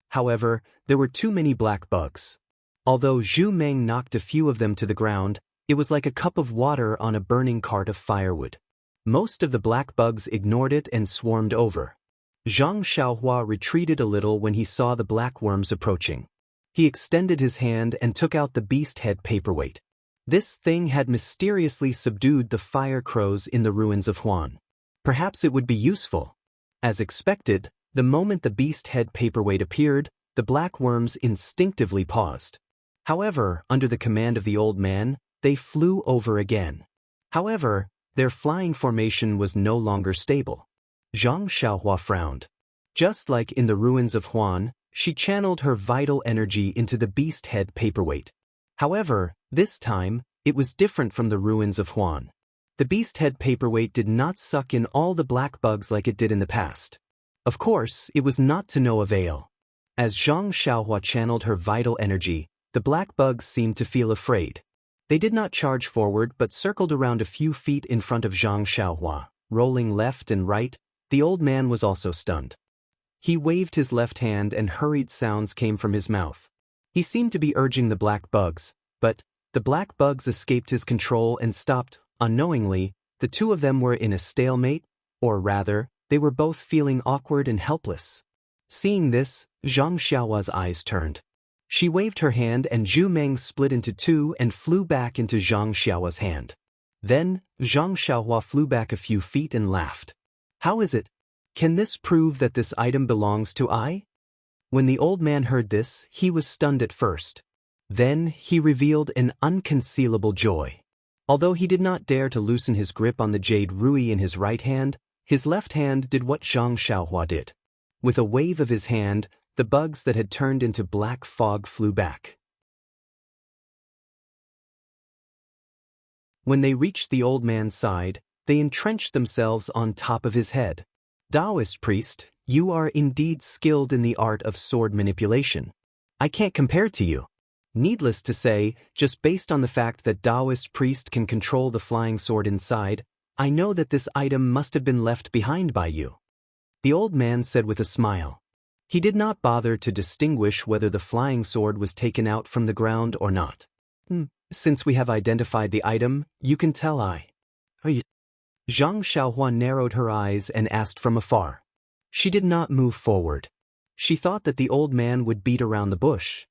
However, there were too many black bugs. Although Zhu Meng knocked a few of them to the ground, it was like a cup of water on a burning cart of firewood. Most of the black bugs ignored it and swarmed over. Zhang Xiaohua retreated a little when he saw the black worms approaching. He extended his hand and took out the beast head paperweight. This thing had mysteriously subdued the fire crows in the ruins of Huan. Perhaps it would be useful. As expected, the moment the beast head paperweight appeared, the black worms instinctively paused. However, under the command of the old man, they flew over again. However, their flying formation was no longer stable. Zhang Xiaohua frowned. Just like in the ruins of Huan, she channeled her vital energy into the beast head paperweight. However, this time, it was different from the ruins of Huan. The beast head paperweight did not suck in all the black bugs like it did in the past. Of course, it was not to no avail. As Zhang Xiaohua channeled her vital energy, the black bugs seemed to feel afraid. They did not charge forward but circled around a few feet in front of Zhang Xiaohua, rolling left and right. The old man was also stunned. He waved his left hand and hurried sounds came from his mouth. He seemed to be urging the black bugs, but the black bugs escaped his control and stopped. Unknowingly, the two of them were in a stalemate, or rather, they were both feeling awkward and helpless. Seeing this, Zhang Xiaohua's eyes turned. She waved her hand and Zhu Meng split into two and flew back into Zhang Xiaohua's hand. Then, Zhang Xiaohua flew back a few feet and laughed. How is it? Can this prove that this item belongs to I? When the old man heard this, he was stunned at first. Then, he revealed an unconcealable joy. Although he did not dare to loosen his grip on the jade rui in his right hand, his left hand did what Zhang Xiaohua did. With a wave of his hand, the bugs that had turned into black fog flew back. When they reached the old man's side, they entrenched themselves on top of his head. Taoist priest, you are indeed skilled in the art of sword manipulation. I can't compare to you. Needless to say, just based on the fact that Taoist priest can control the flying sword inside, I know that this item must have been left behind by you. The old man said with a smile. He did not bother to distinguish whether the flying sword was taken out from the ground or not. Since we have identified the item, you can tell I. Are you? Zhang Xiaohua narrowed her eyes and asked from afar. She did not move forward. She thought that the old man would beat around the bush.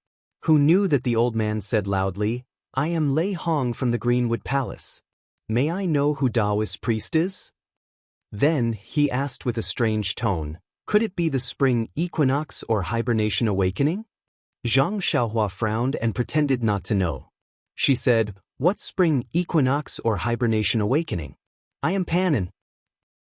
Who knew that the old man said loudly, I am Lei Hong from the Greenwood Palace. May I know who Taoist priest is? Then, he asked with a strange tone, could it be the spring equinox or hibernation awakening? Zhang Xiaohua frowned and pretended not to know. She said, what spring equinox or hibernation awakening? I am Panin.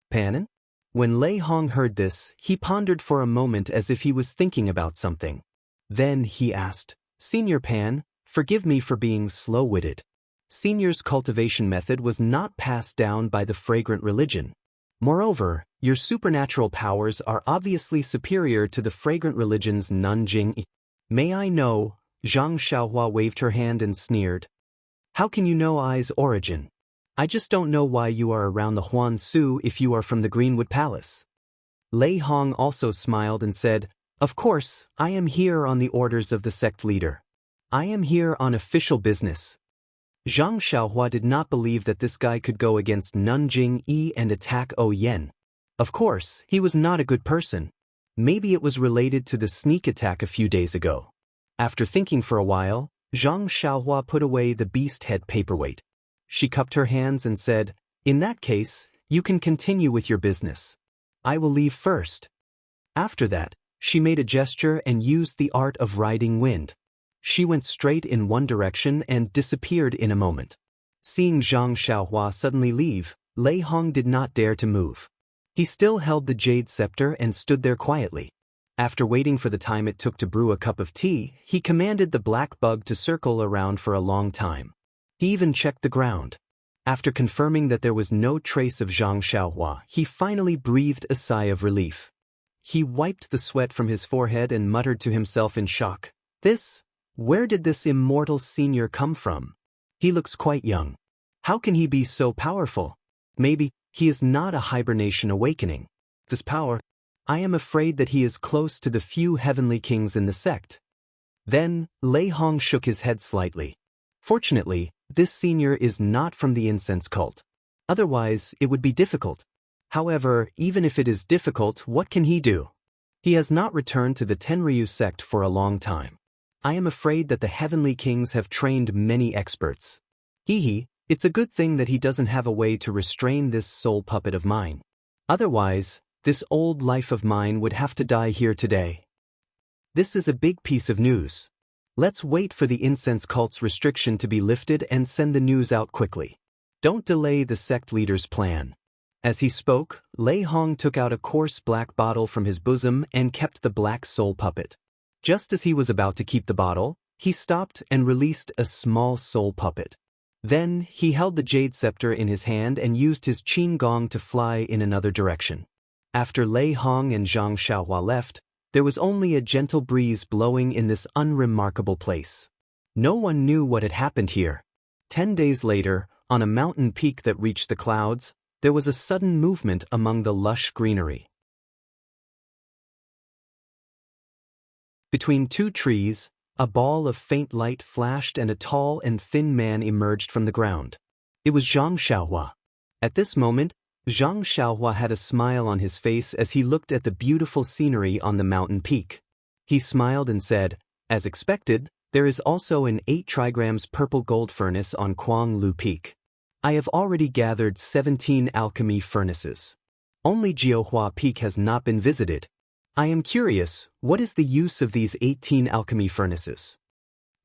Panin? When Lei Hong heard this, he pondered for a moment as if he was thinking about something. Then he asked, Senior Pan, forgive me for being slow-witted. Senior's cultivation method was not passed down by the fragrant religion. Moreover, your supernatural powers are obviously superior to the fragrant religion's Nanjing. May I know? Zhang Xiaohua waved her hand and sneered. How can you know I's origin? I just don't know why you are around the Huan Su if you are from the Greenwood Palace. Lei Hong also smiled and said, Of course, I am here on the orders of the sect leader. I am here on official business. Zhang Xiaohua did not believe that this guy could go against Nanjing Yi and attack O Yen. Of course, he was not a good person. Maybe it was related to the sneak attack a few days ago. After thinking for a while, Zhang Xiaohua put away the beast head paperweight. She cupped her hands and said, In that case, you can continue with your business. I will leave first. After that, she made a gesture and used the art of riding wind. She went straight in one direction and disappeared in a moment. Seeing Zhang Xiaohua suddenly leave, Lei Hong did not dare to move. He still held the jade scepter and stood there quietly. After waiting for the time it took to brew a cup of tea, he commanded the black bug to circle around for a long time. He even checked the ground. After confirming that there was no trace of Zhang Xiaohua, he finally breathed a sigh of relief. He wiped the sweat from his forehead and muttered to himself in shock. Where did this immortal senior come from? He looks quite young. How can he be so powerful? Maybe he is not a hibernation awakening. This power, I am afraid that he is close to the few heavenly kings in the sect. Then, Lei Hong shook his head slightly. Fortunately, this senior is not from the incense cult. Otherwise, it would be difficult. However, even if it is difficult, what can he do? He has not returned to the Tenryu sect for a long time. I am afraid that the heavenly kings have trained many experts. It's a good thing that he doesn't have a way to restrain this soul puppet of mine. Otherwise, this old life of mine would have to die here today. This is a big piece of news. Let's wait for the incense cult's restriction to be lifted and send the news out quickly. Don't delay the sect leader's plan. As he spoke, Lei Hong took out a coarse black bottle from his bosom and kept the black soul puppet. Just as he was about to keep the bottle, he stopped and released a small soul puppet. Then, he held the jade scepter in his hand and used his qin gong to fly in another direction. After Lei Hong and Zhang Xiaohua left, there was only a gentle breeze blowing in this unremarkable place. No one knew what had happened here. 10 days later, on a mountain peak that reached the clouds, there was a sudden movement among the lush greenery. Between two trees, a ball of faint light flashed and a tall and thin man emerged from the ground. It was Zhang Xiaohua. At this moment, Zhang Xiaohua had a smile on his face as he looked at the beautiful scenery on the mountain peak. He smiled and said, "As expected, there is also an 8 trigrams purple gold furnace on Quang Lu Peak. I have already gathered 17 alchemy furnaces. Only Jiuhua Peak has not been visited. I am curious, what is the use of these 18 alchemy furnaces?"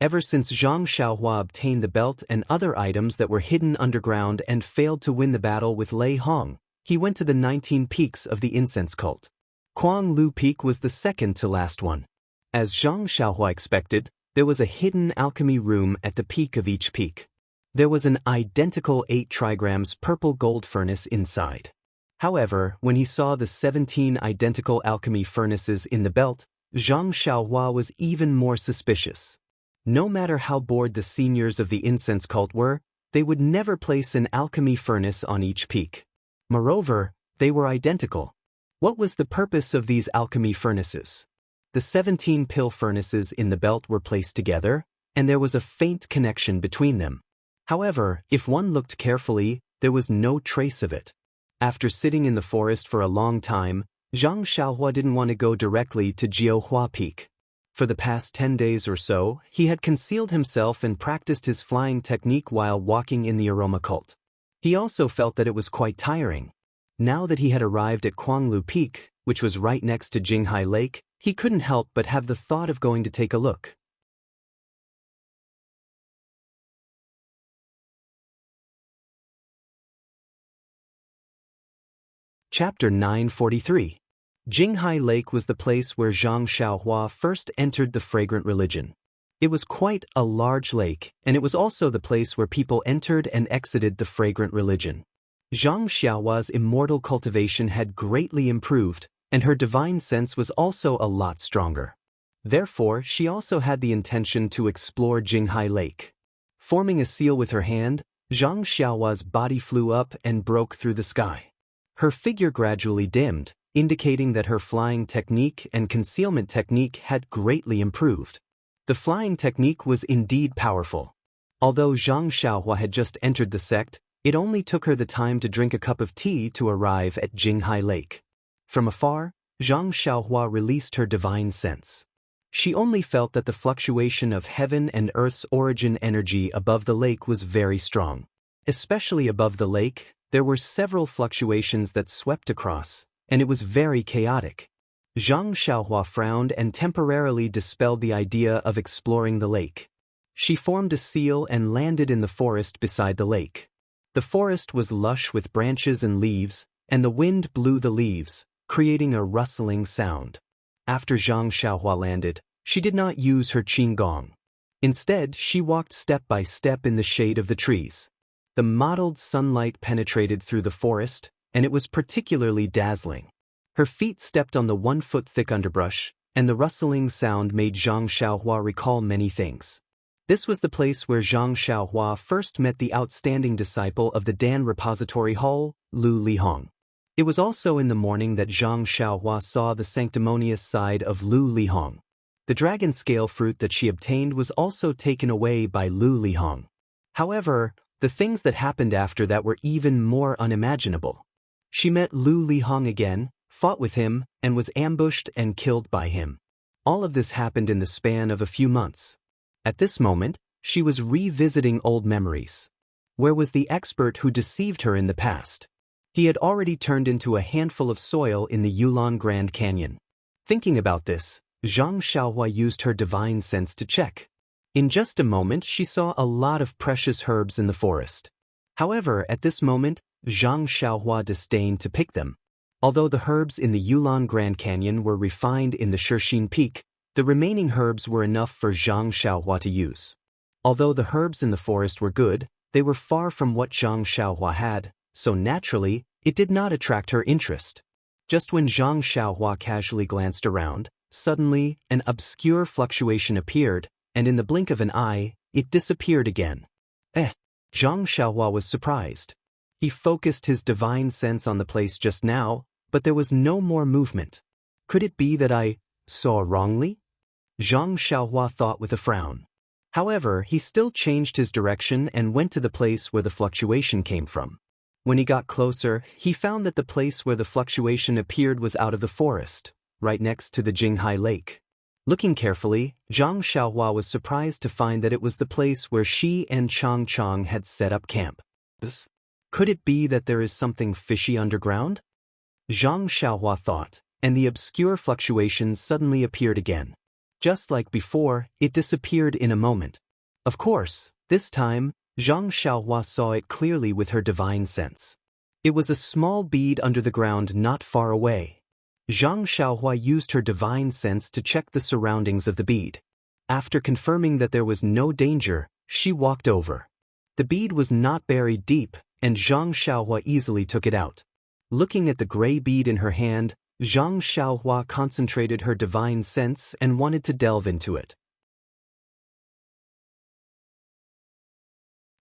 Ever since Zhang Xiaohua obtained the belt and other items that were hidden underground and failed to win the battle with Lei Hong, he went to the 19 peaks of the incense cult. Quang Lu Peak was the second to last one. As Zhang Xiaohua expected, there was a hidden alchemy room at the peak of each peak. There was an identical 8 trigrams purple gold furnace inside. However, when he saw the 17 identical alchemy furnaces in the belt, Zhang Xiaohua was even more suspicious. No matter how bored the seniors of the incense cult were, they would never place an alchemy furnace on each peak. Moreover, they were identical. What was the purpose of these alchemy furnaces? The 17 pill furnaces in the belt were placed together, and there was a faint connection between them. However, if one looked carefully, there was no trace of it. After sitting in the forest for a long time, Zhang Xiaohua didn't want to go directly to Jiuhua Peak. For the past 10 days or so, he had concealed himself and practiced his flying technique while walking in the aroma cult. He also felt that it was quite tiring. Now that he had arrived at Quanglu Peak, which was right next to Jinghai Lake, he couldn't help but have the thought of going to take a look. Chapter 943. Jinghai Lake was the place where Zhang Xiaohua first entered the fragrant religion. It was quite a large lake, and it was also the place where people entered and exited the fragrant religion. Zhang Xiaohua's immortal cultivation had greatly improved, and her divine sense was also a lot stronger. Therefore, she also had the intention to explore Jinghai Lake. Forming a seal with her hand, Zhang Xiaohua's body flew up and broke through the sky. Her figure gradually dimmed, indicating that her flying technique and concealment technique had greatly improved. The flying technique was indeed powerful. Although Zhang Xiaohua had just entered the sect, it only took her the time to drink a cup of tea to arrive at Jinghai Lake. From afar, Zhang Xiaohua released her divine sense. She only felt that the fluctuation of heaven and earth's origin energy above the lake was very strong. Especially above the lake, there were several fluctuations that swept across, and it was very chaotic. Zhang Xiaohua frowned and temporarily dispelled the idea of exploring the lake. She formed a seal and landed in the forest beside the lake. The forest was lush with branches and leaves, and the wind blew the leaves, creating a rustling sound. After Zhang Xiaohua landed, she did not use her qinggong. Instead, she walked step by step in the shade of the trees. The mottled sunlight penetrated through the forest, and it was particularly dazzling. Her feet stepped on the 1-foot-thick underbrush, and the rustling sound made Zhang Xiaohua recall many things. This was the place where Zhang Xiaohua first met the outstanding disciple of the Dan Repository Hall, Lu Lihong. It was also in the morning that Zhang Xiaohua saw the sanctimonious side of Lu Lihong. The dragon scale fruit that she obtained was also taken away by Lu Lihong. However, the things that happened after that were even more unimaginable. She met Lu Lihong again, fought with him, and was ambushed and killed by him. All of this happened in the span of a few months. At this moment, she was revisiting old memories. Where was the expert who deceived her in the past? He had already turned into a handful of soil in the Yulon Grand Canyon. Thinking about this, Zhang Xiaohua used her divine sense to check. In just a moment, she saw a lot of precious herbs in the forest. However, at this moment, Zhang Xiaohua disdained to pick them. Although the herbs in the Yulon Grand Canyon were refined in the Shixin Peak, the remaining herbs were enough for Zhang Xiaohua to use. Although the herbs in the forest were good, they were far from what Zhang Xiaohua had, so naturally, it did not attract her interest. Just when Zhang Xiaohua casually glanced around, suddenly, an obscure fluctuation appeared, and in the blink of an eye, it disappeared again. Zhang Xiaohua was surprised. He focused his divine sense on the place just now, but there was no more movement. Could it be that I saw wrongly? Zhang Xiaohua thought with a frown. However, he still changed his direction and went to the place where the fluctuation came from. When he got closer, he found that the place where the fluctuation appeared was out of the forest, right next to the Jianghu Lake. Looking carefully, Zhang Xiaohua was surprised to find that it was the place where she and Chang Chang had set up camp. Could it be that there is something fishy underground? Zhang Xiaohua thought, and the obscure fluctuation suddenly appeared again. Just like before, it disappeared in a moment. Of course, this time, Zhang Xiaohua saw it clearly with her divine sense. It was a small bead under the ground not far away. Zhang Xiaohua used her divine sense to check the surroundings of the bead. After confirming that there was no danger, she walked over. The bead was not buried deep, and Zhang Xiaohua easily took it out. Looking at the gray bead in her hand, Zhang Xiaohua concentrated her divine sense and wanted to delve into it.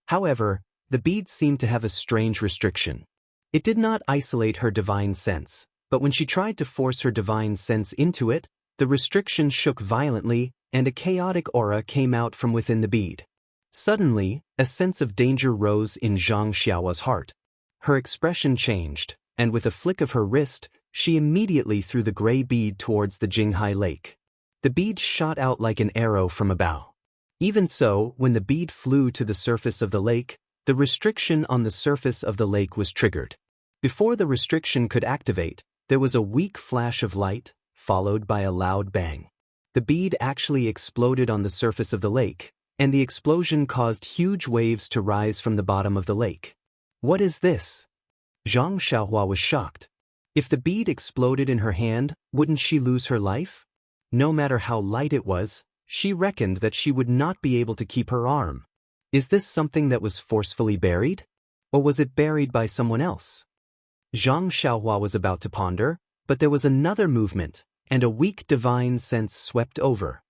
However, the bead seemed to have a strange restriction. It did not isolate her divine sense, but when she tried to force her divine sense into it, the restriction shook violently, and a chaotic aura came out from within the bead. Suddenly, a sense of danger rose in Zhang Xiaohua's heart. Her expression changed, and with a flick of her wrist, she immediately threw the gray bead towards the Jianghu Lake. The bead shot out like an arrow from a bow. Even so, when the bead flew to the surface of the lake, the restriction on the surface of the lake was triggered. Before the restriction could activate, there was a weak flash of light, followed by a loud bang. The bead actually exploded on the surface of the lake, and the explosion caused huge waves to rise from the bottom of the lake. What is this? Zhang Xiaohua was shocked. If the bead exploded in her hand, wouldn't she lose her life? No matter how light it was, she reckoned that she would not be able to keep her arm. Is this something that was forcefully buried? Or was it buried by someone else? Zhang Xiaohua was about to ponder, but there was another movement, and a weak divine sense swept over.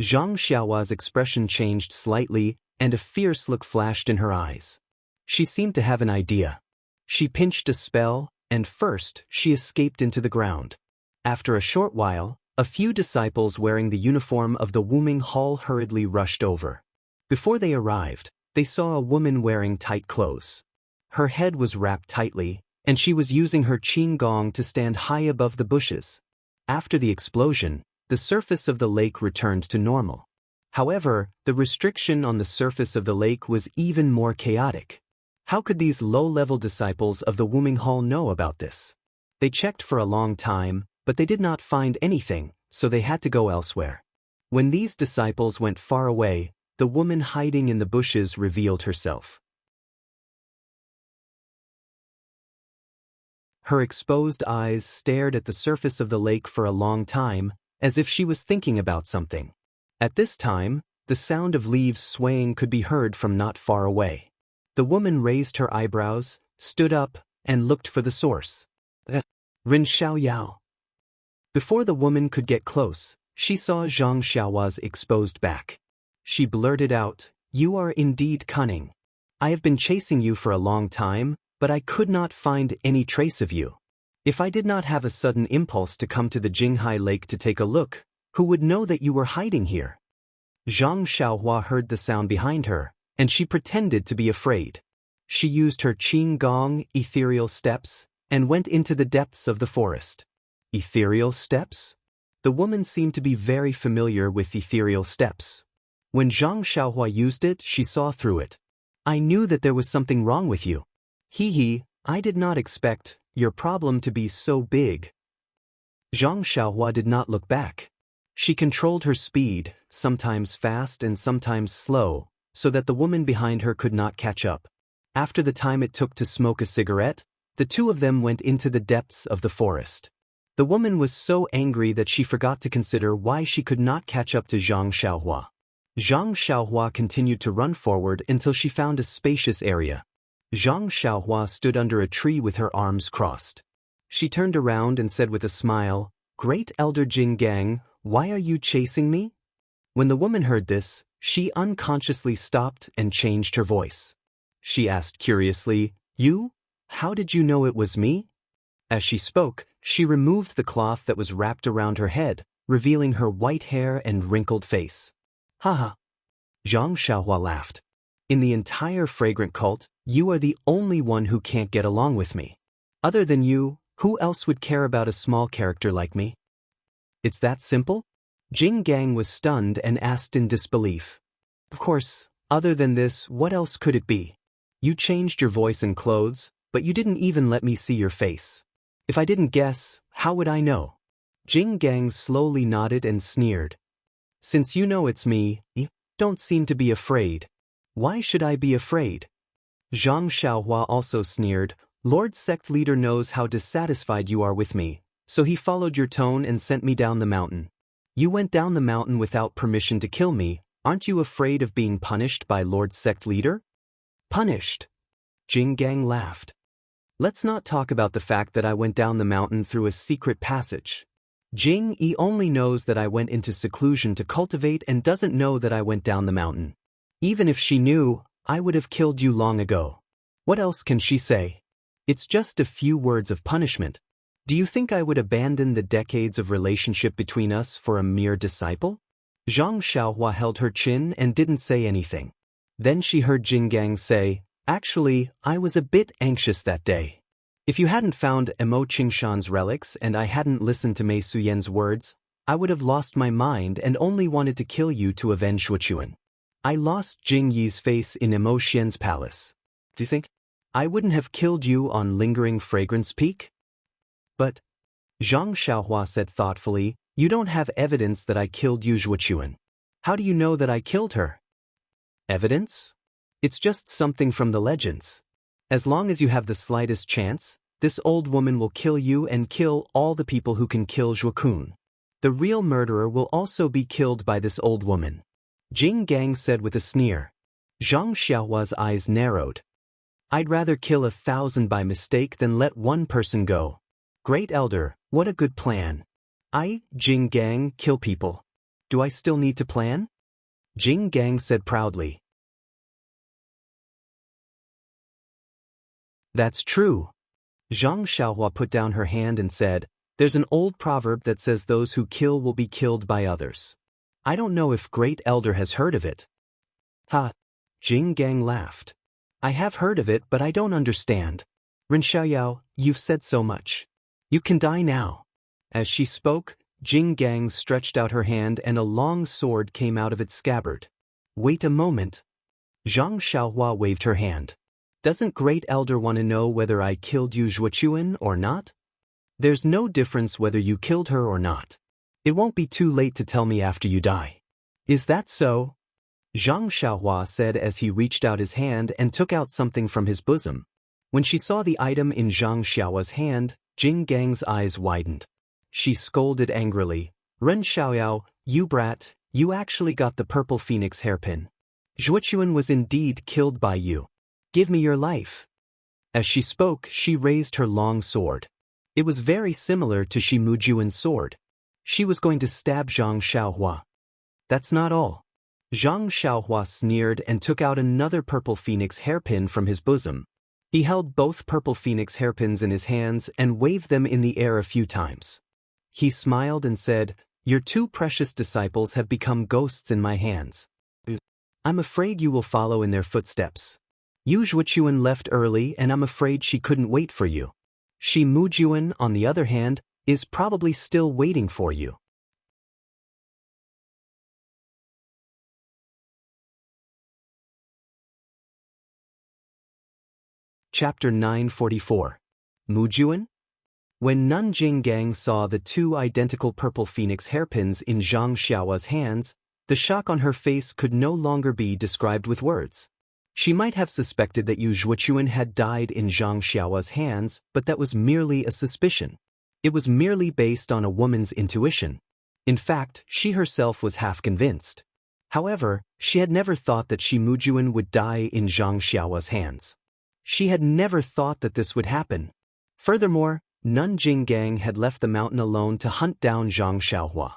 Zhang Xiaohua's expression changed slightly, and a fierce look flashed in her eyes. She seemed to have an idea. She pinched a spell, and first she escaped into the ground. After a short while, a few disciples wearing the uniform of the Wuming Hall hurriedly rushed over. Before they arrived, they saw a woman wearing tight clothes. Her head was wrapped tightly, and she was using her qing gong to stand high above the bushes. After the explosion, the surface of the lake returned to normal. However, the restriction on the surface of the lake was even more chaotic. How could these low-level disciples of the Wuming Hall know about this? They checked for a long time, but they did not find anything, so they had to go elsewhere. When these disciples went far away, the woman hiding in the bushes revealed herself. Her exposed eyes stared at the surface of the lake for a long time, as if she was thinking about something. At this time, the sound of leaves swaying could be heard from not far away. The woman raised her eyebrows, stood up, and looked for the source. Rin Xiaoyao. Before the woman could get close, she saw Zhang Xiaohua's exposed back. She blurted out, "You are indeed cunning. I have been chasing you for a long time, but I could not find any trace of you. If I did not have a sudden impulse to come to the Jianghu Lake to take a look, who would know that you were hiding here?" Zhang Xiaohua heard the sound behind her, and she pretended to be afraid. She used her qing gong, ethereal steps, and went into the depths of the forest. Ethereal steps? The woman seemed to be very familiar with ethereal steps. When Zhang Xiaohua used it, she saw through it. "I knew that there was something wrong with you. I did not expect your problem to be so big." Zhang Xiaohua did not look back. She controlled her speed, sometimes fast and sometimes slow, so that the woman behind her could not catch up. After the time it took to smoke a cigarette, the two of them went into the depths of the forest. The woman was so angry that she forgot to consider why she could not catch up to Zhang Xiaohua. Zhang Xiaohua continued to run forward until she found a spacious area. Zhang Xiaohua stood under a tree with her arms crossed. She turned around and said with a smile, "Great Elder Jinggang, why are you chasing me?" When the woman heard this, she unconsciously stopped and changed her voice. She asked curiously, "You? How did you know it was me?" As she spoke, she removed the cloth that was wrapped around her head, revealing her white hair and wrinkled face. "Haha." Zhang Xiaohua laughed. "In the entire fragrant cult, you are the only one who can't get along with me. Other than you, who else would care about a small character like me?" "It's that simple?" Jing Gang was stunned and asked in disbelief. "Of course, other than this, what else could it be? You changed your voice and clothes, but you didn't even let me see your face. If I didn't guess, how would I know?" Jing Gang slowly nodded and sneered. "Since you know it's me, you don't seem to be afraid. Why should I be afraid?" Zhang Xiaohua also sneered. "Lord Sect Leader knows how dissatisfied you are with me, so he followed your tone and sent me down the mountain. You went down the mountain without permission to kill me. Aren't you afraid of being punished by Lord Sect Leader?" "Punished?" Jing Gang laughed. "Let's not talk about the fact that I went down the mountain through a secret passage. Jing Yi only knows that I went into seclusion to cultivate and doesn't know that I went down the mountain. Even if she knew, I would have killed you long ago. What else can she say? It's just a few words of punishment. Do you think I would abandon the decades of relationship between us for a mere disciple?" Zhang Xiaohua held her chin and didn't say anything. Then she heard Jing Gang say, "Actually, I was a bit anxious that day. If you hadn't found Emo Qingshan's relics and I hadn't listened to Mei Suyen's words, I would have lost my mind and only wanted to kill you to avenge Wuxia. I lost Jing Yi's face in Emo Xian's palace. Do you think I wouldn't have killed you on Lingering Fragrance Peak?" "But," Zhang Xiaohua said thoughtfully, "you don't have evidence that I killed Yu Zhuochuan. How do you know that I killed her?" "Evidence? It's just something from the legends. As long as you have the slightest chance, this old woman will kill you and kill all the people who can kill Zhuokun. The real murderer will also be killed by this old woman," Jing Gang said with a sneer. Zhang Xiaohua's eyes narrowed. "I'd rather kill 1,000 by mistake than let one person go. Great Elder, what a good plan. Jing Gang, kill people. Do I still need to plan?" Jing Gang said proudly. "That's true." Zhang Xiaohua put down her hand and said, "There's an old proverb that says those who kill will be killed by others. I don't know if Great Elder has heard of it." "Ha!" Jing Gang laughed. "I have heard of it, but I don't understand. Ren Xiaoyao, you've said so much. You can die now." As she spoke, Jing Gang stretched out her hand and a long sword came out of its scabbard. "Wait a moment." Zhang Xiaohua waved her hand. "Doesn't Great Elder want to know whether I killed Yu Zhuochuan or not? There's no difference whether you killed her or not. It won't be too late to tell me after you die. Is that so?" Zhang Xiaohua said as he reached out his hand and took out something from his bosom. When she saw the item in Zhang Xiaohua's hand, Jing Gang's eyes widened. She scolded angrily, "Ren Xiaoyao, you brat, you actually got the purple phoenix hairpin. Zhuochuan was indeed killed by you. Give me your life." As she spoke, she raised her long sword. It was very similar to Shi Mujuan's sword. She was going to stab Zhang Xiaohua. "That's not all." Zhang Xiaohua sneered and took out another purple phoenix hairpin from his bosom. He held both purple phoenix hairpins in his hands and waved them in the air a few times. He smiled and said, "Your two precious disciples have become ghosts in my hands. I'm afraid you will follow in their footsteps. Yu Zhuochuan left early and I'm afraid she couldn't wait for you. Shi Mujuan, on the other hand, is probably still waiting for you." Chapter 944. Mujuan? When Nanjing Gang saw the two identical purple phoenix hairpins in Zhang Xiaohua's hands, the shock on her face could no longer be described with words. She might have suspected that Yu Zhuochuan had died in Zhang Xiaohua's hands, but that was merely a suspicion. It was merely based on a woman's intuition. In fact, she herself was half convinced. However, she had never thought that Shi Mujuan would die in Zhang Xiaohua's hands. She had never thought that this would happen. Furthermore, Nun Jinggang had left the mountain alone to hunt down Zhang Xiaohua.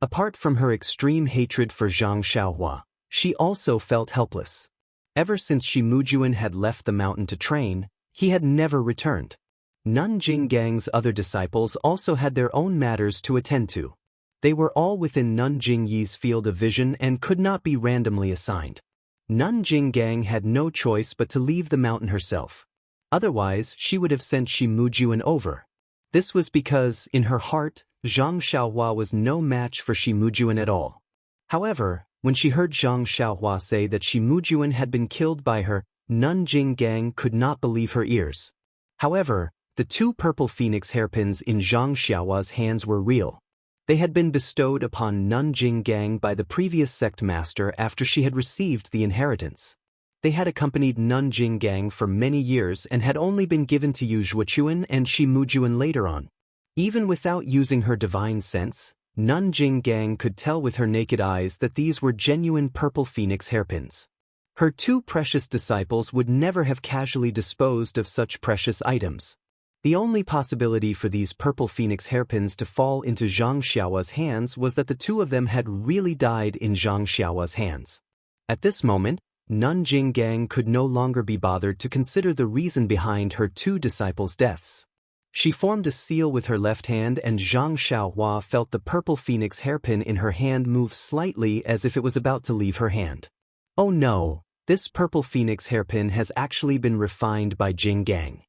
Apart from her extreme hatred for Zhang Xiaohua, she also felt helpless. Ever since Shi Mujuan had left the mountain to train, he had never returned. Nun Jinggang's other disciples also had their own matters to attend to. They were all within Nun Jingyi's field of vision and could not be randomly assigned. Nun Jinggang had no choice but to leave the mountain herself. Otherwise, she would have sent Shi Mujuan over. This was because, in her heart, Zhang Xiaohua was no match for Shi Mujuan at all. However, when she heard Zhang Xiaohua say that Shi Mujuan had been killed by her, Nun Jinggang could not believe her ears. However, the 2 purple phoenix hairpins in Zhang Xiaohua's hands were real. They had been bestowed upon Nun Jinggang by the previous sect master after she had received the inheritance. They had accompanied Nun Jinggang for many years and had only been given to Yu Zhuochuan and Shi Mujuan later on. Even without using her divine sense, Nun Jinggang could tell with her naked eyes that these were genuine purple phoenix hairpins. Her 2 precious disciples would never have casually disposed of such precious items. The only possibility for these purple phoenix hairpins to fall into Zhang Xiaohua's hands was that the 2 of them had really died in Zhang Xiaohua's hands. At this moment, Nun Jinggang could no longer be bothered to consider the reason behind her 2 disciples' deaths. She formed a seal with her left hand and Zhang Xiaohua felt the purple phoenix hairpin in her hand move slightly as if it was about to leave her hand. Oh no, this purple phoenix hairpin has actually been refined by Jinggang.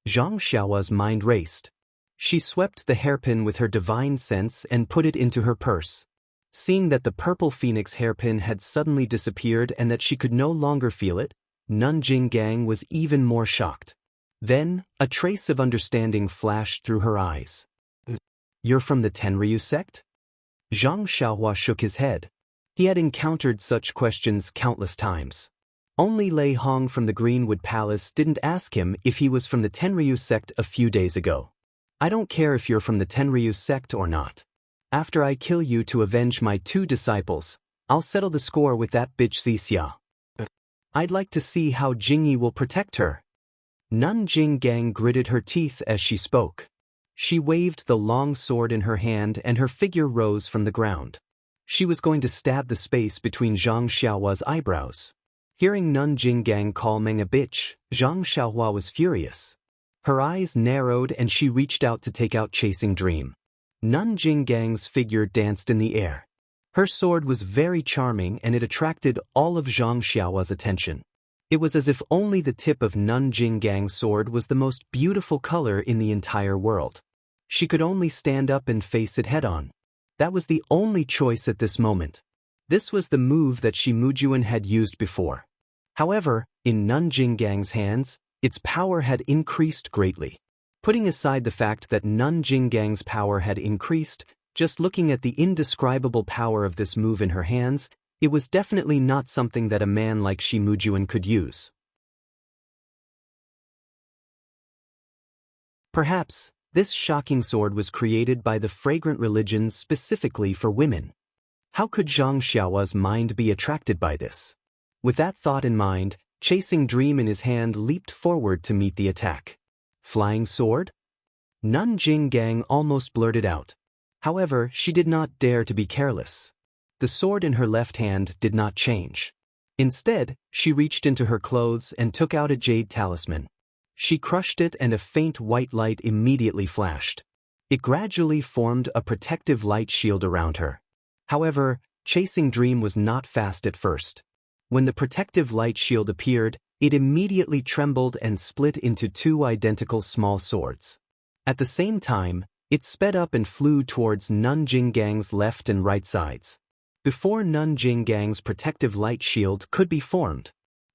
Zhang Xiaohua's mind raced. She swept the hairpin with her divine sense and put it into her purse. Seeing that the purple phoenix hairpin had suddenly disappeared and that she could no longer feel it, Nun Jinggang was even more shocked. Then, a trace of understanding flashed through her eyes. "You're from the Tenryu sect?" Zhang Xiaohua shook his head. He had encountered such questions countless times. Only Lei Hong from the Greenwood Palace didn't ask him if he was from the Tenryu sect a few days ago. "I don't care if you're from the Tenryu sect or not. After I kill you to avenge my 2 disciples, I'll settle the score with that bitch Xixia. I'd like to see how Jingyi will protect her." Nun Jinggang gritted her teeth as she spoke. She waved the long sword in her hand and her figure rose from the ground. She was going to stab the space between Zhang Xiaohua's eyebrows. Hearing Nun Jinggang call Meng a bitch, Zhang Xiaohua was furious. Her eyes narrowed and she reached out to take out Chasing Dream. Nun Jinggang's figure danced in the air. Her sword was very charming and it attracted all of Zhang Xiaohua's attention. It was as if only the tip of Nun Jinggang's sword was the most beautiful color in the entire world. She could only stand up and face it head-on. That was the only choice at this moment. This was the move that Shi Mujuan had used before. However, in Nun Jinggang's hands, its power had increased greatly. Putting aside the fact that Nun Jinggang's power had increased, just looking at the indescribable power of this move in her hands, it was definitely not something that a man like Shi Mujuan could use. Perhaps, this shocking sword was created by the fragrant religion specifically for women. How could Zhang Xiaohua's mind be attracted by this? With that thought in mind, Chasing Dream in his hand leaped forward to meet the attack. Flying sword? Nun Jinggang almost blurted out. However, she did not dare to be careless. The sword in her left hand did not change. Instead, she reached into her clothes and took out a jade talisman. She crushed it and a faint white light immediately flashed. It gradually formed a protective light shield around her. However, Chasing Dream was not fast at first. When the protective light shield appeared, it immediately trembled and split into 2 identical small swords. At the same time, it sped up and flew towards Nun Jinggang's left and right sides. Before Nun Jinggang's protective light shield could be formed.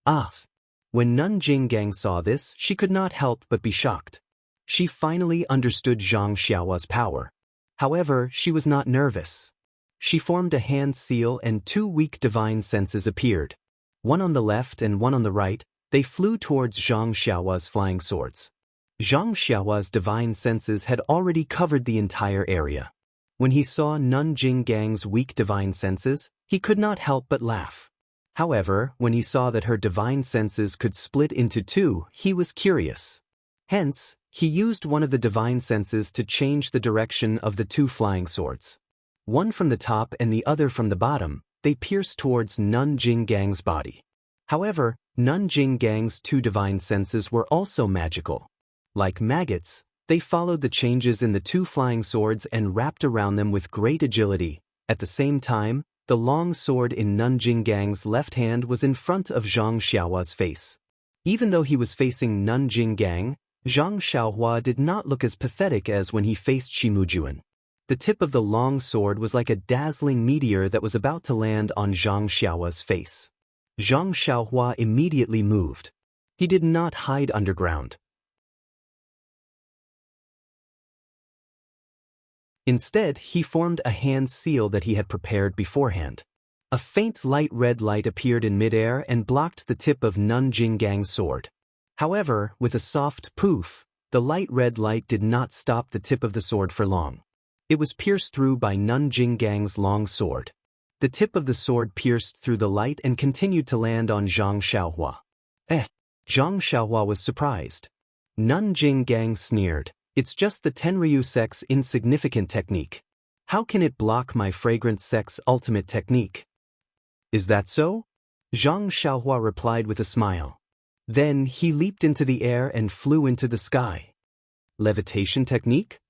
When Nun Jinggang saw this, she could not help but be shocked. She finally understood Zhang Xiaohua's power. However, she was not nervous. She formed a hand seal and 2 weak divine senses appeared. One on the left and one on the right, they flew towards Zhang Xiaohua's flying swords. Zhang Xiaohua's divine senses had already covered the entire area. When he saw Nun Jinggang's weak divine senses, he could not help but laugh. However, when he saw that her divine senses could split into two, he was curious. Hence, he used one of the divine senses to change the direction of the two flying swords. One from the top and the other from the bottom, they pierced towards Nun Jinggang's body. However, Nun Jinggang's two divine senses were also magical. Like maggots, they followed the changes in the two flying swords and wrapped around them with great agility. At the same time, the long sword in Nun Jinggang's left hand was in front of Zhang Xiaohua's face. Even though he was facing Nun Jinggang, Zhang Xiaohua did not look as pathetic as when he faced Shimujuan. The tip of the long sword was like a dazzling meteor that was about to land on Zhang Xiaohua's face. Zhang Xiaohua immediately moved. He did not hide underground. Instead, he formed a hand seal that he had prepared beforehand. A faint light red light appeared in midair and blocked the tip of Nun Jinggang's sword. However, with a soft poof, the light red light did not stop the tip of the sword for long. It was pierced through by Nun Jinggang's long sword. The tip of the sword pierced through the light and continued to land on Zhang Xiaohua. Zhang Xiaohua was surprised. Nun Jinggang sneered. It's just the Tenryu Sect's insignificant technique. How can it block my fragrant sect's ultimate technique? Is that so? Zhang Xiaohua replied with a smile. Then he leaped into the air and flew into the sky. Levitation technique?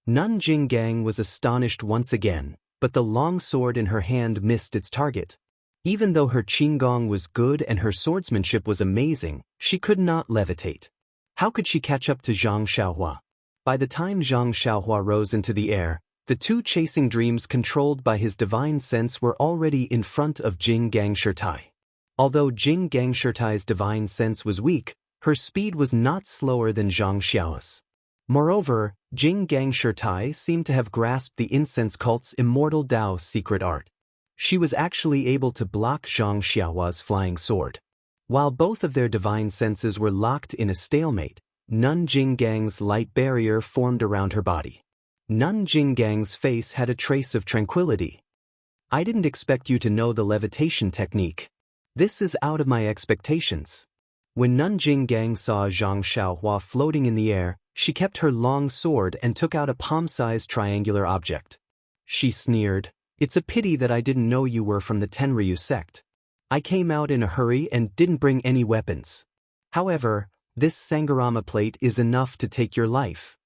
Nun Jinggang was astonished once again, but the long sword in her hand missed its target. Even though her qinggong was good and her swordsmanship was amazing, she could not levitate. How could she catch up to Zhang Xiaohua? By the time Zhang Xiaohua rose into the air, the two chasing dreams controlled by his divine sense were already in front of Jinggang Shirtai. Although Jinggang Shirtai's divine sense was weak, her speed was not slower than Zhang Xiaohua's. Moreover, Jinggang Shirtai seemed to have grasped the incense cult's Immortal Dao's secret art. She was actually able to block Zhang Xiaohua's flying sword. While both of their divine senses were locked in a stalemate, Nun Jinggang's light barrier formed around her body. Nun Jinggang's face had a trace of tranquility. I didn't expect you to know the levitation technique. This is out of my expectations. When Nun Jinggang saw Zhang Xiaohua floating in the air, she kept her long sword and took out a palm-sized triangular object. She sneered, "It's a pity that I didn't know you were from the Tenryu sect. I came out in a hurry and didn't bring any weapons. However, this Sangharama plate is enough to take your life."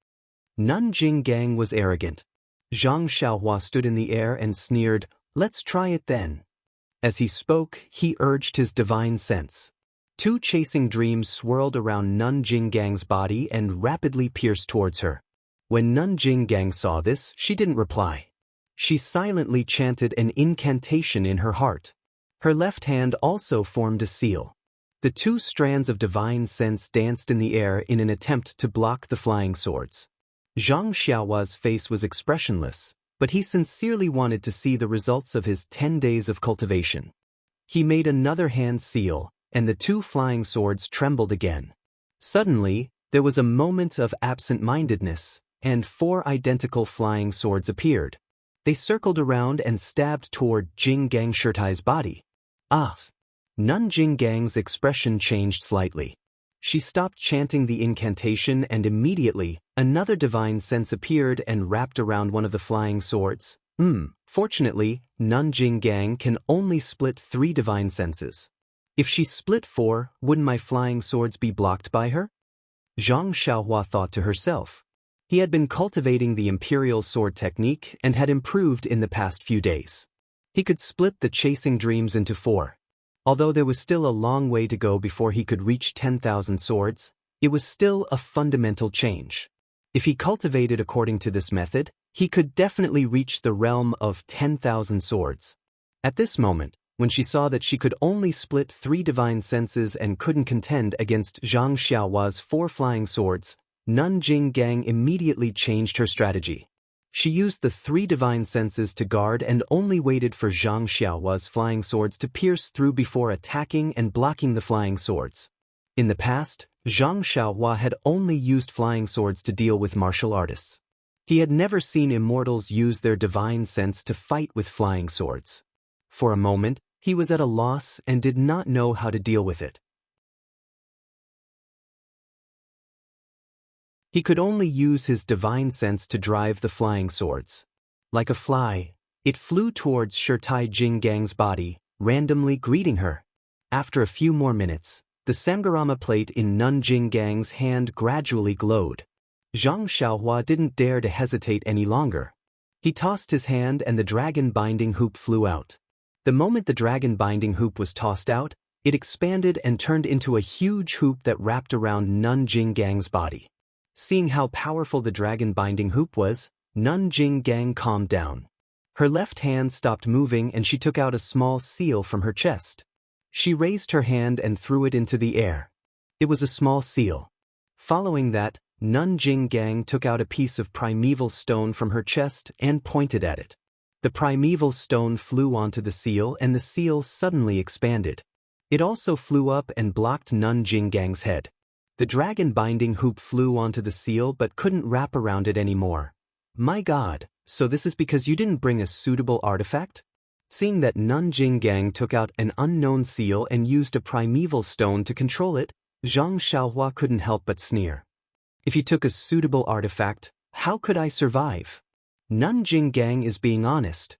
Nun Jinggang was arrogant. Zhang Xiaohua stood in the air and sneered, "Let's try it then." As he spoke, he urged his divine sense. Two chasing dreams swirled around Nun Jinggang's body and rapidly pierced towards her. When Nun Jinggang saw this, she didn't reply. She silently chanted an incantation in her heart. Her left hand also formed a seal. The two strands of divine sense danced in the air in an attempt to block the flying swords. Zhang Xiaohua's face was expressionless, but he sincerely wanted to see the results of his 10 days of cultivation. He made another hand seal, and the two flying swords trembled again. Suddenly, there was a moment of absent-mindedness, and 4 identical flying swords appeared. They circled around and stabbed toward Jinggang Shirtai's body. Nun Jinggang's expression changed slightly. She stopped chanting the incantation and immediately, another divine sense appeared and wrapped around one of the flying swords. Fortunately, Nun Jinggang can only split 3 divine senses. If she split 4, wouldn't my flying swords be blocked by her? Zhang Xiaohua thought to herself. He had been cultivating the imperial sword technique and had improved in the past few days. He could split the chasing dreams into 4. Although there was still a long way to go before he could reach 10,000 swords, it was still a fundamental change. If he cultivated according to this method, he could definitely reach the realm of 10,000 swords. At this moment, when she saw that she could only split 3 divine senses and couldn't contend against Zhang Xiaohua's 4 flying swords, Nun Jinggang immediately changed her strategy. She used the 3 divine senses to guard and only waited for Zhang Xiaohua's flying swords to pierce through before attacking and blocking the flying swords. In the past, Zhang Xiaohua had only used flying swords to deal with martial artists. He had never seen immortals use their divine sense to fight with flying swords. For a moment, he was at a loss and did not know how to deal with it. He could only use his divine sense to drive the flying swords. Like a fly, it flew towards Shirtai Jinggang's body, randomly greeting her. After a few more minutes, the Samgarama plate in Nun Jinggang's hand gradually glowed. Zhang Xiaohua didn't dare to hesitate any longer. He tossed his hand and the dragon binding hoop flew out. The moment the dragon binding hoop was tossed out, it expanded and turned into a huge hoop that wrapped around Nun Jinggang's body. Seeing how powerful the dragon binding hoop was, Nun Jinggang calmed down. Her left hand stopped moving and she took out a small seal from her chest. She raised her hand and threw it into the air. It was a small seal. Following that, Nun Jinggang took out a piece of primeval stone from her chest and pointed at it. The primeval stone flew onto the seal and the seal suddenly expanded. It also flew up and blocked Nun Jinggang's head. The dragon binding hoop flew onto the seal but couldn't wrap around it anymore. My God, so this is because you didn't bring a suitable artifact? Seeing that Nun Jinggang took out an unknown seal and used a primeval stone to control it, Zhang Xiaohua couldn't help but sneer. If you took a suitable artifact, how could I survive? Nun Jinggang is being honest.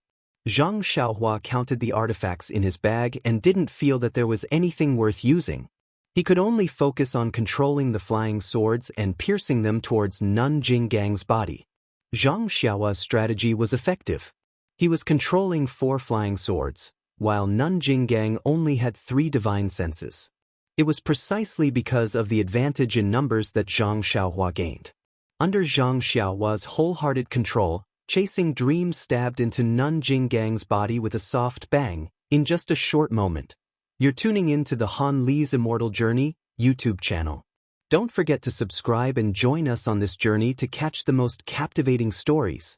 Zhang Xiaohua counted the artifacts in his bag and didn't feel that there was anything worth using. He could only focus on controlling the flying swords and piercing them towards Nun Jinggang's body. Zhang Xiaohua's strategy was effective. He was controlling 4 flying swords, while Nun Jinggang only had 3 divine senses. It was precisely because of the advantage in numbers that Zhang Xiaohua gained. Under Zhang Xiaohua's wholehearted control, chasing dreams stabbed into Nun Jinggang's body with a soft bang, in just a short moment. You're tuning in to the Han Li's Immortal Journey YouTube channel. Don't forget to subscribe and join us on this journey to catch the most captivating stories.